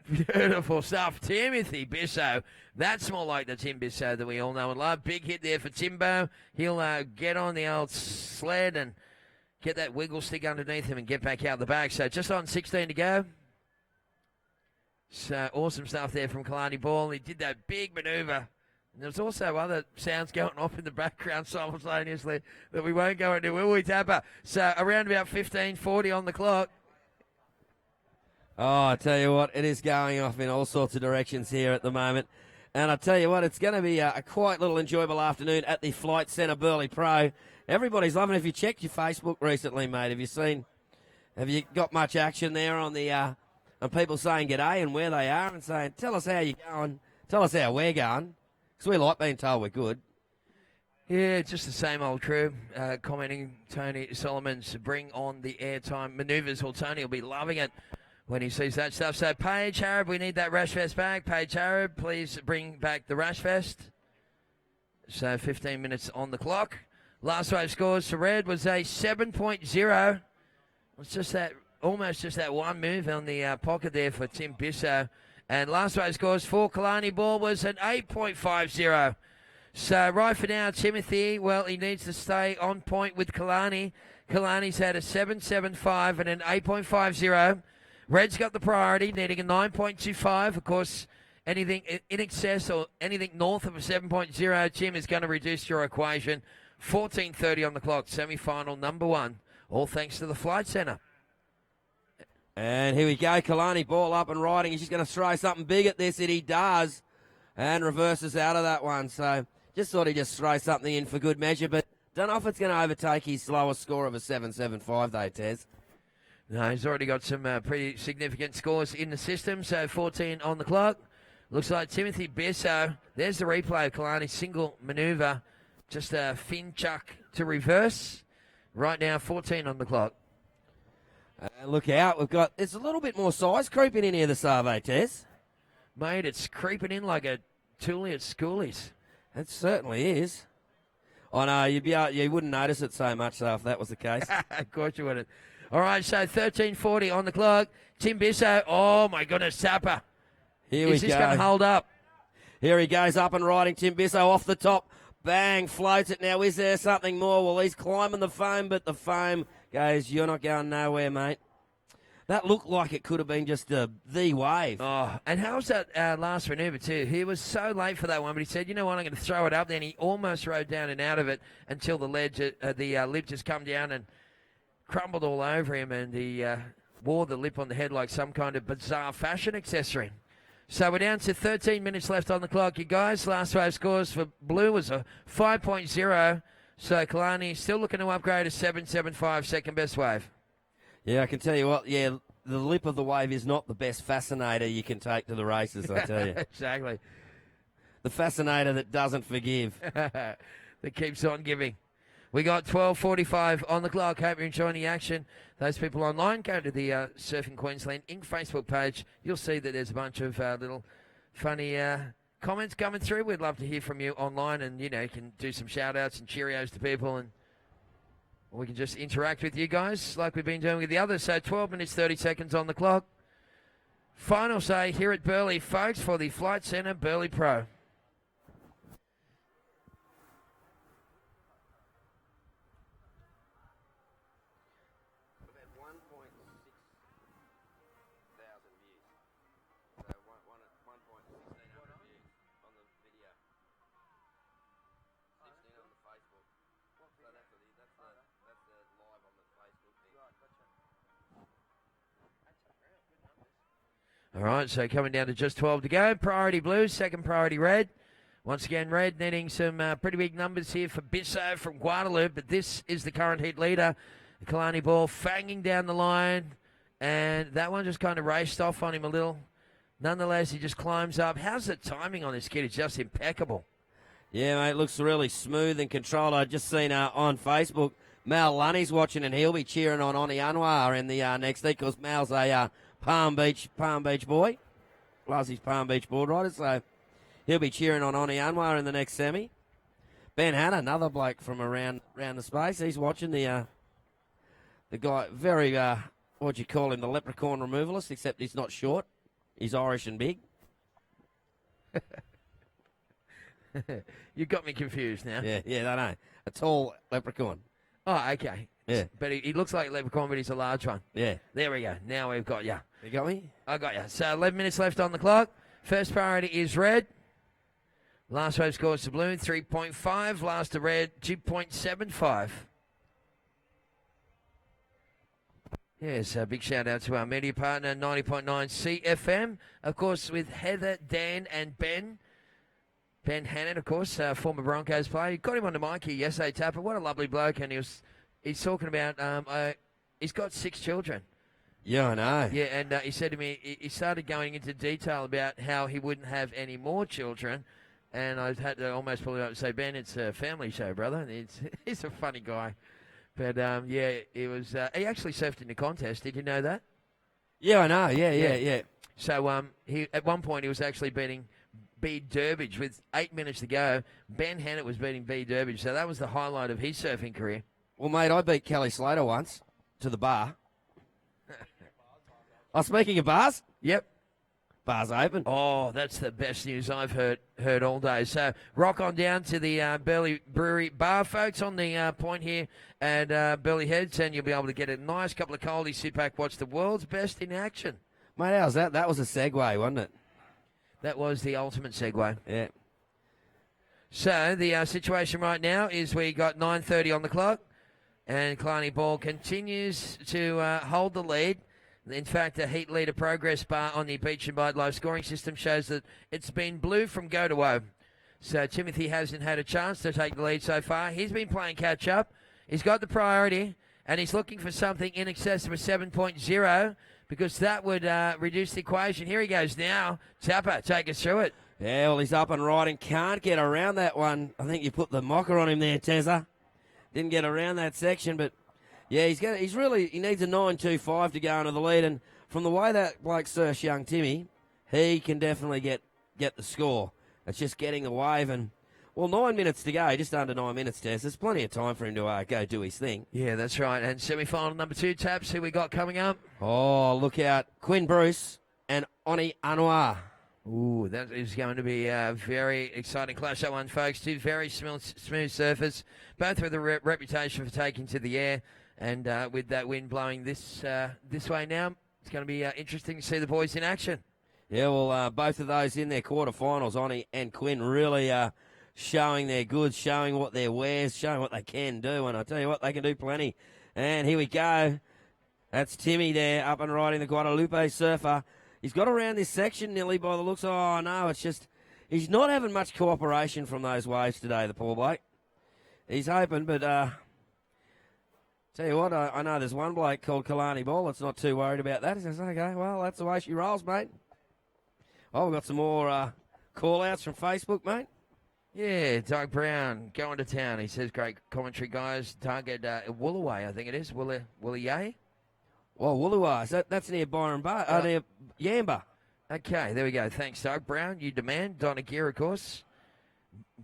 Beautiful stuff. Timothy Bisso. That's more like the Tim Bisso that we all know and love. Big hit there for Timbo. He'll get on the old sled and get that wiggle stick underneath him and get back out the back. So just on 16 to go. So awesome stuff there from Kalani Ball. He did that big manoeuvre. And there's also other sounds going off in the background simultaneously that we won't go into, will we, Tapper? So around about 15:40 on the clock. Oh, I tell you what, it is going off in all sorts of directions here at the moment. And I tell you what, it's going to be a quite little enjoyable afternoon at the Flight Centre Burleigh Pro. Everybody's loving it. Have you checked your Facebook recently, mate? Have you got much action there on the and people saying g'day and where they are and saying, tell us how you're going, tell us how we're going, because we like being told we're good. Yeah, just the same old crew. Commenting Tony Solomon's bring on the airtime manoeuvres. Well, Tony will be loving it when he sees that stuff. So, Paige Harrod, we need that rash vest back. Paige Harrod, please bring back the rash vest. So, 15 minutes on the clock. Last wave scores for red was a 7.0. It's just that, almost just that one move on the pocket there for Tim Bisso. And last wave scores for Kalani Ball was an 8.50. So, right for now, Timothy, well, he needs to stay on point with Kalani. Kalani's had a 7.75 and an 8.50. Red's got the priority, needing a 9.25. Of course, anything in excess or anything north of a 7.0, Tim, is going to reduce your equation. 14:30 on the clock, semi-final number one. All thanks to the Flight Centre. And here we go, Kalani Ball up and riding. He's just going to throw something big at this, and he does. And reverses out of that one. So just thought he'd just throw something in for good measure, but don't know if it's going to overtake his lowest score of a 7.75 though, Tez. No, he's already got some pretty significant scores in the system, so 14 on the clock. Looks like Timothy Bisso. There's the replay of Kalani's single manoeuvre. Just a fin chuck to reverse. Right now, 14 on the clock. Look out, there's a little bit more size creeping in here this Arvo, Tez. Mate, it's creeping in like a toolie at schoolies. It certainly is. I know, you wouldn't notice it so much though if that was the case. Of course you wouldn't. All right, so 13:40 on the clock. Tim Bisso, oh my goodness, Tapper. Here we go. Is this going to hold up? Here he goes up and riding Tim Bisso off the top. Bang, floats it now. Is there something more? Well, he's climbing the foam, but the foam goes, you're not going nowhere, mate. That looked like it could have been just the wave. Oh, and how was that last manoeuvre too? He was so late for that one, but he said, you know what, I'm going to throw it up. Then he almost rode down and out of it until the lip just come down and crumbled all over him, and he wore the lip on the head like some kind of bizarre fashion accessory. So we're down to 13 minutes left on the clock, you guys. Last wave scores for Blue was a 5.0. So Kalani still looking to upgrade to 7.75, second best wave. Yeah, I can tell you what, the lip of the wave is not the best fascinator you can take to the races, I tell you. Exactly. The fascinator that doesn't forgive. That keeps on giving. We got 12:45 on the clock. Hope you're enjoying the action. Those people online, go to the Surfing Queensland Inc. Facebook page. You'll see that there's a bunch of little funny comments coming through. We'd love to hear from you online, and, you can do some shout-outs and Cheerios to people, and we can just interact with you guys like we've been doing with the others. So 12 minutes, 30 seconds on the clock. Final say here at Burleigh, folks, for the Flight Centre Burleigh Pro. All right, so coming down to just 12 to go. Priority Blue, second priority Red. Once again, Red netting some pretty big numbers here for Bisso from Guadalupe, but this is the current heat leader. The Kalani Ball fanging down the line, and that one just kind of raced off on him a little. Nonetheless, he just climbs up. How's the timing on this kid? It's just impeccable. Yeah, mate, looks really smooth and controlled. I've just seen on Facebook, Mal Lunny's watching, and he'll be cheering on Oni Anwar in the next heat because Mal's a Palm Beach boy. Loves his Palm Beach board rider, so he'll be cheering on Oni Anwar in the next semi. Ben Hanna, another bloke from around the space, he's watching the guy, very, what do you call him, the leprechaun removalist, except he's not short. He's Irish and big. You got me confused now. Yeah, I know. A tall leprechaun. Oh, okay. Yeah. But he looks like a leprechaun, but he's a large one. Yeah. There we go. Now we've got you. You got me? I got you. So 11 minutes left on the clock. First priority is Red. Last wave scores to Blue, 3.5. Last to Red, 2.75. Yes, a big shout out to our media partner, 90.9 CFM. Of course, with Heather, Dan, and Ben. Ben Hannon, of course, former Broncos player. Got him on the mic here yesterday, Tapper. What a lovely bloke. And he's talking about, he's got 6 children. Yeah, I know. Yeah, and he said to me, he started going into detail about how he wouldn't have any more children. And I had to almost pull it up and say, Ben, it's a family show, brother. He's a funny guy. But, yeah, it was, he actually surfed in the contest. Did you know that? Yeah, I know. Yeah. So he at one point he was actually beating B. Durbridge with 8 minutes to go. Ben Hannett was beating B. Durbridge. So that was the highlight of his surfing career. Well, mate, I beat Kelly Slater once to the bar. Oh, speaking of bars? Yep. Bars open. Oh, that's the best news I've heard all day. So rock on down to the Burleigh Brewery bar, folks, on the point here at Burleigh Heads, and you'll be able to get a nice couple of coldies, sit back, watch the world's best in action. Mate, how's that? That was a segue, wasn't it? That was the ultimate segue. Yeah. So the situation right now is we got 9:30 on the clock, and Kalani Ball continues to hold the lead. In fact, the heat leader progress bar on the Beach and Bide live scoring system shows that it's been Blue from go to woe. So Timothy hasn't had a chance to take the lead so far. He's been playing catch up. He's got the priority, and he's looking for something in excess of a 7.0 because that would reduce the equation. Here he goes now. Tapper, take us through it. Yeah, well, he's up and riding. Can't get around that one. I think you put the mocker on him there, Tezza. Didn't get around that section, but yeah, he needs a 9.25 to go into the lead, and from the way that bloke surfs young Timmy, he can definitely get the score. It's just getting the wave, and, well, 9 minutes to go, just under 9 minutes, Tess. There's plenty of time for him to go do his thing. Yeah, that's right. And semi-final number 2, Taps, who we got coming up? Oh, look out. Quinn Bruce and Oni Anwar. Ooh, that is going to be a very exciting clash, that one, folks. Two very smooth surfers, both with a reputation for taking to the air. And with that wind blowing this way now, it's going to be interesting to see the boys in action. Yeah, well, both of those in their quarterfinals, Oni and Quinn, really showing their goods, showing what their wares, showing what they can do. And I tell you what, they can do plenty. And here we go. That's Timmy there, up and riding the Guadalupe surfer. He's got around this section nearly by the looks. Oh, no, it's just he's not having much cooperation from those waves today, the poor bloke. He's hoping, but tell you what, I know there's one bloke called Kalani Ball that's not too worried about that. He says, okay, well, that's the way she rolls, mate. Oh, we've got some more call-outs from Facebook, mate. Yeah, Doug Brown going to town. He says, great commentary, guys. Target Woolaway, I think it is. Woolaway? Well, Woolaway, that's near Byron Bar, near Yamba. Okay, there we go. Thanks, Doug Brown. You demand. Donna Gear, of course.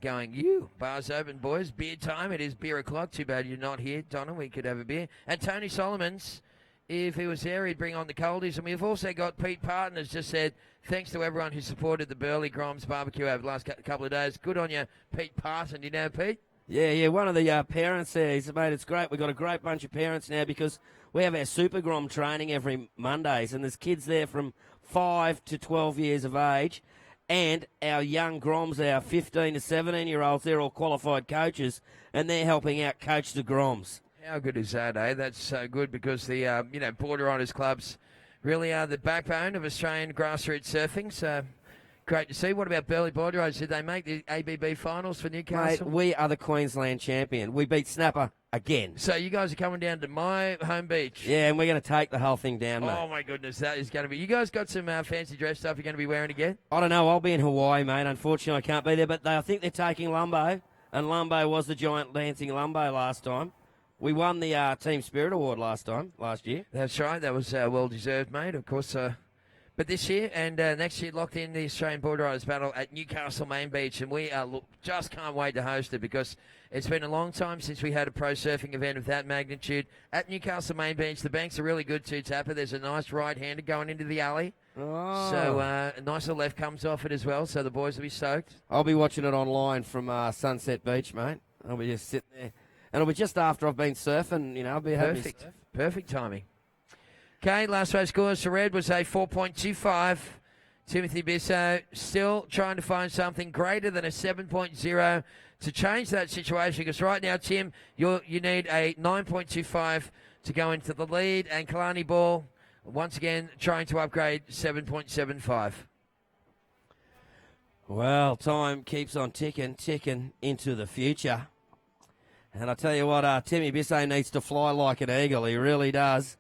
Going, you. Bars open, boys. Beer time. It is beer o'clock. Too bad you're not here, Donna. We could have a beer. And Tony Solomons, if he was there, he'd bring on the coldies. And we've also got Pete Parton has just said, thanks to everyone who supported the Burleigh Groms barbecue over the last couple of days. Good on you, Pete Parton. You know, Pete? Yeah, one of the parents there, he said, mate, it's great. We've got a great bunch of parents now because we have our Super Grom training every Mondays, and there's kids there from 5 to 12 years of age, and our young Groms, our 15 to 17-year-olds, they're all qualified coaches, and they're helping out coach the Groms. How good is that, eh? That's so good because the, Border Riders clubs really are the backbone of Australian grassroots surfing, so great to see. What about Burleigh Border Riders? Did they make the ABB finals for Newcastle? Mate, we are the Queensland champion. We beat Snapper again. So you guys are coming down to my home beach. Yeah, and we're going to take the whole thing down, mate. Oh, my goodness, that is going to be... You guys got some fancy dress stuff you're going to be wearing again? I don't know. I'll be in Hawaii, mate. Unfortunately, I can't be there, but I think they're taking Lumbo, and Lumbo was the giant dancing Lumbo last time. We won the Team Spirit Award last year. That's right. That was well-deserved, mate, of course. But this year and next year, locked in the Australian Border Riders battle at Newcastle Main Beach, and we just can't wait to host it because it's been a long time since we had a pro surfing event of that magnitude at Newcastle Main Beach. The banks are really good too, Tapper. There's a nice right-hander going into the alley. Oh. So a nice little left comes off it as well, so the boys will be stoked. I'll be watching it online from Sunset Beach, mate. I'll be just sitting there. And it'll be just after I've been surfing, I'll be having Perfect timing. Okay, last race scores for Red was a 4.25. Timothy Bisso still trying to find something greater than a 7.0 to change that situation because right now, Tim, you need a 9.25 to go into the lead, and Kalani Ball, once again, trying to upgrade 7.75. Well, time keeps on ticking into the future. And I tell you what, Timmy Bissay needs to fly like an eagle. He really does.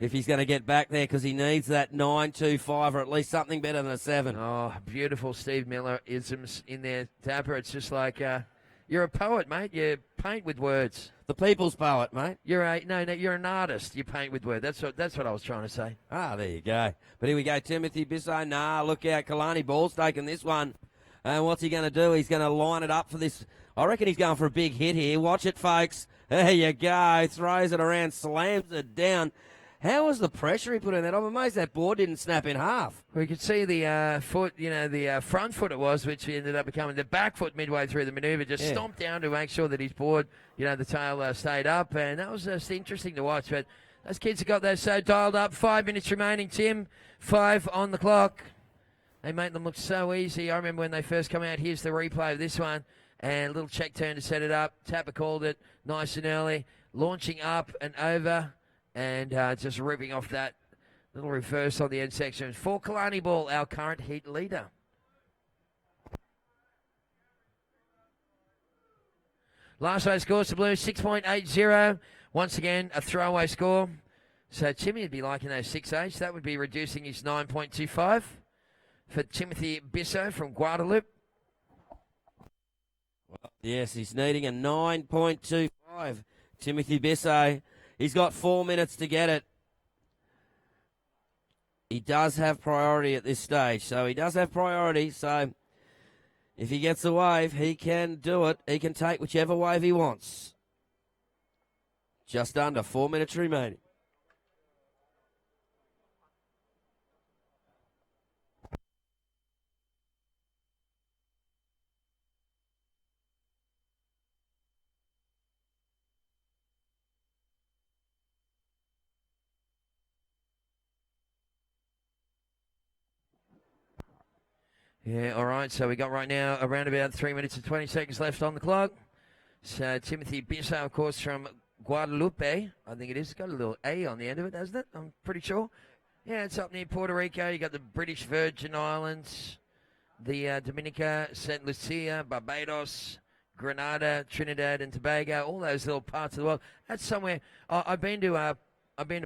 If he's going to get back there, because he needs that 9.25 or at least something better than a 7. Oh, beautiful Steve Miller isms in there, Tapper. It's just like you're a poet, mate. You paint with words. The people's poet, mate. You're an artist. You paint with words. That's what I was trying to say. Ah, there you go. But here we go, Timothy Bissay. Nah, look out, Kalani Ball's taking this one. And what's he going to do? He's going to line it up for this. I reckon he's going for a big hit here. Watch it, folks. There you go. Throws it around, slams it down. How was the pressure he put in that? I'm amazed that board didn't snap in half. We could see the foot, the front foot it was, which ended up becoming the back foot midway through the manoeuvre, just stomped down to make sure that his board, the tail stayed up. And that was just interesting to watch. But those kids have got that so dialed up. 5 minutes remaining, Tim. 5 on the clock. They make them look so easy. I remember when they first come out. Here's the replay of this one. And a little check turn to set it up. Tapper called it nice and early. Launching up and over. And just ripping off that little reverse on the end section. For Kalani Ball, our current heat leader. Last race scores to Blue, 6.80. Once again, a throwaway score. So Timmy would be liking those 6.8. That would be reducing his 9.25 for Timothy Bisso from Guadalupe. Yes, he's needing a 9.25. Timothy Bisso. He's got 4 minutes to get it. He does have priority at this stage. So if he gets a wave, he can do it. He can take whichever wave he wants. Just under 4 minutes remaining. Yeah, all right. So we got right now around about 3 minutes and 20 seconds left on the clock. So Timothy Bissau, of course, from Guadalupe. I think it is. It's got a little A on the end of it, hasn't it? I'm pretty sure. Yeah, it's up near Puerto Rico. You got the British Virgin Islands, the Dominica, St. Lucia, Barbados, Grenada, Trinidad and Tobago, all those little parts of the world. That's somewhere. I've been to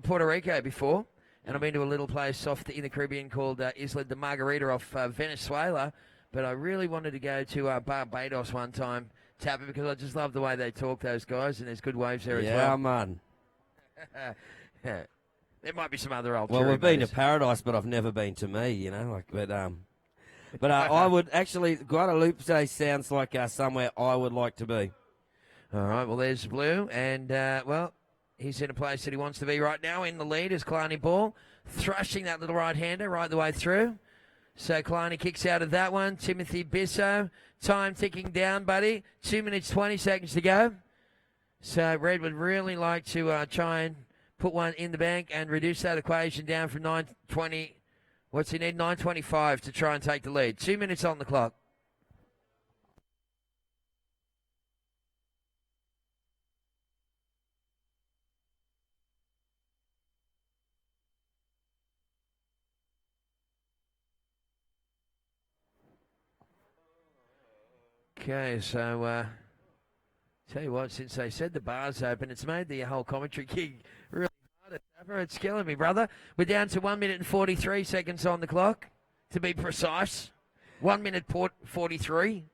Puerto Rico before, and I've been to a little place off in the Caribbean called Isla de Margarita off Venezuela. But I really wanted to go to Barbados one time, Tapper, because I just love the way they talk, those guys, and there's good waves there as well. Yeah, man. Yeah. There might be some other old. Well, we've been to paradise, but I've never been to me, you know. But I would actually, Guadalupe sounds like somewhere I would like to be. All right, well, there's Blue, and, well, he's in a place that he wants to be right now. In the lead is Kalani Ball, thrashing that little right-hander right the way through. So Kalani kicks out of that one. Timothy Bissau, time ticking down, buddy. 2 minutes, 20 seconds to go. So Red would really like to try and put one in the bank and reduce that equation down from 920. What's he need? 9:25 to try and take the lead. 2 minutes on the clock. Okay, so tell you what, since they said the bar's open, it's made the whole commentary gig really hard. It's killing me, brother. We're down to 1 minute and 43 seconds on the clock, to be precise. 1 minute 43.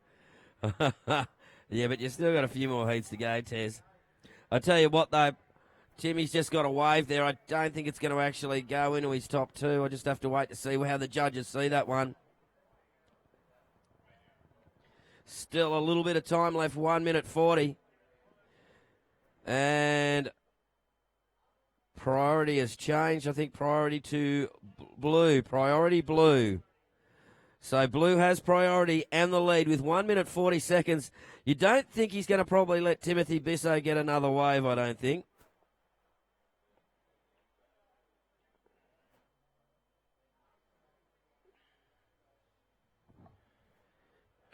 Yeah, but you still got a few more heats to go, Tez. I tell you what, though, Timmy's just got a wave there. I don't think it's going to actually go into his top two. I just have to wait to see how the judges see that one. Still a little bit of time left, 1 minute 40. And priority has changed. I think priority to Blue. Priority Blue. So Blue has priority and the lead with 1 minute 40 seconds. You don't think he's going to probably let Timothy Bissau get another wave, I don't think.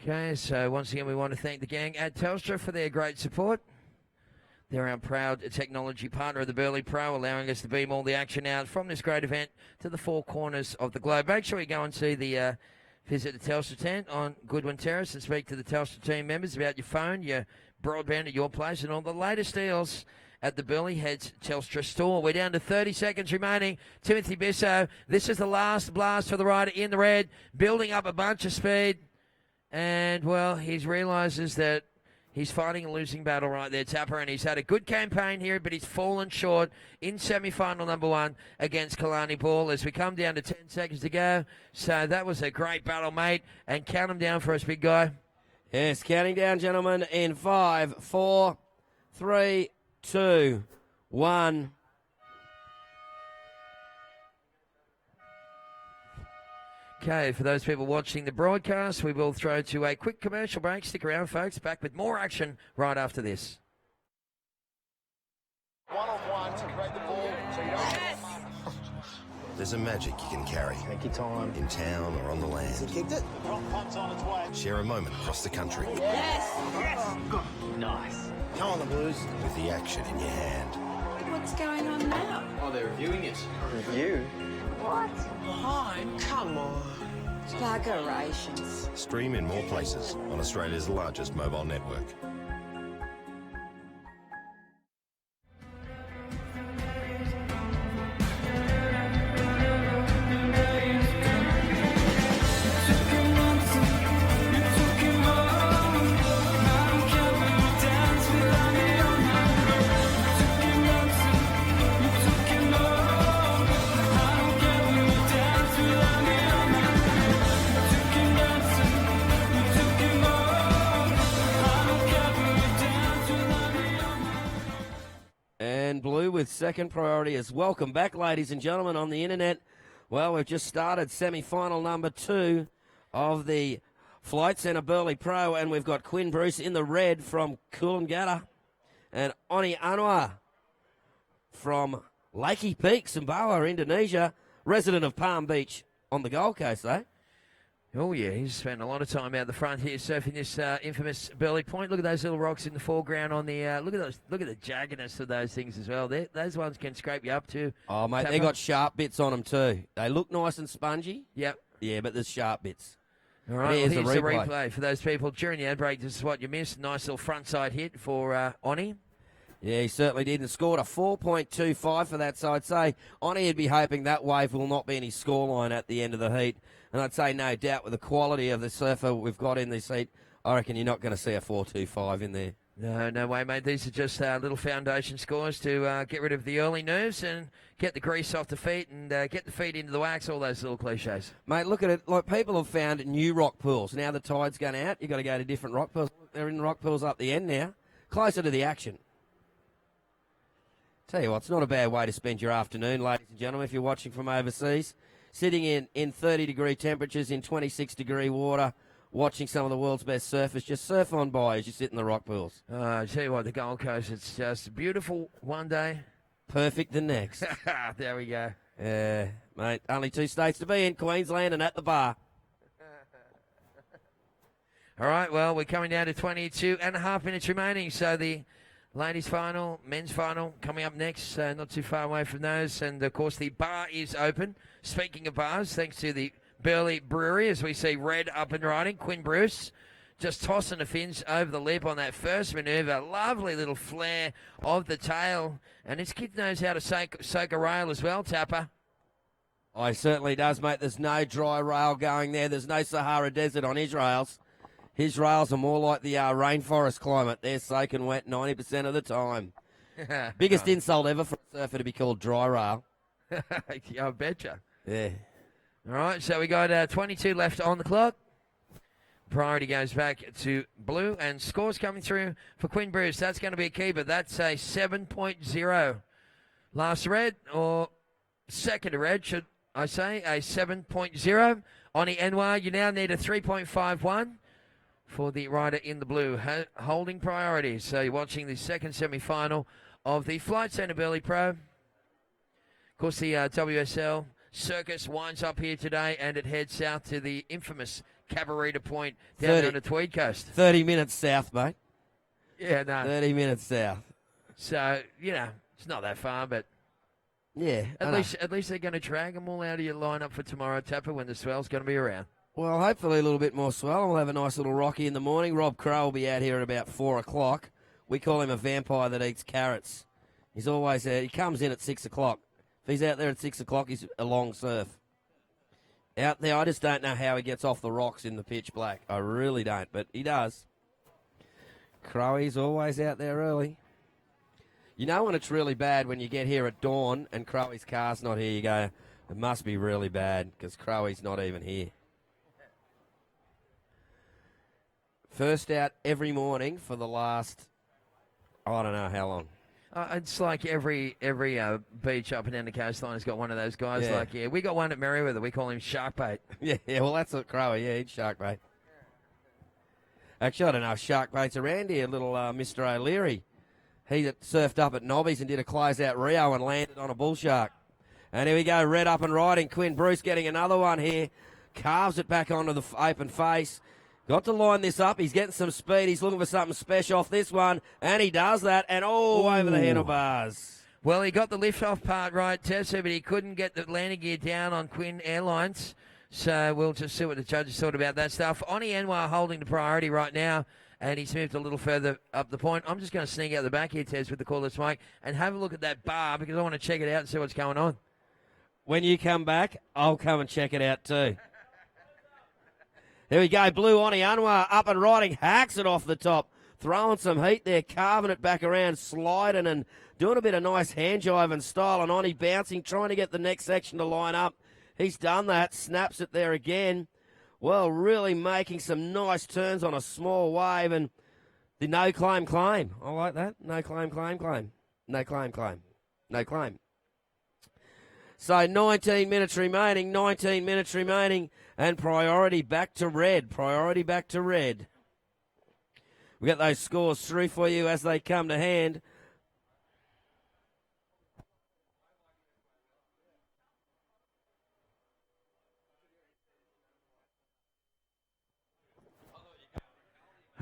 Okay, so once again, we want to thank the gang at Telstra for their great support. They're our proud technology partner of the Burleigh Pro, allowing us to beam all the action out from this great event to the four corners of the globe. Make sure you go and see visit the Telstra tent on Goodwin Terrace and speak to the Telstra team members about your phone, your broadband at your place, and all the latest deals at the Burleigh Heads Telstra store. We're down to 30 seconds remaining. Timothy Bissau, this is the last blast for the rider in the red, building up a bunch of speed. And, well, he realises that he's fighting a losing battle right there, Tapper, and he's had a good campaign here, but he's fallen short in semi-final number one against Kalani Ball as we come down to 10 seconds to go. So that was a great battle, mate, and count them down for us, big guy. Yes, counting down, gentlemen, in 5, 4, 3, 2, 1. Okay, for those people watching the broadcast, we will throw to a quick commercial break. Stick around, folks. Back with more action right after this. One-on-one to break the ball so you don't... There's a magic you can carry. Take your time. In town or on the land. He kicked it. Punt's on its way. Share a moment across the country. Yes. Nice. Come on, the Blues. With the action in your hand. What's going on now? Oh, they're reviewing it. Review? What? Come on. Decorations. Stream in more places on Australia's largest mobile network. Blue with second priority is welcome back, ladies and gentlemen, on the internet. Well, we've just started semi-final number 2 of the Flight Centre Burleigh Pro, and we've got Quinn Bruce in the red from Coolangatta and Oni Anwar from Lakey Peak, Sumbawa, Indonesia, resident of Palm Beach on the Gold Coast, though. Oh, yeah, he's spent a lot of time out the front here surfing this infamous Burleigh Point. Look at those little rocks in the foreground on the... look at the jaggedness of those things as well. Those ones can scrape you up too. Oh, mate, Tapper. they got sharp bits on them too. They look nice and spongy. Yep. Yeah, but there's sharp bits. All right, Here's here's the the replay. replay for those people during the ad break. This is what you missed. Nice little front side hit for Oni. Yeah, he certainly did, and scored a 4.25 for that. So I'd say Oni would be hoping that wave will not be any scoreline at the end of the heat. And I'd say no doubt with the quality of the surfer we've got in this heat, I reckon you're not going to see a 4.25 in there. No way, mate. These are just little foundation scores to get rid of the early nerves and get the grease off the feet and get the feet into the wax, all those little cliches. Mate, look at it. Like, people have found new rock pools. Now the tide's gone out, you've got to go to different rock pools. They're in rock pools up the end now, closer to the action. Tell you what, it's not a bad way to spend your afternoon, ladies and gentlemen, if you're watching from overseas. Sitting in 30-degree temperatures in 26-degree water, watching some of the world's best surfers. Just surf on by as you sit in the rock pools. I tell you what, the Gold Coast, it's just beautiful one day. Perfect the next. There we go. Yeah, mate, only 2 states to be in, Queensland and at the bar. All right, well, we're coming down to 22 and a half minutes remaining. So the ladies' final, men's final coming up next, not too far away from those. And, of course, the bar is open. Speaking of bars, thanks to the Burleigh Brewery, as we see Red up and riding. Quinn Bruce just tossing the fins over the lip on that first manoeuvre. Lovely little flare of the tail. And this kid knows how to soak a rail as well, Tapper. Oh, he certainly does, mate. There's no dry rail going there. There's no Sahara Desert on his rails. His rails are more like the rainforest climate. They're soaking wet 90% of the time. Biggest insult ever for a surfer to be called dry rail. I betcha. Yeah. All right, so we got 22 left on the clock. Priority goes back to blue, and scores coming through for Quinn Bruce. That's going to be a keeper. That's a 7.0. Last red, or second red, should I say, a 7.0. On the NY, you now need a 3.51 for the rider in the blue, holding priority. So you're watching the second semi-final of the Flight Centre Burleigh Pro. Of course, the WSL Circus winds up here today, and it heads south to the infamous Cabarita Point down there on the Tweed Coast. 30 minutes south, mate. Yeah, no. 30 minutes south. So, it's not that far, but Yeah. at least they're going to drag them all out of your lineup for tomorrow, Tapper, when the swell's going to be around. Well, hopefully a little bit more swell. We'll have a nice little rocky in the morning. Rob Crow will be out here at about 4 o'clock. We call him a vampire that eats carrots. He's always there. He comes in at 6 o'clock. If he's out there at 6 o'clock, he's a long surf. Out there, I just don't know how he gets off the rocks in the pitch black. I really don't, but he does. Crowy's always out there early. You know when it's really bad when you get here at dawn and Crowy's car's not here, you go, it must be really bad because Crowy's not even here. First out every morning for the last, I don't know how long. It's like every beach up and down the coastline has got one of those guys. Yeah. We got one at Merriweather. We call him Shark Bait. Yeah, well, that's what Crowy, yeah, he's shark bait. Actually, I don't know if shark bait's around here, little Mr. O'Leary. He that surfed up at Nobby's and did a close-out Rio and landed on a bull shark. And here we go, Red up and riding. Quinn Bruce getting another one here. Carves it back onto the open face. Got to line this up. He's getting some speed. He's looking for something special off this one, and he does that, and over the handlebars. Well, he got the lift-off part right, Tessa, but he couldn't get the landing gear down on Quinn Airlines. So we'll just see what the judges thought about that stuff. Oni Anwar holding the priority right now, and he's moved a little further up the point. I'm just going to sneak out the back here, Tess, with the cordless mic, and have a look at that bar because I want to check it out and see what's going on. When you come back, I'll come and check it out too. There we go, Blue Oni Anwar up and riding, hacks it off the top, throwing some heat there, carving it back around, sliding and doing a bit of nice hand jive and style, and Oni bouncing, trying to get the next section to line up. He's done that, snaps it there again. Well, really making some nice turns on a small wave, and the no claim. I like that. No claim. No claim. No claim. So 19 minutes remaining, and priority back to red. We got those scores through for you as they come to hand.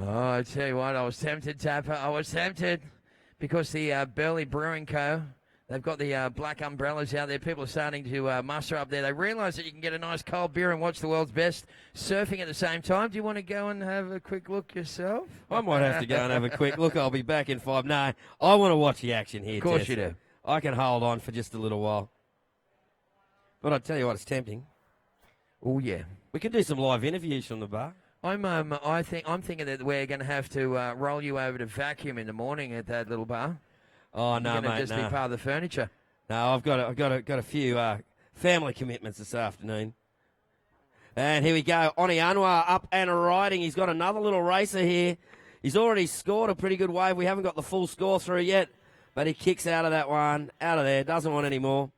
Oh, I tell you what, I was tempted, Tapper. I was tempted because the Burleigh Brewing Co., they've got the black umbrellas out there. People are starting to muster up there. They realise that you can get a nice cold beer and watch the world's best surfing at the same time. Do you want to go and have a quick look yourself? I might have to go and have a quick look. I'll be back in 5. No, I want to watch the action here, Of course Tess. you do. I can hold on for just a little while. But I tell you what, it's tempting. Oh, yeah. We could do some live interviews from the bar. I'm thinking that we're going to have to roll you over to vacuum in the morning at that little bar. Oh no, You're mate, just be part of the furniture. No, I've got a few family commitments this afternoon. And here we go, Oni Anwar up and riding. He's got another little racer here. He's already scored a pretty good wave. We haven't got the full score through yet, but he kicks out of that one, out of there. Doesn't want any more.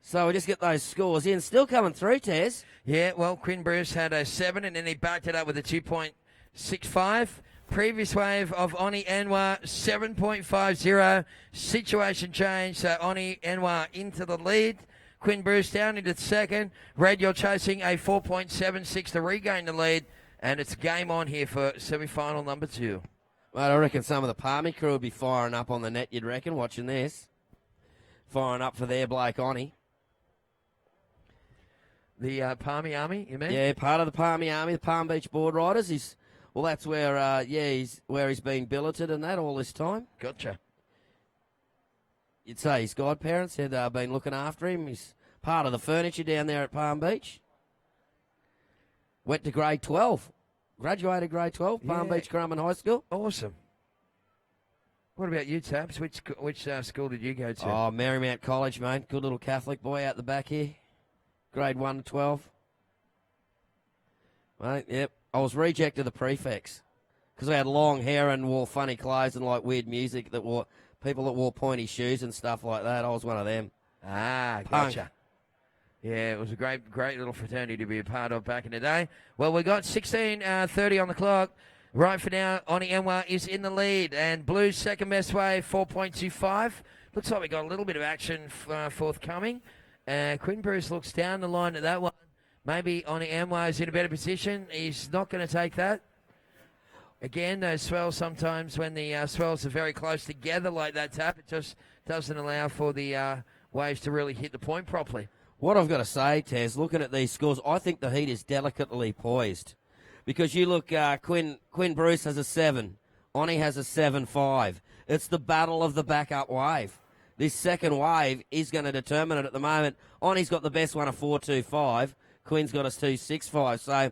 So we just get those scores in. Still coming through, Tez. Yeah, well, Quinn Bruce had a 7, and then he backed it up with a 2.65. Previous wave of Oni Anwar, 7.50. Situation change, so Oni Anwar into the lead. Quinn Bruce down into second. Red, you're chasing a 4.76 to regain the lead, and it's game on here for semi-final number 2. Well, I reckon some of the Palmy crew will be firing up on the net, you'd reckon, watching this. Firing up for their bloke, Oni. The Palmy Army, you mean? Yeah, part of the Palmy Army, the Palm Beach Board Riders. That's where, he's been billeted and that all this time. Gotcha. You'd say his godparents had been looking after him. He's part of the furniture down there at Palm Beach. Went to grade 12. Graduated grade 12, Palm Beach Grumman High School. Awesome. What about you, Taps? Which school did you go to? Oh, Marymount College, mate. Good little Catholic boy out the back here. Grade 1 to 12. Mate, yep. I was rejected the prefects because I had long hair and wore funny clothes and like weird music people that wore pointy shoes and stuff like that. I was one of them. Ah, Punk. gotcha. Yeah, it was a great little fraternity to be a part of back in the day. Well, we got 16:30 on the clock. Right for now, Oni Anwar is in the lead, and Blue's second best wave, 4.25. Looks like we got a little bit of action forthcoming. Quinn Bruce looks down the line at that one. Maybe Oni Anwar is in a better position. He's not going to take that. Again, those swells sometimes when the swells are very close together like that, Tap, it just doesn't allow for the waves to really hit the point properly. What I've got to say, Taz, looking at these scores, I think the heat is delicately poised. Because you look, Quinn Bruce has a 7. Oni has a 7.5. It's the battle of the backup wave. This second wave is going to determine it at the moment. Oni's got the best one, a 4.25. Quinn's got a 2.65. So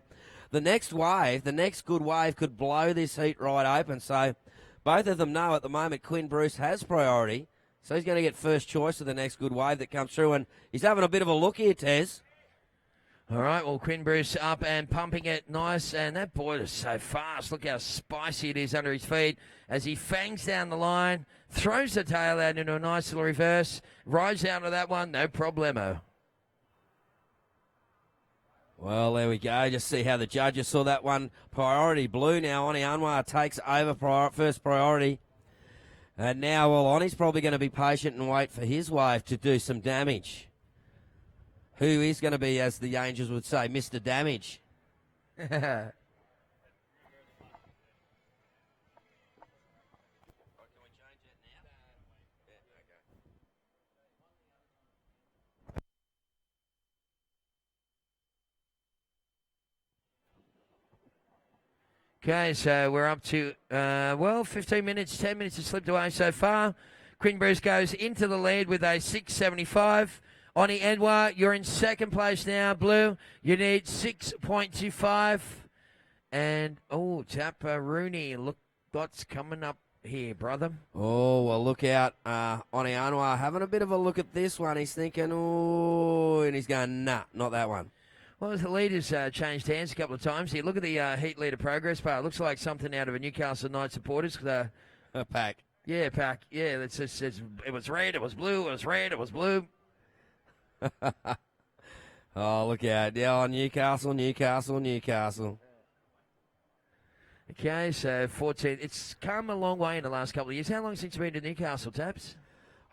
the next wave, the next good wave could blow this heat right open. So both of them know at the moment Quinn Bruce has priority. So he's going to get first choice of the next good wave that comes through. And he's having a bit of a look here, Tez. All right, well, Quinn Bruce up and pumping it nice. And that boy is so fast. Look how spicy it is under his feet as he fangs down the line, throws the tail out into a nice little reverse, rides down to that one, no problemo. Well, there we go. Just see how the judges saw that one. Priority blue now. Oni Anwar takes over first priority. And now, well, Oni's probably going to be patient and wait for his wave to do some damage. Who is going to be, as the Angels would say, Mr. Damage? Okay, so we're up to, 15 minutes, 10 minutes have slipped away so far. Quinn Bruce goes into the lead with a 6.75. Oni Anwar, you're in second place now, Blue. You need 6.25. And, Tapper Rooney, look what's coming up here, brother. Oh, well, look out. Oni Anwar having a bit of a look at this one. He's thinking, and he's going, nah, not that one. Well, as the leaders changed hands a couple of times here, look at the heat leader progress bar. It looks like something out of a Newcastle Knight supporters. A pack. Yeah, pack. Yeah, it was red, it was blue, it was red, it was blue. Oh, look out. Yeah, Newcastle. Okay, so 14. It's come a long way in the last couple of years. How long since you've been to Newcastle, Taps?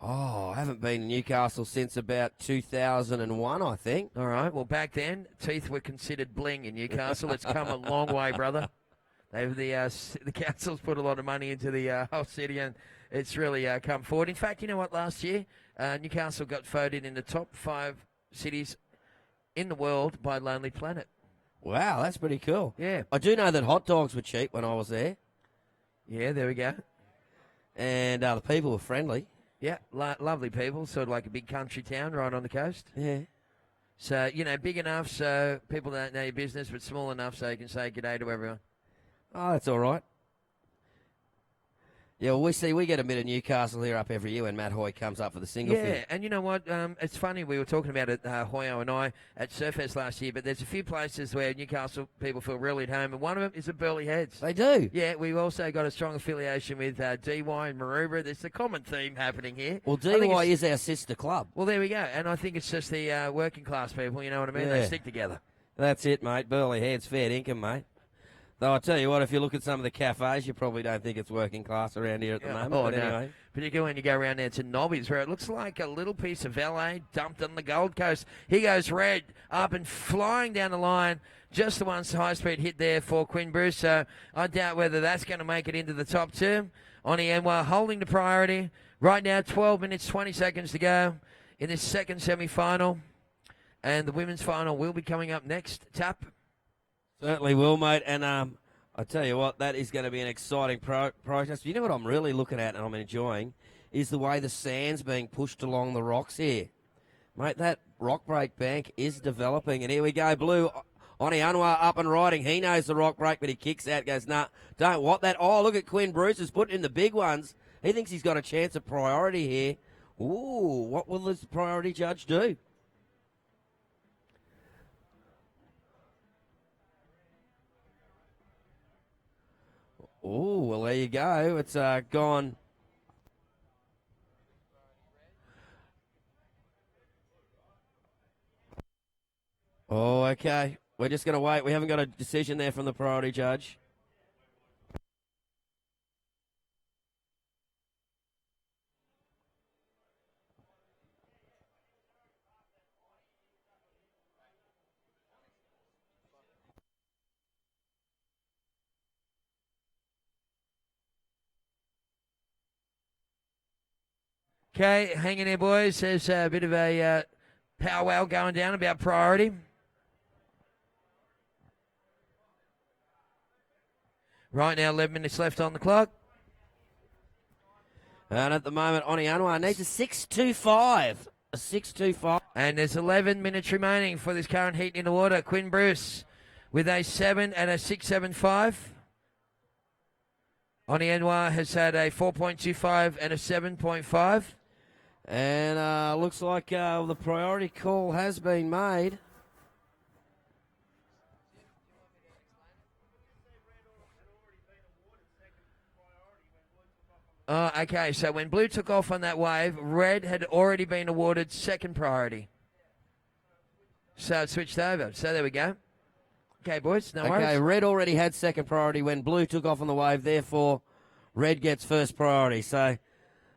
Oh, I haven't been to Newcastle since about 2001, I think. All right, well, back then, teeth were considered bling in Newcastle. It's come a long way, brother. The council's put a lot of money into the whole city, and it's really come forward. In fact, you know what? Last year, Newcastle got voted in the top 5 cities in the world by Lonely Planet. Wow, that's pretty cool. Yeah. I do know that hot dogs were cheap when I was there, Yeah, there we go. and the people were friendly. Yeah, lovely people, sort of like a big country town right on the coast. Yeah. So, big enough so people don't know your business, but small enough so you can say good day to everyone. Oh, that's all right. Yeah, well, we get a bit of Newcastle here up every year when Matt Hoy comes up for the single Yeah, field. and you know what? It's funny, we were talking about it, Hoyo and I, at Surfest last year, but there's a few places where Newcastle people feel really at home, and one of them is at Burleigh Heads. They do. Yeah, we've also got a strong affiliation with DY and Maroubra. There's a common theme happening here. Well, I think DY it's- is our sister club. Well, there we go, and I think it's just the working class people, you know what I mean? Yeah. They stick together. That's it, mate. Burleigh Heads, fair income, mate. Though I tell you what, if you look at some of the cafes, you probably don't think it's working class around here at the moment. Oh, but no. anyway. Particularly when you go around there to Nobby's, where it looks like a little piece of LA dumped on the Gold Coast. He goes red, up and flying down the line. Just the one high-speed hit there for Quinn Bruce. So I doubt whether that's going to make it into the top 2. Oni Anwar holding the priority. Right now, 12 minutes, 20 seconds to go in this second semi-final. And the women's final will be coming up next. Tap. Certainly will, mate. And I tell you what, that is going to be an exciting protest. You know what I'm really looking at and I'm enjoying is the way the sand's being pushed along the rocks here. Mate, that rock break bank is developing. And here we go, Blue. Oni Anwar up and riding. He knows the rock break, but he kicks out, goes, nah, don't want that. Oh, look at Quinn Bruce has put in the big ones. He thinks he's got a chance of priority here. Ooh, what will this priority judge do? Oh, well, there you go. It's gone. Oh, okay. We're just going to wait. We haven't got a decision there from the priority judge. Okay, hanging there, boys. There's a bit of a powwow going down about priority. Right now, 11 minutes left on the clock. And at the moment, Oni Anwar needs a 6.25. A 6.25. And there's 11 minutes remaining for this current heat in the water. Quinn Bruce with a 7 and a 6.75. Oni Anwar has had a 4.25 and a 7.5. And looks like the priority call has been made. Oh, okay. So when Blue took off on that wave, Red had already been awarded second priority. So it switched over. So there we go. Okay, boys, no worries. Okay, Red already had second priority when Blue took off on the wave. Therefore, Red gets first priority. So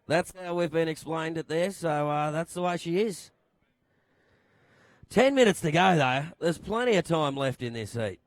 that's how we've been explained it there. So that's the way she is. 10 minutes to go, though. There's plenty of time left in this heat.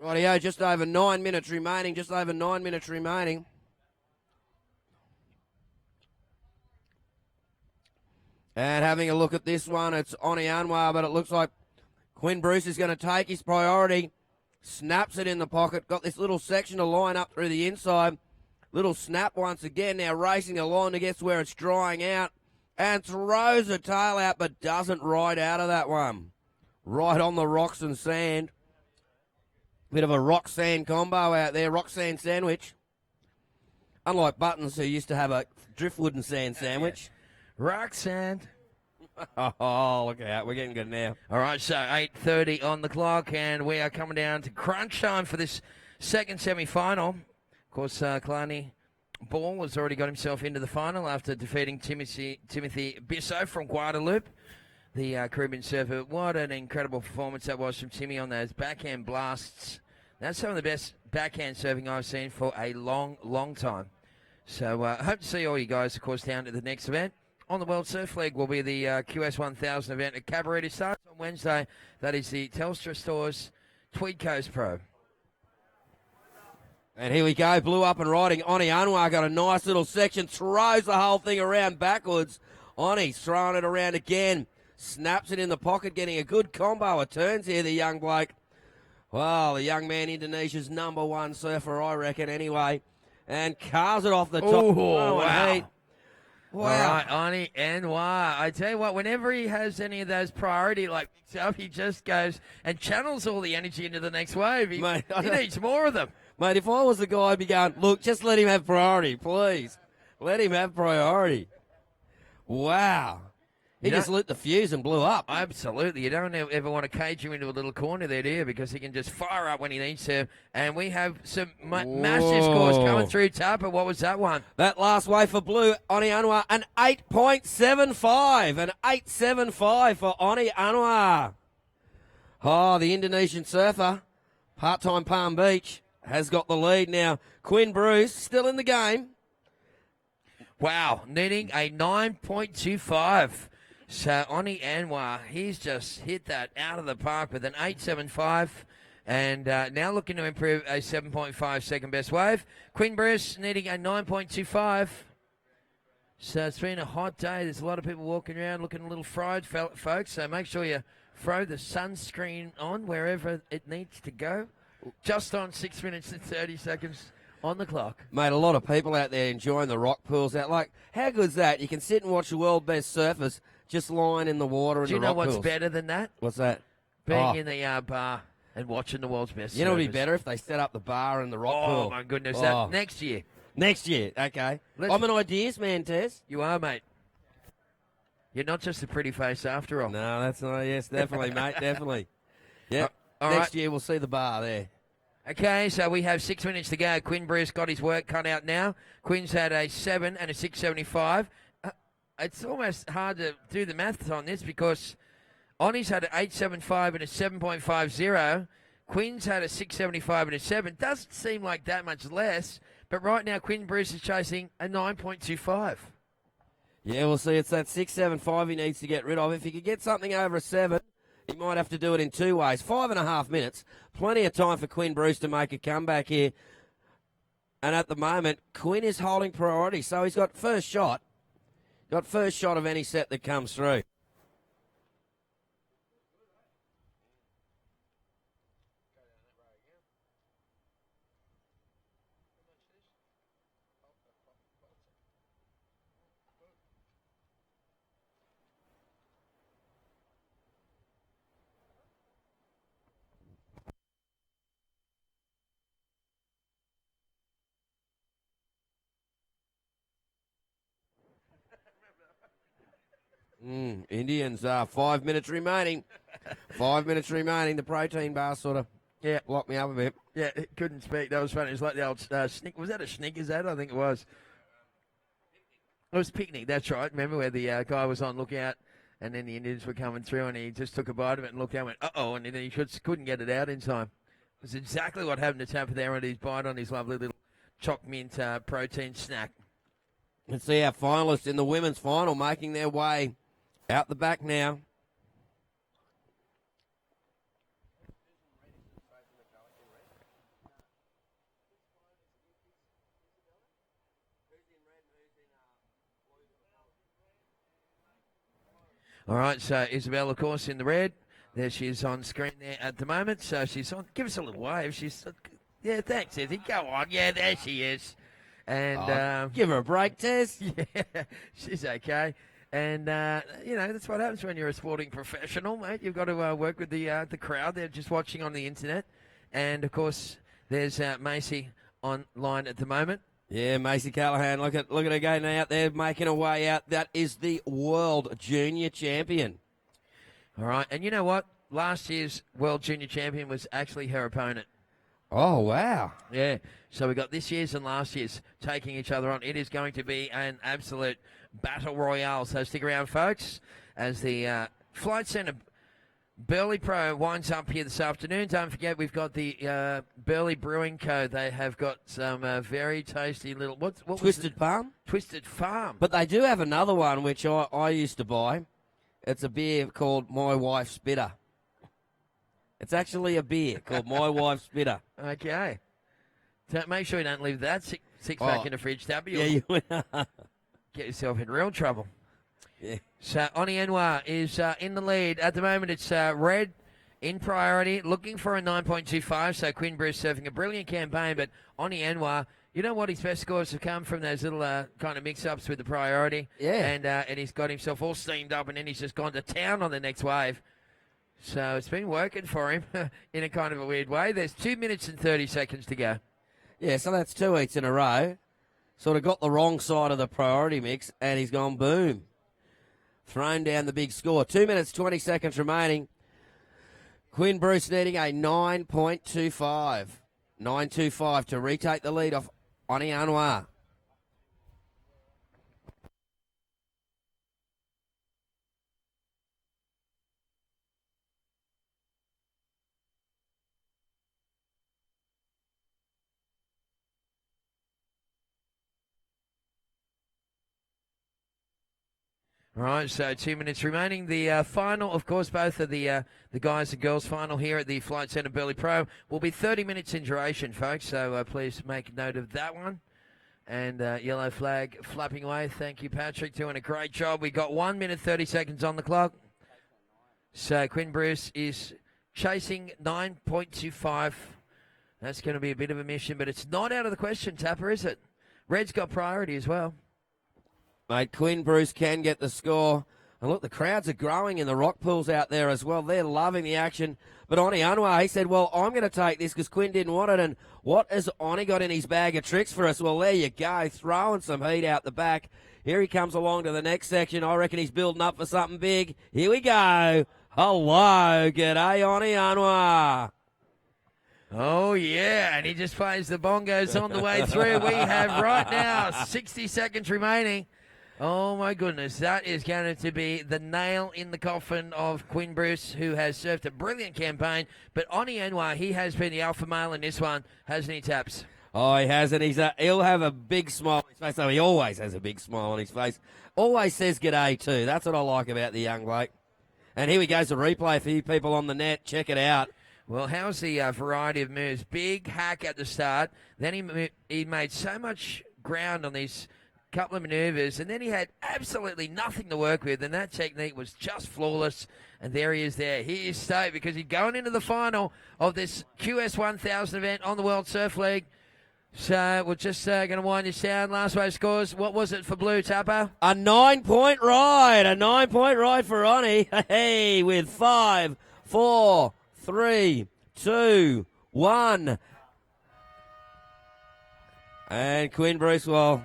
Rightio, just over 9 minutes remaining. Just over 9 minutes remaining. And having a look at this one, it's Oni Anwar, but it looks like Quinn Bruce is going to take his priority. Snaps it in the pocket. Got this little section to line up through the inside. Little snap once again. Now racing along to get to where it's drying out. And throws the tail out, but doesn't ride out of that one. right on the rocks and sand. Bit of a rock-sand combo out there, rock-sand sandwich. Unlike Buttons, who used to have a driftwood and sand sandwich. Rock sand. Oh, look out. We're getting good now. All right, so 8:30 on the clock, and we are coming down to crunch time for this second semi-final. Of course, Kalani Ball has already got himself into the final after defeating Timothy Bisso from Guadalupe, the Caribbean surfer. What an incredible performance that was from Timmy on those backhand blasts. That's some of the best backhand surfing I've seen for a long, long time. So I hope to see all you guys, of course, down at the next event. On the World Surf League will be the QS 1000 event at Cabarete. It starts on Wednesday. That is the Telstra Stores Tweed Coast Pro. And here we go, blew up and riding. Oni Anwar got a nice little section, throws the whole thing around backwards. Oni's throwing it around again, snaps it in the pocket, getting a good combo of turns here, the young bloke. Well, the young man, Indonesia's number one surfer, I reckon, anyway. And cars it off the top. Oh, wow. wow. All right, Ani Anwar. I tell you what, whenever he has any of those priority like stuff, he just goes and channels all the energy into the next wave. He needs more of them. Mate, if I was the guy, I'd be going, look, just let him have priority, please. Let him have priority. Wow. He just lit the fuse and blew up. Absolutely. You don't ever want to cage him into a little corner there, do you? Because he can just fire up when he needs to. And we have some massive scores coming through, Tupper. What was that one? That last wave for Blue, Oni Anwar, an 8.75. An 8.75 for Oni Anwar. Oh, the Indonesian surfer, part-time Palm Beach, has got the lead now. Quinn Bruce still in the game. Wow, needing a 9.25. So, Oni Anwar, he's just hit that out of the park with an 8.75 and now looking to improve a 7.5 second best wave. Quinn Bruce needing a 9.25. So, it's been a hot day. There's a lot of people walking around looking a little fried, folks. So, make sure you throw the sunscreen on wherever it needs to go. Just on 6 minutes and 30 seconds on the clock. Mate, a lot of people out there enjoying the rock pools out. Like, how good's that? You can sit and watch the world best surfers just lying in the water in the rock pools. Do you know what's better than that? What's that? Being in the bar and watching the world's best. You know, it'd be better if they set up the bar in the rock pool. Oh, my goodness. That next year. Next year, okay. I'm an ideas man, Tez. You are, mate. You're not just a pretty face after all. No, that's not. Yes, definitely, mate, definitely. Yeah. Next year, we'll see the bar there. Okay, so we have 6 minutes to go. Quinn Bruce got his work cut out now. Quinn's had a 7 and a 6.75. It's almost hard to do the maths on this because Oni's had an 8.75 and a 7.50. Quinn's had a 6.75 and a 7. Doesn't seem like that much less, but right now Quinn Bruce is chasing a 9.25. Yeah, we'll see. It's that 6.75 he needs to get rid of. If he could get something over a 7, he might have to do it in two ways. 5.5 minutes. Plenty of time for Quinn Bruce to make a comeback here. And at the moment, Quinn is holding priority. So he's got first shot. Got first shot of any set that comes through. Indians, 5 minutes remaining. 5 minutes remaining. The protein bar sort of locked me up a bit. Yeah, it couldn't speak. That was funny. It was like the old Snick. Was that a Snickers ad? I think it was. It was Picnic, that's right. Remember where the guy was on lookout and then the Indians were coming through and he just took a bite of it and looked out and went, uh-oh, and then he couldn't get it out in time. It was exactly what happened to Tapper there on his bite on his lovely little choc mint protein snack. Let's see our finalists in the women's final making their way out the back now. All right, so Isabel, of course, in the red. There she is on screen there at the moment. So she's on. Give us a little wave. She's, yeah, thanks, Izzy. Go on. Yeah, there she is. And give her a break, Tez. Yeah, she's okay. And, that's what happens when you're a sporting professional, mate. You've got to work with the crowd. They're just watching on the internet. And, of course, there's Macy online at the moment. Yeah, Macy Callahan, look at her going out there, making her way out. That is the world junior champion. All right, and you know what? Last year's world junior champion was actually her opponent. Oh, wow. Yeah, so we got this year's and last year's taking each other on. It is going to be an absolute battle royale. So stick around, folks, as the Flight Centre Burleigh Pro winds up here this afternoon. Don't forget, we've got the Burleigh Brewing Co. They have got some very tasty little... What Twisted Farm? Twisted Farm. But they do have another one, which I used to buy. It's a beer called My Wife's Bitter. It's actually a beer called My Wife's Bitter. Okay. So make sure you don't leave that six-pack in the fridge, tab. Yeah, you get yourself in real trouble. Yeah. So Oni Anwar is in the lead. At the moment, it's Red in priority, looking for a 9.25. So Quinn Bruce surfing a brilliant campaign, but Oni Anwar, you know what? His best scores have come from those little kind of mix-ups with the priority. Yeah. And he's got himself all steamed up, and then he's just gone to town on the next wave. So it's been working for him in a kind of a weird way. There's 2 minutes and 30 seconds to go. Yeah, so that's 2 heats in a row. Sort of got the wrong side of the priority mix, and he's gone boom. Thrown down the big score. 2 minutes, 20 seconds remaining. Quinn Bruce needing a 9.25. 9.25 to retake the lead off Oni Anwar. All right, so 2 minutes remaining. The final, of course, both of the guys and girls final here at the Flight Centre Burleigh Pro will be 30 minutes in duration, folks. So please make note of that one. And yellow flag flapping away. Thank you, Patrick, doing a great job. We got 1 minute 30 seconds on the clock. So Quinn Bruce is chasing 9.25. That's going to be a bit of a mission, but it's not out of the question, Tapper, is it? Red's got priority as well. Mate, Quinn Bruce can get the score. And look, the crowds are growing in the rock pools out there as well. They're loving the action. But Oni Anwar, he said, well, I'm going to take this because Quinn didn't want it. And what has Oni got in his bag of tricks for us? Well, there you go, throwing some heat out the back. Here he comes along to the next section. I reckon he's building up for something big. Here we go. Hello, g'day, Oni Anwar. Oh, yeah, and he just plays the bongos on the way through. We have right now 60 seconds remaining. Oh, my goodness. That is going to be the nail in the coffin of Quinn Bruce, who has surfed a brilliant campaign. But Oni Anwar, he has been the alpha male in this one, hasn't he, Taps? Oh, he hasn't. He'll have a big smile on his face. So he always has a big smile on his face. Always says g'day, too. That's what I like about the young bloke. And here we go, a replay for you people on the net. Check it out. Well, how's the variety of moves? Big hack at the start. Then he made so much ground on these couple of maneuvers, and then he had absolutely nothing to work with, and that technique was just flawless. And there he is there. He is stoked because he's going into the final of this QS 1000 event on the World Surf League. So we're just going to wind this down. Last wave scores. What was it for Blue, Tapper? A 9-point ride. A 9-point ride for Oni. Hey, with 5, 4, 3, 2, 1. And Quinn Bruce will...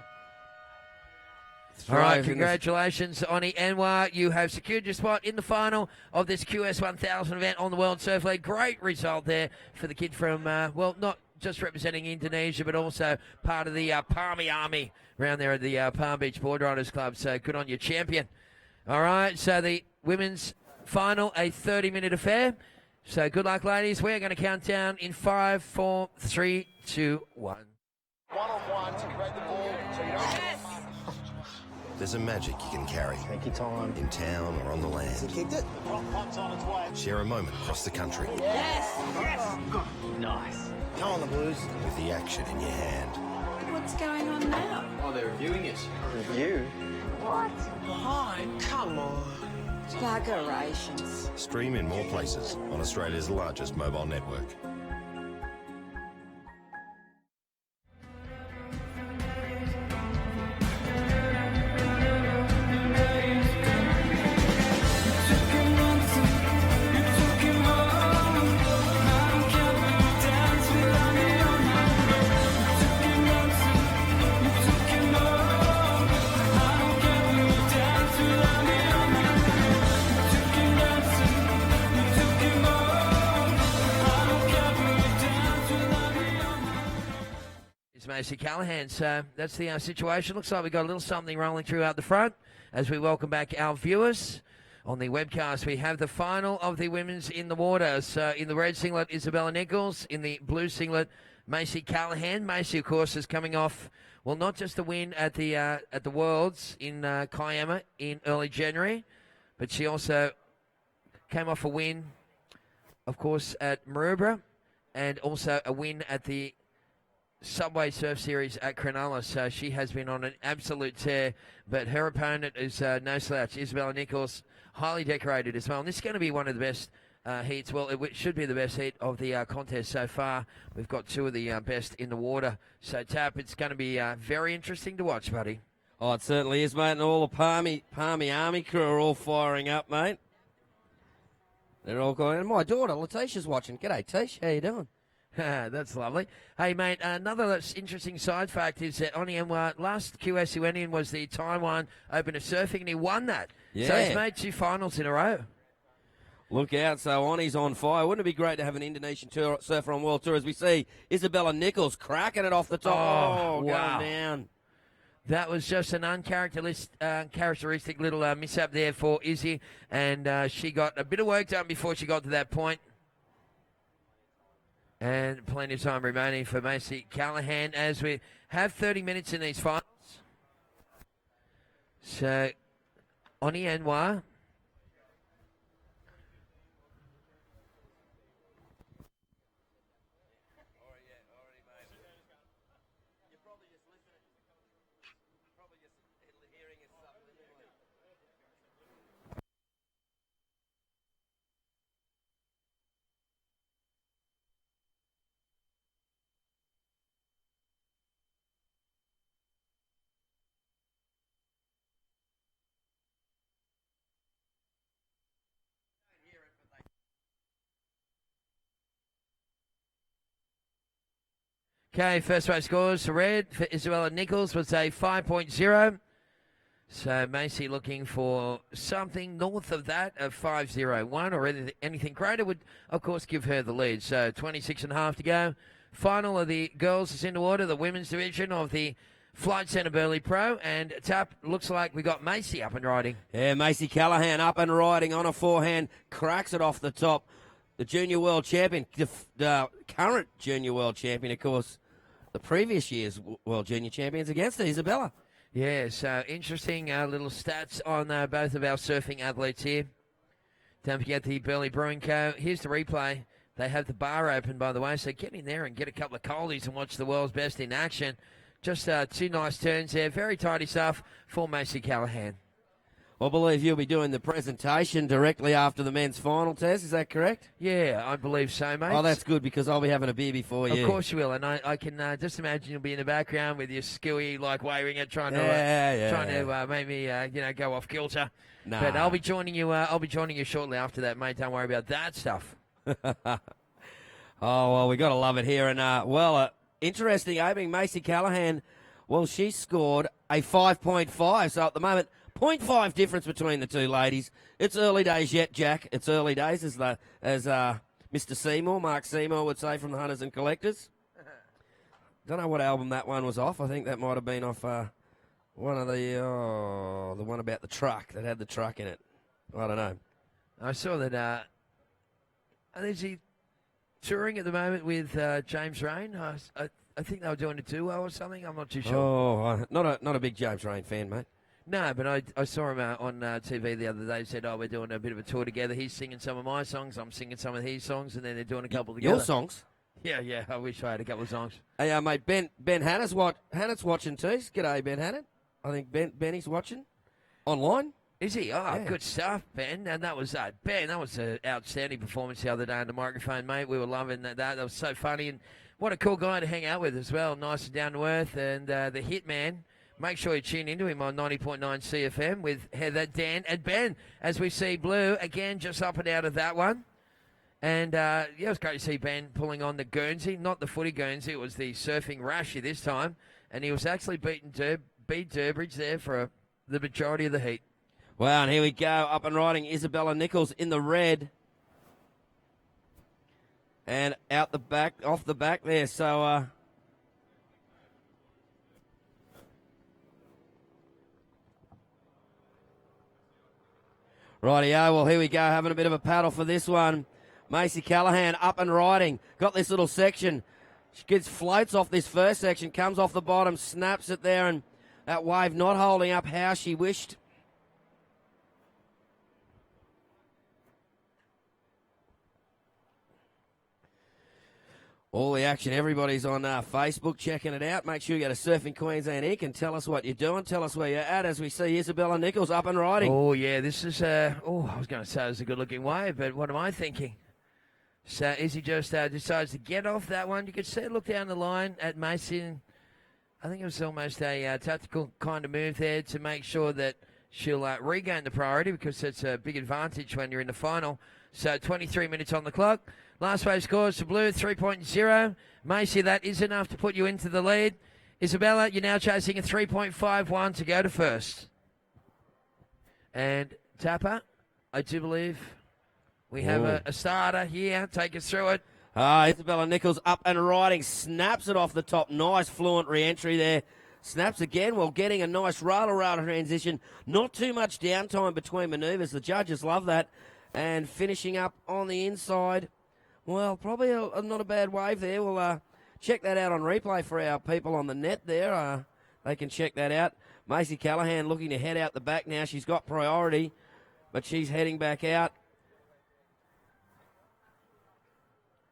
All right, congratulations, Oni Anwar. You have secured your spot in the final of this QS 1000 event on the World Surf League. Great result there for the kid from, not just representing Indonesia, but also part of the Palmy Army around there at the Palm Beach Board Riders Club. So good on you, champion. All right, so the women's final, a 30-minute affair. So good luck, ladies. We're going to count down in 5, 4, 3, 2, 1. One-on-one to grab the ball so you don't... There's a magic you can carry. Take your time. In town or on the land. Kicked it. Punt's on its way. Share a moment across the country. Yes! Yes! Nice. Come on, the Blues. With the action in your hand. What's going on now? Oh, they're reviewing it. Review? What? Fine, come on. Bugerations. Stream in more places on Australia's largest mobile network. Macy Callahan. So that's the situation. Looks like we've got a little something rolling through out the front as we welcome back our viewers. On the webcast, we have the final of the women's in the water. So in the red singlet, Isabella Nichols. In the blue singlet, Macy Callahan. Macy, of course, is coming off, well, not just a win at the Worlds in Kiama in early January, but she also came off a win, of course, at Maroubra, and also a win at the Subway Surf Series at Cronulla. So she has been on an absolute tear, but her opponent is no slouch, Isabella Nichols, highly decorated as well. And this is going to be one of the best heats. Well, it should be the best heat of the contest so far. We've got two of the best in the water. So, Tap, it's going to be very interesting to watch, buddy. Oh, it certainly is, mate. And all the Palmy Army crew are all firing up, mate. They're all going. And my daughter, Letitia's watching. G'day, Tish. How you doing? That's lovely. Hey, mate, another interesting side fact is that Oni Enwa, last QS he went in was the Taiwan Open of Surfing, and he won that. Yeah. So he's made 2 finals in a row. Look out, so Oni's on fire. Wouldn't it be great to have an Indonesian surfer on World Tour as we see Isabella Nichols cracking it off the top? Oh, wow. Going down. That was just an uncharacteristic little mishap there for Izzy, and she got a bit of work done before she got to that point. And plenty of time remaining for Macy Callahan as we have 30 minutes in these finals. So, Oni Anwar. Okay, first race scores for red for Isabella Nichols was a 5.0. So Macy looking for something north of that, of 5.01, or anything greater would, of course, give her the lead. So 26.5 to go. Final of the girls is in the water, the women's division of the Flight Centre Burleigh Pro. And Tap, looks like we got Macy up and riding. Yeah, Macy Callahan up and riding on a forehand, cracks it off the top. The junior world champion, the current junior world champion, of course, the previous year's world junior champions against Isabella. Yeah, so interesting little stats on both of our surfing athletes here. Don't forget the Burleigh Brewing Co. Here's the replay. They have the bar open, by the way, so get in there and get a couple of coldies and watch the world's best in action. Just 2 nice turns there. Very tidy stuff for Macy Callahan. I believe you'll be doing the presentation directly after the men's final test. Is that correct? Yeah, I believe so, mate. Oh, that's good because I'll be having a beer before you. Of course you will, and I can just imagine you'll be in the background with your skewy, like waving it, trying to make me go off kilter. Nah. But I'll be joining you. I'll be joining you shortly after that, mate. Don't worry about that stuff. Oh well, we got to love it here, and interesting opening. Macy Callahan, well, she scored a 5.5, so at the moment, 0.5 difference between the two ladies. It's early days yet, Jack. It's early days, as Mr. Seymour, Mark Seymour, would say from the Hunters and Collectors. Don't know what album that one was off. I think that might have been off one of the one about the truck that had the truck in it. I don't know. I saw that. Is he touring at the moment with James Rain? I think they were doing a duo or something. I'm not too sure. Oh, not a big James Rain fan, mate. No, but I saw him on TV the other day. He said, we're doing a bit of a tour together. He's singing some of my songs. I'm singing some of his songs, and then they're doing a couple together. Your songs? Yeah. I wish I had a couple of songs. Hey, mate, Ben Hannett's watching too. G'day, Ben Hannett. I think Benny's watching online. Is he? Oh, yeah. Good stuff, Ben. And that was Ben. That was an outstanding performance the other day on the microphone, mate. We were loving that. That was so funny, and what a cool guy to hang out with as well. Nice and down to earth, and the Hitman. Make sure you tune into him on 90.9 CFM with Heather, Dan, and Ben as we see Blue again just up and out of that one. And, it was great to see Ben pulling on the Guernsey, not the footy Guernsey, it was the surfing Rashi this time. And he was actually beat Durbridge there for the majority of the heat. Wow, and here we go, up and riding Isabella Nichols in the red. And out the back, off the back there, so... Rightio, well, here we go, having a bit of a paddle for this one. Macy Callahan up and riding. Got this little section. She gets floats off this first section, comes off the bottom, snaps it there, and that wave not holding up how she wished. All the action, everybody's on Facebook checking it out. Make sure you go to Surfing Queensland Inc. and tell us what you're doing. Tell us where you're at as we see Isabella Nichols up and riding. Oh, yeah, this is, I was going to say it was a good-looking wave, but what am I thinking? So Izzy just decides to get off that one. You could see, look down the line at Mason. I think it was almost a tactical kind of move there to make sure that she'll regain the priority, because it's a big advantage when you're in the final. So 23 minutes on the clock. Last wave scores for Blue, 3.0. Macy, that is enough to put you into the lead. Isabella, you're now chasing a 3.51 to go to first. And Tapper, I do believe we have a starter here. Take us through it. Isabella Nichols up and riding. Snaps it off the top. Nice fluent re-entry there. Snaps again while getting a nice rattle transition. Not too much downtime between manoeuvres. The judges love that. And finishing up on the inside. Well, probably not a bad wave there. We'll check that out on replay for our people on the net there. They can check that out. Macy Callahan looking to head out the back now. She's got priority, but she's heading back out.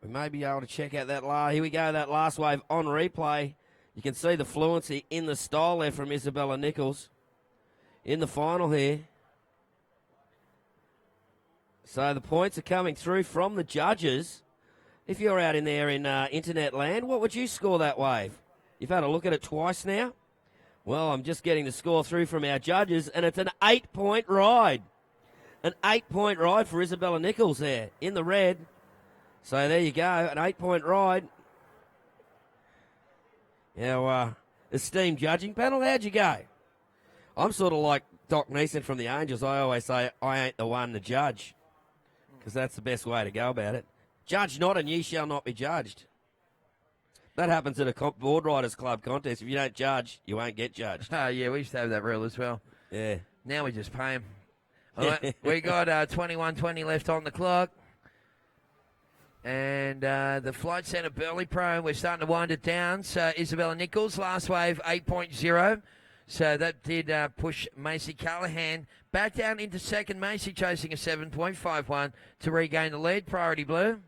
We may be able to check out that here we go, that last wave on replay. You can see the fluency in the style there from Isabella Nichols in the final here. So the points are coming through from the judges. If you're out in there in internet land, what would you score that wave? You've had a look at it twice now. Well, I'm just getting the score through from our judges, and it's an 8-point ride. An 8-point ride for Isabella Nichols there in the red. So there you go, an 8-point ride. Now, esteemed judging panel, how'd you go? I'm sort of like Doc Neeson from the Angels. I always say, I ain't the one to judge, because that's the best way to go about it. Judge not, and ye shall not be judged. That happens at a Board Riders Club contest. If you don't judge, you won't get judged. Oh, yeah, we used to have that rule as well. Yeah. Now we just pay them. All right, we got 21:20 left on the clock. And the Flight Centre Burleigh Pro, we're starting to wind it down. So Isabella Nichols, last wave 8.0. So that did push Macy Callahan back down into second. Macy chasing a 7.51 to regain the lead. Priority Blue.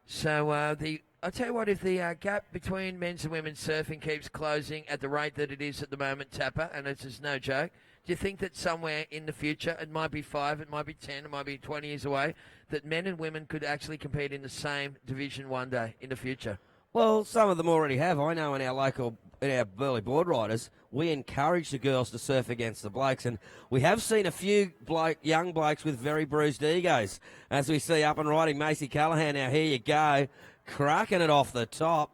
So I'll tell you what, if the gap between men's and women's surfing keeps closing at the rate that it is at the moment, Tapper, and it's just no joke, do you think that somewhere in the future, it might be 5, it might be 10, it might be 20 years away, that men and women could actually compete in the same division one day in the future? Well, some of them already have. I know in our Burleigh Board Riders, we encourage the girls to surf against the blokes, and we have seen a few young blokes with very bruised egos, as we see up and riding Macy Callahan. Now, here you go, cracking it off the top.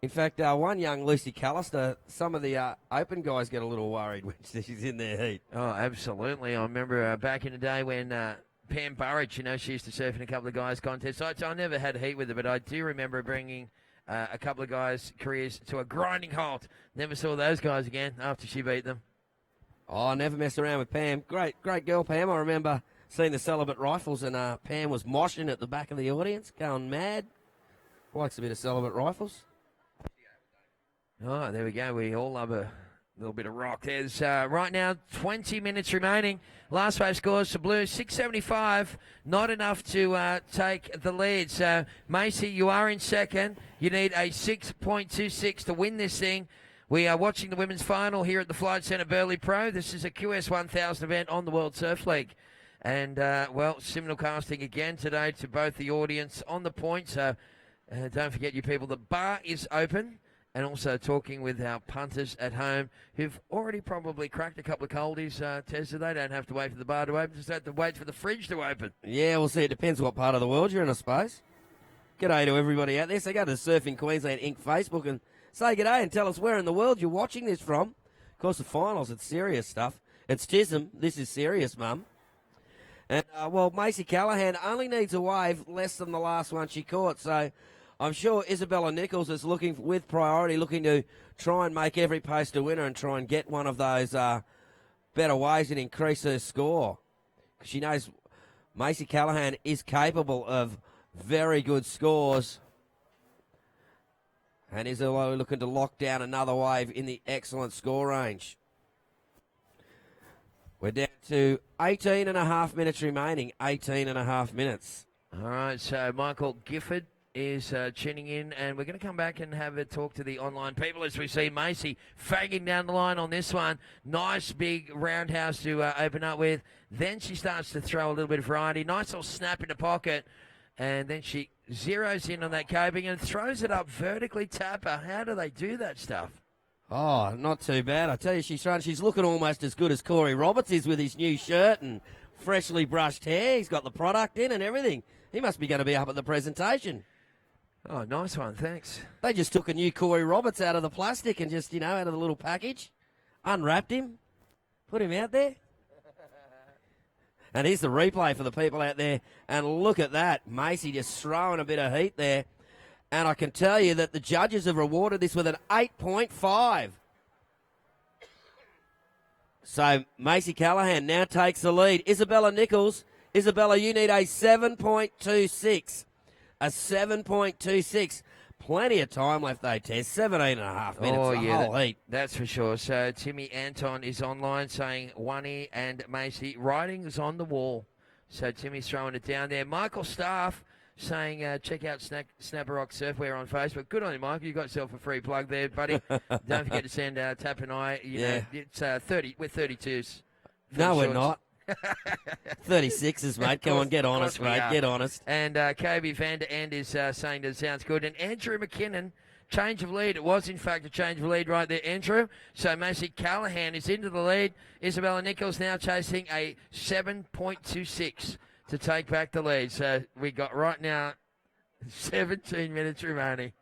In fact, one young Lucy Callister, some of the open guys get a little worried when she's in their heat. Oh, absolutely. I remember back in the day when Pam Burridge, she used to surf in a couple of guys' contests. I never had heat with her, but I do remember bringing a couple of guys' careers to a grinding halt. Never saw those guys again after she beat them. Oh, I never messed around with Pam. Great girl, Pam. I remember seeing the Celibate Rifles, and Pam was moshing at the back of the audience, going mad. Likes a bit of Celibate Rifles. Oh, there we go. We all love a little bit of rock. There's right now 20 minutes remaining. Last wave scores for Blue 675. Not enough to take the lead. So, Macy, you are in second. You need a 6.26 to win this thing. We are watching the women's final here at the Flight Centre Burleigh Pro. This is a QS 1000 event on the World Surf League. And, simulcasting again today to both the audience on the point. So, don't forget, you people, the bar is open. And also talking with our punters at home who've already probably cracked a couple of coldies, Tessa. They don't have to wait for the bar to open, just have to wait for the fridge to open. Yeah, we'll see. It depends what part of the world you're in, I suppose. G'day to everybody out there. So go to the Surfing Queensland Inc. Facebook and say g'day and tell us where in the world you're watching this from. Of course, the finals, it's serious stuff. It's TISM. This is serious, Mum. And, Macy Callahan only needs a wave less than the last one she caught, so I'm sure Isabella Nichols is looking with priority, looking to try and make every post a winner and try and get one of those better waves and increase her score. She knows Macy Callahan is capable of very good scores. And is looking to lock down another wave in the excellent score range. We're down to 18 and a half minutes remaining. 18 and a half minutes. All right, so Michael Gifford is tuning in, and we're going to come back and have a talk to the online people as we see Macy fagging down the line on this one. Nice big roundhouse to open up with. Then she starts to throw a little bit of variety. Nice little snap in the pocket, and then she zeroes in on that coping and throws it up vertically. Tapper. How do they do that stuff? Oh, not too bad. I tell you, she's looking almost as good as Corey Roberts is with his new shirt and freshly brushed hair. He's got the product in and everything. He must be going to be up at the presentation. Oh, nice one. Thanks. They just took a new Corey Roberts out of the plastic and just, out of the little package, unwrapped him, put him out there. And here's the replay for the people out there. And look at that. Macy just throwing a bit of heat there. And I can tell you that the judges have rewarded this with an 8.5. So Macy Callahan now takes the lead. Isabella Nichols. Isabella, you need a 7.26. A 7.26. Plenty of time left, though, Tess. 17 and a half minutes. Oh, yeah, whole heat. that's for sure. So Timmy Anton is online saying Wani and Macy, writing is on the wall. So Timmy's throwing it down there. Michael Staff saying check out Snapper Rock Surfwear on Facebook. Good on you, Michael. You got yourself a free plug there, buddy. Don't forget to send Tap and I. You know, it's 30. We're 32s. No, we're not. 36s, mate. Come on, get honest, mate. Get honest. And Kobe Vander End is saying that sounds good. And Andrew McKinnon, change of lead. It was, in fact, a change of lead right there, Andrew. So Macy Callahan is into the lead. Isabella Nichols now chasing a 7.26 to take back the lead. So we got right now 17 minutes remaining.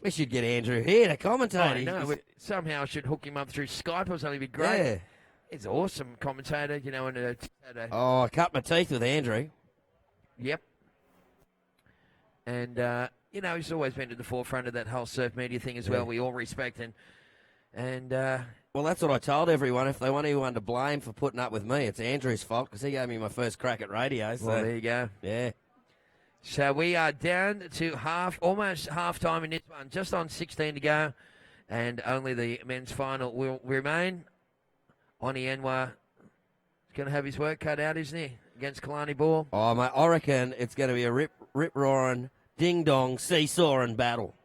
We should get Andrew here to commentate. I know. Somehow I should hook him up through Skype or something. It'd be great. Yeah. He's an awesome commentator, and Oh, I cut my teeth with Andrew. Yep. And, he's always been at the forefront of that whole surf media thing as well. We all respect and well, that's what I told everyone. If they want anyone to blame for putting up with me, it's Andrew's fault because he gave me my first crack at radio. So. Well, there you go. Yeah. So we are down to almost half time in this one, just on 16 to go, and only the men's final will remain. Oni Anwar is going to have his work cut out, isn't he, against Kalani Ball? Oh, mate, I reckon it's going to be a rip-roaring, ding-dong, seesawing battle.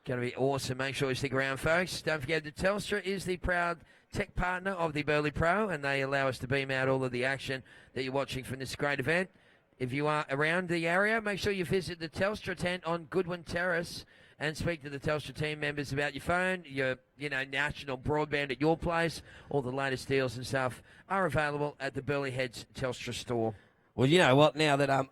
Going to be awesome. Make sure you stick around, folks. Don't forget that Telstra is the proud tech partner of the Burleigh Pro, and they allow us to beam out all of the action that you're watching from this great event. If you are around the area, make sure you visit the Telstra tent on Goodwin Terrace and speak to the Telstra team members about your phone, your national broadband at your place. All the latest deals and stuff are available at the Burleigh Heads Telstra store. Well, you know what? Now that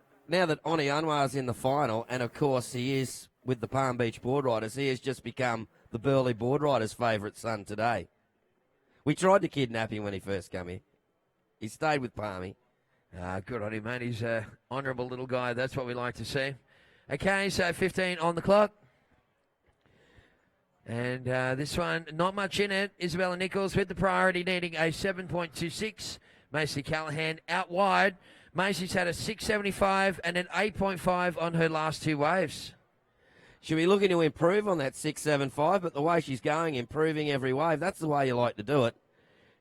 Oni Anwar's in the final, and of course he is with the Palm Beach Board Riders, he has just become the Burleigh Board Riders' favourite son today. We tried to kidnap him when he first came here. He stayed with Palmy. Good on him, mate. He's an honourable little guy. That's what we like to see. Okay, so 15 on the clock. And this one, not much in it. Isabella Nichols with the priority, needing a 7.26. Macy Callahan out wide. Macy's had a 6.75 and an 8.5 on her last two waves. She'll be looking to improve on that 6.75, but the way she's going, improving every wave, that's the way you like to do it.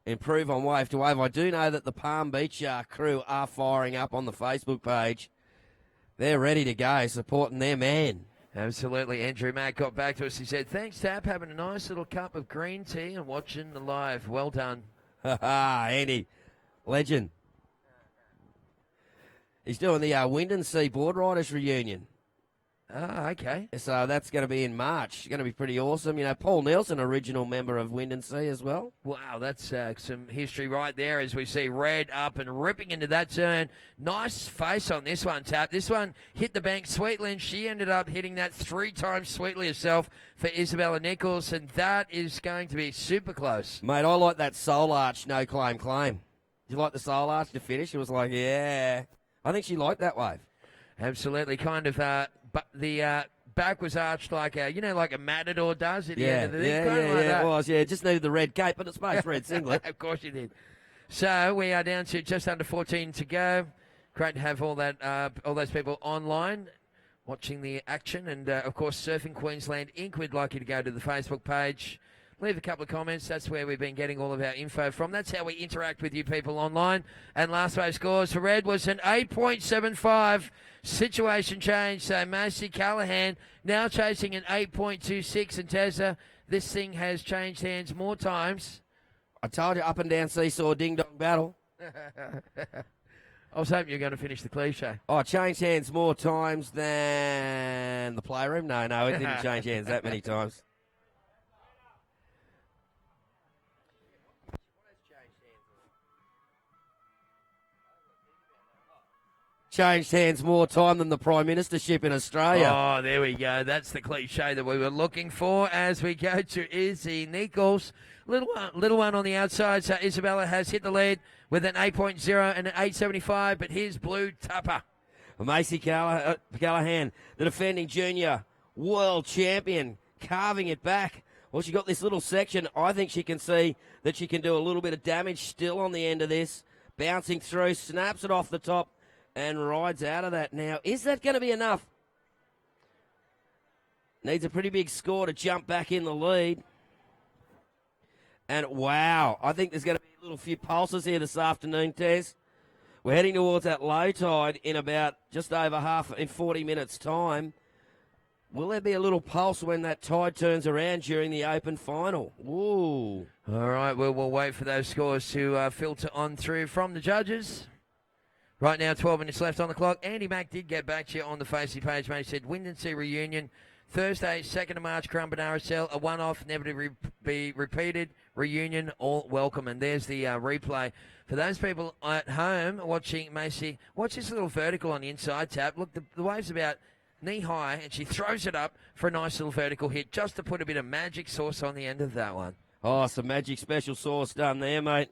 Improve on wave to wave. I do know that the Palm Beach crew are firing up on the Facebook page. They're ready to go, supporting their man. Absolutely. Andrew Mack got back to us. He said, thanks, Tap. Having a nice little cup of green tea and watching the live. Well done. Andy, legend. He's doing the Wind and Sea Board Riders reunion. Ah, okay. So that's going to be in March. It's going to be pretty awesome. Paul Nelson, original member of Wind and Sea as well. Wow, that's some history right there as we see Red up and ripping into that turn. Nice face on this one, Tap. This one hit the bank sweetly, and she ended up hitting that 3 times sweetly herself for Isabella Nichols, and that is going to be super close. Mate, I like that soul arch, no claim. Did you like the soul arch to finish? It was like, yeah. I think she liked that wave. Absolutely. Kind of but the back was arched like like a matador does at the end Yeah, of the thing. yeah, Kind of like that. it was. Yeah, just needed the red cape, but it's both red singlet. Of course you did. So we are down to just under 14 to go. Great to have all those people online watching the action. And, of course, Surfing Queensland Inc. We'd like you to go to the Facebook page. Leave a couple of comments. That's where we've been getting all of our info from. That's how we interact with you people online. And last wave scores for Red was an 8.75. Situation change. So Macy Callahan now chasing an 8.26. And Tezza, this thing has changed hands more times. I told you, up and down seesaw ding-dong battle. I was hoping you were going to finish the cliche. Oh, changed hands more times than the playroom? No, it didn't change hands that many times. Changed hands more time than the Prime Ministership in Australia. Oh, there we go. That's the cliche that we were looking for as we go to Izzy Nichols. Little one on the outside. So Isabella has hit the lead with an 8.0 and an 8.75, but here's Blue Tupper. Macy Callahan, the defending junior world champion, carving it back. Well, she got this little section. I think she can see that she can do a little bit of damage still on the end of this. Bouncing through, snaps it off the top, and rides out of that now. Is that going to be enough? Needs a pretty big score to jump back in the lead. And wow, I think there's going to be a little few pulses here this afternoon, Tez. We're heading towards that low tide in about just over in 40 minutes' time. Will there be a little pulse when that tide turns around during the Open final? Ooh. All right, we'll wait for those scores to filter on through from the judges. Right now, 12 minutes left on the clock. Andy Mack did get back to you on the Facey page, mate. He said, Windansea reunion, Thursday, 2nd of March, Currumbin RSL, a one-off, never to be repeated, reunion, all welcome. And there's the replay. For those people at home watching Macy, watch this little vertical on the inside tab. Look, the wave's about knee-high, and she throws it up for a nice little vertical hit, just to put a bit of magic sauce on the end of that one. Oh, some magic special sauce done there, mate.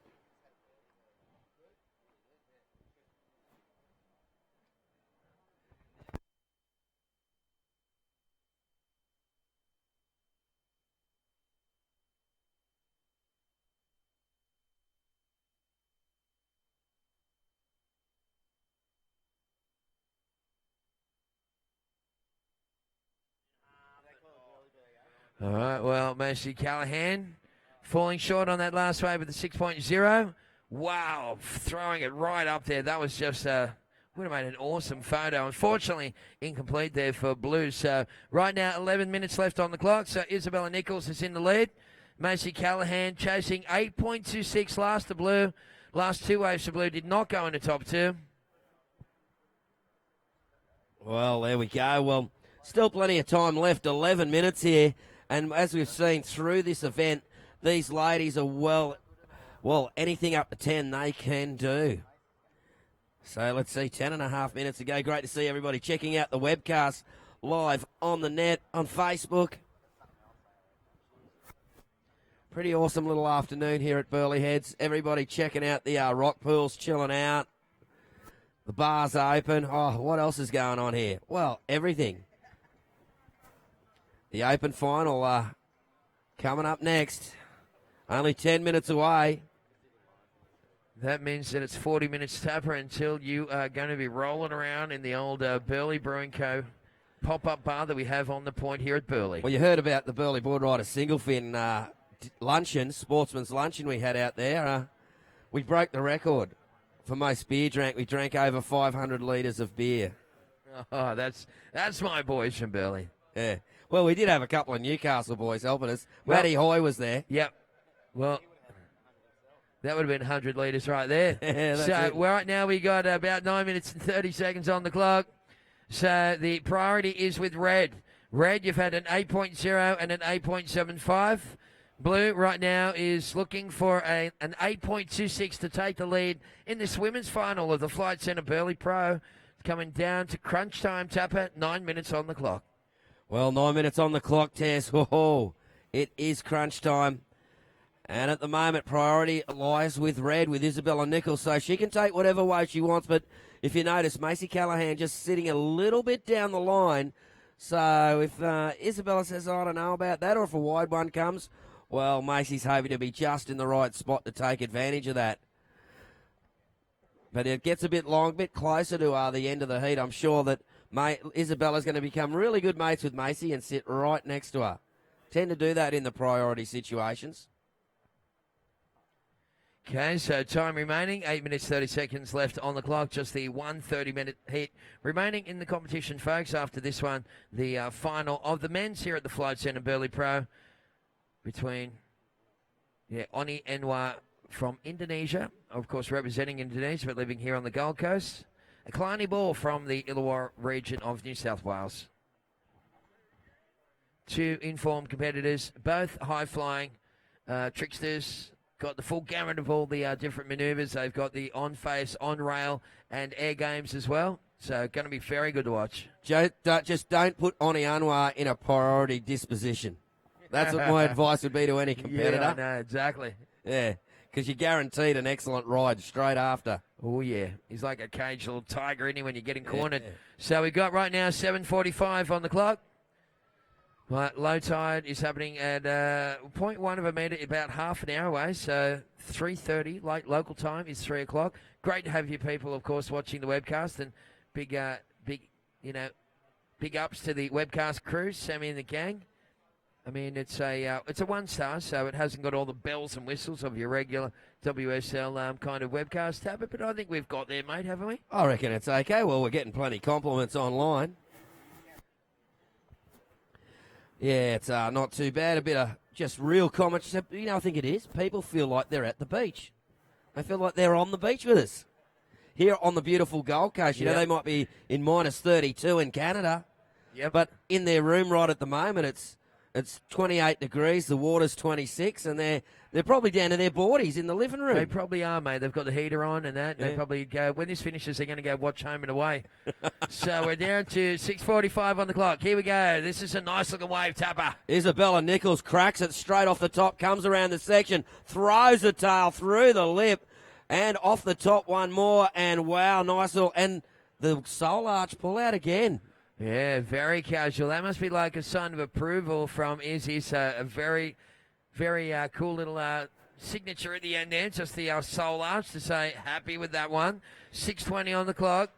All right, well, Macy Callahan falling short on that last wave with the 6.0. Wow, throwing it right up there. That was just, would have made an awesome photo. Unfortunately, incomplete there for Blues. So right now, 11 minutes left on the clock. So Isabella Nichols is in the lead. Macy Callahan chasing 8.26 last to Blue. Last two waves to Blue did not go into top two. Well, there we go. Well, still plenty of time left, 11 minutes here. And as we've seen through this event, these ladies are well, anything up to 10 they can do. So let's see, 10 and a half minutes to go. Great to see everybody checking out the webcast live on the net, on Facebook. Pretty awesome little afternoon here at Burleigh Heads. Everybody checking out the rock pools, chilling out. The bar's open. Oh, what else is going on here? Well, everything. The Open final coming up next. Only 10 minutes away. That means that it's 40 minutes tapper until you are going to be rolling around in the old Burleigh Brewing Co. pop-up bar that we have on the point here at Burleigh. Well, you heard about the Burleigh Board Rider single fin luncheon, sportsman's luncheon we had out there. We broke the record for most beer drank. We drank over 500 litres of beer. Oh, that's my boys from Burleigh. Yeah. Well, we did have a couple of Newcastle boys helping us. Matty Hoy was there. Yep. Well, that would have been 100 litres right there. Yeah, so right now we got about 9 minutes and 30 seconds on the clock. So the priority is with Red. Red, you've had an 8.0 and an 8.75. Blue right now is looking for an 8.26 to take the lead in this women's final of the Flight Centre Burleigh Pro. Coming down to crunch time, Tapper, 9 minutes on the clock. Well, 9 minutes on the clock, Tess. Oh, it is crunch time. And at the moment, priority lies with Red, with Isabella Nichols. So she can take whatever way she wants. But if you notice, Macy Callahan just sitting a little bit down the line. So if Isabella says, I don't know about that, or if a wide one comes, well, Macy's hoping to be just in the right spot to take advantage of that. But it gets a bit long, bit closer to the end of the heat. I'm sure that Isabella's going to become really good mates with Macy and sit right next to her. Tend to do that in the priority situations. Okay, so time remaining, 8 minutes, 30 seconds left on the clock. Just the 130-minute heat remaining in the competition, folks. After this one, the final of the men's here at the Flight Centre Burleigh Pro between Oni Enwa from Indonesia, of course representing Indonesia but living here on the Gold Coast. A Kalani Ball from the Illawarra region of New South Wales. Two informed competitors, both high-flying tricksters. Got the full gamut of all the different manoeuvres. They've got the on-face, on-rail, and air games as well. So going to be very good to watch. Just don't put Oni Anwar in a priority disposition. That's what my advice would be to any competitor. Yeah, I know, exactly. Yeah, because you're guaranteed an excellent ride straight after. Oh, yeah. He's like a caged little tiger, isn't he, when you're getting cornered. Yeah. So we've got right now 7:45 on the clock. Right, low tide is happening at 0.1 of a metre, about half an hour away. So 3:30, late local time, is 3 o'clock. Great to have you people, of course, watching the webcast, and big ups to the webcast crew, Sammy and the gang. I mean, it's a 1-star, so it hasn't got all the bells and whistles of your regular WSL kind of webcast tab, but I think we've got there, mate, haven't we? I reckon it's okay. Well, we're getting plenty of compliments online. Yeah, it's not too bad. A bit of just real comments. I think it is. People feel like they're at the beach. They feel like they're on the beach with us. Here on the beautiful Gold Coast, you know, they might be in minus 32 in Canada. Yeah. But in their room right at the moment, it's 28 degrees, the water's 26, and they're probably down to their boardies in the living room. They probably are, mate. They've got the heater on and that. Yeah. They probably go, when this finishes, they're going to go watch Home and Away. So we're down to 6:45 on the clock. Here we go. This is a nice-looking wave tapper. Isabella Nichols cracks it straight off the top, comes around the section, throws the tail through the lip, and off the top one more, and wow, nice little, and the soul arch pull out again. Yeah, very casual. That must be like a sign of approval from Izzy. So a very, very cool little signature at the end there. Just the soul arch to say happy with that one. 6:20 on the clock.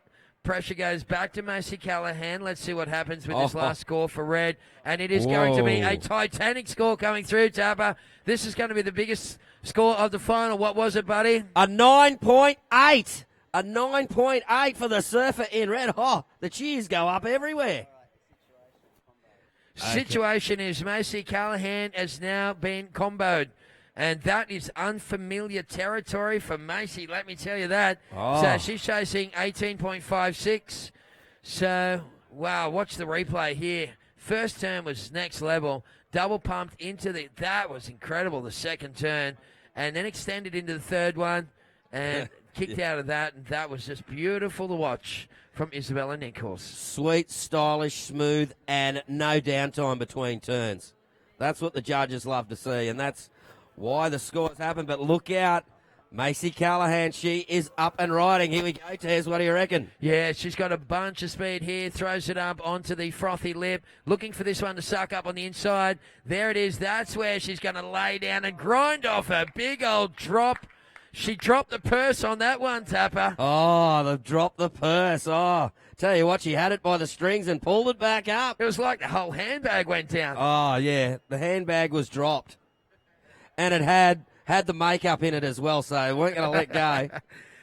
Pressure goes back to Macy Callahan. Let's see what happens with this last score for Red. And it is going to be a titanic score coming through, Tapper. This is going to be the biggest score of the final. What was it, buddy? A 9.8. A 9.8 for the surfer in red. Oh, the cheers go up everywhere. Situation is Macy Callahan has now been comboed. And that is unfamiliar territory for Macy, let me tell you that. So she's chasing 18.56. So, wow, watch the replay here. First turn was next level. Double pumped into that was incredible, the second turn. And then extended into the third one. And kicked out of that, and that was just beautiful to watch from Isabella Nichols. Sweet, stylish, smooth, and no downtime between turns. That's what the judges love to see, and that's why the scores happen. But look out, Macy Callahan, she is up and riding. Here we go, Tez, what do you reckon? Yeah, she's got a bunch of speed here, throws it up onto the frothy lip, looking for this one to suck up on the inside. There it is, that's where she's going to lay down and grind off a big old drop. She dropped the purse on that one, Tapper. Oh, they've dropped the purse. Oh, tell you what, she had it by the strings and pulled it back up. It was like the whole handbag went down. Oh, yeah, the handbag was dropped. And it had the makeup in it as well, so we weren't going to let go.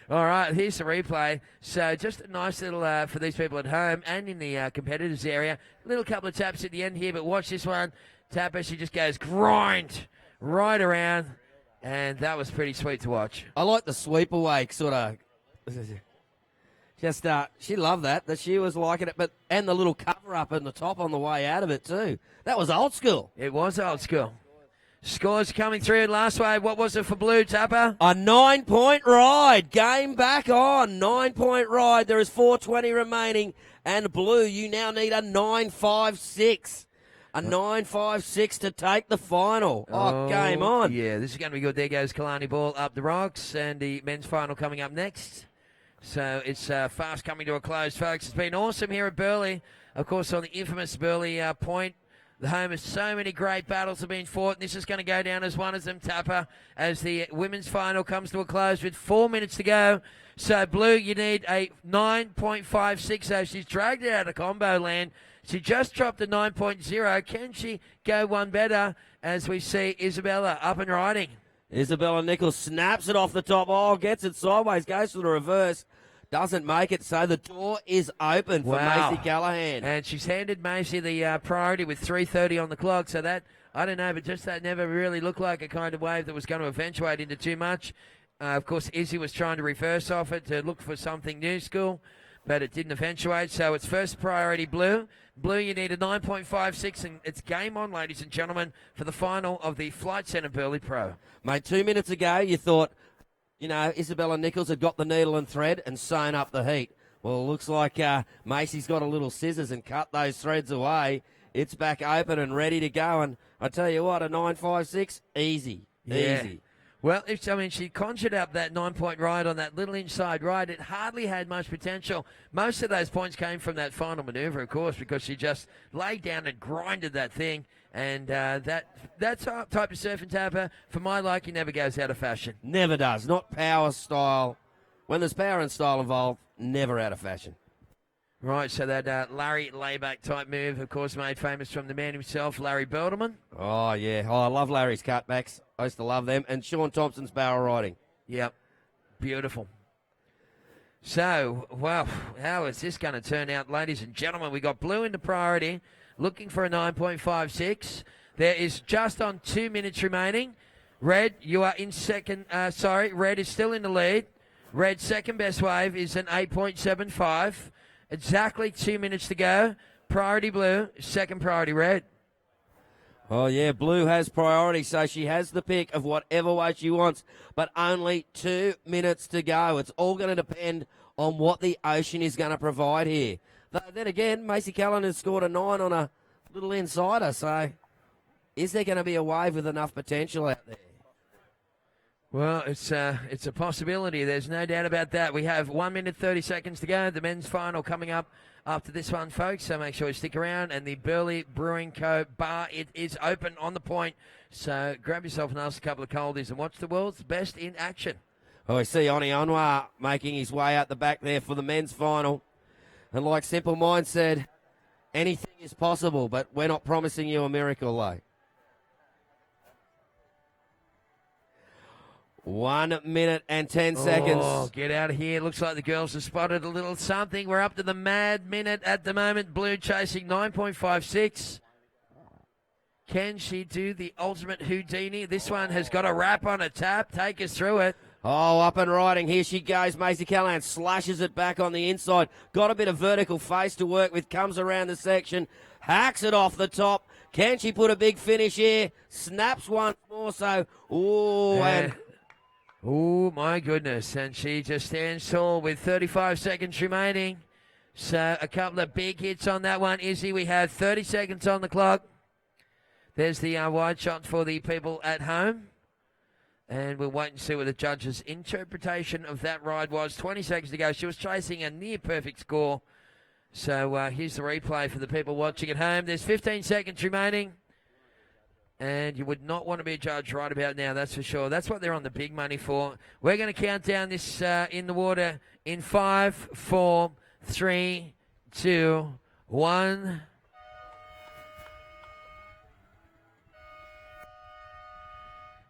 All right, here's the replay. So just a nice little, for these people at home and in the competitors area, a little couple of taps at the end here, but watch this one. Tapper, she just goes grind right around. And that was pretty sweet to watch. I like the sweep away sort of. Just she loved that she was liking it, and the little cover up in the top on the way out of it too. That was old school. It was old school. Scores coming through in last wave. What was it for Blue, Tapper? A 9-point ride. Game back on. 9-point ride. There is 4:20 remaining, and Blue, you now need a 9.56. A 9.56 to take the final. Oh, game on. Yeah, this is going to be good. There goes Kalani Ball up the rocks, and the men's final coming up next. So it's fast coming to a close, folks. It's been awesome here at Burleigh. Of course, on the infamous Burleigh point, the home of so many great battles have been fought. And this is going to go down as one of them, Tapper, as the women's final comes to a close with 4 minutes to go. So, Blue, you need a 9.56. So she's dragged it out of combo land. She just dropped a 9.0. Can she go one better as we see Isabella up and riding? Isabella Nichols snaps it off the top. Oh, gets it sideways, goes to the reverse. Doesn't make it, so the door is open for Macy Callahan. And she's handed Macy the priority with 3:30 on the clock. So that, I don't know, but just that never really looked like a kind of wave that was going to eventuate into too much. Of course, Izzy was trying to reverse off it to look for something new school, but it didn't eventuate. So it's first priority Blue. Blue, you need a 9.56, and it's game on, ladies and gentlemen, for the final of the Flight Centre Burleigh Pro. Mate, 2 minutes ago, you thought, Isabella Nichols had got the needle and thread and sewn up the heat. Well, it looks like Macy's got a little scissors and cut those threads away. It's back open and ready to go, and I tell you what, a 9.56, easy. Well, she conjured up that 9-point ride on that little inside ride. It hardly had much potential. Most of those points came from that final manoeuvre, of course, because she just laid down and grinded that thing. And that type of surf and tapper, for my liking, never goes out of fashion. Never does. Not power style. When there's power and style involved, never out of fashion. Right, so that Larry layback type move, of course, made famous from the man himself, Larry Belderman. Oh, yeah. Oh, I love Larry's cutbacks. I used to love them. And Sean Thompson's barrel riding. Yep. Beautiful. So, well, how is this going to turn out, ladies and gentlemen? We got Blue into priority, looking for a 9.56. There is just on 2 minutes remaining. Red, you are in second. Red is still in the lead. Red's second best wave is an 8.75. Exactly 2 minutes to go. Priority Blue, second priority Red. Oh, yeah, Blue has priority, so she has the pick of whatever way she wants, but only 2 minutes to go. It's all going to depend on what the ocean is going to provide here. Then again, Macy Callahan has scored a 9 on a little insider, so is there going to be a wave with enough potential out there? Well, it's a possibility. There's no doubt about that. We have 1 minute, 30 seconds to go. The men's final coming up after this one, folks. So make sure you stick around. And the Burleigh Brewing Co. bar, it is open on the point. So grab yourself and ask a couple of coldies and watch the world's best in action. Oh, we see Oni Anwar making his way out the back there for the men's final. And like Simple Mind said, anything is possible, but we're not promising you a miracle, though. 1 minute and 10 seconds. Oh, get out of here. Looks like the girls have spotted a little something. We're up to the mad minute at the moment. Blue chasing 9.56. Can she do the ultimate Houdini? This one has got a wrap on a tap. Take us through it. Oh, up and riding. Here she goes. Macy Callahan slashes it back on the inside. Got a bit of vertical face to work with. Comes around the section. Hacks it off the top. Can she put a big finish here? Snaps once more. So, oh, my goodness. And she just stands tall with 35 seconds remaining. So a couple of big hits on that one. Izzy, we have 30 seconds on the clock. There's the wide shot for the people at home. And we'll wait and see what the judge's interpretation of that ride was. 20 seconds to go. She was chasing a near-perfect score. So here's the replay for the people watching at home. There's 15 seconds remaining. And you would not want to be a judge right about now, that's for sure. That's what they're on the big money for. We're going to count down this in the water in 5, 4, 3, 2, 1.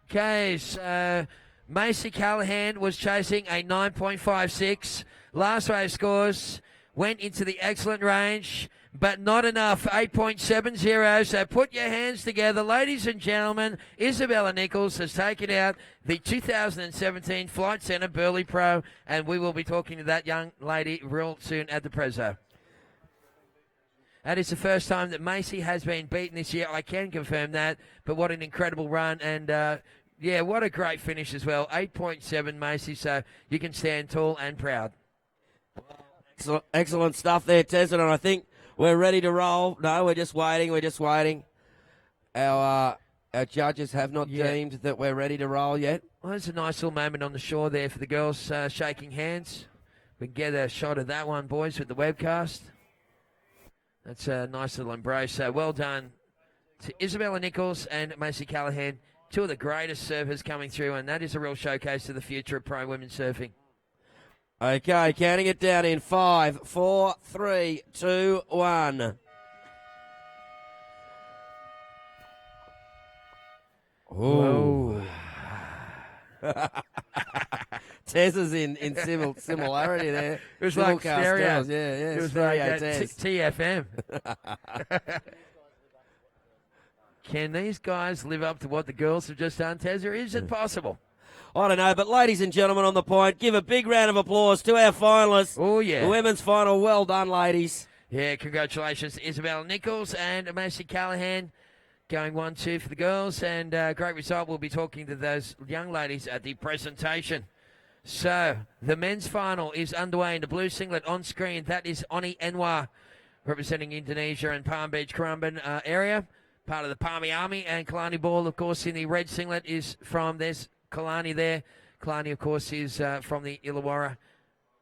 Okay, so Macy Callahan was chasing a 9.56. Last wave scores went into the excellent range, but not enough, 8.70. So put your hands together. Ladies and gentlemen, Isabella Nichols has taken out the 2017 Flight Centre Burleigh Pro, and we will be talking to that young lady real soon at the Prezzo. That is the first time that Macy has been beaten this year. I can confirm that, but what an incredible run, and yeah, what a great finish as well. 8.7, Macy, so you can stand tall and proud. Excellent stuff there, Tez, and I think we're ready to roll. No, we're just waiting. Our judges have not deemed that we're ready to roll yet. Well, there's a nice little moment on the shore there for the girls shaking hands We can get a shot of that one, boys, with the webcast. That's a nice little embrace. So well done to Isabella Nichols and Macy Callahan, two of the greatest surfers coming through, and that is a real showcase of the future of pro women's surfing. Okay, counting it down in 5, 4, 3, 2, 1. Whoa. Tez is in similarity there. It was like Simulcast stereo. girls, yeah. It was Stereo like Tez. TFM. Can these guys live up to what the girls have just done, Tez, or is it possible? I don't know, but ladies and gentlemen on the point, give a big round of applause to our finalists. Oh, yeah. The women's final, well done, ladies. Yeah, congratulations, Isabella Nichols and Macy Callahan. Going 1-2 for the girls, and great result. We'll be talking to those young ladies at the presentation. So, the men's final is underway in the blue singlet on screen. That is Oni Anwar, representing Indonesia and Palm Beach, Currumbin area, part of the Palmy Army. And Kalani Ball, of course, in the red singlet is from, there's Kalani there. Kalani, of course, is from the Illawarra,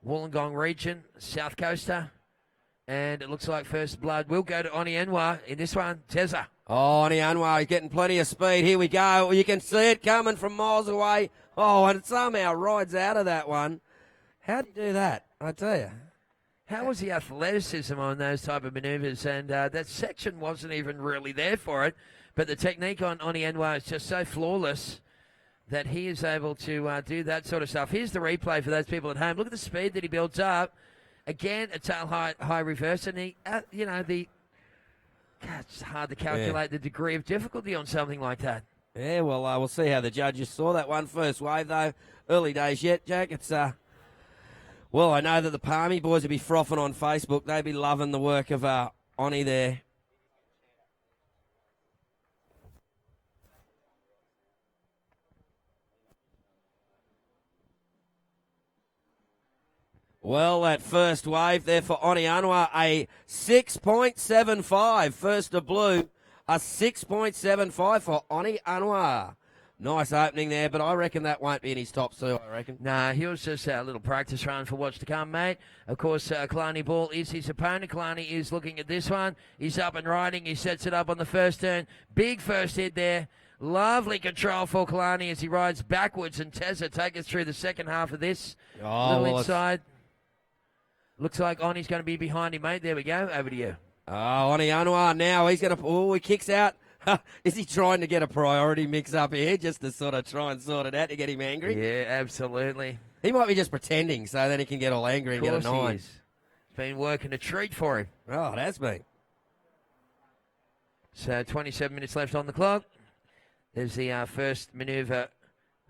Wollongong region, South Coaster. And it looks like first blood will go to Oni Anwar in this one. Tezza. Oh, Oni Anwar, he's getting plenty of speed. Here we go. You can see it coming from miles away. Oh, and it somehow rides out of that one. How'd he do that? I tell you. How was the athleticism on those type of manoeuvres? And that section wasn't even really there for it. But the technique on Oni Anwar is just so flawless that he is able to do that sort of stuff. Here's the replay for those people at home. Look at the speed that he builds up. Again, a tail high reverse. And he, it's hard to calculate the degree of difficulty on something like that. Yeah, well, we'll see how the judges saw that one. First wave, though. Early days yet, Jack. It's, well, I know that the Palmy boys will be frothing on Facebook. They'd be loving the work of Oni there. Well, that first wave there for Oni Anwar, a 6.75. First to blue, a 6.75 for Oni Anwar. Nice opening there, but I reckon that won't be in his top two, I reckon. Nah, he was just a little practice run for what's to come, mate. Of course, Kalani Ball is his opponent. Kalani is looking at this one. He's up and riding. He sets it up on the first turn. Big first hit there. Lovely control for Kalani as he rides backwards, and Tezza take us through the second half of this. Oh, little inside. Looks like Oni's going to be behind him, mate. There we go. Over to you. Oh, Oni Anwar now. He's going to... Oh, he kicks out. Is he trying to get a priority mix up here just to sort of try and sort it out to get him angry? Yeah, absolutely. He might be just pretending so then he can get all angry and get a 9. It's been working a treat for him. Oh, it has been. So 27 minutes left on the clock. There's the first manoeuvre.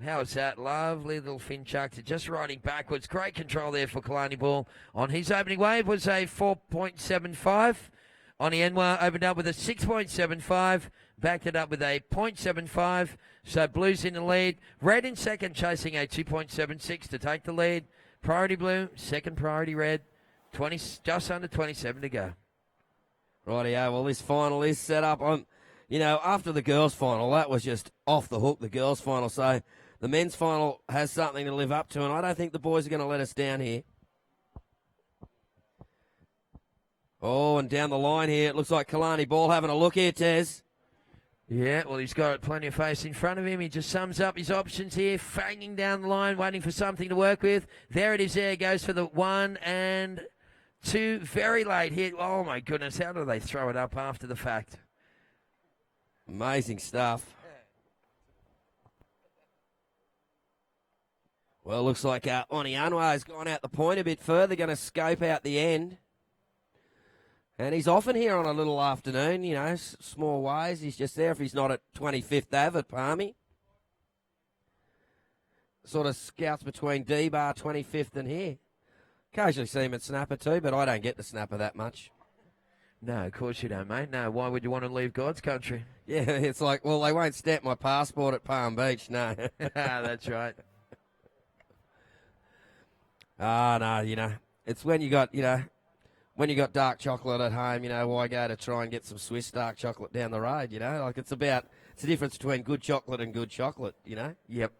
How is that? Lovely little fin chuck to just riding backwards. Great control there for Kalani Ball. On his opening wave was a 4.75. Oni Anwar opened up with a 6.75. Backed it up with a 0.75. So Blue's in the lead. Red in second, chasing a 2.76 to take the lead. Priority Blue, second priority Red. 20, just under 27 to go. Rightio, well, this final is set up on, after the girls' final, that was just off the hook, the girls' final. So the men's final has something to live up to, and I don't think the boys are going to let us down here. Oh, and down the line here, it looks like Kalani Ball having a look here, Tez. Yeah, well, he's got plenty of face in front of him. He just sums up his options here, fanging down the line, waiting for something to work with. There it is there. Goes for the 1 and 2. Very late hit. Oh, my goodness. How do they throw it up after the fact? Amazing stuff. Well, looks like Oni Anwar has gone out the point a bit further, going to scope out the end. And he's often here on a little afternoon, small ways. He's just there if he's not at 25th Ave at Palmy. Sort of scouts between D-Bar, 25th and here. Occasionally see him at Snapper too, but I don't get the Snapper that much. No, of course you don't, mate. No, why would you want to leave God's country? Yeah, it's like, well, they won't stamp my passport at Palm Beach, no. That's right. No, it's when you got, when you got dark chocolate at home, why go to try and get some Swiss dark chocolate down the road, Like, it's the difference between good chocolate and good chocolate, Yep.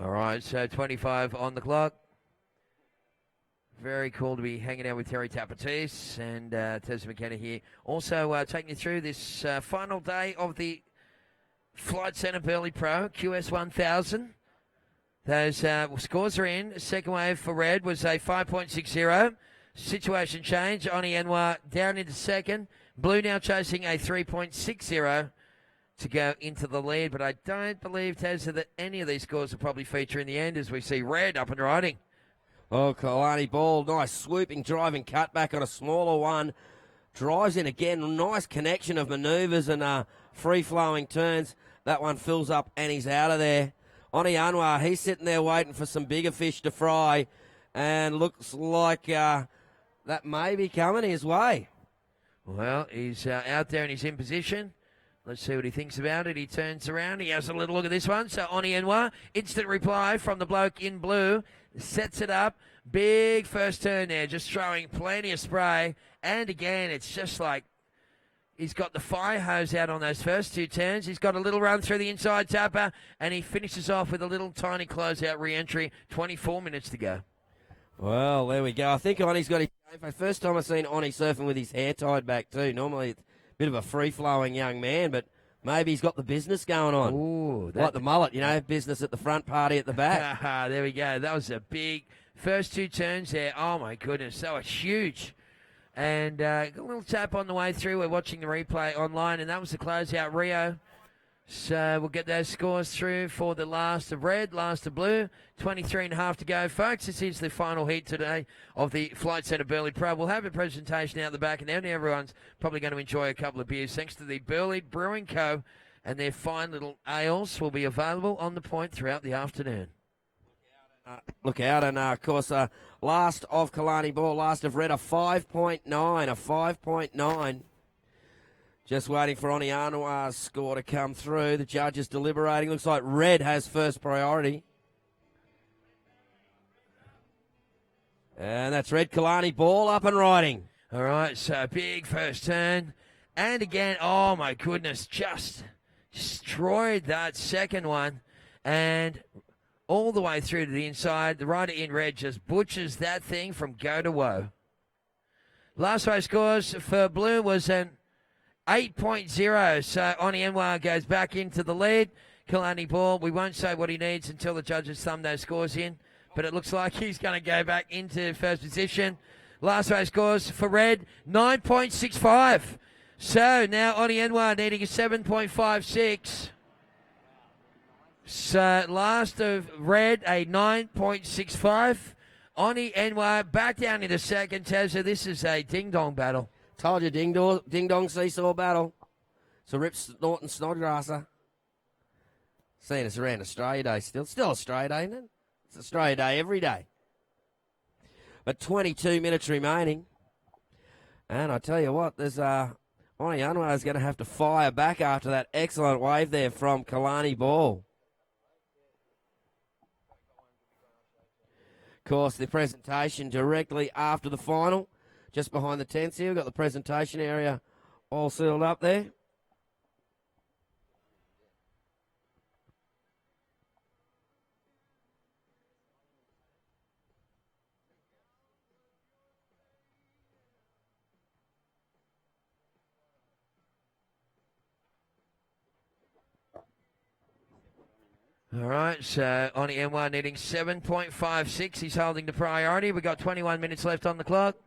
All right, so 25 on the clock. Very cool to be hanging out with Terry Tapatis and Tessa McKenna here. Also taking you through this final day of the Flight Centre Burleigh Pro QS 1000. Those scores are in. Second wave for Red was a 5.60. Situation change. Oni Anwar down into second. Blue now chasing a 3.60 to go into the lead. But I don't believe, Tessa, that any of these scores will probably feature in the end as we see Red up and riding. Oh, Kalani Ball, nice swooping driving cutback on a smaller one. Drives in again. Nice connection of manoeuvres and free-flowing turns. That one fills up and he's out of there. Oni Anwar, he's sitting there waiting for some bigger fish to fry, and looks like that may be coming his way. Well, he's out there and he's in position. Let's see what he thinks about it. He turns around. He has a little look at this one. So Oni Anwar, instant reply from the bloke in blue, sets it up. Big first turn there, just throwing plenty of spray. And again, it's just like he's got the fire hose out on those first two turns. He's got a little run through the inside tapper, and he finishes off with a little tiny closeout re-entry. 24 minutes to go. Well, there we go. I think Oni's got his game. First time I've seen Oni surfing with his hair tied back too. Normally it's a bit of a free-flowing young man, but maybe he's got the business going on. Ooh, like the mullet, business at the front, party at the back. There we go. That was a big first two turns there. Oh, my goodness. That was huge. And a little tap on the way through. We're watching the replay online, and that was the closeout Rio. So we'll get those scores through for the last of Red, last of Blue. 23 and a half to go, folks. This is the final heat today of the Flight Centre Burleigh Pro. We'll have a presentation out the back, and then everyone's probably going to enjoy a couple of beers thanks to the Burleigh Brewing Co. And their fine little ales will be available on the point throughout the afternoon. Look out, and of course, last of Kalani Ball, last of Red, a 5.9, a 5.9. Just waiting for Oni Anwar's score to come through. The judges deliberating. Looks like Red has first priority. And that's Red. Kalani Ball up and riding. All right, so big first turn. And again, oh my goodness, just destroyed that second one. And all the way through to the inside. The rider in red just butchers that thing from go to woe. Last race scores for Blue was an 8.0. So Oni Anwar goes back into the lead. Kalani Ball, we won't say what he needs until the judges thumb those scores in. But it looks like he's going to go back into first position. Last race scores for Red, 9.65. So now Oni Anwar needing a 7.56. So last of Red, a 9.65. Oni Anwar back down into second. Tazza, this is a ding-dong battle. Told you, ding-dong seesaw battle. So Rip Norton Snodgrasser. Seeing us around Australia Day still. Still Australia Day, isn't it? It's Australia Day every day. But 22 minutes remaining. And I tell you what, there's Oni Anwar is going to have to fire back after that excellent wave there from Kalani Ball. Of course, the presentation directly after the final. Just behind the tents here, we've got the presentation area all sealed up there. All right, so Oni Anwar needing 7.56. He's holding the priority. We've got 21 minutes left on the clock.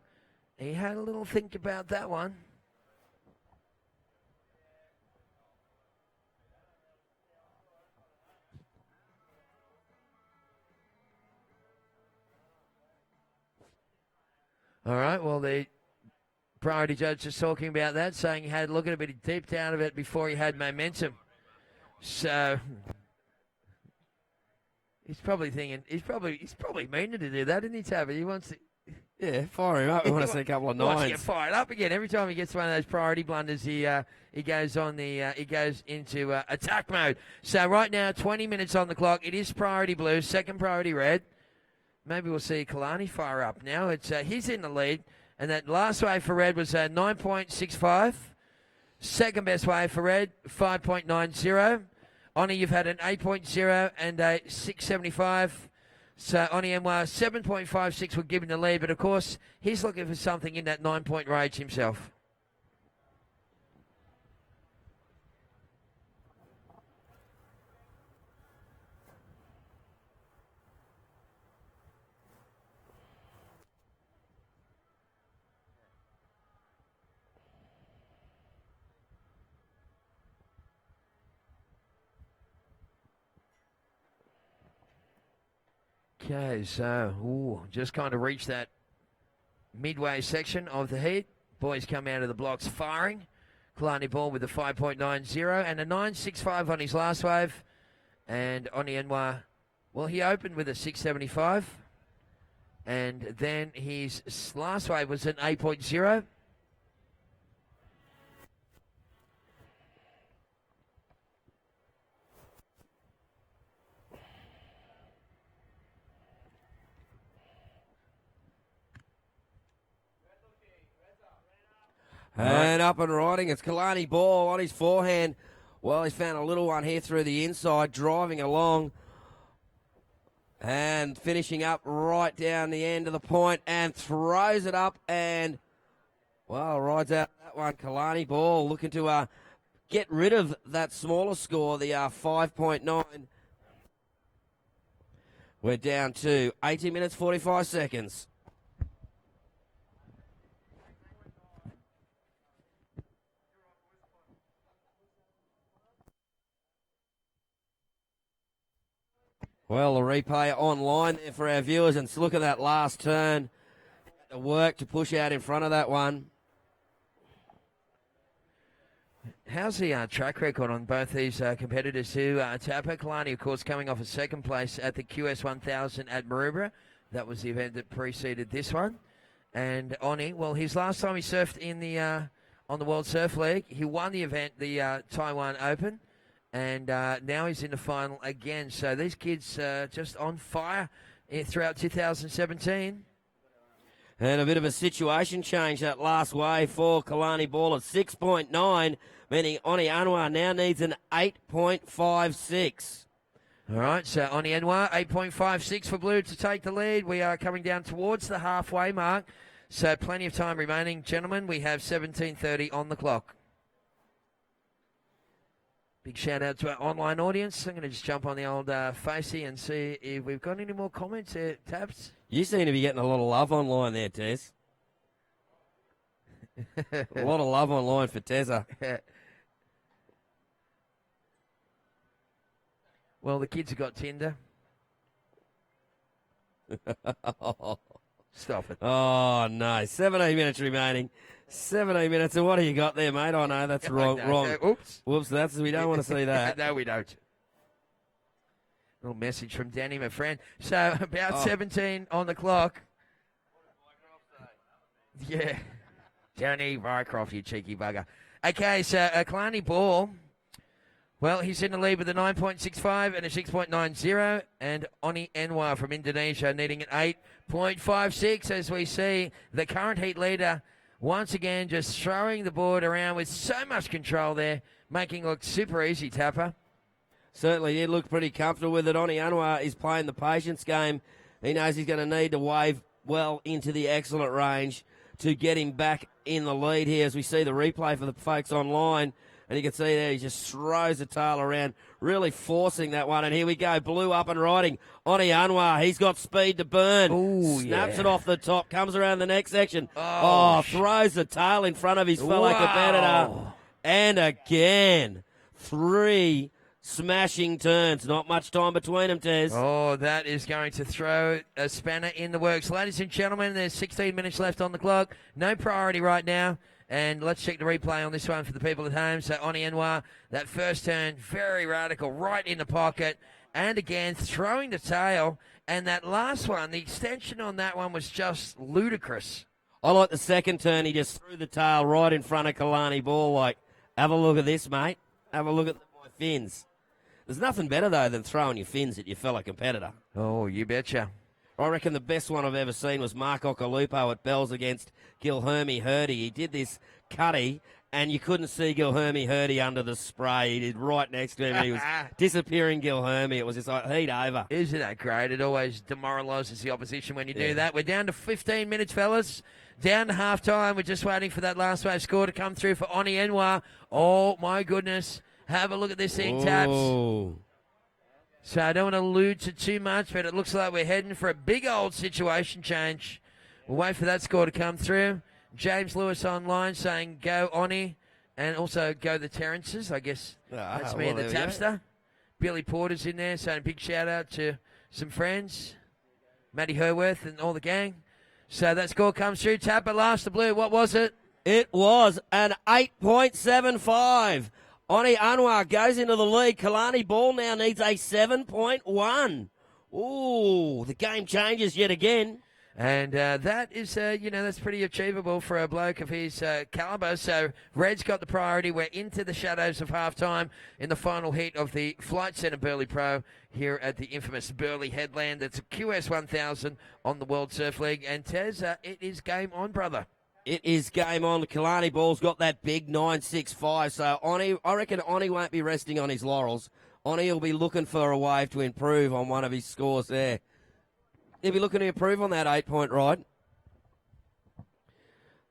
He had a little think about that one. All right, well, the priority judge is talking about that, saying he had a look at a bit deep down of it before he had momentum. So he's probably thinking, he's probably meaning to do that, isn't he, Tabby? He wants to... Yeah, fire him up. We want to see a couple of nines. Wants to get fired up again. Every time he gets one of those priority blunders, he goes into attack mode. So right now, 20 minutes on the clock. It is priority blue, second priority red. Maybe we'll see Kalani fire up now. It's he's in the lead, and that last wave for red was 9.65. Second best wave for red, 5.90. Oni, you've had an 8.0 and a 6.75. So Oni Anwar, 7.56 would give him the lead, but of course, he's looking for something in that 9-point range himself. Okay, so just kind of reached that midway section of the heat. Boys come out of the blocks firing. Kalani Ball with a 5.90 and a 9.65 on his last wave. And Oni Anwar, well, he opened with a 6.75. And then his last wave was an 8.0. And up and riding, it's Kalani Ball on his forehand. Well, he's found a little one here through the inside, driving along and finishing up right down the end of the point and throws it up and, well, rides out that one. Kalani Ball looking to get rid of that smaller score, the 5.9. We're down to 18 minutes, 45 seconds. Well, the replay online there for our viewers, and look at that last turn. The work to push out in front of that one. How's the track record on both these competitors who Tapper Kalani, of course, coming off a second place at the QS 1000 at Maroubra. That was the event that preceded this one. And Oni, well, his last time he surfed in the on the World Surf League, he won the event, the Taiwan Open. And now he's in the final again. So these kids just on fire throughout 2017. And a bit of a situation change that last wave for Kalani Ball at 6.9, meaning Oni Anwar now needs an 8.56. All right, so Oni Anwar, 8.56 for Blue to take the lead. We are coming down towards the halfway mark. So plenty of time remaining. Gentlemen, we have 17:30 on the clock. Big shout out to our online audience. I'm going to just jump on the old Facey and see if we've got any more comments here, Tabs. You seem to be getting a lot of love online there, Tez. A lot of love online for Tezza. Well, the kids have got Tinder. Stop it. Oh, no. 17 minutes remaining. 17 minutes. And what do you got there, mate? Oh, no, that's wrong. Oops. Whoops, we don't want to see that. No, we don't. Little message from Danny, my friend. So, about 17 on the clock. Yeah. Danny Rycroft, you cheeky bugger. Okay, so Kalani Ball, well, he's in the lead with a 9.65 and a 6.90. And Oni Anwar from Indonesia needing an 8.56 as we see the current heat leader once again just throwing the board around with so much control there, making it look super easy, Tapper. Certainly did look pretty comfortable with it. Oni Anwar is playing the patience game. He knows he's going to need to wave well into the excellent range to get him back in the lead here as we see the replay for the folks online. And you can see there he just throws the tail around, really forcing that one. And here we go, Blue up and riding. Oni Anwar, he's got speed to burn. Ooh, Snaps it off the top, comes around the next section. Throws the tail in front of his fellow competitor. And again, 3 smashing turns. Not much time between them, Tez. Oh, that is going to throw a spanner in the works. Ladies and gentlemen, there's 16 minutes left on the clock. No priority right now. And let's check the replay on this one for the people at home. So Oni Anwar, that first turn, very radical, right in the pocket. And again, throwing the tail. And that last one, the extension on that one was just ludicrous. I like the second turn. He just threw the tail right in front of Kalani Ball. Like, have a look at this, mate. Have a look at my fins. There's nothing better, though, than throwing your fins at your fellow competitor. Oh, you betcha. I reckon the best one I've ever seen was Mark Okalupo at Bells against Gilherme Hurdy. He did this Cuddy, and you couldn't see Gilherme Hurdy under the spray. He did right next to him, and he was disappearing Gilherme. It was just like heat over. Isn't that great? It always demoralises the opposition when you do that. We're down to 15 minutes, fellas. Down to half-time. We're just waiting for that last wave score to come through for Oni Enwa. Oh, my goodness. Have a look at this thing, Taps. So I don't want to allude to too much, but it looks like we're heading for a big old situation change. We'll wait for that score to come through. James Lewis online saying go Oni, and also go the Terrences. I guess that's me and the Tapster. Billy Porter's in there saying big shout-out to some friends. Matty Herworth and all the gang. So that score comes through. Tap at last, the Blue. What was it? It was an 8.75. Oni Anwar goes into the lead. Kalani Ball now needs a 7.1. Ooh, the game changes yet again. And that is, that's pretty achievable for a bloke of his calibre. So Red's got the priority. We're into the shadows of halftime in the final heat of the Flight Centre Burleigh Pro here at the infamous Burleigh Headland. It's a QS 1000 on the World Surf League. And Tez, it is game on, brother. It is game on. Kalani Ball's got that big 9.65. So I reckon Oni won't be resting on his laurels. Oni will be looking for a wave to improve on one of his scores there. He'll be looking to improve on that 8-point ride.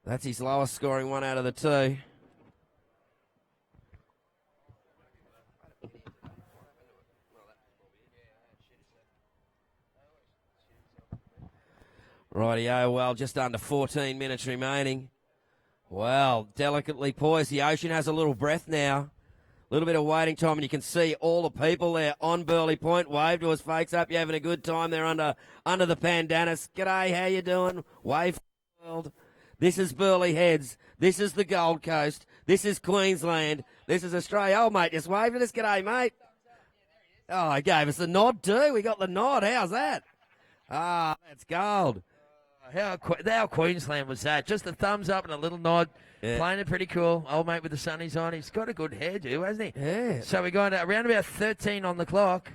That's his lowest scoring one out of the two. Rightio, well, just under 14 minutes remaining. Well, delicately poised. The ocean has a little breath now. A little bit of waiting time, and you can see all the people there on Burleigh Point. Wave to us, fakes up. You're having a good time there under the pandanus. G'day, how you doing? Wave world. This is Burleigh Heads. This is the Gold Coast. This is Queensland. This is Australia. Oh, mate, just wave to us. G'day, mate. Oh, he gave us the nod too. We got the nod. How's that? Ah, that's gold. How Queensland was that? Just a thumbs up and a little nod. Yeah. Playing it pretty cool. Old mate with the sunnies on. He's got a good hairdo, hasn't he? Yeah. So we got around about 13 on the clock.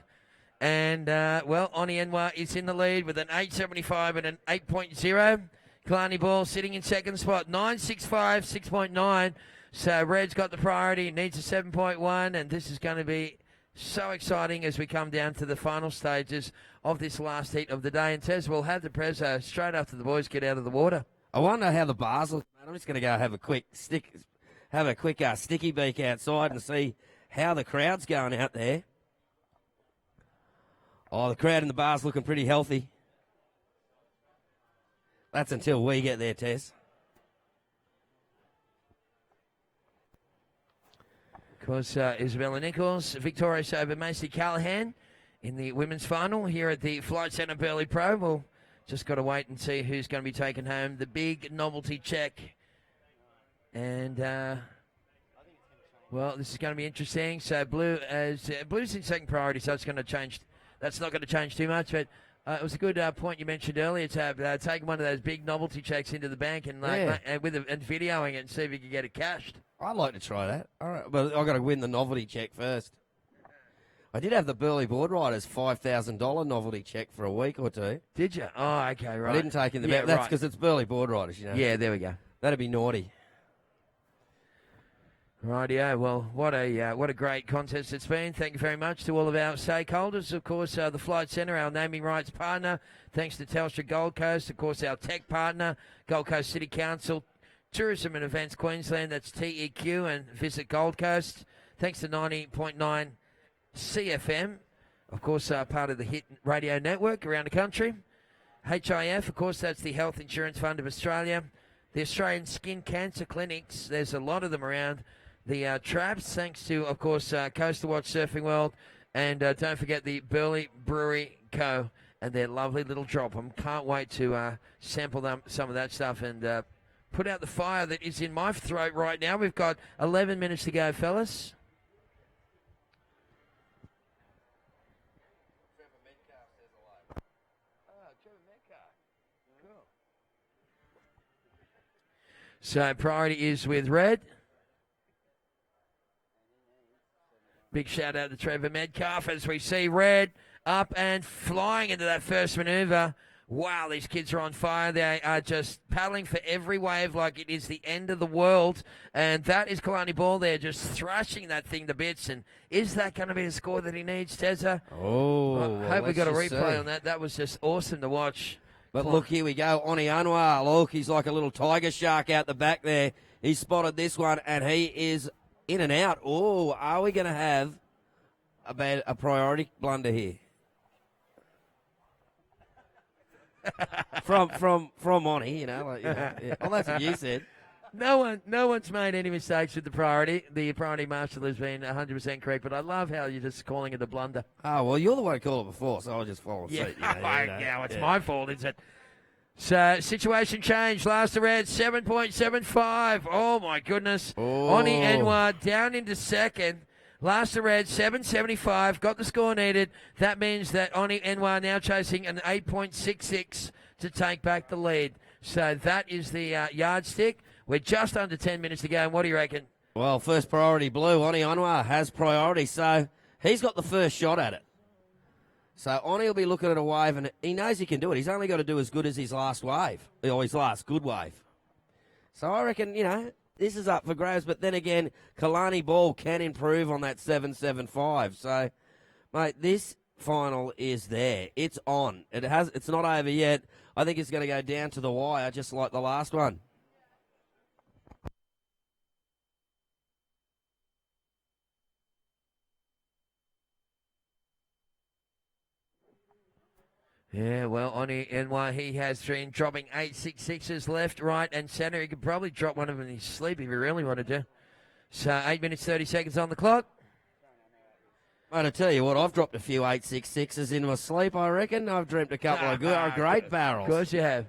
And, Oni Enwa is in the lead with an 8.75 and an 8.0. Kalani Ball sitting in second spot. 9.65, 6.9. So Red's got the priority. Needs a 7.1. And this is going to be so exciting as we come down to the final stages of this last heat of the day. And Tez will have the prezzo straight after the boys get out of the water. I wonder how the bars look. I'm just going to go have a quick sticky beak outside and see how the crowd's going out there. Oh, the crowd in the bar's looking pretty healthy. That's until we get there, Tess. Of course, Isabella Nichols, victorious over Macy Callahan in the women's final here at the Flight Centre Burleigh Pro. We'll just got to wait and see who's going to be taking home the big novelty check. And, this is going to be interesting. So Blue's in second priority, so it's going to change. That's not going to change too much, but it was a good point you mentioned earlier to take one of those big novelty checks into the bank and videoing it and see if you can get it cashed. I'd like to try that. All right, but I've got to win the novelty check first. I did have the Burleigh Board Riders $5,000 novelty check for a week or two. Did you? Oh, okay, right. I didn't take in the bet. That's because it's Burleigh Board Riders, you know. Yeah, there we go. That'd be naughty. Rightio. Well, what a great contest it's been. Thank you very much to all of our stakeholders. Of course, the Flight Centre, our naming rights partner. Thanks to Telstra Gold Coast. Of course, our tech partner, Gold Coast City Council. Tourism and Events Queensland, that's TEQ, and Visit Gold Coast. Thanks to 90.9 CFM, of course, part of the Hit Radio Network around the country. HIF, of course, that's the Health Insurance Fund of Australia. The Australian Skin Cancer Clinics, there's a lot of them around the traps, thanks to, of course, Coastal Watch Surfing World. And don't forget the Burleigh Brewery Co. and their lovely little drop. I can't wait to sample some of that stuff and put out the fire that is in my throat right now. We've got 11 minutes to go, fellas. So priority is with Red. Big shout out to Trevor Metcalf as we see Red up and flying into that first manoeuvre Wow, these kids are on fire. They are just paddling for every wave like it is the end of the world. And that is Kalani Ball there, just thrashing that thing to bits. And is that going to be the score that he needs, Tezza? Oh, I hope we got a replay on that. That was just awesome to watch. But look, here we go. Oni Anwar. Look, he's like a little tiger shark out the back there. He spotted this one, and he is in and out. Oh, are we going to have a priority blunder here? from Oni, yeah. Well, that's what you said. No one's made any mistakes with the priority. The priority marshal has been 100% correct, but I love how you're just calling it a blunder. Oh, well, you're the one who called it before, so I'll just follow suit. It's my fault, is it? So, situation change. Last to red, 7.75. Oh, my goodness. Oni Anwar down into second. Last to red, 7.75. Got the score needed. That means that Oni Anwar now chasing an 8.66 to take back the lead. So that is the yardstick. We're just under 10 minutes to go. What do you reckon? Well, first priority blue. Oni Anwar has priority, so he's got the first shot at it. So Oni will be looking at a wave, and he knows he can do it. He's only got to do as good as his last wave, or his last good wave. So I reckon, this is up for grabs, but then again, Kalani Ball can improve on that 7.75. So, mate, this final is there. It's on. It's not over yet. I think it's going to go down to the wire, just like the last one. Yeah, well, Oni Anwar, he has been dropping 8.66s left, right, and centre. He could probably drop one of them in his sleep if he really wanted to. So 8 minutes, 30 seconds on the clock. Mate, I tell you what, I've dropped a few 8.66s in my sleep, I reckon. I've dreamt a couple of great barrels. Of course you have.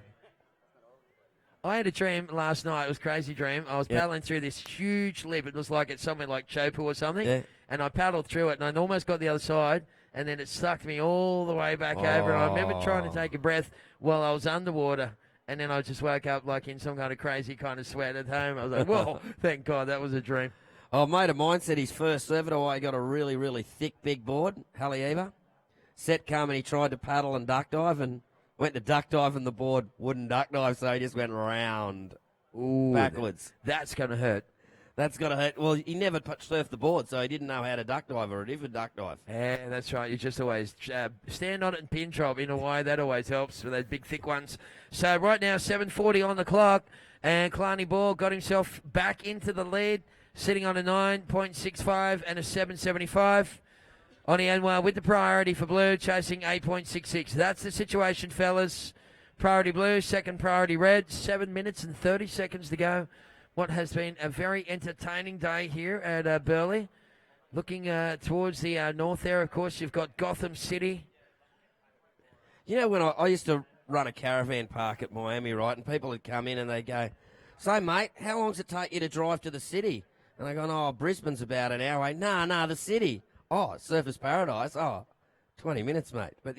I had a dream last night. It was a crazy dream. I was paddling through this huge lip. It was like it's somewhere like Chopu or something. Yeah. And I paddled through it, and I almost got the other side. And then it sucked me all the way back over. And I remember trying to take a breath while I was underwater. And then I just woke up like in some kind of crazy kind of sweat at home. I was like, whoa, thank God, that was a dream. Oh, a mate of mine said his first server away got a really, really thick, big board, Haleiwa. Set come and he tried to paddle and duck dive and went to duck dive and the board wouldn't duck dive, so he just went round backwards. That's going to hurt. That's got to hurt. Well, he never surfed the board, so he didn't know how to duck dive or even duck dive. Yeah, that's right. You just always stand on it and pin drop in a way. That always helps for those big, thick ones. So right now, 7:40 on the clock, and Kalani Ball got himself back into the lead, sitting on a 9.65 and a 7.75. Oni Anwar with the priority for blue, chasing 8.66. That's the situation, fellas. Priority blue, second priority red, 7 minutes and 30 seconds to go. What has been a very entertaining day here at Burleigh. Looking towards the north there, of course, you've got Gotham City. You know, when I used to run a caravan park at Miami, right, and people would come in and they'd go, so, mate, how long does it take you to drive to the city? And I go, Brisbane's about an hour away. Nah, the city. Oh, Surfers Paradise. 20 minutes, mate. But,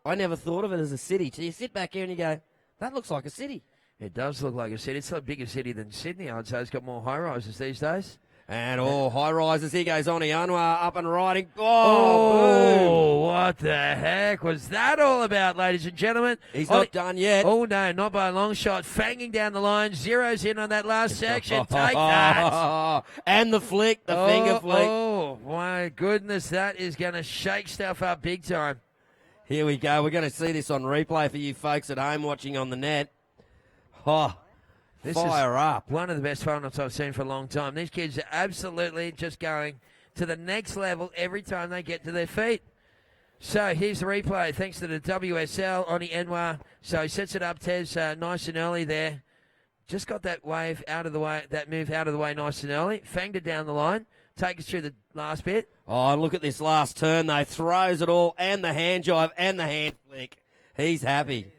I never thought of it as a city. So you sit back here and you go, that looks like a city. It does look like a city. It's a bigger city than Sydney, I'd say. It's got more high-rises these days. And high-rises. Here goes Oni Anwar up and riding. Oh, what the heck was that all about, ladies and gentlemen? He's not done yet. Oh, no, not by a long shot. Fanging down the line. Zeroes in on that last section. Take that. And the flick, the finger flick. Oh, my goodness. That is going to shake stuff up big time. Here we go. We're going to see this on replay for you folks at home watching on the net. Oh, this fire is up. One of the best finals I've seen for a long time. These kids are absolutely just going to the next level every time they get to their feet. So here's the replay. Thanks to the WSL, Oni Anwar. So he sets it up, Tez, nice and early there. Just got that wave out of the way, that move out of the way nice and early. Fanged it down the line. Take us through the last bit. Oh, look at this last turn, though. Throws it all, and the hand jive, and the hand flick. He's happy.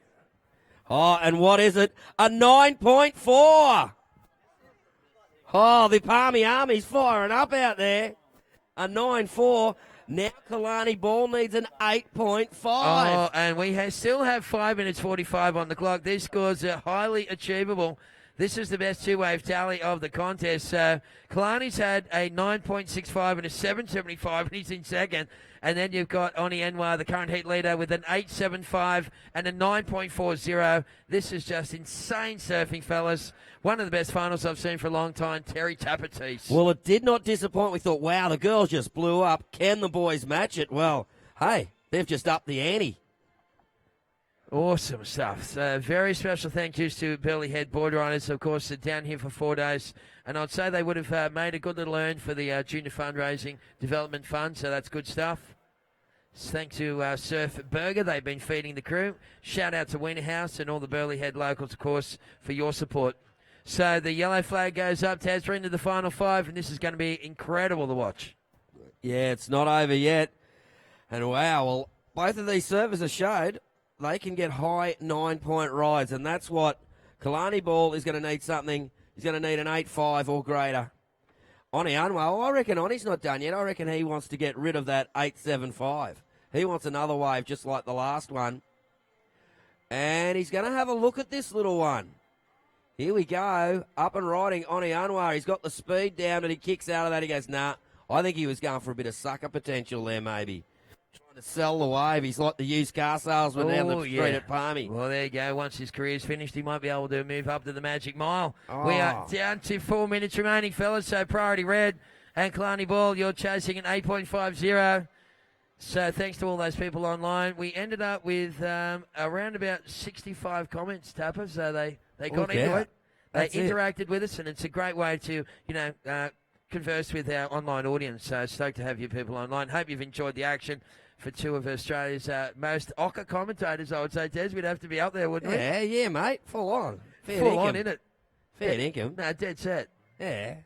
Oh, and what is it? A 9.4. Oh, the Palmy Army's firing up out there. A 9.4. Now Kalani Ball needs an 8.5. Oh, and we still have 5 minutes 45 on the clock. These scores are highly achievable. This is the best two-wave tally of the contest. So Kalani's had a 9.65 and a 7.75, and he's in second. And then you've got Oni Anwar, the current heat leader, with an 8.75 and a 9.40. This is just insane surfing, fellas. One of the best finals I've seen for a long time. Terry Tapatis. Well, it did not disappoint. We thought, wow, the girls just blew up. Can the boys match it? Well, hey, they've just upped the ante. Awesome stuff. So very special thank yous to Burleigh head board riders. Of course, they're down here for 4 days. And I'd say they would have made a good little earn for the Junior Fundraising Development Fund. So that's good stuff. Thanks to Surf Burger. They've been feeding the crew. Shout out to Wiener House and all the Burleigh head locals, of course, for your support. So the yellow flag goes up. Taz, we're into the final 5, and this is going to be incredible to watch. Yeah, it's not over yet. And wow, well, both of these surfers have showed they can get high 9-point rides, and that's what Kalani Ball is going to need something. He's going to need an 8.5 or greater. Oni Anwar, I reckon Oni's not done yet. I reckon he wants to get rid of that 8.75. He wants another wave just like the last one. And he's going to have a look at this little one. Here we go. Up and riding Oni Anwar. He's got the speed down, and he kicks out of that. He goes, nah. I think he was going for a bit of sucker potential there, maybe. To sell the wave. He's like the used car salesman down the street at Palmy. Well, there you go. Once his career's finished, he might be able to move up to the Magic Mile. We are down to 4 minutes remaining, fellas. So priority red and Kalani Ball, you're chasing an 8.50. So thanks to all those people online. We ended up with around about 65 comments, Tapper. So they got into it. They interacted with us, and it's a great way to, converse with our online audience. So stoked to have you people online. Hope you've enjoyed the action. For two of Australia's most ochre commentators, I would say, Des, we'd have to be up there, wouldn't we? Yeah, mate. Full on. Full on, innit? Fair dinkum. No, dead set. Yeah.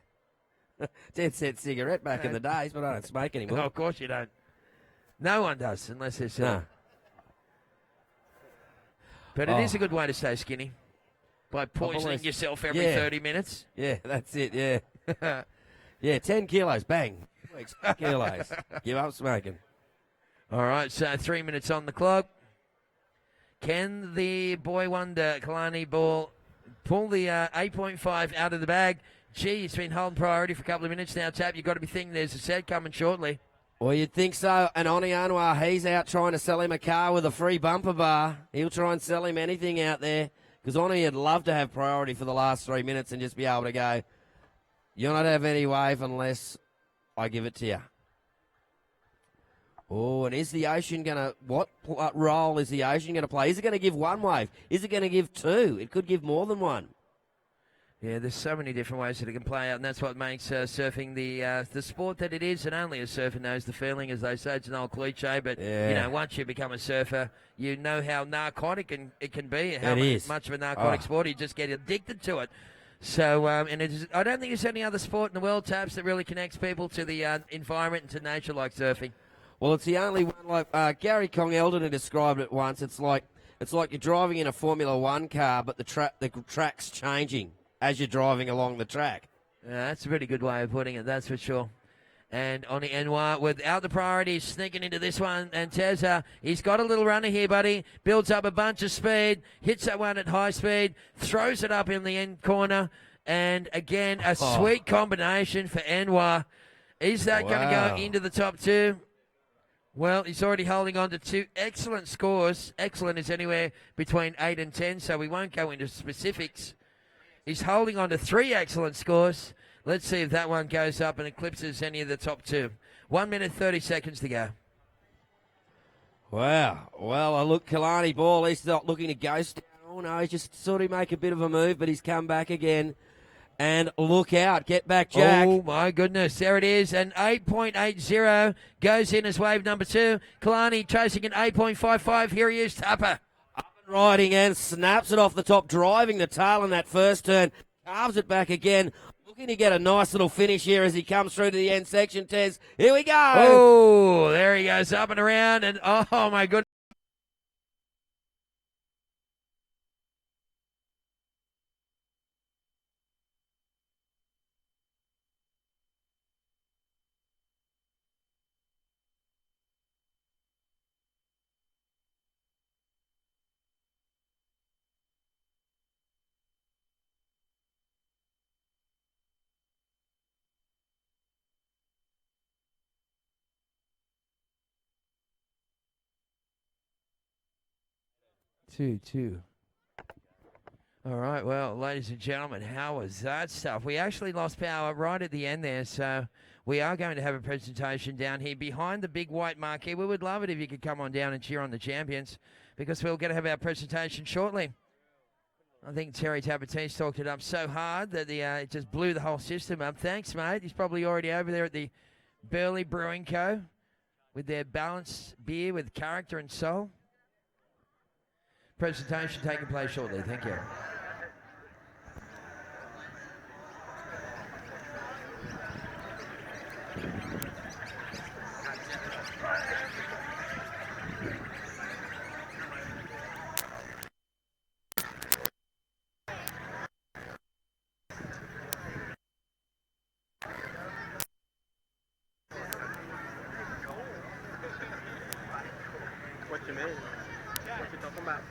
Dead set cigarette back in the days, but I don't smoke anymore. No, of course you don't. No one does, unless they're silly. No. But it is a good way to stay skinny. By poisoning yourself every 30 minutes. Yeah, that's it, yeah. Yeah, 10 kilos, bang. 10 kilos. Give up smoking. All right, so 3 minutes on the clock. Can the boy wonder, Kalani Ball, pull the 8.5 out of the bag? Gee, it's been holding priority for a couple of minutes now, Tap. You've got to be thinking there's a set coming shortly. Well, you'd think so. And Oni Anwar, he's out trying to sell him a car with a free bumper bar. He'll try and sell him anything out there because Oni would love to have priority for the last 3 minutes and just be able to go, you'll not have any wave unless I give it to you. Oh, and is the Ocean going to, what role is the Ocean going to play? Is it going to give one wave? Is it going to give two? It could give more than one. Yeah, there's so many different ways that it can play out, and that's what makes surfing the sport that it is, and only a surfer knows the feeling, as they say. It's an old cliche, but, once you become a surfer, you know how narcotic it can be, how much of a narcotic sport. You just get addicted to it. So, and I don't think there's any other sport in the world, Taps, that really connects people to the environment and to nature like surfing. Well, it's the only one, like Gary Kong Eldon had described it once. It's like you're driving in a Formula One car, but the track's changing as you're driving along the track. Yeah, that's a pretty good way of putting it, that's for sure. And Oni Anwar, without the priority, sneaking into this one. And Tezza, he's got a little runner here, buddy. Builds up a bunch of speed, hits that one at high speed, throws it up in the end corner. And again, a sweet combination for Anwar. Is that going to go into the top two? Well, he's already holding on to two excellent scores. Excellent is anywhere between 8 and 10, so we won't go into specifics. He's holding on to 3 excellent scores. Let's see if that one goes up and eclipses any of the top 2. 1 minute, 30 seconds to go. Wow. Well, I look, Kalani Ball, he's not looking to ghost down. Oh, no, he's just sort of make a bit of a move, but he's come back again. And look out. Get back, Jack. Oh, my goodness. There it is. An 8.80 goes in as wave number 2. Kalani chasing an 8.55. Here he is, Tapper. Up and riding and snaps it off the top, driving the tail in that first turn. Carves it back again. Looking to get a nice little finish here as he comes through to the end section, Tez. Here we go. Oh, there he goes up and around. And, oh, my goodness. 2-2. All right, well, ladies and gentlemen, how was that stuff? We actually lost power right at the end there, so we are going to have a presentation down here behind the big white marquee. We would love it if you could come on down and cheer on the champions, because we're going to have our presentation shortly. I think Terry Tabatin's talked it up so hard that it just blew the whole system up. Thanks, mate. He's probably already over there at the Burleigh Brewing Co. with their balanced beer with character and soul. Presentation taking place shortly. Thank you. What you mean? What you talking about?